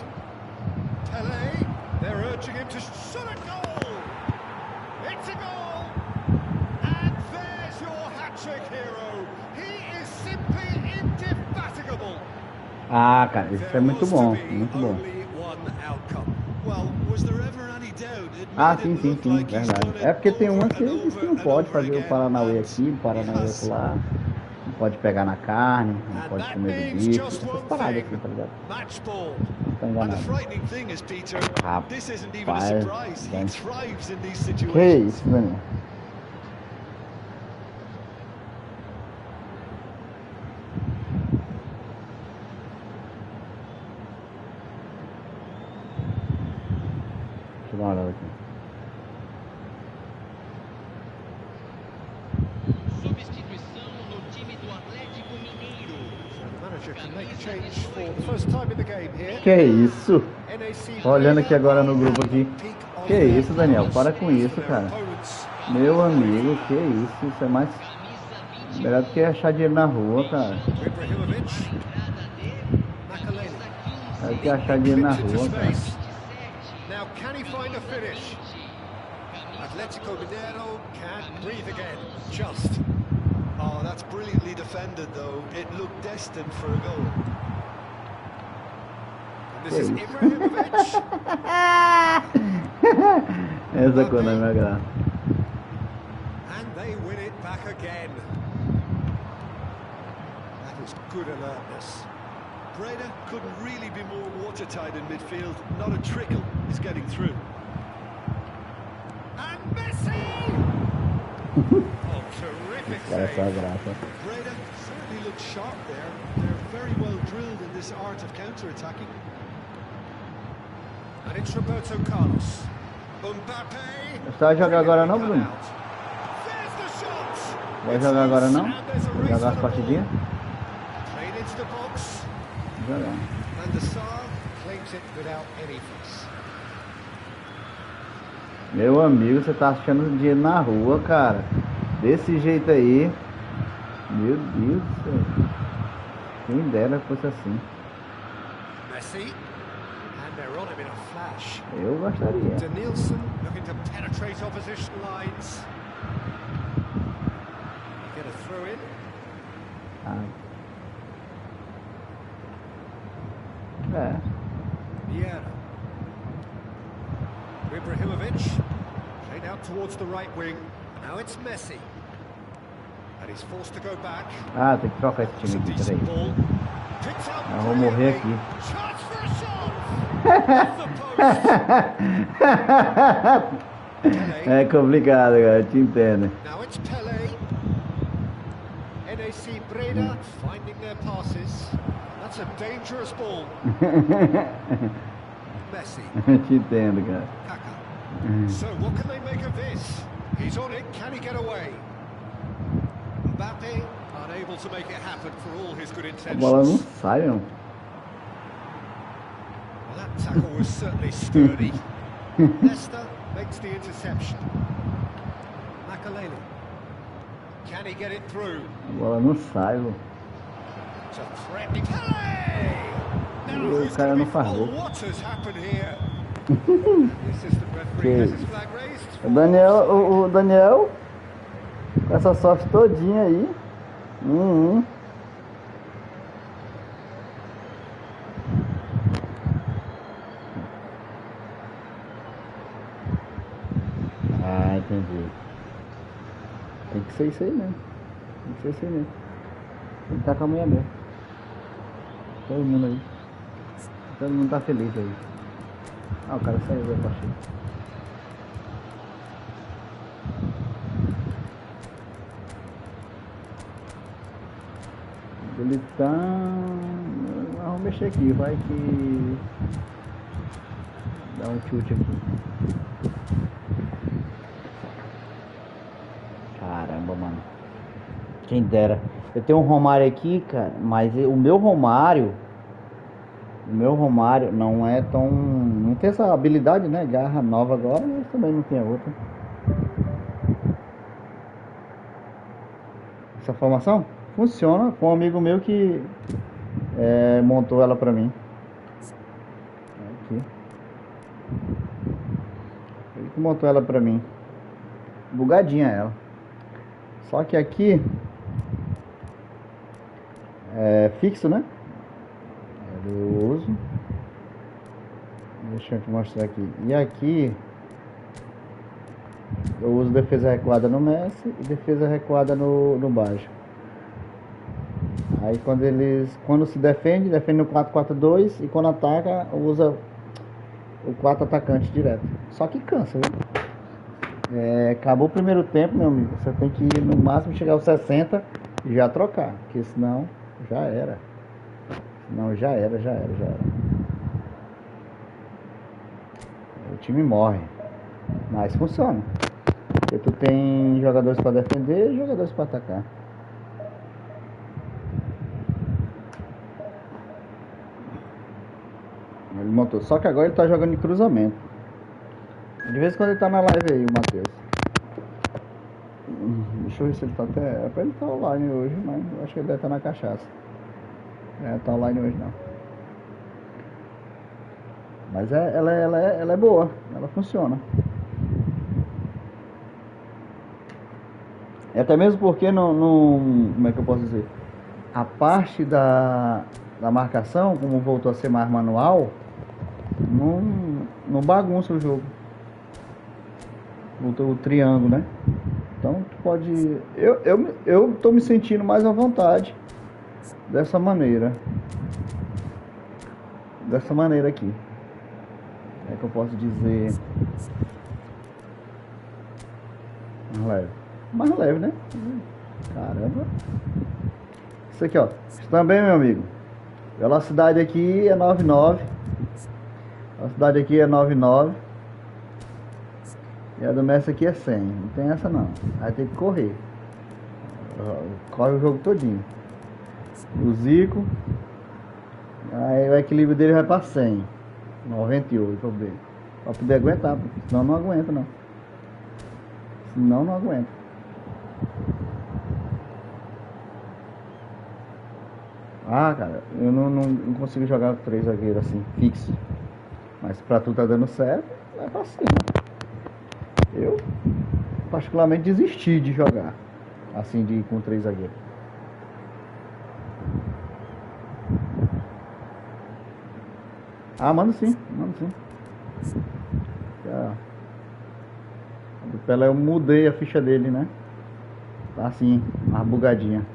Pele. They're urging him to shot a goal! It's a goal! And there's your hat-trick hero! He is simply indefatigable!
Ah, cara, isso é muito bom, muito bom. Ah, sim, verdade. É porque tem umas que diz que não pode fazer o Paranauê aqui, o Paranauê lá. Não pode pegar na carne, não pode comer do bicho, essas paradas aqui, tá ligado? Tá enganado. Rapaz, que isso, Daniel? Deixa eu dar uma olhada aqui. Que isso? Olhando aqui agora no grupo aqui. Que isso, Daniel? Para com isso, cara. Meu amigo, que isso? Isso é mais... melhor do que achar dinheiro na rua, cara. Melhor do que achar dinheiro na rua, cara.
Oh, that's brilliantly defended, though. It looked destined for a goal. And this is Ibrahimovic.
Essa coisa não é graça.
And they win it back again. That is good alertness.
Breda couldn't really be more watertight in midfield. Not a trickle is getting through.
And Messi! Oh, terrific save.
Breda certainly looks sharp there. They're very well drilled in this art of counter-attacking.
And it's Roberto Carlos. Mbappe.
Você vai jogar agora não, Bruno? Vai jogar agora não? Jogar as partidinhas? Jogar.
And the Sar claims it without any fuss.
Meu amigo, você tá achando dinheiro na rua, cara. Desse jeito aí. Meu Deus do céu. Quem dera fosse assim.
Messi. And they're on him in a flash.
Eu gostaria.
Danielson looking to penetrate opposition lines. Get a throw in.
Ah. É.
Vieira. Ibrahimovic. Played out towards the right wing. Now it's Messi. And he's forced to go back.
Ah, tem que trocar esse
It's
time
a
aqui,
decent
peraí.
ball. Picked up
Eu vou morrer
brilliantly.
aqui.
Chance for a shot. Off the post.
É complicado, cara, eu te entendo.
Now it's Pele. NAC Breda finding their passes. That's a dangerous ball. Messi.
Eu te entendo, cara.
Kaka. So what can they make of this? He's on it. Can he get away? Mbappe unable to make it happen for all his good
A bola não
intentions.
sai, não.
Well, that tackle was certainly sturdy. Leicester makes the interception. Makalele. Can he get it through?
A bola não sai, velho.
It's a threatening Pele! Now
O
who's
cara
going
não
to be...
faz
Oh,
gol.
what has happened here? The assistant referee has his flag raised.
O Daniel, com essa sorte todinha aí. Ah, entendi. Tem que ser isso aí mesmo. Tem que ser isso aí mesmo. Tem que estar com a mulher mesmo. Todo mundo aí. Todo mundo tá feliz aí. Ah, o cara saiu da partida. Ele tá... Vamos mexer aqui, vai que... Dá um chute aqui. Caramba, mano. Quem dera. Eu tenho um Romário aqui, cara, mas o meu Romário não é tão... Não tem essa habilidade, né? Garra nova agora, mas também não tem a outra. Essa formação funciona com um amigo meu que montou ela pra mim. Aqui. Ele que montou ela pra mim. Bugadinha ela. Só que aqui é fixo, né? Eu uso. Deixa eu te mostrar aqui. E aqui eu uso defesa recuada no Messi e defesa recuada no baixo. Aí quando se defende no 4-4-2 e quando ataca usa o 4 atacante direto. Só que cansa, viu? Acabou o primeiro tempo, meu amigo. Você tem que no máximo chegar aos 60 e já trocar, porque senão já era. Não, já era. O time morre. Mas funciona. Porque tu tem jogadores para defender e jogadores para atacar. Ele montou. Só que agora ele tá jogando de cruzamento. De vez em quando ele tá na live aí, o Matheus. Deixa eu ver se ele tá até... É pra ele estar online hoje, mas eu acho que ele deve estar na cachaça. Tá online hoje não. Mas ela é boa. Ela funciona. Até mesmo porque não... Como é que eu posso dizer? A parte da marcação, como voltou a ser mais manual, não bagunça o jogo. O triângulo, né? Então tu pode... Eu tô me sentindo mais à vontade dessa maneira. Dessa maneira aqui. É que eu posso dizer... Mais leve, né? Caramba. Isso aqui, ó. Isso também, meu amigo. Velocidade aqui é 99. Velocidade aqui é 99. E a do Messi aqui é 100. Não tem essa não. Aí tem que correr. Corre o jogo todinho. O Zico. Aí o equilíbrio dele vai pra 100. 98 pra poder aguentar. Senão não aguenta não. Senão não aguenta. Ah, cara, eu não consigo jogar 3 zagueiros assim, fixo. Mas pra tu tá dando certo, vai pra cima. Eu, particularmente, desisti de jogar assim, com 3 zagueiros. Ah, mando sim, mando sim. Já. Do Pelé eu mudei a ficha dele, né? Tá assim, uma bugadinha.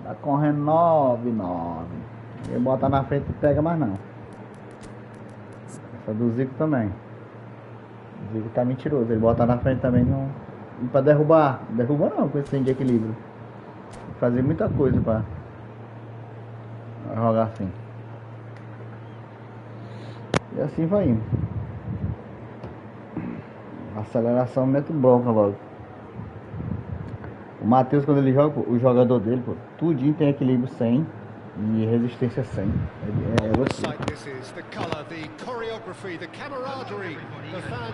Tá correndo 9-9. Ele bota na frente e pega mais não. Essa do Zico também. O Zico tá mentiroso, ele bota na frente também não. E pra derrubar, derruba não com esse trem de equilíbrio. Tem que fazer muita coisa pra jogar assim. E assim vai indo. Aceleração mete bronca logo. O Matheus, quando ele joga, o jogador dele, pô, tudinho tem equilíbrio 100 e resistência 100. É você.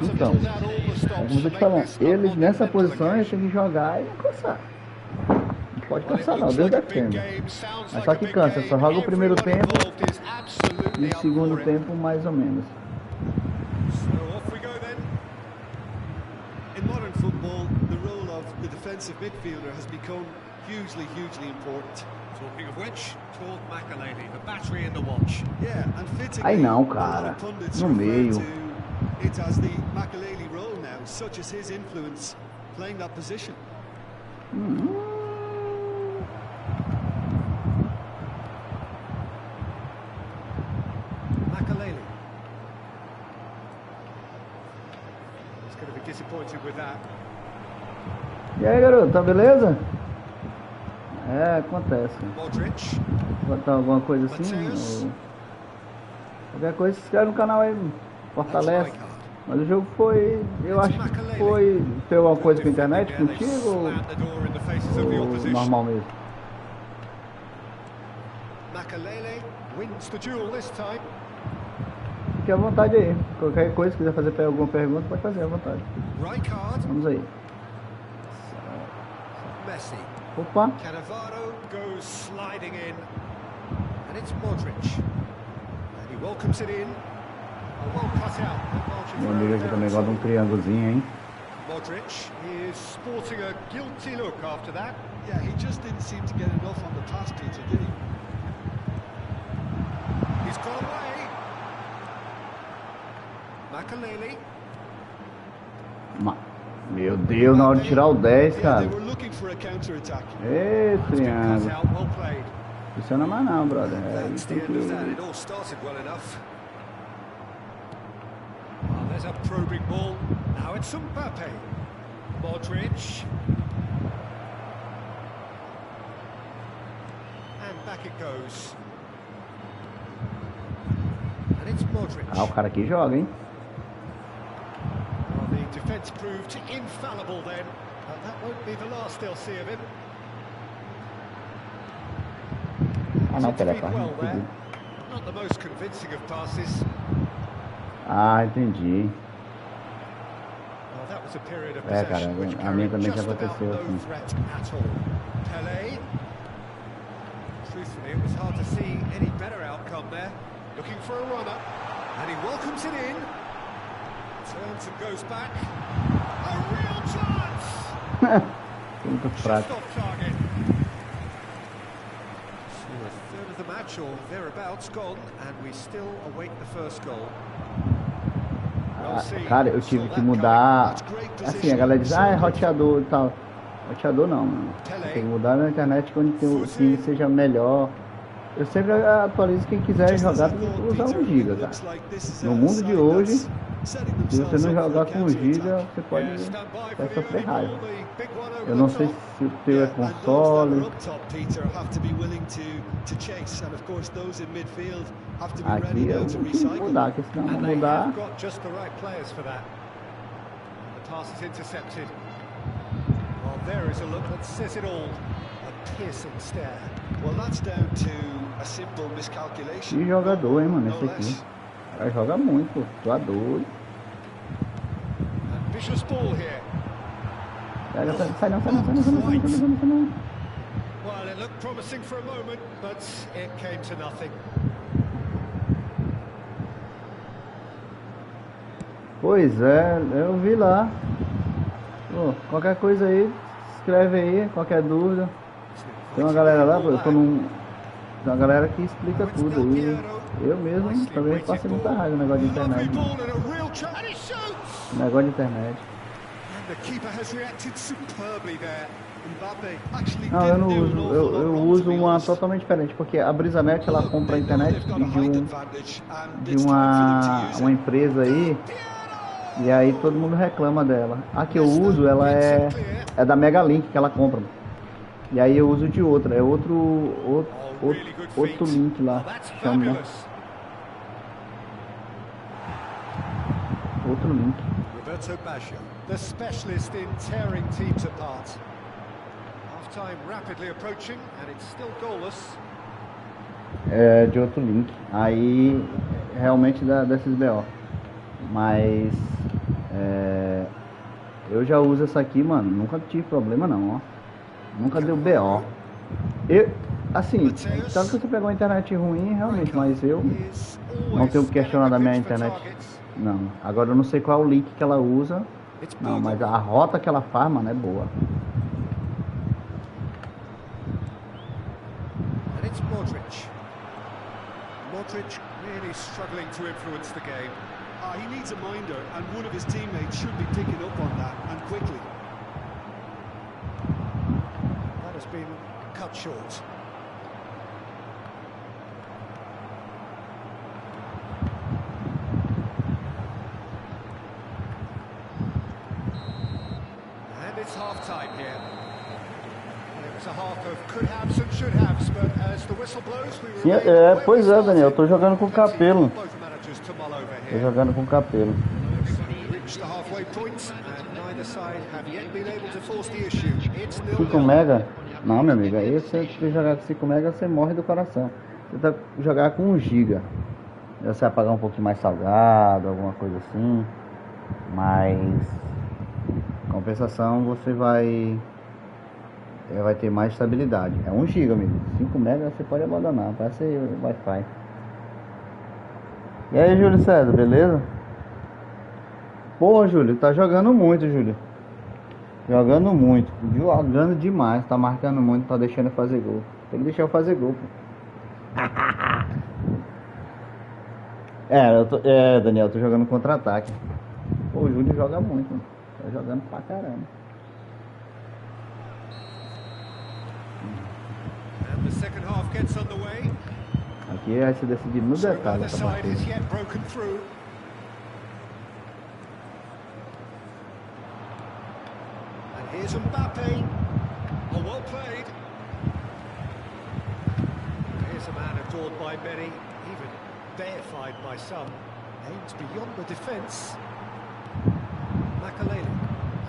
Então, como eu tô te falando, eles nessa posição eles têm que jogar e cansar. Não pode cansar não, Deus defenda. Mas só que cansa, só joga o primeiro tempo e o segundo tempo mais ou menos.
In modern football, the role of the defensive midfielder has become hugely important.
Talking of which, Claude Makelele, the battery in the watch.
Yeah, and fittingly,
Aí não,
a lot
cara.
of pundits
No
refer
meio.
to it as the Makelele role now, such as his influence playing that position.
Makelele. He's going to be disappointed with that.
E aí, garoto, tá beleza? É, acontece.
Modric.
Botar alguma coisa assim, ou... qualquer coisa, se inscreve no canal aí, fortalece. Mas o jogo foi, eu acho que foi, tem alguma coisa com a internet contigo ou normal mesmo?
Makelele wins the duel this time.
Fique à vontade aí, qualquer coisa, se quiser fazer alguma pergunta, pode fazer à vontade.
Rijkaard.
Vamos aí.
Messi.
Opa!
Cannavaro goes sliding in, and it's Modric, and he welcomes it in. A well cut out.
Meu amigo aqui também gosta de um triângulozinho, hein?
Modric is sporting a guilty look after that.
Yeah, he just didn't seem to get enough on the pass, Peter, did he?
He's got away. Makelele.
Meu Deus, na hora de tirar o 10, cara.
They were looking for a counter-attack.
Ei, triângulo.
Cut out, well played.
Funciona mais não, brother. É,
That's
tem
the end of that.
que...
It all started well enough. Oh, there's a probing ball. Now it's Mbappe. Modric. And back it goes. And it's Modric.
Ah, o cara aqui joga, hein?
Well, the defence proved infallible then. But that won't be the last they'll see of him.
Ah, não,
Seemed to
Pelé,
feed well there.
entendi.
Not the most convincing of passes.
Ah, entendi.
Well, that was a period of
É, cara,
possession which
a minha
carried
também já
just about
aconteceu
no
assim.
threat at all. Pelé. Truthfully, it was hard to see any better outcome there. Looking for a runner, and he welcomes it in. Turns and goes back. A real chance!
Muito
Just
fraco.
off target. So a third of the match or thereabouts gone, and we still await the first goal.
Ah, cara, eu tive que mudar. Assim, a galera diz, ah, é roteador e tal. Roteador não, mano. Tem que mudar na internet quando tem o time seja melhor. Eu sempre atualizo quem quiser jogar, tem que usar 1 GB, cara. No mundo de hoje, se você não jogar com 1 GB, você pode vai sofrer raiva. Eu não sei se o teu é console. Aqui eu tive que mudar, porque senão não mudar.
There is a look that says it all. A piercing stare.
Well, that's down to a simple miscalculation.
Que jogador, hein, mano, esse aqui. O cara joga muito, pô. Tô doido.
Ambitious ball here.
Sai não, sai não, sai não, sai não, sai não, sai não.
Well, it looked promising for a moment, but it came to nothing.
Pois é, eu vi lá. Pô, qualquer coisa aí, escreve aí, qualquer dúvida. Tem uma galera lá, pô, eu tô num... Tem uma galera que explica tudo aí. Eu mesmo também passei muita raiva no negócio de internet. Negócio de internet. Não, eu não uso. Eu uso uma totalmente diferente, porque a Brisanet ela compra a internet de uma empresa aí, e aí todo mundo reclama dela. A que eu uso, ela é da Megalink que ela compra. E aí eu uso de outra, é outro link lá, chama, né? Outro link.
The specialist in tearing teams apart. Half-time rapidly approaching and it's still goalless.
É de outro link. Aí realmente desses BO. Mas eu já uso essa aqui, mano. Nunca tive problema não, ó. Nunca deu BO. Assim, tanto que você pegou a internet ruim, realmente, mas eu não tenho que questionar da minha internet. Não. Agora eu não sei qual é o link que ela usa. Não, mas a rota que ela faz, mano, é boa.
And it's Modric. Modric really struggling to influence the game.
He needs a minder, and one of his teammates should be picking up on that, and quickly.
That has been cut short. And it's half-time here. It was a half of could-haves and should-haves, but as the whistle blows, we
Sim, pois é, Daniel, eu tô jogando com capelo. Tô jogando com capelo. 5 mega? Não, meu amigo, aí você jogar com 5 mega, você morre do coração. Você tá jogar com 1 giga. Você vai pagar um pouquinho mais salgado, alguma coisa assim. Mas compensação você vai ter mais estabilidade. É 1 giga, amigo. 5 mega você pode abandonar, parece Wi-Fi. E aí, Júlio César, beleza? Pô, Júlio, tá jogando muito, Júlio. Jogando muito, jogando demais, tá marcando muito, tá deixando eu fazer gol. Tem que deixar eu fazer gol, pô. Daniel, eu tô jogando contra-ataque. Pô, o Júlio joga muito, mano. Tá jogando pra caramba. Aqui vai se decidir no detalhe essa partida.
Here's Mbappe. Oh, well played. Here's a man adored by many, even deified by some. Aims beyond the defence. Makalele.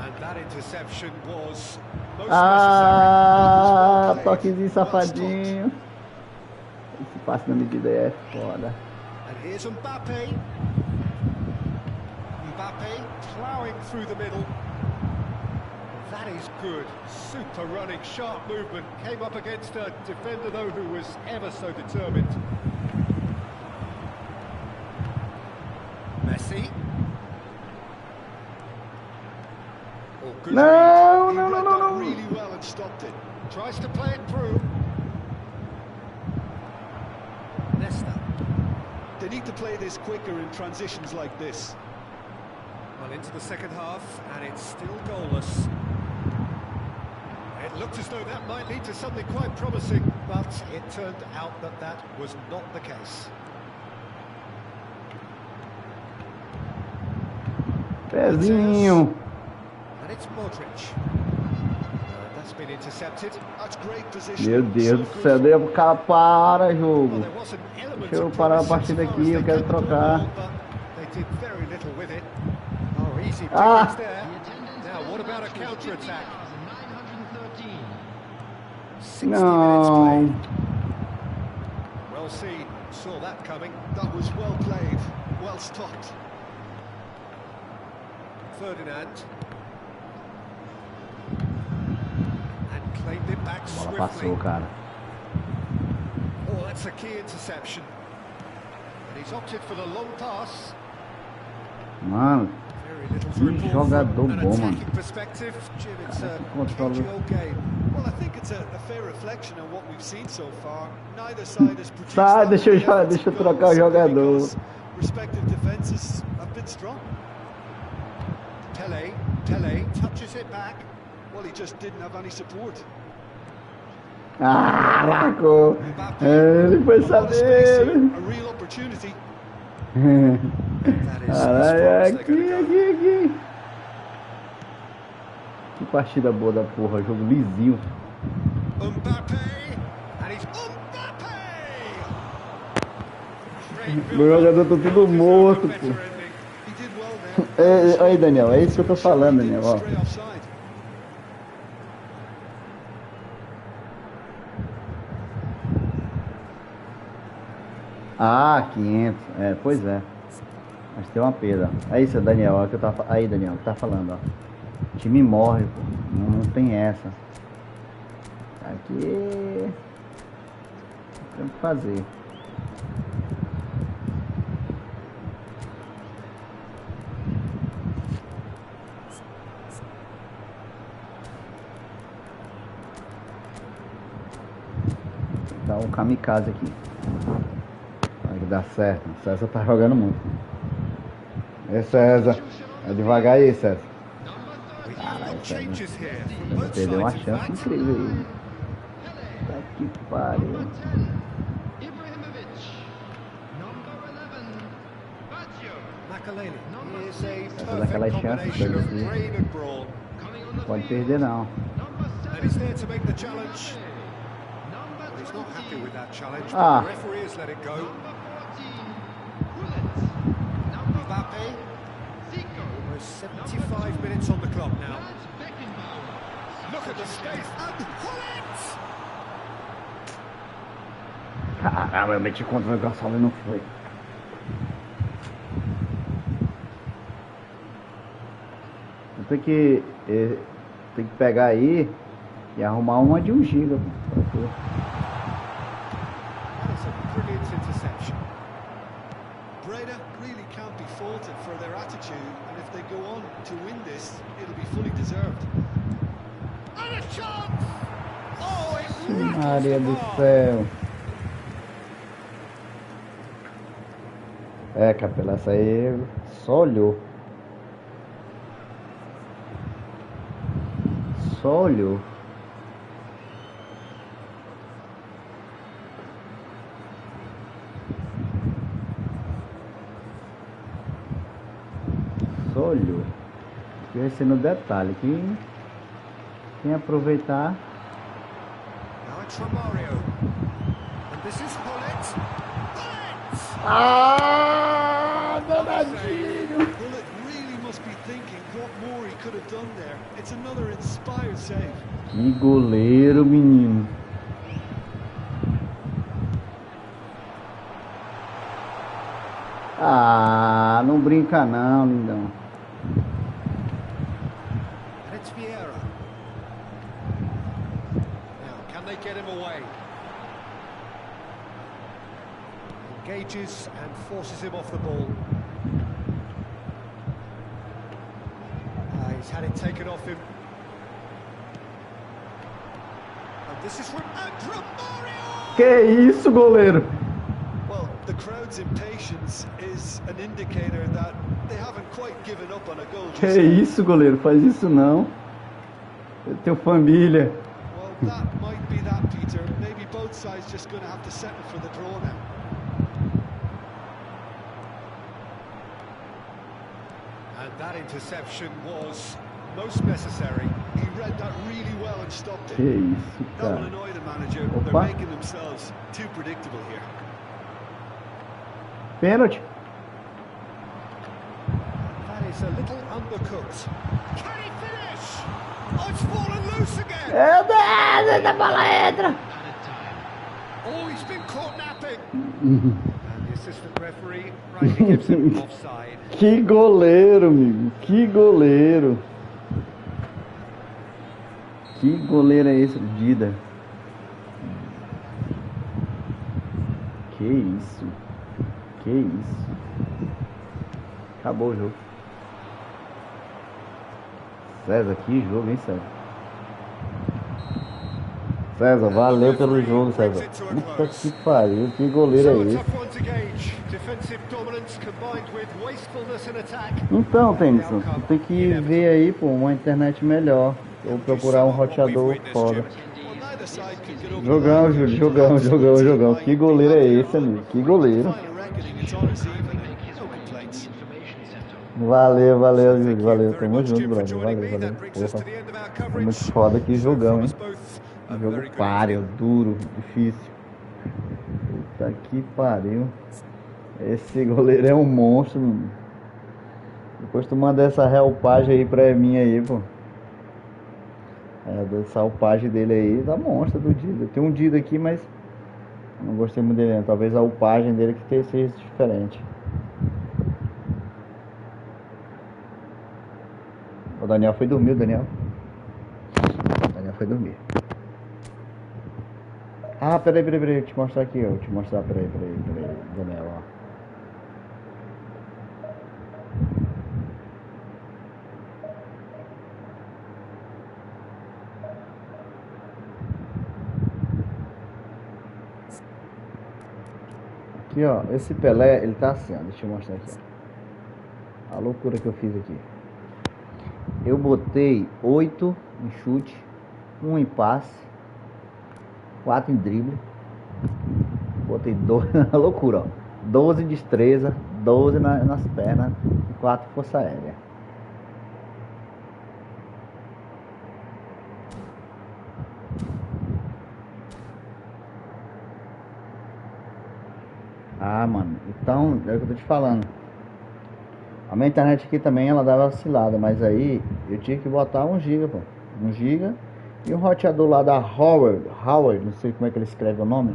And that interception was most necessary.
Toquezinho safadinho. Esse passe na medida é foda.
And here's Mbappe. Mbappe ploughing through the middle. That is good. Super running, sharp movement. Came up against a defender, though, who was ever so determined. Messi. Oh, good
No.
Really well and stopped it.
Tries to play it through. Nesta.
They need to play this quicker in transitions like this.
Well, into the second half, and it's still goalless. It looked as though that might lead to something quite promising, but it turned out that that was not the case.
Pezinho.
And it's Modric. That's been intercepted.
That's great position.
Meu Deus do céu, deu pro cara, para jogo. Deixa eu parar a partida aqui, eu quero trocar.
Now, what about a counter-attack?
Não.
Well seen, saw that coming.
That was well played, well stopped.
Ferdinand. And claimed it back swiftly.
Passou, cara.
Oh, that's a key interception. And he's opted for the long pass.
Mano,
Very little to
Que
report
jogador
from an
bom, mano.
attacking perspective. Jim, it's a
Controla.
cagey old game.
Well, I think it's a fair reflection on what we've seen so far. Neither side has produced
Sai,
that
deixa eu
many efforts
deixa eu
and
trocar o
goals simply
jogador.
because respective defenses have been strong.
Pele touches it back.
Well, he just didn't have any support.
Ah, largou. Ele foi
A lot of space here,
saber.
a real opportunity.
That is as far
Caralho,
as they're
aqui,
going to go.
aqui. Que partida boa da porra, jogo lisinho.
Mbappe, and he's Mbappe!
Meu jogador tá tudo morto, pô.
He did well there.
Aí, Daniel, é isso que eu tô falando, Daniel, ó.
Straight offside.
Ah, 500. É, pois é. Mas tem uma perda. É isso, Daniel, ó, que eu tava... Aí, Daniel, que tá falando, ó. O time morre, pô. Não tem essa. Aqui... Tem o que fazer. Dá um kamikaze aqui. Vai que dá certo. O César tá jogando muito. É, César. É devagar aí, César. Caralho, César. Você perdeu uma chance incrível aí. Tá que pariu.
Makalele, here's a
Essa daquela
perfect
chance
combination
pra
of
ele.
brain and brawn.
Não pode perder, não.
And he's there to make the challenge. Well, he's not happy with that challenge, but
Ah.
the referee has let it go. Mbappe, almost 75 minutes on the clock now. Look at the space, and Hullet!
Caramba, eu meti contra o meu Gonçalo e não foi. Eu tenho que pegar aí e arrumar uma de 1 GB.
That's a brilliant interception.
Breda really can't be faulted for their attitude, and if they go on to win this, it'll be fully deserved.
And a chance! Oh, it rattles
Maria
the
do
bar.
céu. É, Capela, essa aí só olhou. Só olhou. Só olhou. Aqui vai ser no detalhe. Quem aproveitar.
Now it's Romario. And this is Hullet. Hullet!
Ah, danadinho!
Bullet really must be thinking what more he could have done there. It's another inspired save.
Que goleiro, menino. Ah, não brinca não, lindão.
And it's Vieira. Now, can they get him away? Engages and forces him off the ball. He's had it taken off him. And this is from Romario!
Que isso, goleiro?
Well, the crowd's impatience is an indicator that they haven't quite given up on a goal.
Que isso, goleiro? Faz isso não. Eu tenho família.
Well, that might be that, Peter. Maybe both sides just going to have to settle for the draw now.
And that interception was most necessary.
He read that really well and stopped
Que
it.
isso,
That will
cara.
annoy the manager.
Opa.
They're making themselves too predictable here.
Pênalti.
That is a little undercooked. Can he finish? Oh, it's fallen loose again!
A bola entra.
Oh, he's been caught napping! And the assistant referee rightly gives him offside.
Que goleiro, amigo. Que goleiro. Que goleiro é esse, Dida? Que isso? Que isso? Acabou o jogo. César, que jogo, hein, César? César, valeu pelo jogo, César. Puta que pariu, que goleiro é esse? Então, Tennyson, tu tem que ver aí, pô, uma internet melhor. Ou procurar um roteador foda. Jogão, Júlio, jogão. Que goleiro é esse, amigo? Que goleiro. Valeu, Júlio, valeu. Tamo junto, brother. Valeu. Porra, é muito foda, que jogão, hein? Jogo páreo, duro, difícil. Puta que pariu. Esse goleiro é um monstro, mano. Depois tu manda essa helpagem aí pra mim aí, pô. Dessa upagem dele aí, da monstra do Dida. Tem um Dida aqui, mas não gostei muito dele, não. Talvez a upagem dele que seja diferente. O Daniel foi dormir, o Daniel foi dormir. Ah, peraí, eu te mostrar aqui, ó. Peraí, Daniel, ó. Aqui, ó, esse Pelé, ele tá assim, ó, deixa eu mostrar aqui, ó. A loucura que eu fiz aqui. Eu botei 8 em chute, 1 em passe, 4 em drible. Botei 12, a loucura, ó. 12 em destreza, 12 nas pernas e 4 em força aérea. Ah, mano, então, é o que eu tô te falando. A minha internet aqui também, ela dava vacilada, mas aí eu tinha que botar 1 GB, pô. 1 GB. E um roteador lá da Howard, não sei como é que ele escreve o nome.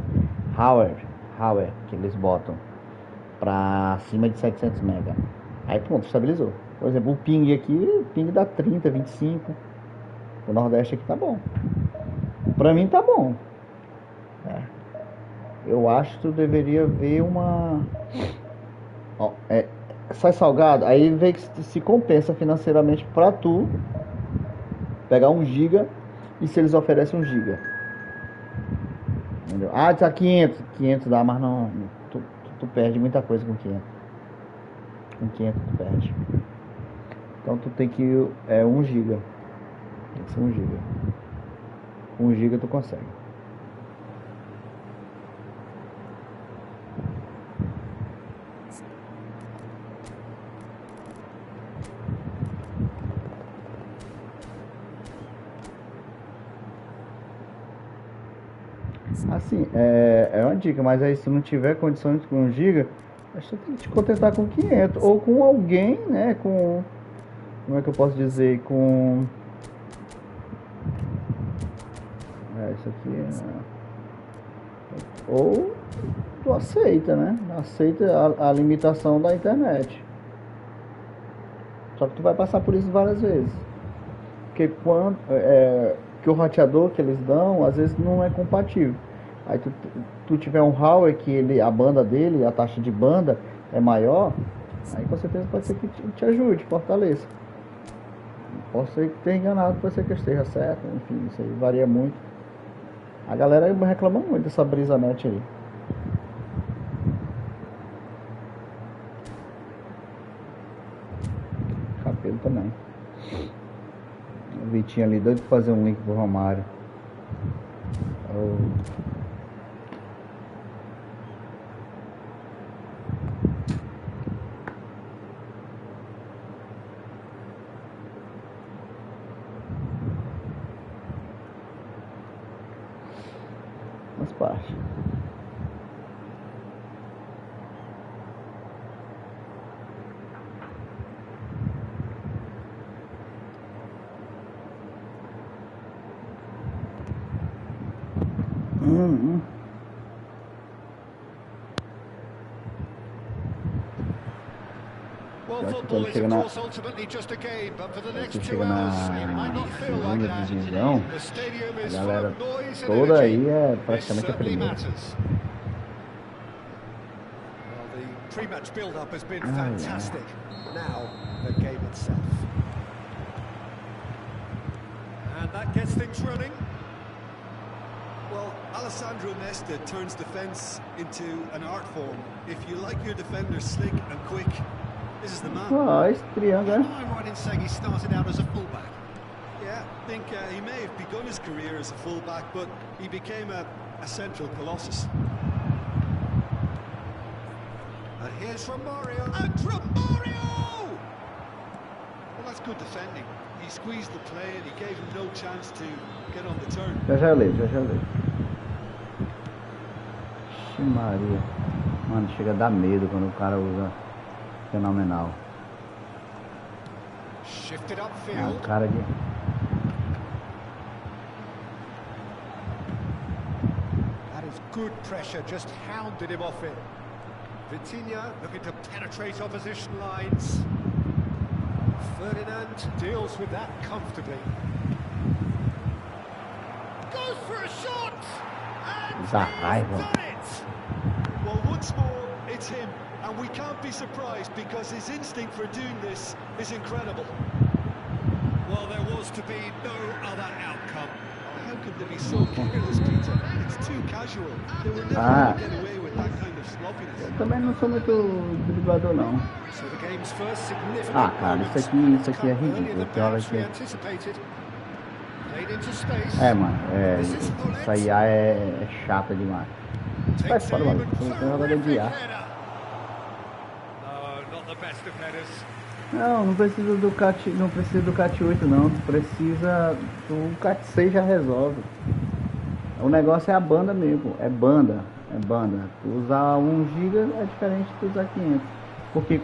Howard, que eles botam pra acima de 700 MB. Aí pronto, estabilizou. Por exemplo, o ping aqui, o ping dá 30, 25. O Nordeste aqui tá bom. Pra mim tá bom. Eu acho que tu deveria ver uma... Ó, sai salgado, aí vê que se compensa financeiramente pra tu pegar 1 GB e se eles oferecem 1 GB. Entendeu? Ah, tá 500 dá, mas não, tu perde muita coisa com 500. Com 500 tu perde. Então tu tem que 1 GB. Tem que ser 1 GB. Com 1 GB tu consegue. Assim, é uma dica, mas aí se não tiver condições com 1 GB, acho que tem que te contentar com 500, ou com alguém, né, com, como é que eu posso dizer, com, isso aqui, ou tu aceita, né, aceita a limitação da internet, só que tu vai passar por isso várias vezes, porque quando, que o roteador que eles dão, às vezes não é compatível. Aí tu tiver um Huawei que a banda dele, a taxa de banda é maior, aí com certeza pode ser que te ajude, fortaleça. Pode ser que tenha enganado, pode ser que esteja certo, enfim, isso aí varia muito. A galera reclama muito dessa brisa net aí. Capelo também. O Vitinho ali doido pra fazer um link pro Romário. Faz parte. Quando chega na segunda divisão, a galera toda aí é praticamente a primeira.
And that gets things running.
Well, Alessandro Nesta turns defence into an art form. If you like your defenders slick and quick, this is the man.
Ó, esse triângulo,
Am I right in saying he started out as a fullback?
Yeah, I think he may have begun his career as a fullback, but he became a central colossus.
And here's Romario. And Romario!
Well, that's good defending. He squeezed the play and he gave him no chance to get on the turn.
Já leio. Ixi Maria. Mano, chega a dar medo quando o cara usa. Fenomenal.
Shifted
Ah,
upfield.
o cara de...
That is good pressure, just hounded him off it. Vitinha looking to penetrate opposition lines. Ferdinand deals with that comfortably. Goes for a shot! And
Dá
he's
raiva.
done it!
Well, once more, it's him. And we can't be surprised because his instinct for doing this is incredible.
Well, there was to be no other outcome.
How could they be so careless, Peter? It's too casual. They were never
Ah.
going to get away with that kind of sloppiness.
Eu também não sou muito driblador, não.
So the game's first significant
Ah, cara,
moment
isso aqui é
come earlier
ridículo.
than
Que hora
perhaps
que
we
é?
anticipated. Played into space.
É, mano, essa IA é chata demais. Sai
Takes
fora,
aim
mano.
and
Você tem jogador de IA.
header. No, not the best of headers.
Não precisa do CAT 8 não, precisa do CAT 6 já resolve. O negócio é a banda mesmo, é banda. Tu usar 1 GB é diferente de usar 500. Porque,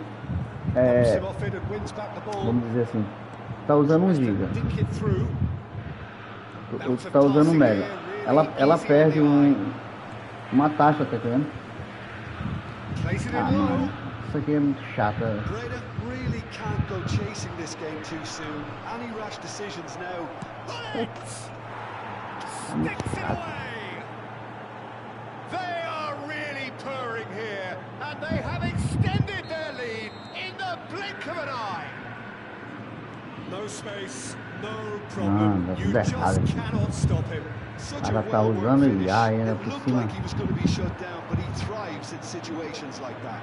Pops him off it and wins back the ball.
vamos dizer assim, tá usando 1 GB,
Dink it through.
tu tá usando 1 MB. Ela perde uma taxa, tá entendendo?
Place it
Ah,
in low.
mano, isso aqui é muito chata.
Breda really can't go chasing this game too soon. Any rash decisions now?
Sticks it away. They are really purring here, and they have extended their lead in the blink of an eye. No space, no problem.
Tá
You
tudo errado
just
aqui.
cannot stop him.
Such
O cara
a
tá
well-worked
usando
finish.
IA ainda
It
por
looked
cima.
like he was going to be shut down, but he thrives in situations like that.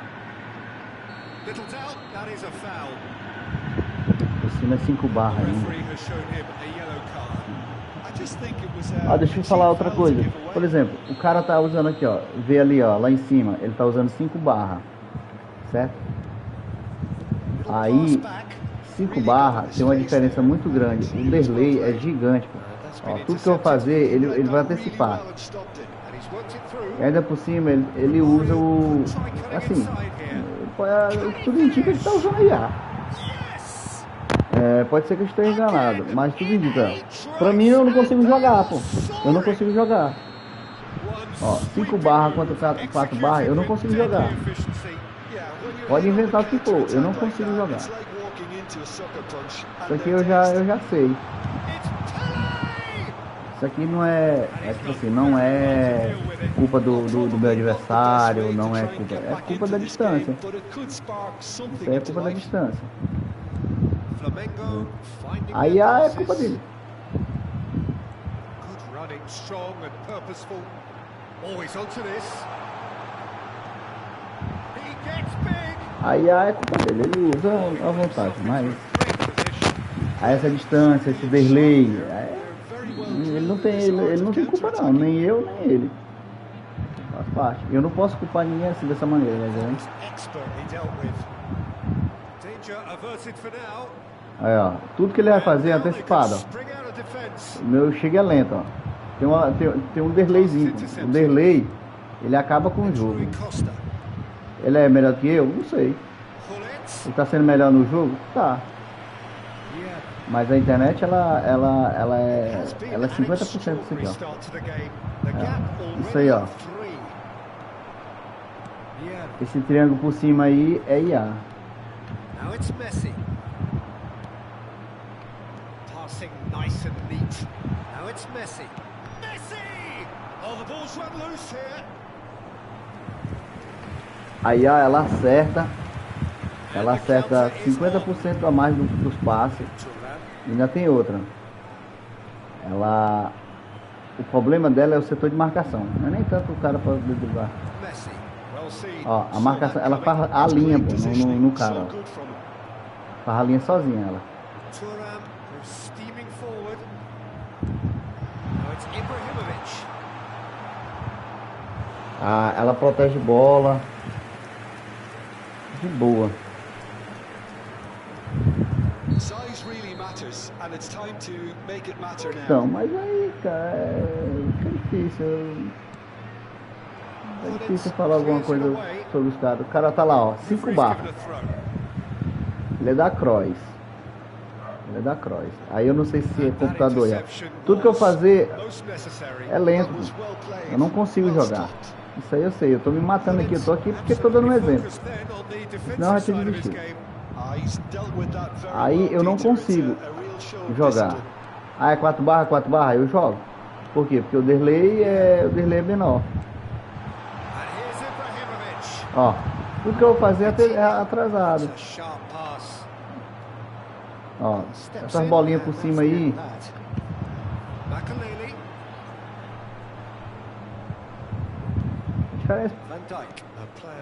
Little doubt, that is a foul.
Por cima é 5 barras
The
ainda.
referee has shown him a yellow card.
I just think it was
Deixa eu falar outra coisa. Por exemplo, o cara tá usando aqui, ó. Vê ali, ó, lá em cima. Ele tá usando 5 barras. Certo? Aí, 5 barras tem uma diferença muito grande. O delay é gigante, pô. Ó, tudo que eu vou fazer, ele vai antecipar. E ainda por cima, ele usa o... Assim, tudo indica que ele tá usando a IA. Pode ser que eu esteja enganado, mas tudo indica. Pra mim, eu não consigo jogar, pô. Eu não consigo jogar. Ó, 5 barras contra 4 barras, eu não consigo jogar. Pode inventar o que for, eu não consigo jogar. Isso aqui eu já sei. Isso aqui não tipo assim, não é culpa do meu adversário, não é culpa da distância. Isso aí é culpa da distância. A IA é culpa dele.
Good running, strong and purposeful. Always onto this. He gets big.
A IA é culpa dele, ele usa à vontade, mas a essa distância, esse delay, ele não tem culpa não, nem eu, nem ele. Faz parte. Eu não posso culpar ninguém assim dessa maneira, né?
Expertly dealt with. Danger averted for now.
Aí, ó, tudo que ele vai fazer é antecipado, ó.
Spring out of defense.
O meu chega lento, ó. Tem um delayzinho. O delay, ele acaba com o jogo.
Rui Costa.
Ele é melhor que eu? Não sei.
Hullet.
Ele tá sendo melhor no jogo? Tá.
Yeah.
Mas a internet, ela é
Has been
50%
an
disso aqui,
extraordinary
ó.
start to the game. The gap
Isso aí, ó.
already 3. Yeah.
Esse triângulo por cima aí é IA.
Now it's Messi. Passing nice and neat. Now it's Messi. Messi! Oh, the ball's run loose here.
A IA, ela acerta 50% a mais dos passes. E ainda tem outra. ela... O problema dela é o setor de marcação. Não é nem tanto o cara para driblar. Ó, a marcação, ela faz a linha no cara, ó. Faz a linha sozinha, ela. Ah, ela protege bola. De boa. Então, mas aí, cara, é difícil. É difícil falar alguma coisa sobre os caras. O cara tá lá, ó, 5 barras. Ele é da Cross. Ele é da Cross. Aí eu não sei se é computador. Já. Tudo que eu fazer é lento. Eu não consigo jogar. Isso aí eu sei. Eu tô me matando aqui. Eu tô aqui porque tô dando um exemplo. Senão eu já tinha desistido. Aí eu não consigo jogar. Ah, é 4 barras, eu jogo. Por quê? Porque o delay é menor. Ó, tudo que eu vou fazer é atrasado. Ó, essas bolinhas por cima aí.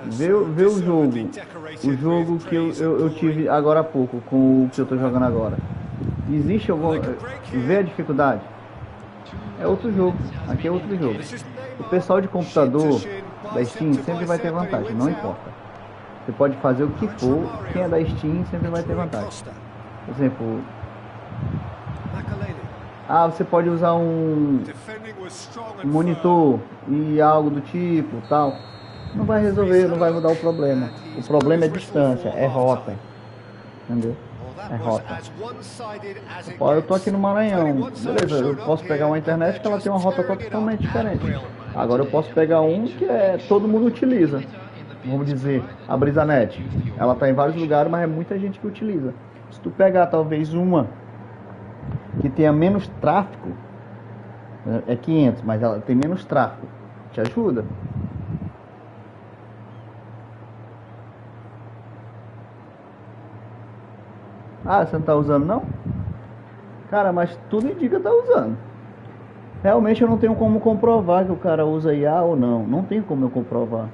Vê o jogo. O jogo que eu tive agora há pouco com o que eu tô jogando agora. Existe alguma... Vê a dificuldade? É outro jogo. Aqui é outro jogo. O pessoal de computador da Steam sempre vai ter vantagem, não importa. Você pode fazer o que for, quem é da Steam sempre vai ter vantagem. Por exemplo, você pode usar um monitor e algo do tipo, tal. Não vai resolver, não vai mudar o problema. O problema é distância, é rota. Entendeu? É rota. Eu tô aqui no Maranhão. Beleza, eu posso pegar uma internet que ela tem uma rota totalmente diferente. Agora eu posso pegar um que todo mundo utiliza. Vamos dizer, a Brisanet. Ela tá em vários lugares, mas é muita gente que utiliza. Se tu pegar talvez uma que tenha menos tráfego, é 500, mas ela tem menos tráfego, te ajuda. Ah, você não tá usando não? Cara, mas tudo indica que tá usando. Realmente eu não tenho como comprovar que o cara usa IA ou não. Não tem como eu comprovar.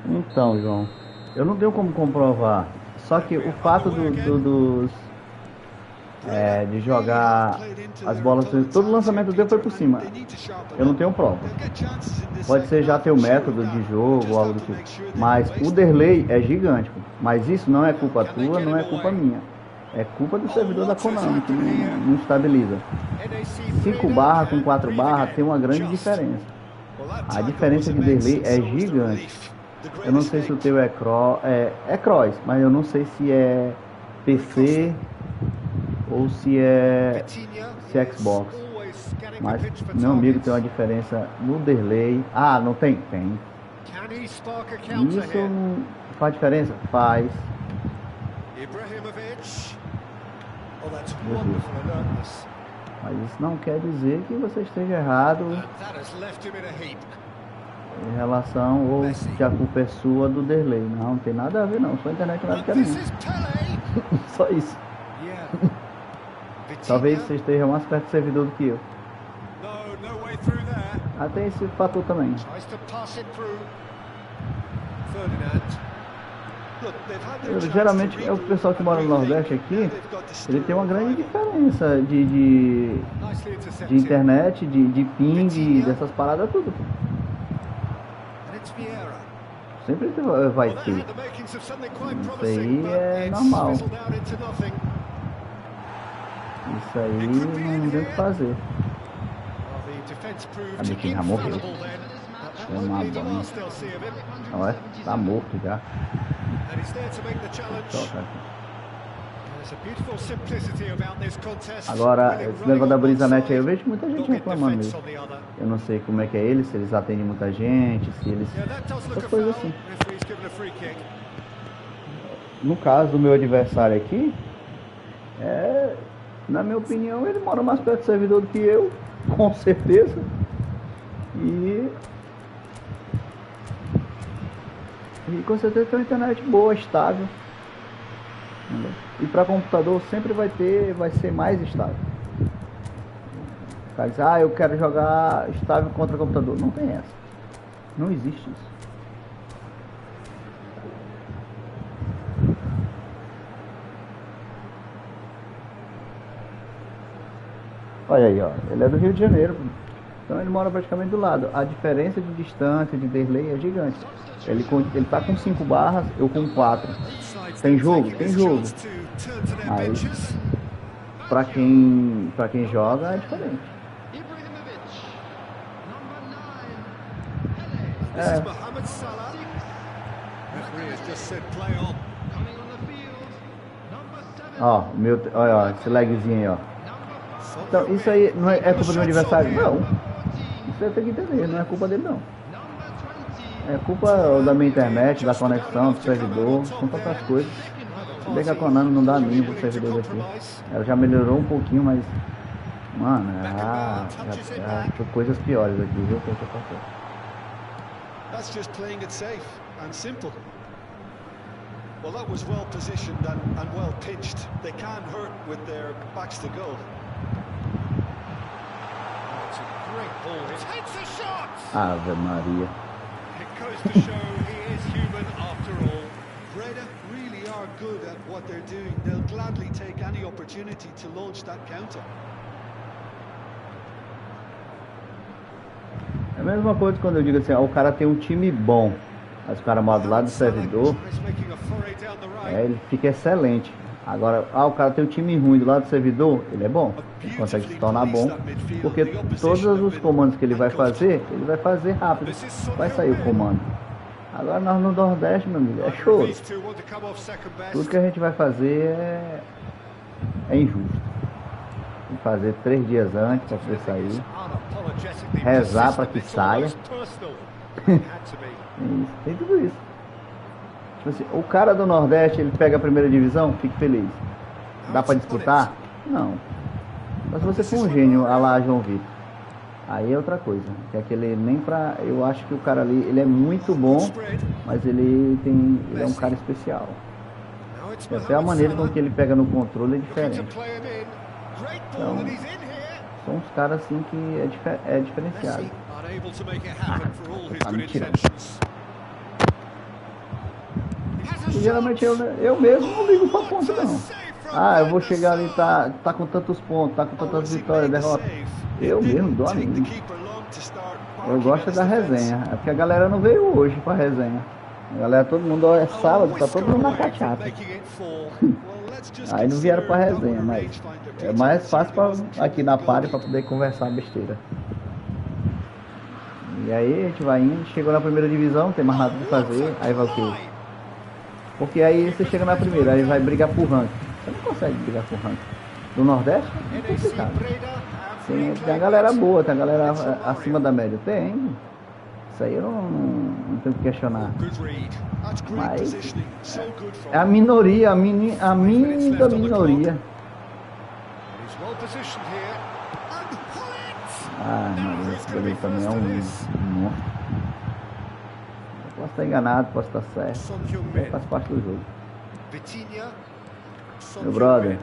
Então, João, eu não tenho como comprovar. Só que o fato de jogar as bolas, todo lançamento dele foi por cima. Eu não tenho prova. Pode ser já ter o método de jogo ou algo do tipo. Mas o delay é gigante. Mas isso não é culpa tua, não é culpa minha. É culpa do servidor da Konami que não estabiliza. 5 barras com 4 barras tem uma grande diferença. A diferença de delay é gigante. Eu não sei se o teu é cross, mas eu não sei se é PC ou se é Xbox. Mas, meu amigo, tem uma diferença no delay. Ah, não tem? Tem. Isso não faz diferença? Faz. Mas isso não quer dizer que você esteja errado em relação ou que a culpa é sua do delay. Não tem nada a ver não, só a internet nada que é minha. Só isso. Talvez você esteja mais perto do servidor do que eu. Tem esse fator também. Geralmente é o pessoal que mora no Nordeste aqui, ele tem uma grande diferença de internet, de ping, dessas paradas tudo. Sempre vai ter. Isso aí é normal. Isso aí não tem o que fazer. A biquinha já morreu. Tomar banho. Olha, tá morto já. Agora, esse negócio da Brisanet aí, eu vejo muita gente reclamando disso. Eu não sei como é que é eles, se eles atendem muita gente, se eles... essas coisas assim. No caso do meu adversário aqui, Na minha opinião, ele mora mais perto do servidor do que eu, com certeza. E com certeza tem uma internet boa, estável. Entendeu? E para computador sempre vai ser mais estável. O cara diz, eu quero jogar estável contra computador. Não tem essa. Não existe isso. Olha aí, ó. Ele é do Rio de Janeiro. Então ele mora praticamente do lado. A diferença de distância, de delay é gigante. Ele tá com 5 barras, eu com 4. Tem jogo? Tem jogo. Aí, pra quem joga é diferente. Ó, olha, esse lagzinho aí, ó. Então, isso aí não é culpa do meu adversário? Não. Isso você tem que entender, não é culpa dele, não. É culpa da minha internet, da conexão, do servidor, são tantas coisas. Se bem que a Konami não dá mínimo pro servidor daqui. Ela já melhorou um pouquinho, mas... Mano, já tinha coisas piores aqui, viu? Que eu tô passando.
That's just playing it safe and simple. Well, that was well positioned and well pitched. They can't hurt with their backs to goal.
It's a great ball. It hits a shot!
Ave Maria.
It goes to show he is human after all.
Breda really are good at what they're doing. They'll gladly take any opportunity to launch that counter.
É a mesma coisa quando eu digo assim, o cara tem um time bom, mas o cara mora do lado do servidor, ele fica excelente. Agora, o cara tem um time ruim do lado do servidor, ele é bom, ele consegue se tornar bom, porque todos os comandos que ele vai fazer rápido, vai sair o comando. Agora nós no Nordeste, meu amigo, é choro. Tudo que a gente vai fazer é injusto. Tem que fazer 3 dias antes para poder sair, rezar para que saia. Tem tudo isso. Tipo assim, o cara do Nordeste, ele pega a primeira divisão, fica feliz. Dá para disputar? Não. Mas se você for um gênio, a lá João Vitor, aí é outra coisa. Que aquele nem pra. Eu acho que o cara ali, ele é muito bom, mas ele é um cara especial. Até a maneira com que ele pega no controle é diferente. Então, são uns caras assim que é diferenciado. Tá me tirando. E geralmente eu mesmo não ligo pra ponto, não. Eu vou chegar ali, tá com tantos pontos, tá com tantas vitórias, derrotas. Eu mesmo dou a mínima. Eu gosto da resenha. É porque a galera não veio hoje pra resenha. A galera, todo mundo, é sábado, tá todo mundo na cachaça. Aí não vieram pra resenha, mas é mais fácil aqui na party pra poder conversar besteira. E aí a gente vai indo, chegou na primeira divisão, não tem mais nada pra fazer, aí vai o quê? Porque aí você chega na primeira, aí vai brigar por ranking. Você não consegue brigar por ranking. Do Nordeste é complicado. Tem a galera boa, tem a galera acima da média. Tem. Isso aí eu não tenho que questionar. Mas é a minoria, a mínima da minoria. Mas esse dele também é um monstro. Posso estar enganado, posso estar certo. Faz parte do jogo. Meu brother,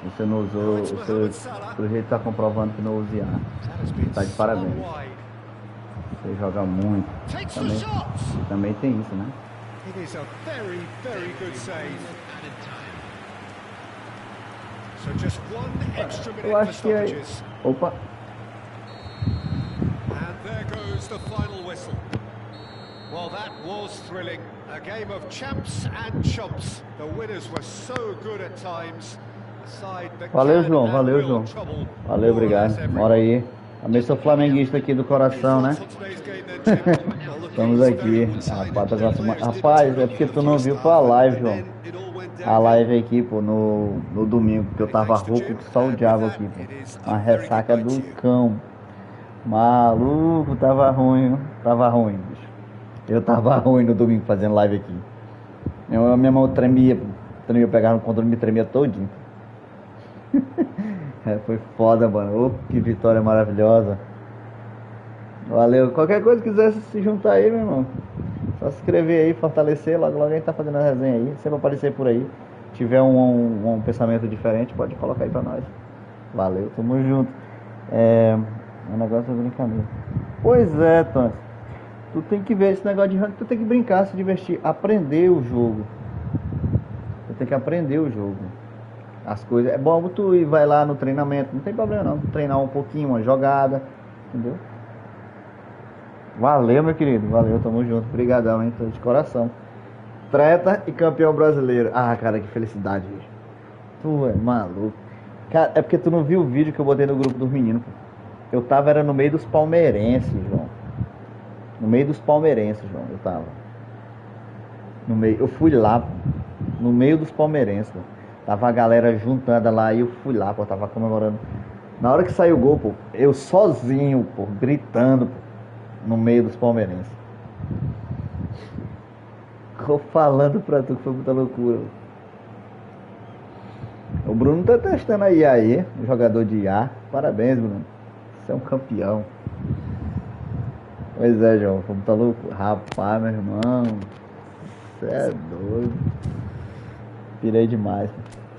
você não usou, pelo jeito está comprovando que não use A. Está de parabéns. Você joga muito. Também tem isso, né? Eu acho que é... Opa!
Well, that was thrilling. A game of champs and chumps. The winners were so good at times.
Valeu, João. Valeu, João. Valeu, obrigado. Bora aí. Também sou flamenguista aqui do coração, né? Estamos aqui. Rapaz, é porque tu não viu a live, João. A live aqui, pô, no domingo, porque eu tava rouco que só o diabo aqui, pô. Uma ressaca do cão. Maluco, tava ruim, bicho. Eu tava ruim no domingo fazendo live aqui. Minha mão tremia, eu pegava no controle e me tremia todinho. Foi foda, mano. Ô, que vitória maravilhosa. Valeu. Qualquer coisa que quiser se juntar aí, meu irmão. Só se inscrever aí, fortalecer. Logo, logo a gente tá fazendo a resenha aí. Sempre aparecer por aí. Tiver um pensamento diferente, pode colocar aí pra nós. Valeu, tamo junto. O negócio é brincadeira. Pois é, Tony. Tu tem que ver esse negócio de ranking. Tu tem que brincar, se divertir, aprender o jogo. Tu tem que aprender o jogo. As coisas. É bom tu ir, vai lá no treinamento. Não tem problema não. Treinar um pouquinho, uma jogada. Entendeu? Valeu, meu querido. Valeu, tamo junto. Obrigadão, hein? Tô de coração. Treta e campeão brasileiro. Ah, cara, que felicidade. Tu é maluco. Cara, é porque tu não viu o vídeo que eu botei no grupo dos meninos. Eu tava, era no meio dos palmeirenses, João. No meio dos palmeirenses, João. Eu tava. No meio. Eu fui lá, no meio dos palmeirenses. Tava a galera juntada lá e eu fui lá, pô. Tava comemorando. Na hora que saiu o gol, pô, eu sozinho, pô, gritando, pô, no meio dos palmeirenses. Tô falando pra tu que foi muita loucura. O Bruno tá testando a IA aí, o jogador de IA. Parabéns, Bruno. Você é um campeão. Pois é, João, foi muita loucura. Rapaz, meu irmão. Você é doido. Pirei demais.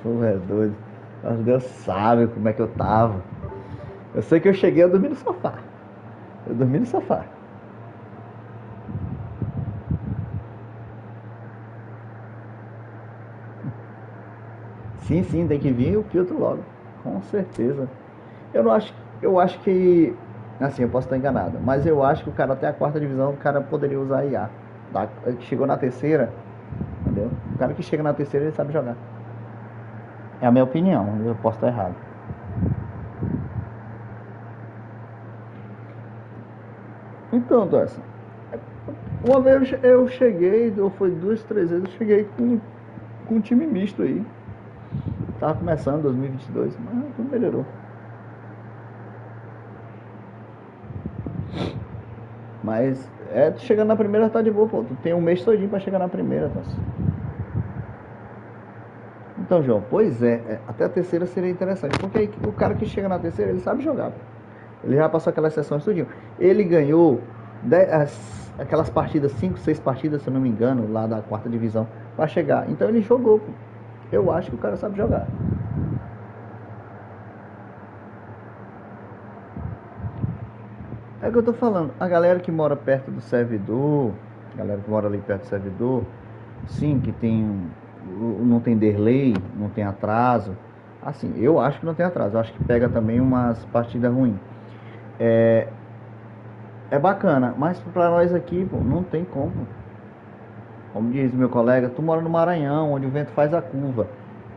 Pô, é doido. Mas Deus sabe como é que eu tava. Eu sei que eu cheguei a dormir no sofá. Eu dormi no sofá. Sim, tem que vir o filtro logo. Com certeza. Eu acho que, assim, eu posso estar enganado, mas eu acho que o cara até a quarta divisão, o cara poderia usar IA. Chegou na terceira, entendeu? O cara que chega na terceira, ele sabe jogar. É a minha opinião, eu posso estar errado. Então, Dorson, uma vez eu cheguei, ou foi 2, 3 vezes, eu cheguei com um time misto aí. Tava começando 2022, mas tudo melhorou. Mas tu chegando na primeira tá de boa, pô. Tu tem um mês todinho pra chegar na primeira, tá? Então, João, pois até a terceira seria interessante. Porque aí, o cara que chega na terceira, ele sabe jogar, pô. Ele já passou aquelas sessões tudinho. Ele ganhou aquelas partidas, 5, 6 partidas, se eu não me engano, lá da quarta divisão, pra chegar. Então ele jogou, pô. Eu acho que o cara sabe jogar. É o que eu tô falando. A galera que mora perto do servidor, sim, que não tem delay, não tem atraso. Assim, eu acho que não tem atraso. Eu acho que pega também umas partidas ruins. É bacana, mas pra nós aqui, pô, não tem como. Como diz meu colega, tu mora no Maranhão, onde o vento faz a curva.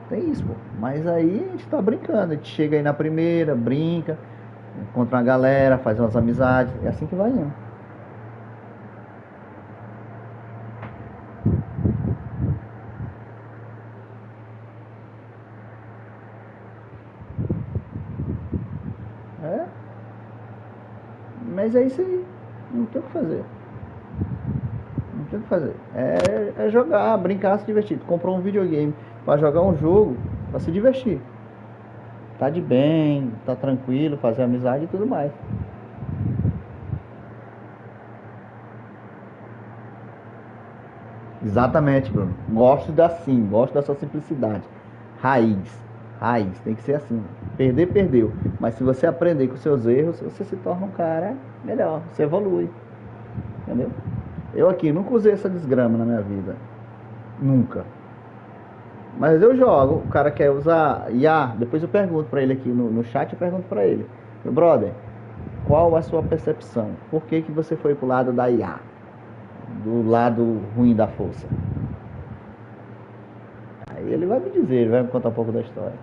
Tem isso, pô. Mas aí a gente tá brincando. A gente chega aí na primeira, brinca, encontra uma galera, faz umas amizades. É assim que vai indo. Mas é isso aí. Não tem o que fazer. É jogar, brincar, se divertir. Tu comprou um videogame pra jogar um jogo, pra se divertir. Tá de bem, tá tranquilo, fazer amizade e tudo mais. Exatamente, Bruno. Gosto da sua simplicidade. Raiz, tem que ser assim. Perder, perdeu. Mas se você aprender com seus erros, você se torna um cara melhor, você evolui. Entendeu? Eu aqui nunca usei essa desgrama na minha vida. Nunca. Mas eu jogo. O cara quer usar IA. Depois eu pergunto pra ele aqui no chat. Eu pergunto pra ele: meu brother, qual a sua percepção? Por que você foi pro lado da IA? Do lado ruim da força? Aí ele vai me dizer, ele vai me contar um pouco da história.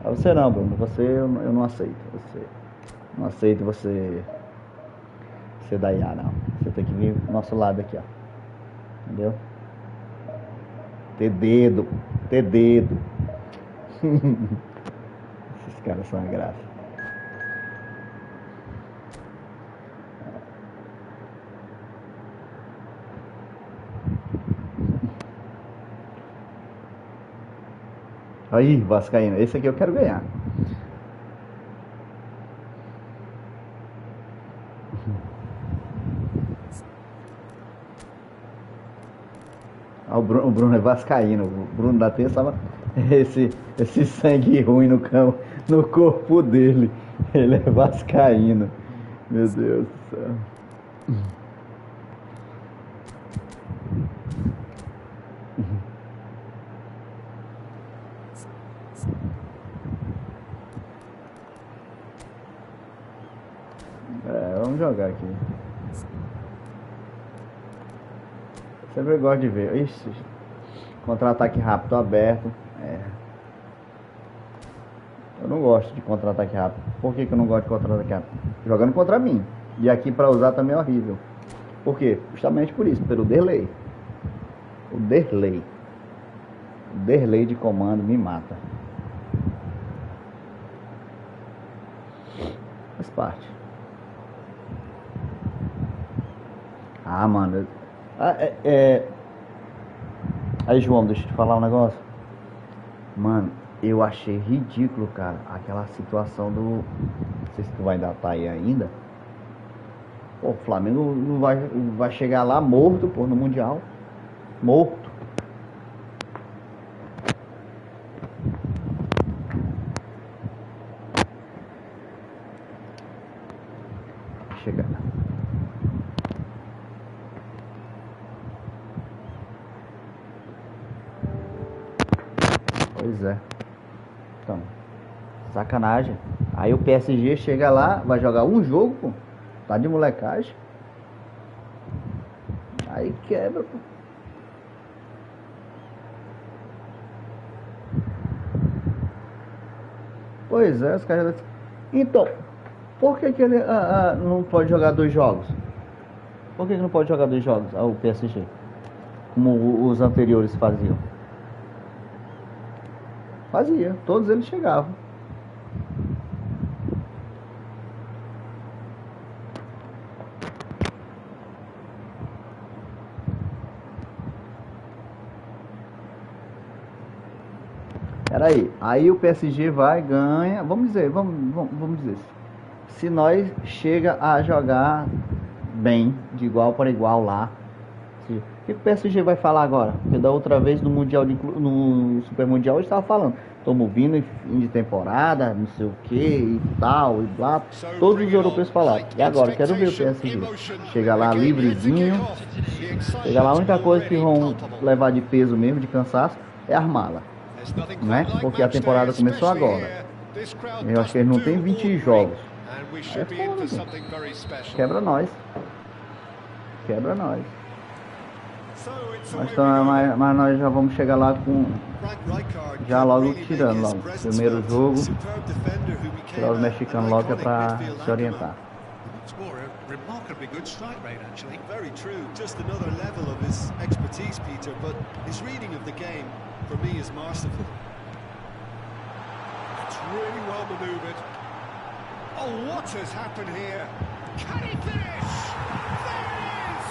Aí você não, Bruno. Eu não aceito. Não aceito você da IA, não. Você tem que vir pro nosso lado aqui, ó. Entendeu? Ter dedo. Esses caras são uma graça. Aí, Vascaíno, esse aqui eu quero ganhar. O Bruno é vascaíno. O Bruno da terça esse sangue ruim no corpo dele. Ele é vascaíno. Meu Deus do céu. Vamos jogar aqui. Sempre gosto de ver. Ixi, contra-ataque rápido aberto. Eu não gosto de contra-ataque rápido. Por que eu não gosto de contra-ataque rápido? Jogando contra mim. E aqui pra usar também é horrível. Por quê? Justamente por isso, pelo delay. O delay de comando me mata. Faz parte. Ah, mano. Aí, João, deixa eu te falar um negócio. Mano, eu achei ridículo, cara, aquela situação do... Não sei se tu vai datar aí ainda. Pô, o Flamengo não vai chegar lá morto, pô, no Mundial. Morto. Chegar. Pois é. Então, sacanagem. Aí o PSG chega lá, vai jogar um jogo, pô. Tá de molecagem. Aí quebra, pô. Pois é, os caras... Então, por que ele não pode jogar 2 jogos? Por que não pode jogar 2 jogos, o PSG? Como os anteriores faziam. Fazia, todos eles chegavam. Peraí, aí o PSG vai, ganha. Vamos dizer, se nós chega a jogar bem, de igual para igual lá, o que o PSG vai falar agora? Porque da outra vez no Mundial no Super Mundial eu estava falando, estamos vindo em fim de temporada, não sei o que e tal, e blá. Todos os europeus falaram. E agora, quero ver o PSG. Chega lá livrezinho. Chega lá, a única coisa que vão levar de peso mesmo, de cansaço, é armá-la. Né? Porque a temporada começou agora. Eu acho que eles não tem 20 jogos. É foda, quebra nós. Quebra nós. Mas nós já vamos chegar lá com... Já logo tirando logo. Primeiro jogo. Tirar os mexicanos logo, é pra se orientar.
Remarkably good strike rate, actually. Very true. Just another level of his expertise, Peter. But his reading of the game, for me, is masterful. It's really well manoeuvred. Oh, what has happened here? Can he finish? There it is!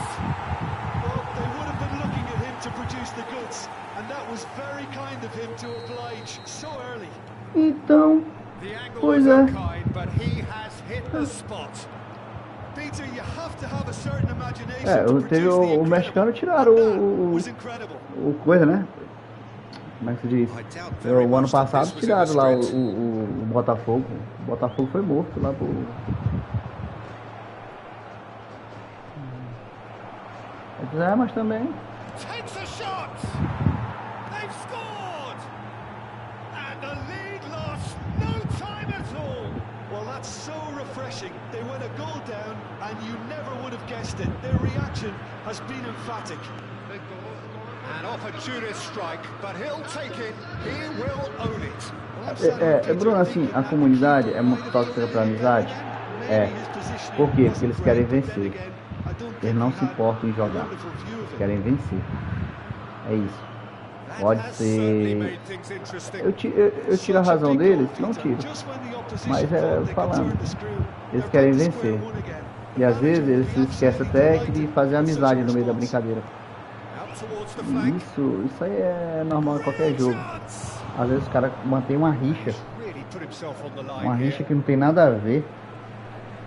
Well, they would have been looking at him to produce the goods, and that was very kind of him to oblige so early.
Então, pois é. Teve o mexicano tiraram o coisa, né? Como é que se diz? O ano passado tiraram lá o Botafogo. O Botafogo foi morto lá por... mas também...
That's so refreshing. They went a goal down and you never would have guessed it. Their reaction has been emphatic. An opportunist strike, but he'll take it. He will own it.
Bruno, assim, a comunidade é muito tóxica pra amizade. Por quê? Porque eles querem vencer. Eles não se importam em jogar. Eles querem vencer. É isso. Pode ser... Eu tiro a razão deles? Não tiro. Mas falando. Eles querem vencer. E às vezes eles se esquecem até de fazer amizade no meio da brincadeira. Isso aí é normal em qualquer jogo. Às vezes os caras mantêm uma rixa. Uma rixa que não tem nada a ver.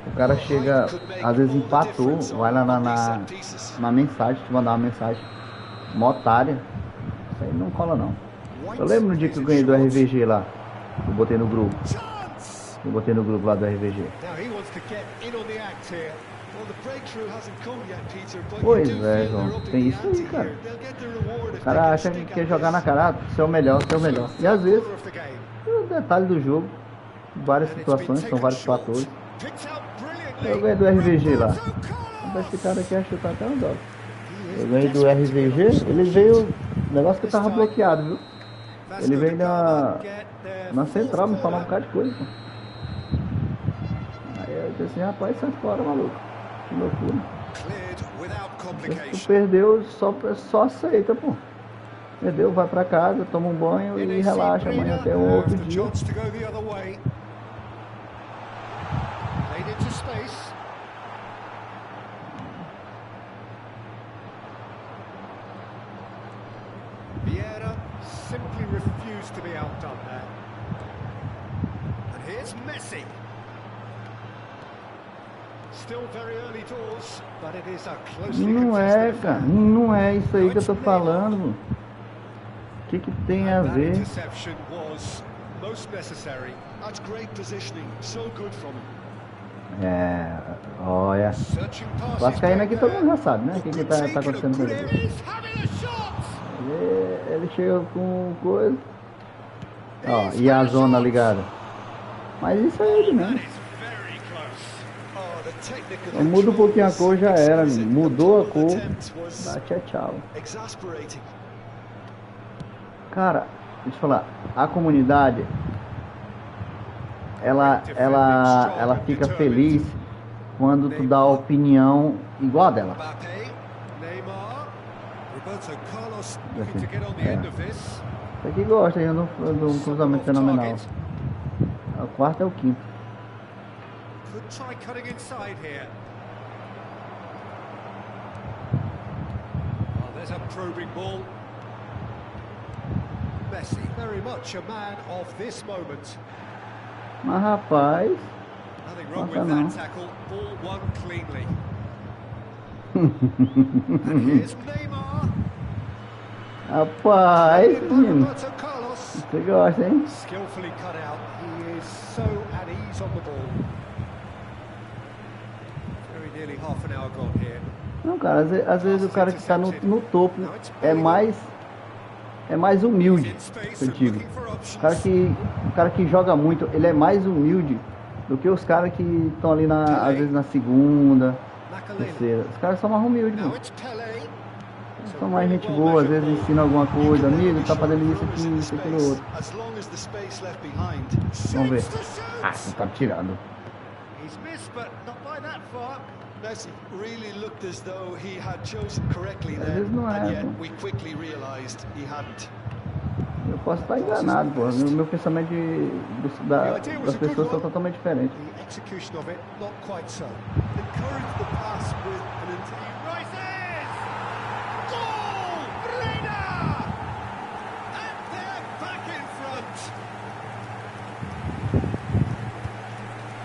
O cara chega, às vezes empatou, vai lá na mensagem, te mandar uma mensagem. Mó otária. Isso aí não cola não. Eu lembro no dia que eu ganhei do RVG lá. Eu botei no grupo. Eu botei no grupo lá do RVG. Pois é, João. Tem isso aí, cara. O cara acha que quer jogar na cara, ser o melhor, ser o melhor. E às vezes, é o detalhe do jogo. Várias situações, são vários fatores. Eu ganhei do RVG lá. Esse cara quer chutar até um dólar. Eu ganhei do RVG, ele veio. O negócio que tava bloqueado, viu? Ele veio na central me falar um bocado de coisa. Pô. Aí eu disse assim, rapaz, sai fora, maluco. Que loucura. Se tu perdeu, só aceita, pô. Perdeu, vai pra casa, toma um banho e relaxa. Amanhã até um outro dia.
Simply refused to be outdone there. And here's Messi. Still very early doors, but it is a closely
Não é,
contested
cara.
affair.
Não é isso aí que eu tô falando. O que tem a
That
ver?
interception was most necessary.
That's great positioning. So good from him.
É, olha.
Searching passes
Vascaíno aqui
back
todo mundo já
there.
sabe, né? O que tá acontecendo com ele.
He's having a shot.
Ele chega com coisa. Ó, e a zona ligada. Mas isso é ele mesmo. Então, muda um pouquinho a cor, já era. Mudou a cor. Dá tchau, tchau. Cara, deixa eu falar. A comunidade, ela fica feliz quando tu dá a opinião igual a dela. Isso aqui gosta ainda de um cruzamento fenomenal. O quarto é o quinto.
Could try cutting inside here. Oh, there's a probing ball. Messi, very much a man of this moment.
Mas rapaz,
Nothing wrong
nossa,
with
não.
that tackle. Ball won cleanly. And here's Neymar.
Rapaz, menino,
Roberto Carlos.
você gosta, hein?
Skillfully cut out. He is so at ease on the ball. Very nearly half an hour gone here.
Não, cara, às vezes o cara que tá no topo é mais humilde, eu digo. O cara que joga muito, ele é mais humilde do que os caras que estão ali às vezes na segunda, terceira. Os caras são mais humildes,
Now
mano.
it's Pelé.
São mais gente boa, às vezes ensina alguma coisa, amigo, tá fazendo isso aqui, isso, aquilo, outro. Vamos ver. Ah, você tá tirando.
He's missed, but not by that far.
Messi really looked as though he had chosen correctly
Às
there,
vezes não é,
and yet
pô.
we quickly realized he hadn't.
Eu posso estar enganado, pô. Meu pensamento das pessoas são totalmente diferente.
The execution of it, not quite so.
Encouraged the pass with an
Rises! Goal! Resenha! And they're back in front.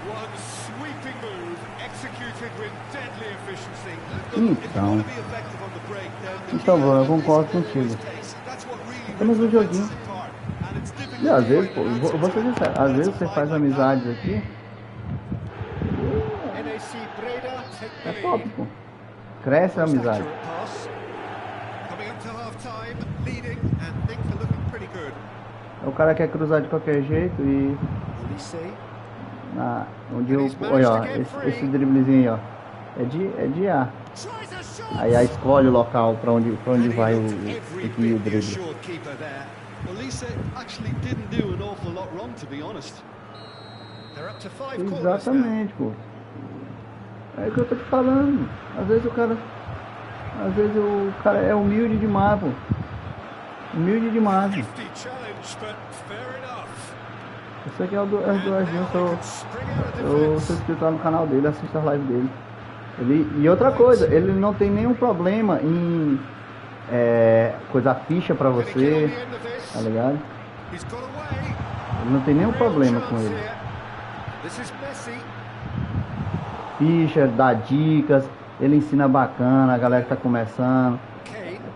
One sweeping move, executed with deadly efficiency.
Então,
be effective on the break.
então eu concordo contigo. Temos um joguinho. E às vezes, pô, eu vou ser sincero, às vezes você faz amizades aqui, é top, pô. Cresce a amizade. O cara quer cruzar de qualquer jeito e olha, ó, esse driblezinho aí, ó, é de A. Aí a escolhe o local pra onde vai o drible. Exatamente, pô. É o que eu tô te falando. Às vezes o cara é humilde demais, pô. Humilde demais. Pô. Isso aqui é o Eduardinho, eu sou inscrito lá no canal dele, assisto as lives dele. E outra coisa, ele não tem nenhum problema em coisar ficha pra você, tá ligado? Ele não tem nenhum problema com ele. Ficha, dá dicas, ele ensina bacana, a galera que tá começando.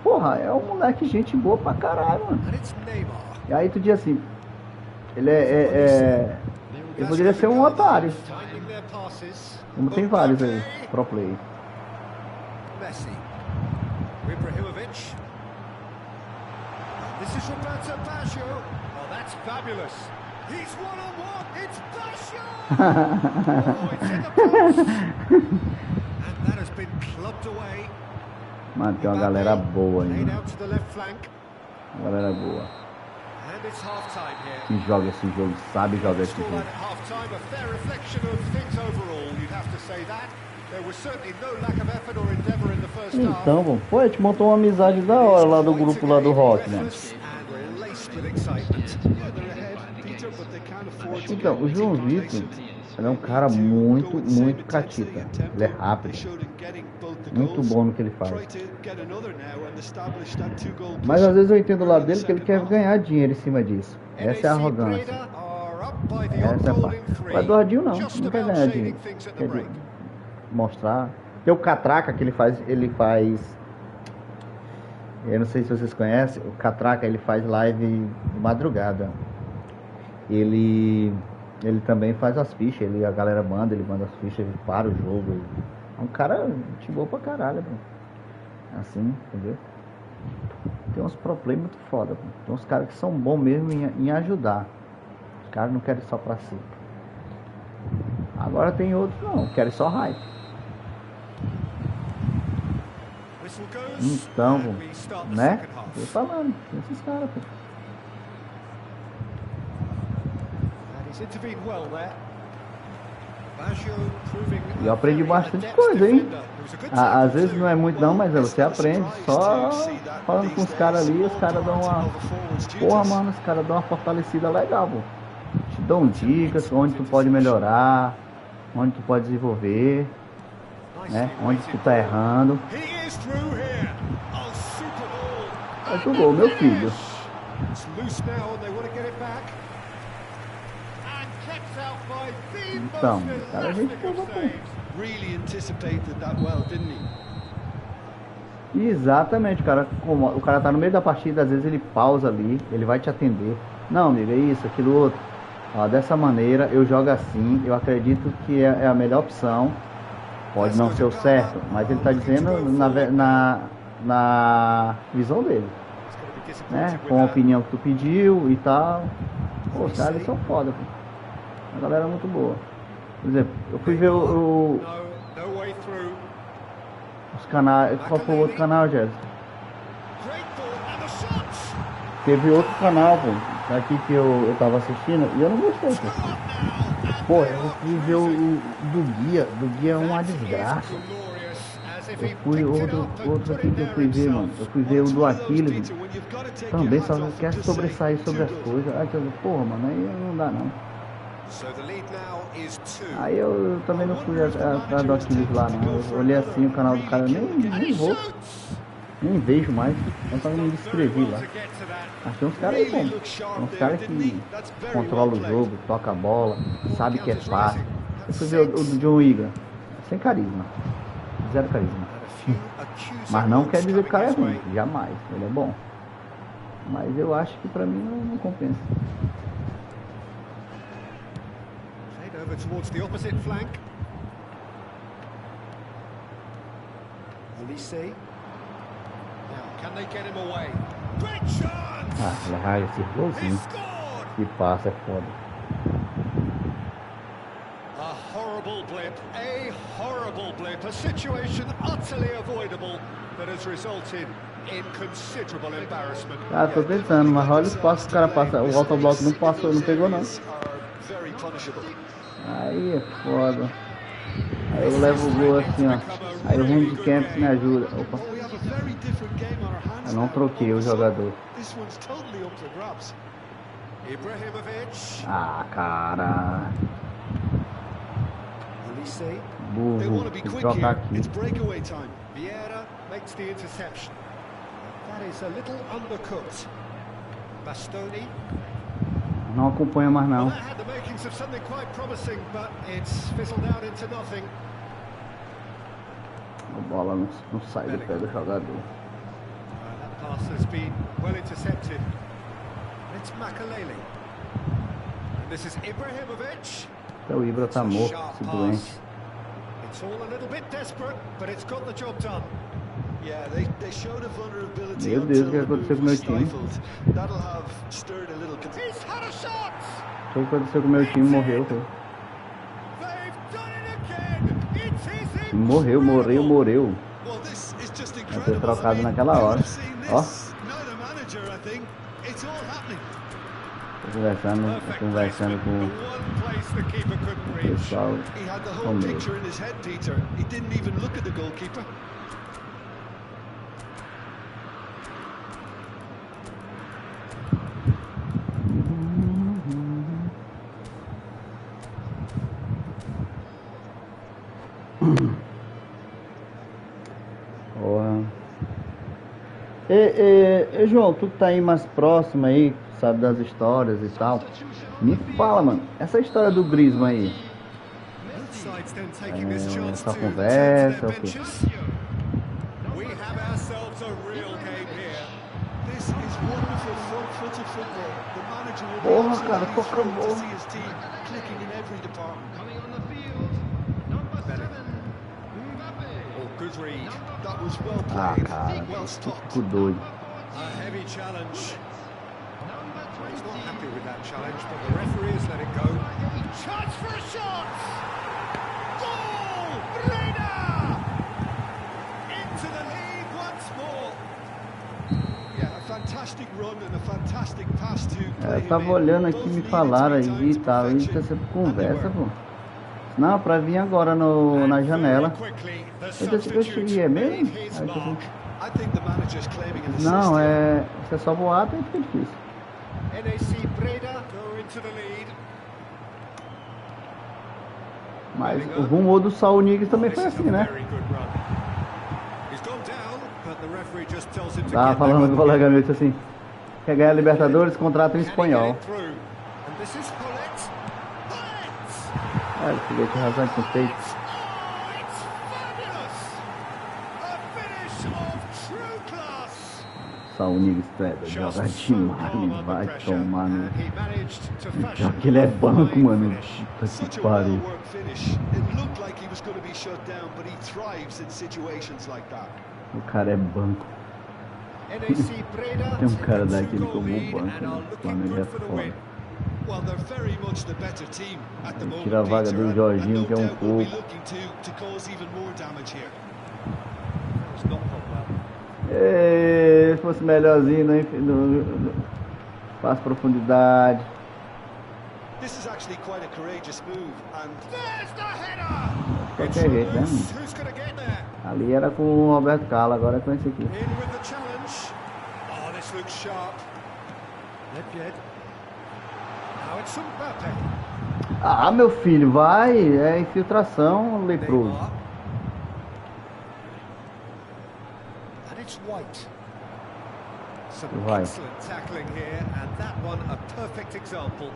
porra, é um moleque gente boa pra caralho, mano. E aí tu diz assim, ele ele poderia ser um otário. Como tem vários aí, pro play.
Messi. Ibrahimovic. This is Roberto Baggio. Oh, that's fabulous. He's one-on-one. It's Baggio. Oh, it's in the post. And that has been clubbed away.
Mano, tem uma galera boa aí.
Laid out to the left flank.
Uma galera boa.
And it's half-time here.
Que joga esse jogo, sabe jogar esse jogo.
Scoreline at half-time, a fair reflection of things overall. You'd have to say that. There was certainly no lack of effort or endeavor in the first half.
Então, pô, a gente montou uma amizade da hora lá do grupo lá do rock, mano. Então, o João Vitor, ele é um cara muito catita. Ele é rápido. Muito bom no que ele faz. Mas às vezes eu entendo o lado dele que ele quer ganhar dinheiro em cima disso. Essa é a arrogância. Essa é a parte. O Eduardinho não quer ganhar dinheiro. Quer mostrar. Tem o Catraca que ele faz. Eu não sei se vocês conhecem. O Catraca, ele faz live de madrugada. Ele também faz as fichas. A galera manda, ele manda as fichas, ele para o jogo. É um cara gente boa pra caralho, bro. Assim, entendeu? Tem uns pro play muito foda, bro. Tem uns caras que são bons mesmo em ajudar. Os caras não querem só pra si. Agora tem outros não, querem só hype. Então, né? Tô falando, tem esses caras, pô. E eu aprendi bastante coisa, hein? Às vezes não é muito não, mas você aprende só falando com os caras ali, os caras dão uma... Porra, mano, os caras dão uma fortalecida legal, pô. Te dão dicas, onde tu pode melhorar, onde tu pode desenvolver, né? Onde tu tá errando. Mas o gol, meu filho. Então, o cara a gente pegou exatamente, cara. Como o cara tá no meio da partida, às vezes ele pausa ali, ele vai te atender. Não, amigo, é isso, aquilo outro. Ó, dessa maneira, eu jogo assim, eu acredito que é a melhor opção. Pode não ser o certo, mas ele tá dizendo na visão dele, né? Com a opinião que tu pediu e tal. Pô, os caras são foda, pô. A galera é muito boa. Por exemplo, eu fui ver os canais. Qual foi o outro canal, Jéssica? Teve outro canal, pô, aqui que eu tava assistindo e eu não gostei, pô. Pô, eu fui ver o do guia. Do guia é uma desgraça. Eu fui outro aqui que eu fui ver, mano. Eu fui ver o do Aquiles. Também só quer sobressair sobre as coisas. Aí eu, porra, mano, aí não dá não. Aí eu também não fui atrás do Aquiles lá não. Eu olhei assim o canal do cara, nem vou. Nem vejo mais. Então eu me inscrevi lá. Mas tem uns caras aí bom. Tem uns caras que controlam o jogo, toca a bola, sabe que é fácil. Eu fui ver o do John Wigan. Sem carisma. Zero carisma. Mas não quer dizer que o cara é ruim. Jamais. Ele é bom. Mas eu acho que pra mim não compensa.
Over towards the opposite flank. Elise. Now, can they get him away? Great chance!
Ah, esse golzinho. Que passa é foda.
A horrible blip, a situation utterly avoidable that has resulted in considerable embarrassment.
Ah, tô tentando, mas olha os passos que o cara passa. O autobloco não passou, não pegou não. Aí é foda. Aí eu levo o gol assim, ó. Aí o handicap me ajuda. Opa. Eu não troquei o jogador. Ah, cara. Burro. Tem que trocar aqui. Não acompanha mais não. A bola não sai do pé do jogador.
Pass has been well intercepted. It's Makalele. And this is Ibrahimovic.
Então o Ibra tá morto, esse doente.
It's all a little bit desperate, but it's got the job done.
Yeah, they showed a vulnerability
Meu Deus, o que
until the
aconteceu
move
com o meu
was
time?
stifled. That'll have stirred a little concern.
He's had a shot!
O que aconteceu com o meu time? Morreu, foi.
They've done it again! It is
Morreu.
Well, this is just
Vai ter
incredible.
trocado naquela hora. Ó,
Neither manager, I think. It's all happening.
tô conversando com
the one place the keeper couldn't
o
reach.
pessoal.
He had the whole picture in his head, Peter. He didn't even look at the goalkeeper.
Porra. E João, tu tá aí mais próximo aí, sabe das histórias e tal. Me fala, mano, essa história do Griezmann aí. Essa conversa, o quê?
We have ourselves a real game here.
This is wonderful front-footed football. The manager will be
Porra,
absolutely
cara, toca a
thrilled to
bola.
see his team clicking in every department.
Coming on the field, number 7, Mbappe.
Oh, good read.
That was well
Ah,
played,
cara,
well stopped.
fico doido.
A heavy challenge.
Number
He's not
20.
happy with that challenge, but the referee has let it go. Chance for a shot! Goal! Breda! Into the lead once more.
Yeah, a fantastic run and a fantastic pass to
É,
play
eu tava
him in.
olhando
Both
aqui, me
leading
falaram
three
aí
times
e
to
tal, e
perfection,
tá sempre
and they
conversa,
were.
pô. Não, pra vir agora na janela.
Quickly, the
Eu disse, "Oxi, é mesmo?"
made his
Aí eu
mark.
I think the manager's claiming an assist.
Não,
here.
isso é só boato e fica difícil.
NAC Breda go into the lead.
Mas o rumor do Saul Niguez também
This
foi
is a
assim, né?
very good run. He's gone down, but the referee just tells him to
Tava
get back
falando
up
com o colega meu, disse assim, quer ganhar a Libertadores, contrata um
Can he get
espanhol.
it through? And this is Hullet. Hullet!
É, filho de razão com peito.
Oh, it's fabulous! A finish of true class!
Saul Niguez,
Just
joga
so
demais,
calm under
vai
pressure,
tomar no...
and he managed to fashion
Pior que ele é
a
banco,
fine
mano.
finish.
Puta
Such
que
a
pariu.
well-worked finish. It looked like he was going to be shut down, but he thrives in situations like that.
O cara é banco.
NAC Breda
Tem um cara
take a
daquele
two-goal
como o
lead
banco,
and are
né? O
looking
Flamengo é
good for the
foda.
win.
Well, they're very much the better team at the moment,
Tira a vaga
Peter,
do
and
Jorginho,
no
que é um
doubt will be
pouco.
looking to cause even more damage here.
It's not gone well.
Se fosse melhorzinho faz profundidade.
This is actually quite a courageous move, and
There's the header!
Qualquer jeito, né?
Who's going to get there?
Ali era com o Roberto Carlos, agora é com esse aqui.
In with the challenge. Oh, this looks sharp. Nedved. Now it's Mbappe.
Ah, meu filho, vai. É infiltração, leproso.
Neymar. And it's White. Some
Vai.
excellent tackling here, and that one a perfect example.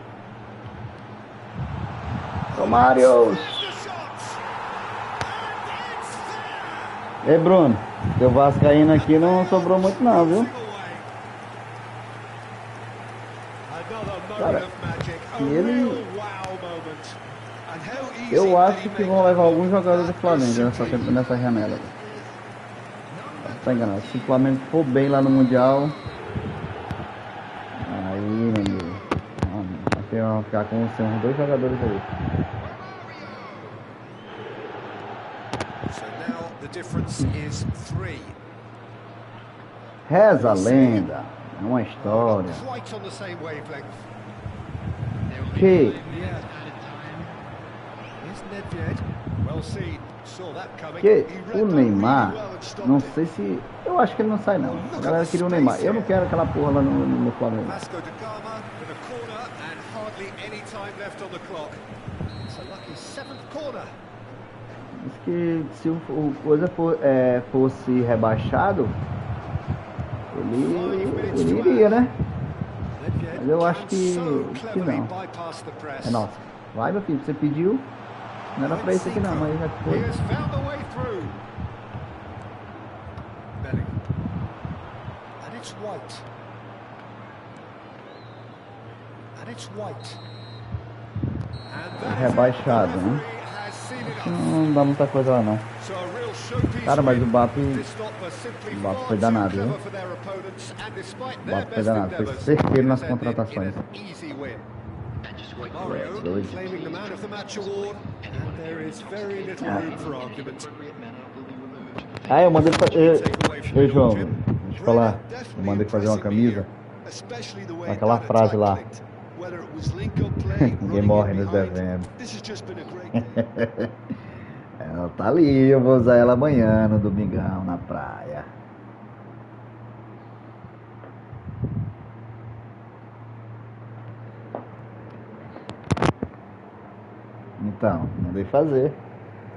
Romário.
There's the shot. And it's there.
Ei, Bruno, teu vascaíno aqui não sobrou muito não, viu? Cara, e ele... Eu acho que vão levar alguns jogadores do Flamengo nessa janela. Tá enganado. Se o Flamengo for bem lá no Mundial, aí, meu amigo, vão ficar com uns 2 jogadores aí.
So now the difference is 3.
Reza a lenda, é uma história.
Quite on the same wavelength.
Que
Yeah. Here's Nedved. Well seen. Saw that coming.
que o Neymar, não sei se... Eu acho que ele não sai não. A galera queria o Neymar. Eu não quero aquela porra lá no Flamengo.
Vasco da Gama with a corner and hardly any time left on the clock. It's a lucky 7th corner.
Diz que se o coisa fosse rebaixado, ele iria, né? Mas eu acho que não. É nossa. Vai, meu filho, você pediu. Não era pra isso aqui não, mas já foi.
He has found the way through. Bellingham. And it's White. And it's White.
Rebaixado, né? Não dá muita coisa lá não. Cara, mas o Bato foi danado, viu? O Bato foi danado, foi certeiro nas contratações. Ah, eu mandei Ei, João, deixa eu falar. Eu mandei fazer uma camisa com aquela frase lá. Ninguém morre nos desenhos. Ela tá ali, eu vou usar ela amanhã no domingão na praia. Então, mandei fazer.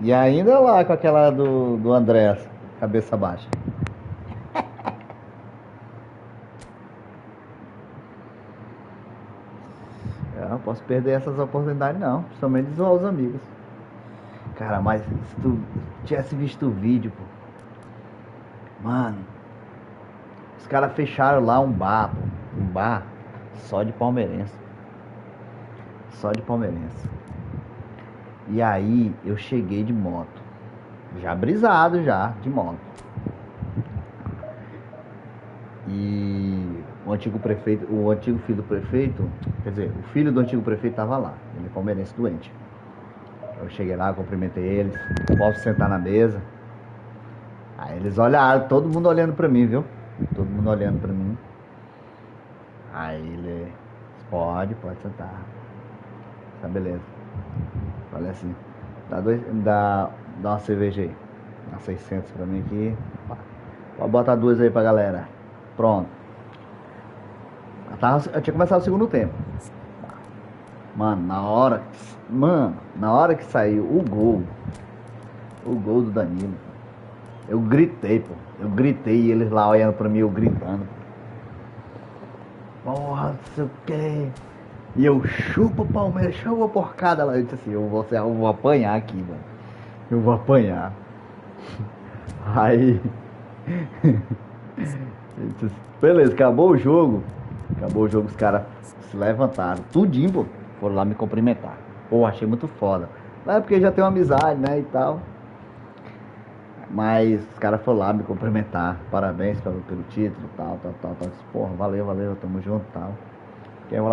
E ainda lá com aquela do André, cabeça baixa. Eu não posso perder essas oportunidades não, principalmente de zoar os amigos. Cara, mas se tu tivesse visto o vídeo, pô. Mano, os caras fecharam lá um bar, pô. Um bar só de palmeirense. Só de palmeirense. E aí eu cheguei de moto. Já brisado já, de moto. E o antigo prefeito, o antigo filho do prefeito, quer dizer, o filho do antigo prefeito tava lá. Ele é palmeirense doente. Eu cheguei lá, cumprimentei eles. Posso sentar na mesa? Aí eles olharam, todo mundo olhando pra mim, viu? Todo mundo olhando pra mim. Aí ele... Pode sentar. Tá, beleza. Falei assim, dá uma cerveja aí. Dá 600 pra mim aqui. Pode botar 2 aí pra galera. Pronto. Eu tinha começado o segundo tempo. Mano, na hora que saiu o gol do Danilo, eu gritei, pô. Eu gritei e eles lá olhando pra mim, eu gritando. Porra, não sei o que. E eu chupo o Palmeiras, chupa a porcada lá. Eu disse assim, eu vou apanhar aqui, mano. Eu vou apanhar. Aí... disse, beleza, acabou o jogo, os caras se levantaram, tudinho, pô. Foram lá me cumprimentar. Pô, achei muito foda. É porque já tem uma amizade, né, e tal. Mas os caras foram lá me cumprimentar. Parabéns pelo título, tal. Porra, valeu, tamo junto, tal.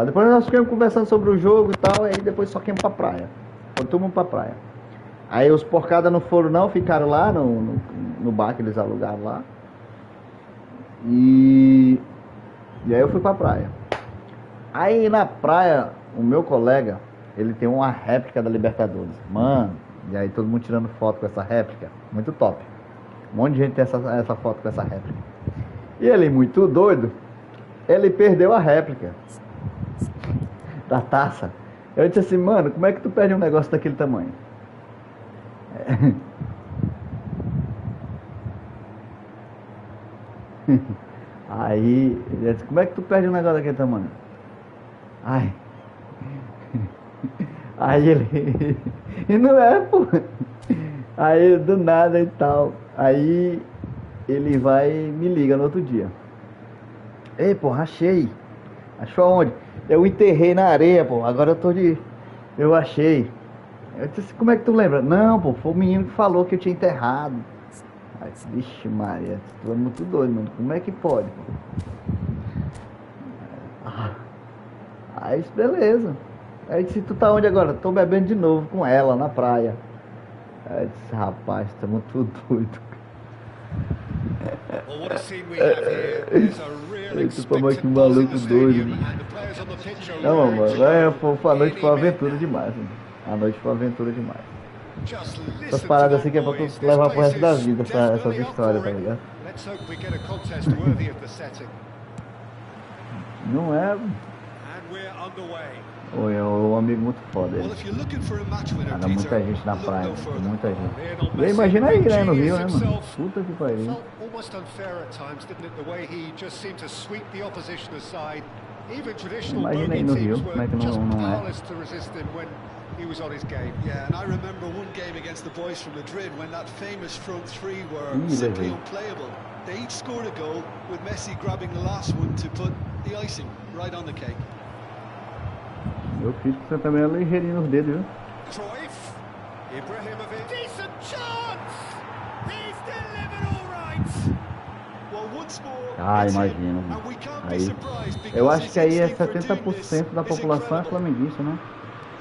Depois nós ficamos conversando sobre o jogo e tal. Aí depois só quemos pra praia. Todo mundo pra praia. Aí os porcadas não foram não, ficaram lá no bar que eles alugaram lá. E aí eu fui pra praia. Aí na praia, o meu colega, ele tem uma réplica da Libertadores. Mano, e aí todo mundo tirando foto com essa réplica. Muito top. Um monte de gente tem essa foto com essa réplica. E ele, muito doido, ele perdeu a réplica da taça. Eu disse assim, mano, como é que tu perde um negócio daquele tamanho? Aí, ele disse, como é que tu perde um negócio daquele tamanho? Aí ele... E não é, pô. Aí, do nada e tal. Aí, ele vai e me liga no outro dia. Ei, pô, achei. Achou aonde? Eu enterrei na areia, pô. Agora eu achei. Eu disse, como é que tu lembra? Não, pô, foi o menino que falou que eu tinha enterrado. Aí, vixe Maria, tu é muito doido, mano. Como é que pode, pô? Aí, beleza. Aí disse, tu tá onde agora? Tô bebendo de novo com ela na praia. Aí disse, rapaz, tá muito doido. Esse pô, que maluco doido. Não, mano, foi a noite foi uma aventura demais, mano. A noite foi uma aventura demais. Essas paradas assim que é pra tu levar pro resto da vida, essas histórias, tá ligado? Não é? Oi, é um amigo muito foda ele. Cara, muita gente na praia, muita gente. E aí, imagina aí, né, no Rio, né, mano? Puta que pariu.
Even traditional
Imagina aí
bogey
no
teams
Rio, como é
were
que
just
não é.
powerless to resist him when he was on his game.
Yeah, and I remember one game against the boys from Madrid when that famous front three were simply unplayable. They each scored a goal, with Messi grabbing the last one to put the icing right on the cake.
Meu filho você também é ligeirinho nos dedos, viu?
Cruyff, Ibrahimovic, decent chance! He's delivered all right!
Ah, imagino. Aí, eu acho que aí é 70% da população é flamenguista, né?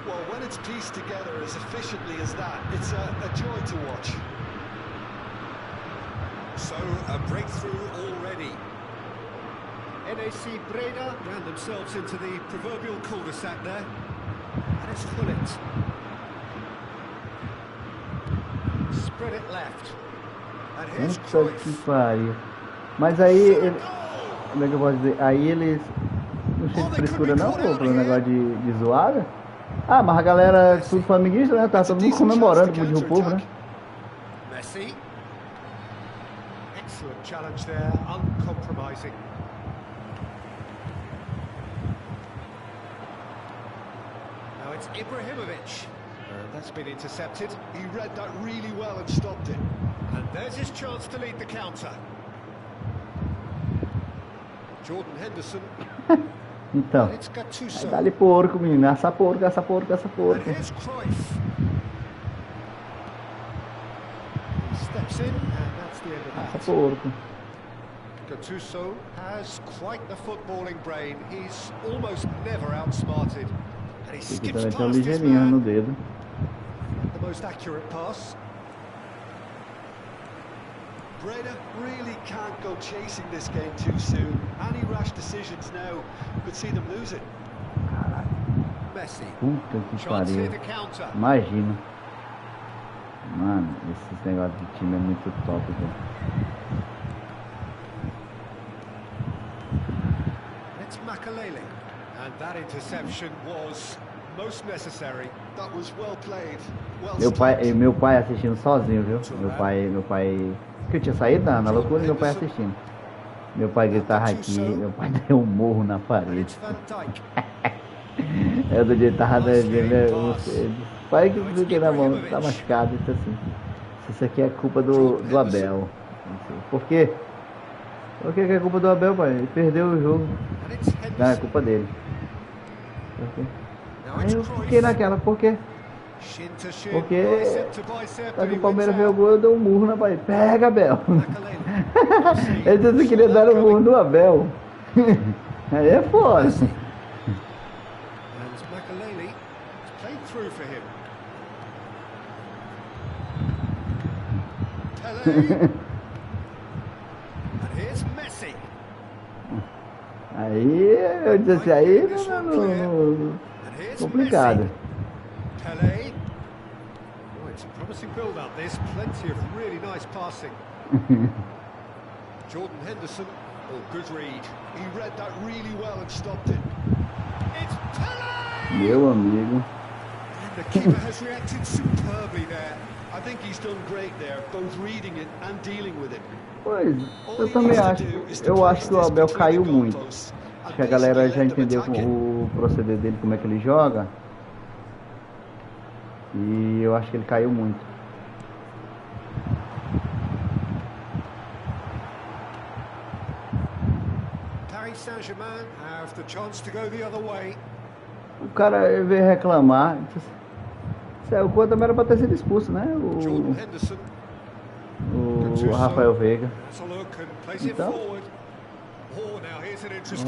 Well, when it's pieced together as efficiently as that, it's a joy to watch.
So, a breakthrough already. NAC Breda ran themselves into the proverbial cul-de-sac there. And it's Hullet. Spread it left. And here's Cruyff.
Que pariu. Mas aí, como é que eu posso dizer? Aí eles não chegam de frescura não, pô, pelo negócio de zoada. Ah, mas a galera, tudo flamenguista, né? Tá todo mundo comemorando como diz o povo, né?
Messi. Excellent challenge there, uncompromising. Now it's Ibrahimovic. That's been intercepted.
He read that really well and stopped it.
And there's his chance to lead the counter. Jordan Henderson.
Então, dá-lhe porco, menino. Assa porco, assa porco, assa porco.
And here's Cruyff. He steps in, and that's the end of that.
Assa porco.
Gattuso has quite the footballing brain. He's almost never outsmarted. And he skips past his man.
No dedo.
The most accurate pass.
Breda really can't go chasing this game too soon. Any rash decisions now could see them lose it.
Messi.
Puta que
Chance here
pariu.
to counter.
Imagina. Mano, esses negócios de time é muito top, velho.
It's Makalele. And that interception was most necessary.
That was well played. Well
Meu pai assistindo sozinho, viu? Meu pai que eu tinha saído na loucura e meu pai assistindo. Meu pai gritava aqui, meu pai deu um morro na parede. É do jeito que tava dando, pai que fica na mão, tá machucado, isso assim. Isso aqui é culpa do Abel. Por quê? Por que é culpa do Abel, pai? Ele perdeu o jogo. Não, é culpa dele. Por quê? Aí eu fiquei naquela, por quê? Porque tá que o Palmeiras veio o gol, eu dei um murro na parede. Pega, Abel! Ele disse que queria dar um murro no Abel. Aí é foda. Aí eu disse assim, aí não complicado.
Pelé. Oh, it's a promising build-up. There's plenty of really nice passing. Jordan Henderson. Oh, good read.
He read that really well and stopped it.
It's Pelé!
Meu amigo.
And the keeper has reacted superbly there.
I think he's done great there, both reading it and dealing with it.
Pois, eu também acho. Eu acho que o Abel caiu muito. Acho que a galera já entendeu o proceder dele, como é que ele joga. E eu acho que ele caiu muito.
Paris Saint-Germain have the chance to go the other way.
O cara veio reclamar. O Coa também era para ter sido expulso, né? O Rafael Veiga. Então, o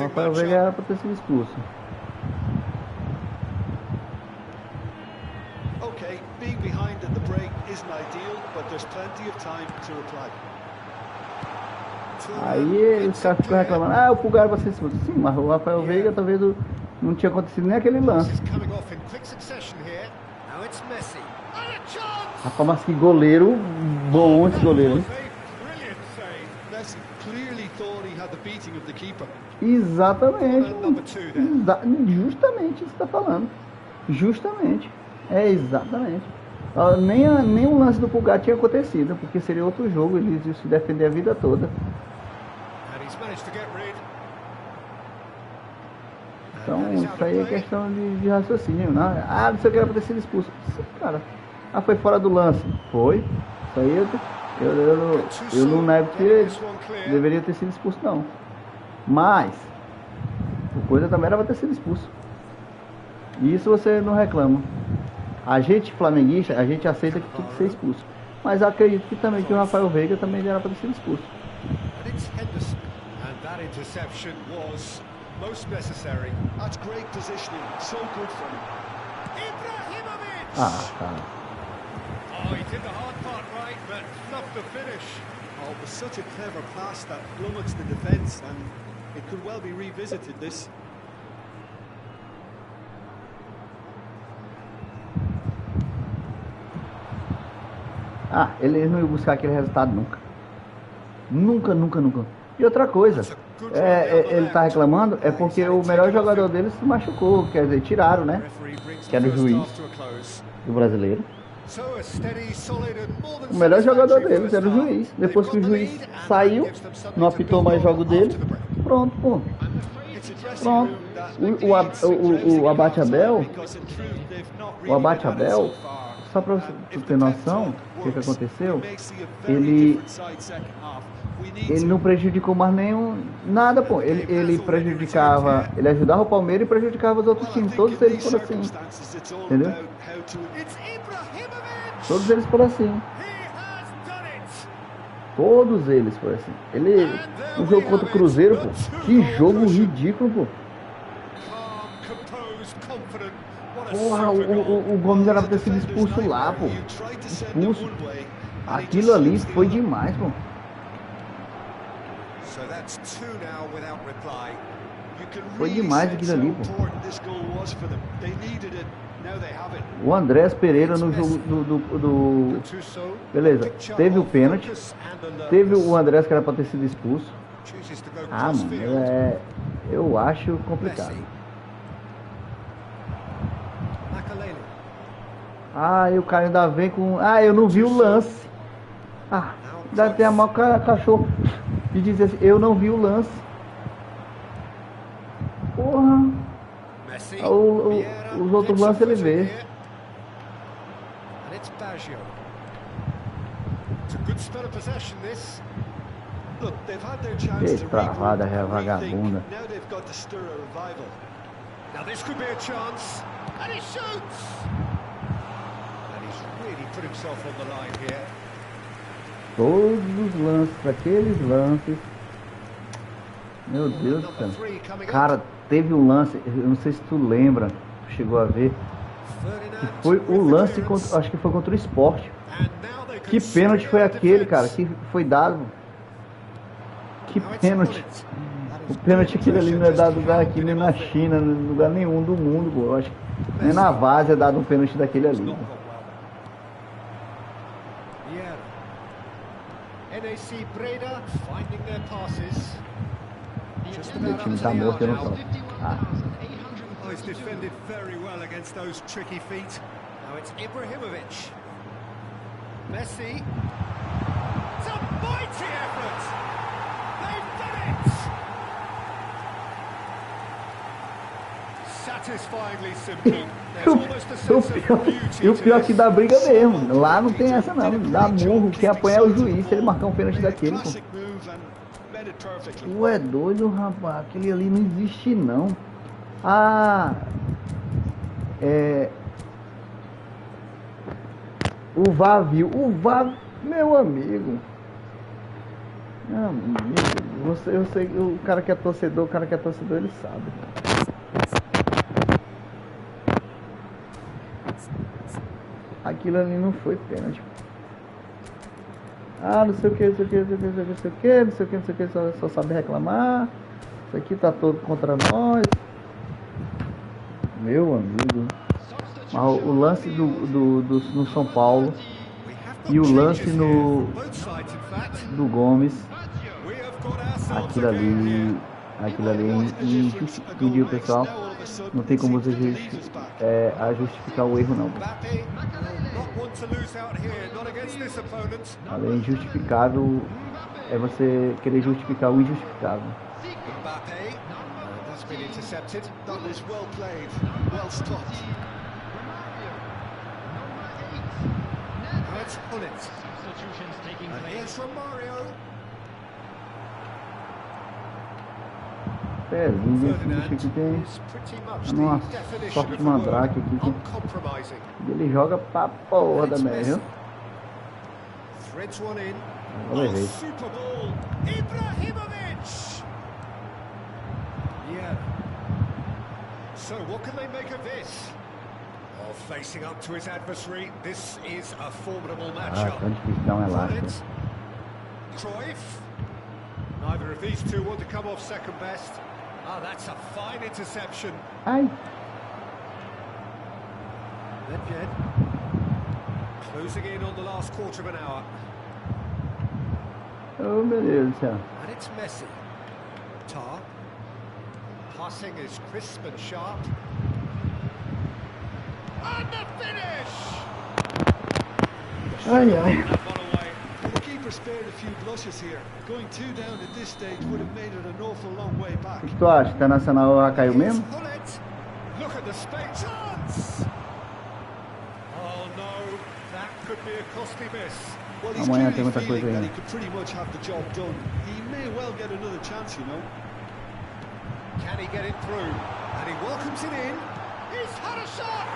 Rafael Veiga era para ter sido expulso.
Okay, being behind at the break isn't ideal, but there's plenty of time to reply.
Aí os caras ficam reclamando, ah, o Pulgar era para ser expulso. Sim, mas o Rafael Veiga talvez não tinha acontecido nem aquele lance. Rapaz, mas que goleiro bom esse goleiro, hein? Exatamente. Justamente isso que você tá falando. Justamente. É exatamente. Nem o lance do Pulgar tinha acontecido, porque seria outro jogo, eles iam se defender a vida toda. Então, isso aí é questão de raciocínio, né? Ah, não sei o que era pra ter sido expulso. Cara, foi fora do lance. Foi. Isso aí eu não nego que ele deveria ter sido expulso, não. Mas, o coisa também era pra ter sido expulso. E isso você não reclama. A gente, flamenguista, a gente aceita que tinha que ser expulso. Mas acredito que também que o Rafael Veiga também era pra ter sido expulso.
Most necessary.
That's great positioning. So good for him.
Ibrahimovic!
Cara.
Oh, he did the hard part right, but not the finish.
Oh, it was such a clever pass that flummoxed the defence, and it could well be revisited, this.
Ele não ia buscar aquele resultado nunca. Nunca. E outra coisa, ele tá reclamando é porque o melhor jogador dele se machucou, quer dizer, tiraram, né? Que era o juiz do brasileiro. O melhor jogador deles era o juiz. Depois que o juiz saiu, não apitou mais jogo dele, pronto, pô. Pronto. O Abate Abel, só pra você ter noção, o que aconteceu, ele não prejudicou mais nada, pô. Ele prejudicava, ele ajudava o Palmeiras e prejudicava os outros times. Todos eles foram assim, entendeu? Todos eles foram assim. Todos eles foram assim. O jogo contra o Cruzeiro, pô, que jogo ridículo, pô. Porra, o Gomes era pra ter sido expulso lá, pô. Expulso. Aquilo ali foi demais, pô. Foi demais aquilo ali, pô. O Andrés Pereira no jogo do... Beleza, teve o pênalti. Teve o Andrés que era pra ter sido expulso. Mano, eu acho complicado. E o cara ainda vem com... eu não vi o lance. Ainda até a mão cachorro e dizer assim, eu não vi o lance. Porra. Os outros lances ele vê. Que travada, vagabunda.
Now this could be a chance, and he shoots. And he's really put himself on the line here.
Todos os lances, aqueles lances. Meu Deus do céu. Cara, teve um lance, eu não sei se tu lembra, tu chegou a ver, que foi o lance, acho que foi contra o Sport. Que pênalti foi aquele, cara, que foi dado? Que pênalti. O pênalti aquele ali não é dado aqui nem na China, em lugar nenhum do mundo, pô. Eu acho que nem na Várzea é dado um pênalti daquele ali. Meu time tá morto, eu não tô.
He's defended very well against those tricky feet. Now it's Ibrahimovic. Messi. It's a mighty effort. They've done it. Satisfyingly simple. There's almost a sense of beauty.
E o pior que dá briga mesmo. Lá não tem essa não. Dá murro. Quem apanha é o juiz. Se ele marcar um pênalti daquele, pô. Tu é doido, rapaz. Aquele ali não existe não. O VAR viu. O VAR, meu amigo. Eu sei, o cara que é torcedor, ele sabe. Aquilo ali não foi pênalti. Não sei o que, só sabe reclamar. Isso aqui tá todo contra nós. Meu amigo. Mas o lance no São Paulo e o lance do Gomes, aquilo ali é pessoal. Não tem como você justificar o erro não. É injustificável, é você querer justificar o injustificável.
been intercepted.
That was well played, well stopped.
Now it's Hullet.
Substitutions taking
And
place.
here's from Mario.
Pezinho, esse bicho aqui tem
is pretty much
uma
the definition
sorte
of
de
the word
mandrake aqui que
uncompromising.
ele joga pra porra também, viu?
Threads one in.
Olha
Oh,
aí.
super ball. Ibrahimovic. Yeah. So what can they make of this? Oh, facing up to his adversary. This is a formidable
Ah,
matchup.
tão difícil dar um elástico.
Hullet. Cruyff. Neither of these two want to come off second best. Ah, that's a fine interception.
Ai,
Nedved. Closing in on the last quarter of an hour.
oh meu Deus do céu.
And it's Messi. Tar. Passing is crisp and sharp. And the finish!
Ai, ai.
That one away.
The keeper spared a few blushes here. Going 2 down at this stage would have made it an awful long way back.
O que tu acha? Internacional já caiu mesmo?
Hullet. Look at the space. Chance! Oh no, that could be a costly miss.
Well, he's
Amanhã
clearly
tem muita coisa
feeling that
ainda.
he could pretty much have the job done. He may well get another chance, you know.
Can he get it through? And he welcomes it in. He's had a shot!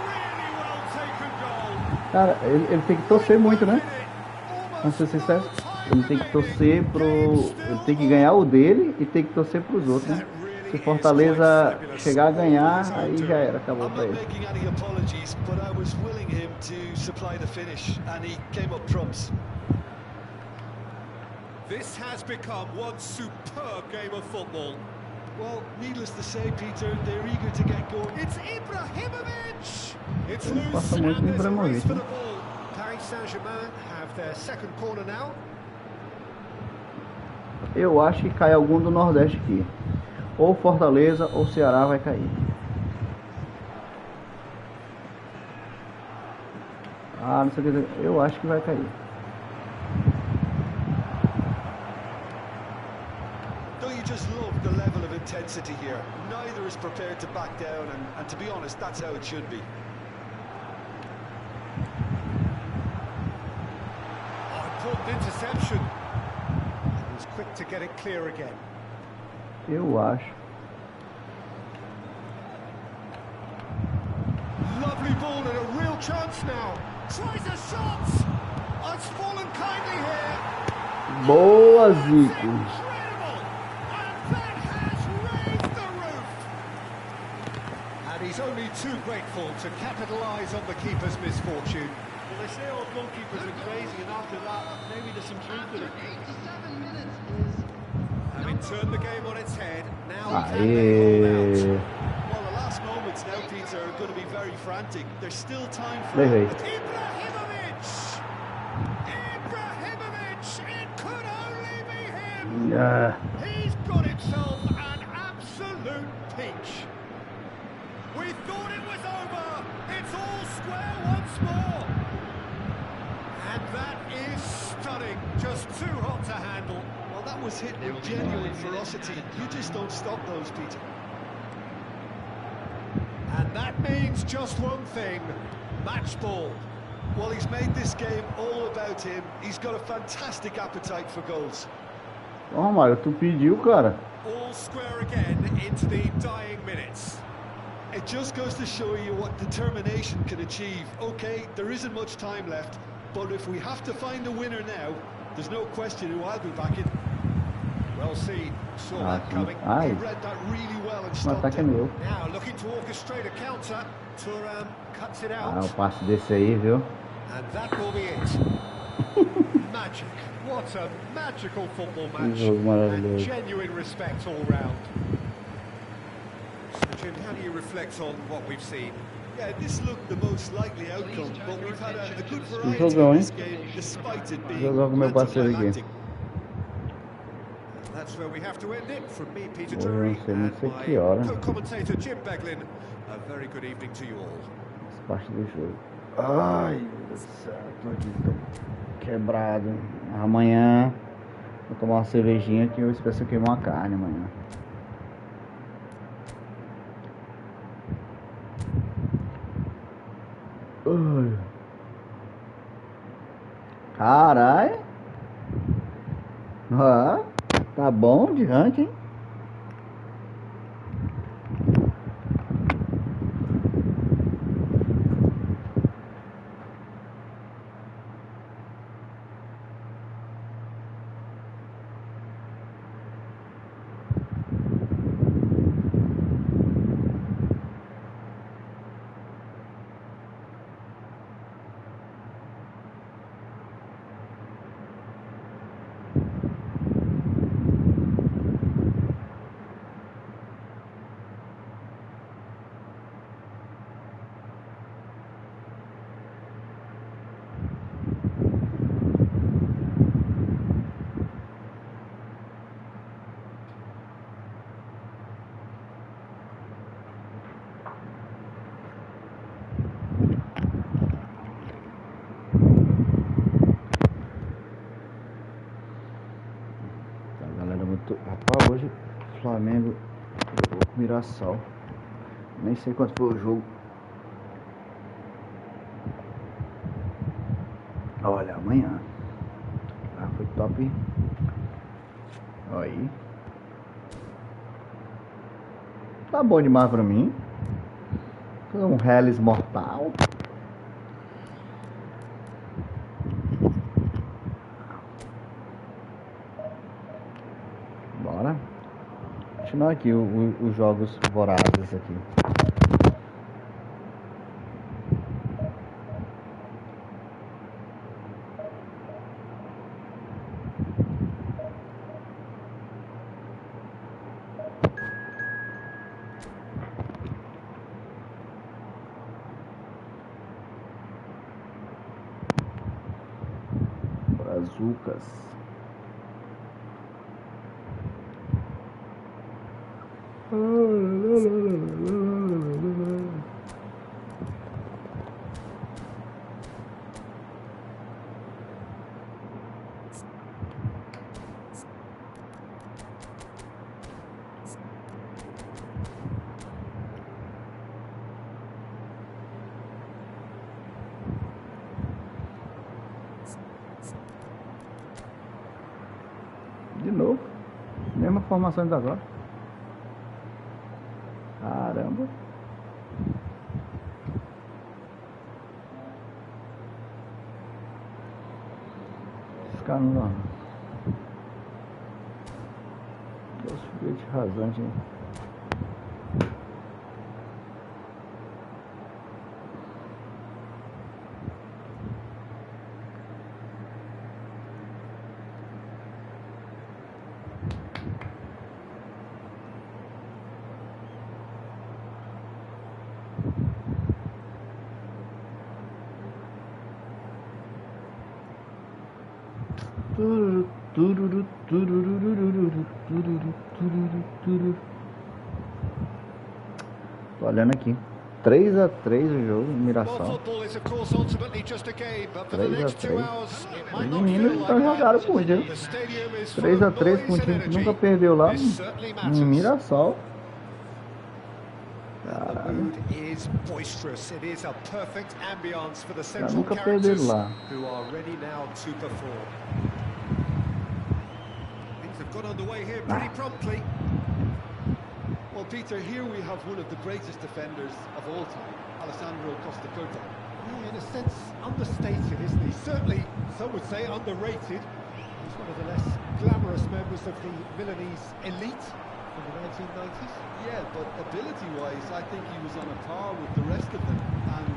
Really well taken goal.
Cara, ele tem que torcer muito, né? Vamos ser sinceros. Ele tem que torcer pro. Ele tem que ganhar o dele e tem que torcer pros outros, né? Se Fortaleza chegar a ganhar, aí já era, acabou
I'm
pra
not
ele.
making any apologies, but I was willing him to supply the finish, and he came up trumps.
This has become one superb game of football.
Well, needless to say, Peter, they're eager to get going.
It's Ibrahimovic! It's
Ele
loose
passa
and
muito no
there's a race
Ibrahimovic,
for
né?
the ball. Paris Saint-Germain have their second corner now.
Eu acho que cai algum do Nordeste aqui. Ou Fortaleza ou Ceará vai cair. Ah, não sei o que. Eu acho que vai cair.
Don't you just love the level of intensity here? Neither is prepared to back down, and to be honest, that's how it should be.
Oh, important interception. He was quick to get it clear again.
Eu acho.
Lovely ball and a real chance now. Tries a shot. Oh, it's fallen kindly here.
Boa, Zico.
Incredible. And that has raised the roof. And he's only too grateful to capitalise on the keeper's misfortune.
Well, they say all goalkeepers are crazy, and after that, maybe there's some truth in it.
87 minutes is
Having turned the game on its head, now
Aê.
can they hold out?
Well, the last moments now, Peter, are going to be very frantic. There's still time for
Levei.
Ibrahimovic! Ibrahimovic! It could only be him!
Ah,
He's got himself an absolute peach. We thought it was over. It's all square once more. And that is stunning. Just too hot to handle.
Well, that was hit with genuine ferocity. You just don't stop those, Peter.
And that means just one thing. Match ball.
Well, he's made this game all about him. He's got a fantastic appetite for goals.
ó, Mário, tu pediu, cara.
All square again into the dying minutes.
It just goes to show you what determination can achieve. Okay, there isn't much time left, but if we have to find a winner now, there's no question who I'll be backing.
Well seen. Saw
Ah,
that coming.
He
ai,
read that really well and
o
stopped
ataque é
it.
meu.
Now looking to orchestrate a counter. Thuram cuts it
Ah,
out.
o passe desse aí, viu?
And that will be it. Magic. What a magical football match.
jogo
And
maravilhoso.
genuine respect all round. So, Jim, how do you reflect on what we've seen?
Yeah, this looked the most likely outcome, but we've had a good variety
jogão,
in
hein?
this game, despite it being
Jogão com meu parceiro aqui.
anticlimactic.
And that's where we have to end it. From me, Peter
Hoje
Drury,
não sei nem
and
sei
my
que hora.
co-commentator Jim Beglin. A very good evening to you all.
Essa parte do jogo. Ai, meu Deus do céu, tô aqui, tô quebrado. Amanhã vou tomar uma cervejinha que eu espero que eu queimar uma carne amanhã. Caralho. Ah, tá bom de ranking, hein? Rapaz, hoje o Flamengo jogou com o Mirassol. Nem sei quanto foi o jogo. Olha, amanhã. Ah, foi top. Olha aí. Tá bom demais pra mim. Foi um Hellis mortal. Bora. Continuar aqui os jogos vorazes aqui. Brazucas. De novo, mesma formação de agora. Caramba. Esse cara não. Dois foguetes rasantes, hein? Tô olhando aqui. 3-3 o jogo, Mirassol. 3-3. Os meninos estão jogando muito, viu? 3-3 com um time que nunca perdeu lá no Mirassol. Caralho. Já nunca perderam lá.
Got underway here pretty promptly. Well, Peter, here we have one of the greatest defenders of all time, Alessandro Costa Curta.
Yeah, in a sense, understated, isn't he? Certainly, some would say underrated. He's one of the less glamorous members of the Milanese elite from the 1990s.
Yeah, but ability-wise, I think he was on a par with the rest of them. And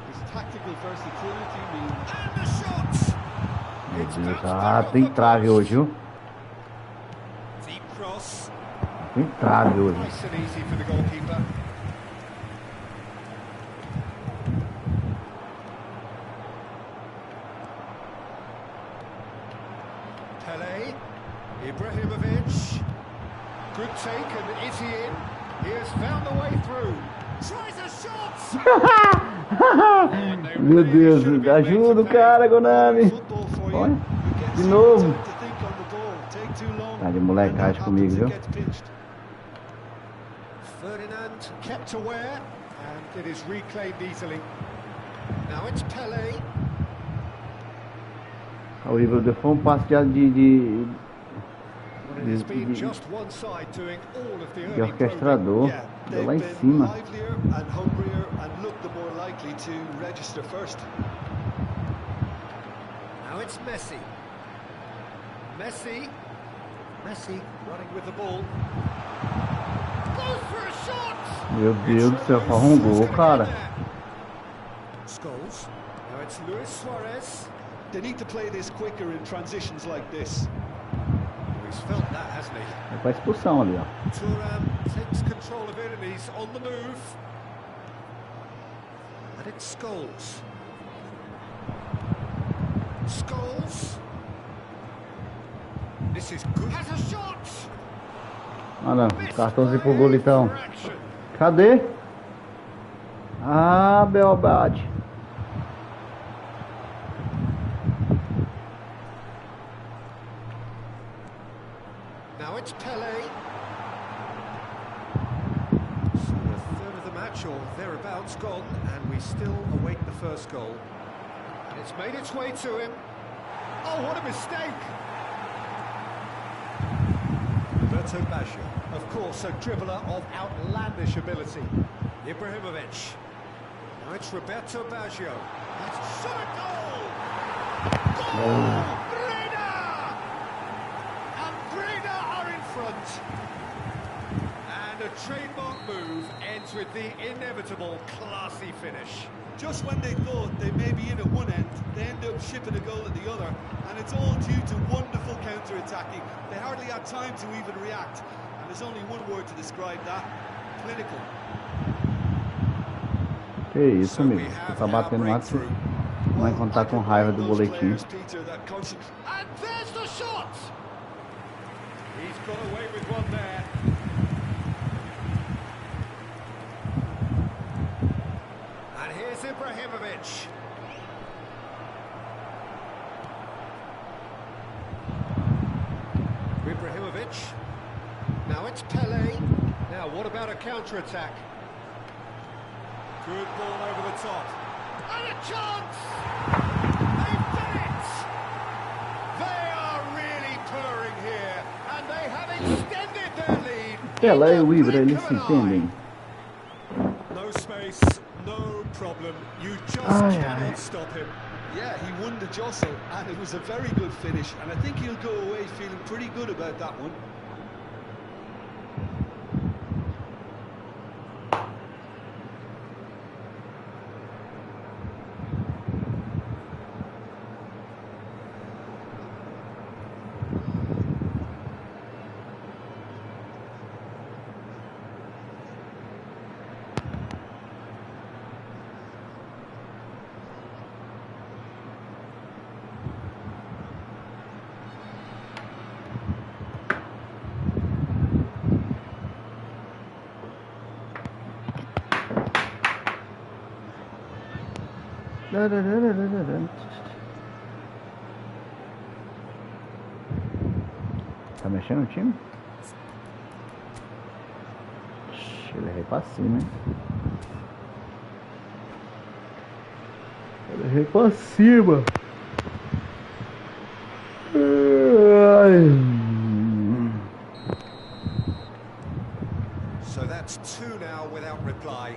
his tactical versatility means...
And the shot!
Ah, tem trave hoje, viu? Tem trave hoje.
Nice and easy for the goalkeeper. Pele, Ibrahimovic. Good take, and is he in? He has found the way through. Tries a shot!
Meu Deus, ajuda o cara, Konami. Olha, de novo. Tá de molecagem comigo, viu?
Ferdinand kept aware, and it is reclaimed easily. Now it's Pele.
O Ibra deu um passe
It's been just one side doing all of the
de
early
orquestrador.
Yeah,
Deu
they've
lá em
been
cima.
livelier and hungrier and look the more likely to register first.
Now it's Messi. Messi running with the ball. Goes for a shot!
Meu Deus do céu, faz um gol, cara.
Scholes. Now it's Luis Suarez.
They need to play this quicker in transitions like this.
He's felt that, hasn't he?
É pra expulsão ali, ó.
Thuram takes control of it and he's on the move. And it's Scholes. Scholes. This is good. Has a shot!
Olha, cartãozinho pro golitão. Cadê? Ah, Belbade.
Now it's Pele. So a third of the match or thereabouts gone, and we still await the first goal. And it's made its way to him. Oh, what a mistake! Roberto Baggio, of course, a dribbler of outlandish ability. Ibrahimovic. Now it's Roberto Baggio. That's shot a goal! Goal! Breda! And Breda are in front. And a trademark move ends with the inevitable classy finish.
Just when they thought they may be in at one end, they end up shipping a goal at the other, and it's all due to wonderful counter-attacking. They hardly had time to even react, and there's only one word to describe that: clinical.
Que isso, amigo? Você tá batendo lá, você não vai contar com raiva do boletim.
And there's the shot! He's got away with one there. And here's Ibrahimovic. Ibrahimovic. Now it's Pele. Now what about a counter-attack? Good ball over the top. And a chance! They've done it! They are really purring here, and they have extended their lead.
Ela e o Ibra, eles se entendem.
No space, no problem. You just cannot stop him.
Yeah, he won the jostle, and it was a very good finish, and I think he'll go away feeling pretty good about that one.
Tá mexendo o time? Ele errei pra cima, hein? Ele errei pra cima.
So that's two now without reply.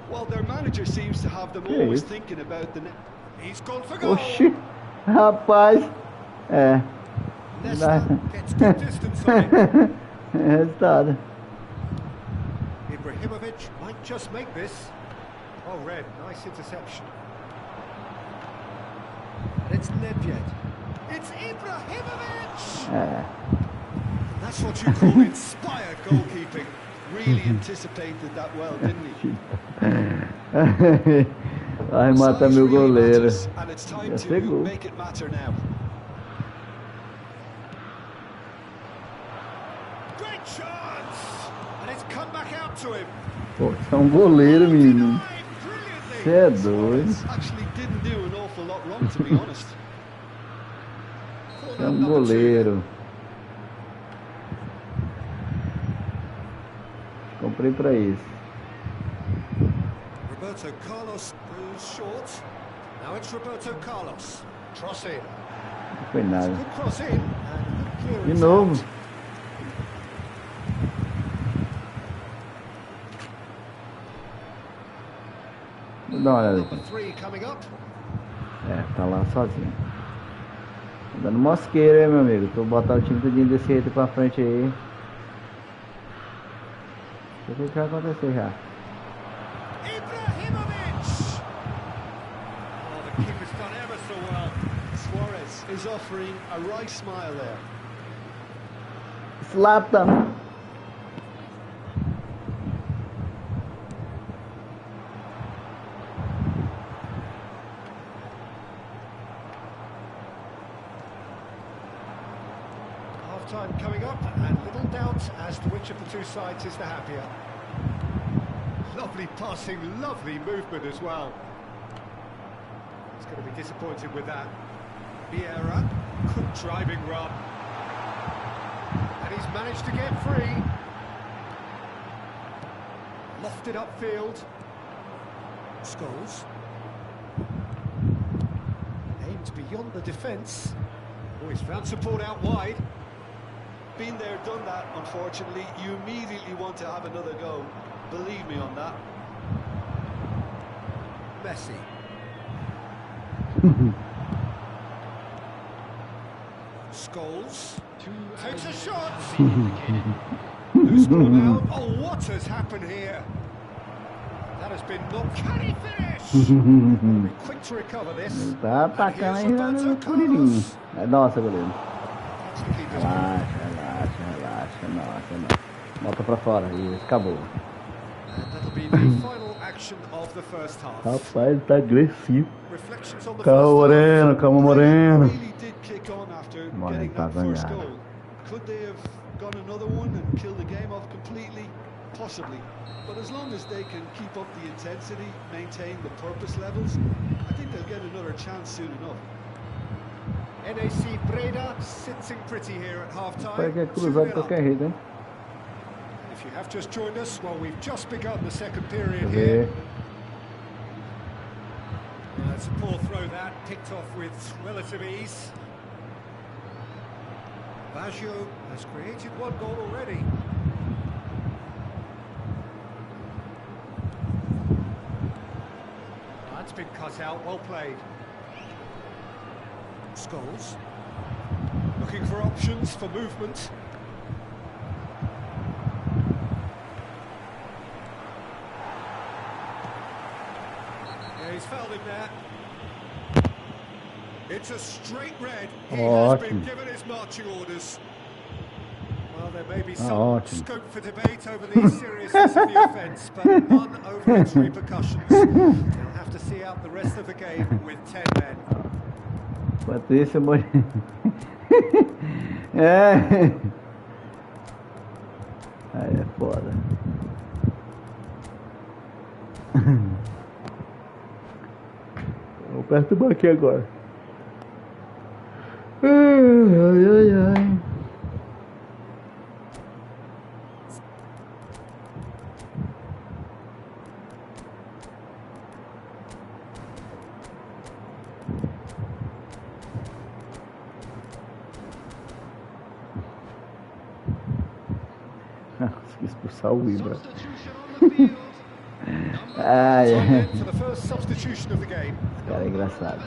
Well, their manager seems to have them
Que
always
isso?
thinking about the net.
He's gone for goal.
Oxi, rapaz. É.
Nesta gets good distance on it.
Resultado.
Ibrahimovic might just make this. Oh, Red, nice interception. And it's Nedved. It's Ibrahimovic!
É.
That's what you call inspired goalkeeping.
Really anticipated that well, didn't he?
Ai, mata meu goleiro.
And it's time
Já
to
pegou.
make it matter now.
Great chance! And it's come back out to him.
Pô, você é um goleiro, menino.
Brilliantly.
Você é doido.
Actually didn't do an awful lot wrong, to be honest.
Você é um goleiro. Comprei pra isso.
Roberto Carlos goes short. Now it's Roberto Carlos. Cross in.
Não foi nada.
Good cross in and a good
De
clearance
novo.
out.
Vou dar uma olhada
Number
aqui.
3 coming up.
É, tá lá sozinho. Tá dando mosqueira, hein, meu amigo. Tu botar o time todinho desse jeito pra frente aí. O que vai acontecer já?
Ibrahimovic! Oh, the keeper's done ever so well.
Suarez is offering a right smile there.
Zlatan.
Half-time coming up, and little doubt as to which of the two sides is the happier. Lovely passing, lovely movement as well. He's going to be disappointed with that. Vieira, good driving run. And he's managed to get free. Lofted upfield. Scholes. Aimed beyond the defence. Oh, he's found support out wide.
Been there, done that, unfortunately. You immediately want to have another go. Believe me on that.
Messi. Scholes. Takes a shot. Who's gone out? Oh, what has happened here? That has been not. Can he finish? Quick to recover this.
Tá atacando aí no Curirim. É nossa, goleiro. Relaxa. Nossa. Bota pra fora. Isso, acabou.
And that'll be the final action of the first half.
Rapaz, tá agressivo.
Reflections on the
Calma, Moreno, calma, Moreno.
Really did kick on after
Moreno
getting
tá
that first
zanhado.
goal. Could they have got another one and killed the game off completely? Possibly. But as long as they can keep up the intensity, maintain the purpose levels, I think they'll get another chance soon enough.
NAC Breda sitting pretty here at half-time.
Vai que é cruzado de qualquer jeito, hein?
If you have just joined us, well, we've just begun the second period
Deixa eu
here.
ver.
It's a poor throw that, picked off with relative ease. Baggio has created one goal already. That's been cut out, well played. Scholes. Looking for options for movement. Yeah, he's fouled him there. It's a straight red. He has been given his marching orders. Well, there may be some scope for debate over the seriousness of the offence, but none over its repercussions. They'll have to see out the rest of the game with 10 men.
Patrícia Moreno. É. Aí é foda. Vou perturbar aqui agora. Ai. Consegui expulsar o Ibra. Ai,
For the first substitution of the game.
cara, é engraçado.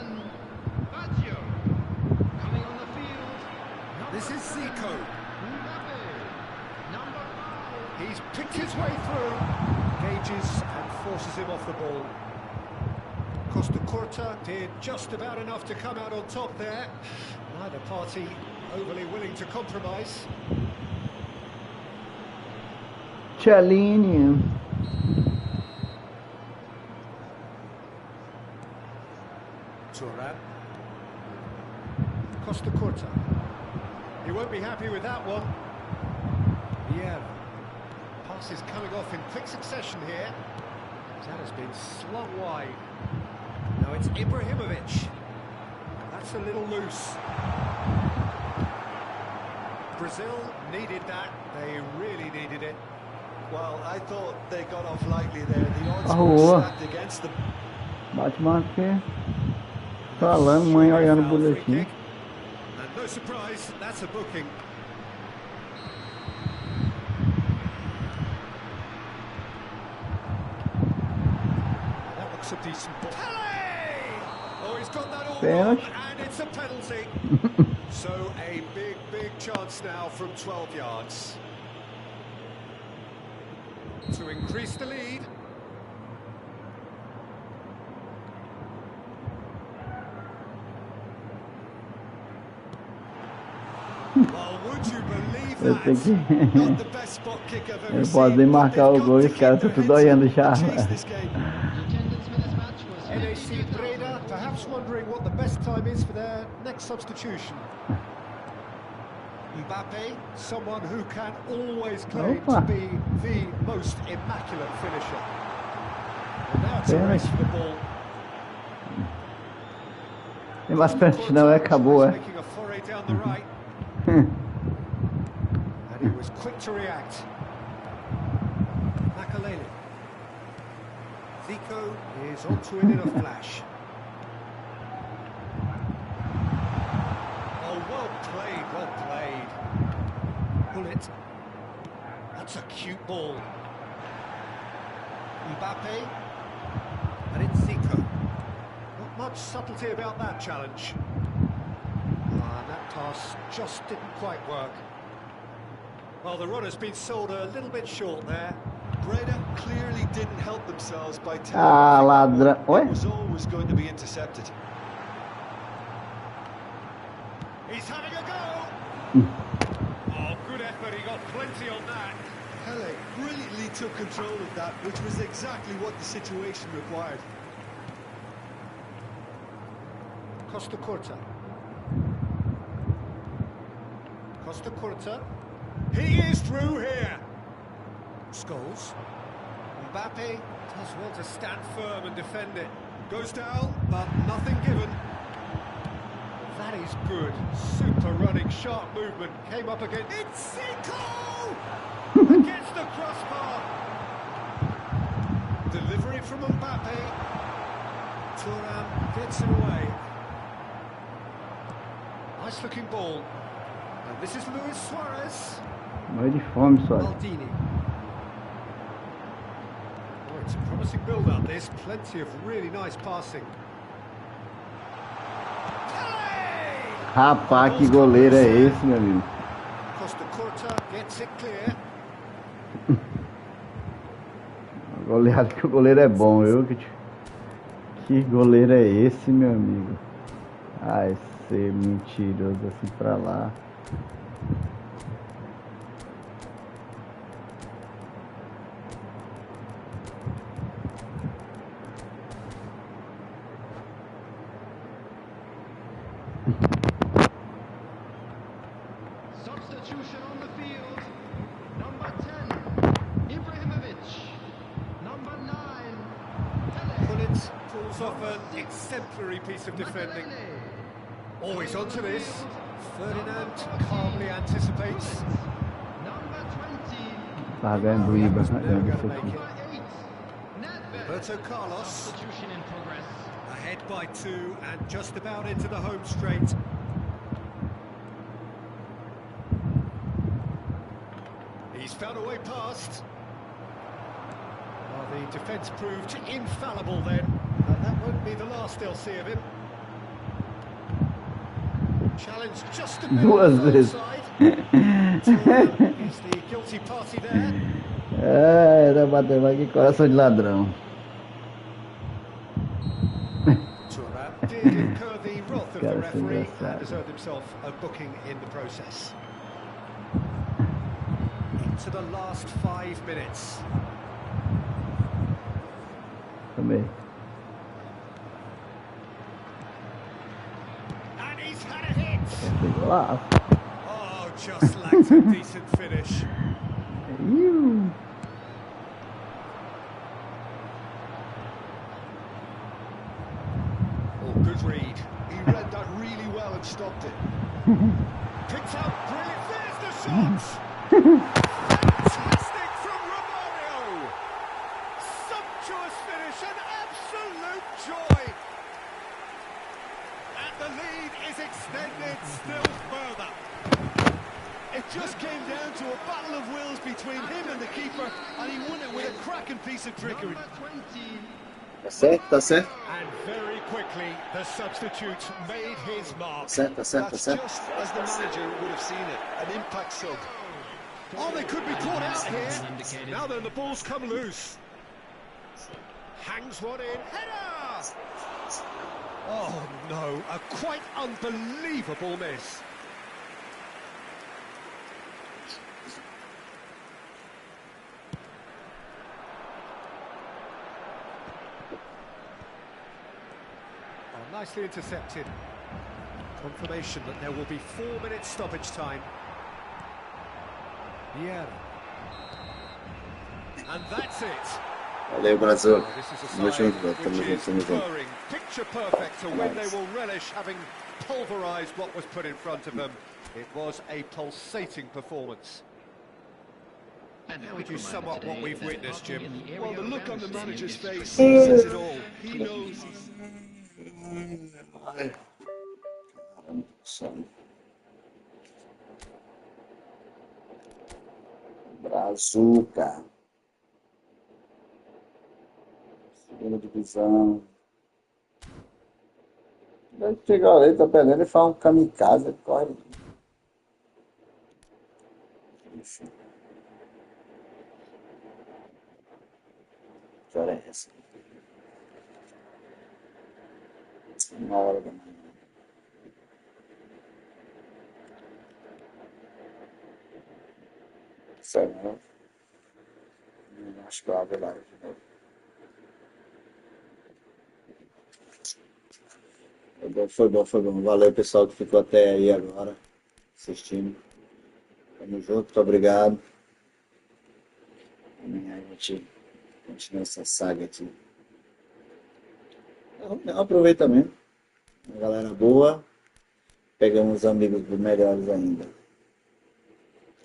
This is Zico. He's picked his way through, gauges and forces him off the ball. Costa Curta did just about enough to come out on top there. Neither party overly willing to compromise.
Tchalinho.
Turan. Costa Curta. He won't be happy with that one. Vieira. Passes coming off in quick succession here. That has been slung wide. Now it's Ibrahimovic. That's a little loose. Brazil needed that. They really needed it.
Well, I thought they got off lightly there. The odds
Oh,
were stacked against them.
Bate mais que falando, mãe olhando o boletim.
And no surprise, that's a booking. That looks a decent ball. Oh, he's got that all wrong, and it's a penalty. So a big chance now from 12 yards. To increase the lead. Well, would you believe that? Not the best spot kick I've ever seen.
Podem marcar o gol e os caras estão tudo olhando já.
NAC Breda perhaps wondering what the best time is for their next substitution. Mbappe, someone who can always claim to be the most immaculate finisher. And now it's a race for the ball.
Tem mais pênalti não, acabou, é.
Making a foray down the right. And he was quick to react. Makalele. Zico is onto it in a flash. Oh, well played, well played. Bullet. That's a cute ball. Mbappe. And it's Zico. Not much subtlety about that challenge. That pass just didn't quite work. Well, the runner's been sold a little bit short there.
Breda clearly didn't help themselves by
ladrão.
It was always going to be intercepted.
He's having a go. Oh, good effort. He got plenty on that.
Pele brilliantly took control of that, which was exactly what the situation required.
Costa Curta. Costa Curta. He is through here. Scholes. Mbappe does want to stand firm and defend it. Goes down, but nothing given. That is good. Super running, sharp movement. Came up again. It's Zico! Against the crossbar. Delivery from Mbappe. Thuram gets it away. Nice looking ball. And this is Luis Suarez.
Vai de fome, só.
Maldini. Oh, it's a promising build-up. There's plenty of really nice passing.
Rapaz, que goleiro é esse, meu amigo?
Costa Curta gets it clear.
Goleado que o goleiro é bom, eu que goleiro é esse, meu amigo? Ai, ser mentiroso assim pra lá.
Substitution on the field. Number 10, Ibrahimovic. Number 9, Pele.
Bullet pulls off an exemplary piece of defending. Always onto this. Ferdinand calmly anticipates.
Number 20,
Tá ganhando Ibra, tá ganhando isso
number
aqui.
8, Nedved.
Roberto Carlos
Substitution in progress.
ahead by 2 and just about into the home straight. He's found a way past. Well, the defence proved infallible then, and that won't be the last they'll see of him. Challenge just a bit
Duas
on the
vezes.
side. He's the guilty party there.
Era bater mais que coração de ladrão.
Thuram did incur the wrath of the
Gotta see
referee
that
and deserved himself a booking in the process. Into the last 5 minutes.
Também.
And he's had a hit.
Lá.
Oh, just lacked a decent finish. Oh, good read.
He read that really well and stopped it.
Picked out brilliant. There's the shot. Fantastic from Ramon. joy. And the lead is extended still further.
It just came down to a battle of wills between him and the keeper, and he won it with a cracking piece of trickery.
Number 20.
Tá certo, tá certo.
And very quickly, the substitute made his mark.
Tá certo, tá certo, tá
That's
certo.
just as the manager would have seen it, an impact sub.
Oh, they could be caught out here. Now then, the ball's come loose. Hangs one in. Header! Oh, no. A quite unbelievable miss. Oh, nicely intercepted. Confirmation that there will be 4 minutes stoppage time. Yeah. And that's it.
Valeu, Brasil.
Oh, this is a
Tamo
side
junto, velho. Tamo
which
junto,
is
tamo junto.
purring, picture perfect, a win they will relish, having pulverised what was put in front of them. It was a pulsating performance.
And
How would you sum up what we've witnessed, Jim?
Well, the look on the manager's face says it all. He knows he's...
Ai. Caramba, sono. Brazuca. Segunda divisão. Vai pegar o leite, tá perdendo e faz um kamikaze, ele corre. Enfim. Que hora é essa? 1h da manhã. Sério, não? Acho que eu abro lá de novo. Foi bom, foi bom, foi bom. Valeu, pessoal, que ficou até aí agora assistindo. Tamo junto, muito obrigado. Amanhã a gente continua essa saga aqui. É um aproveitamento. Uma galera boa. Pegamos amigos melhores ainda.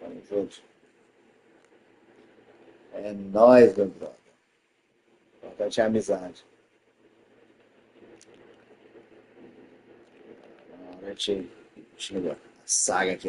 Tamo junto. É nóis, meu brother. Importante é a amizade. Agora a gente continua a saga aqui.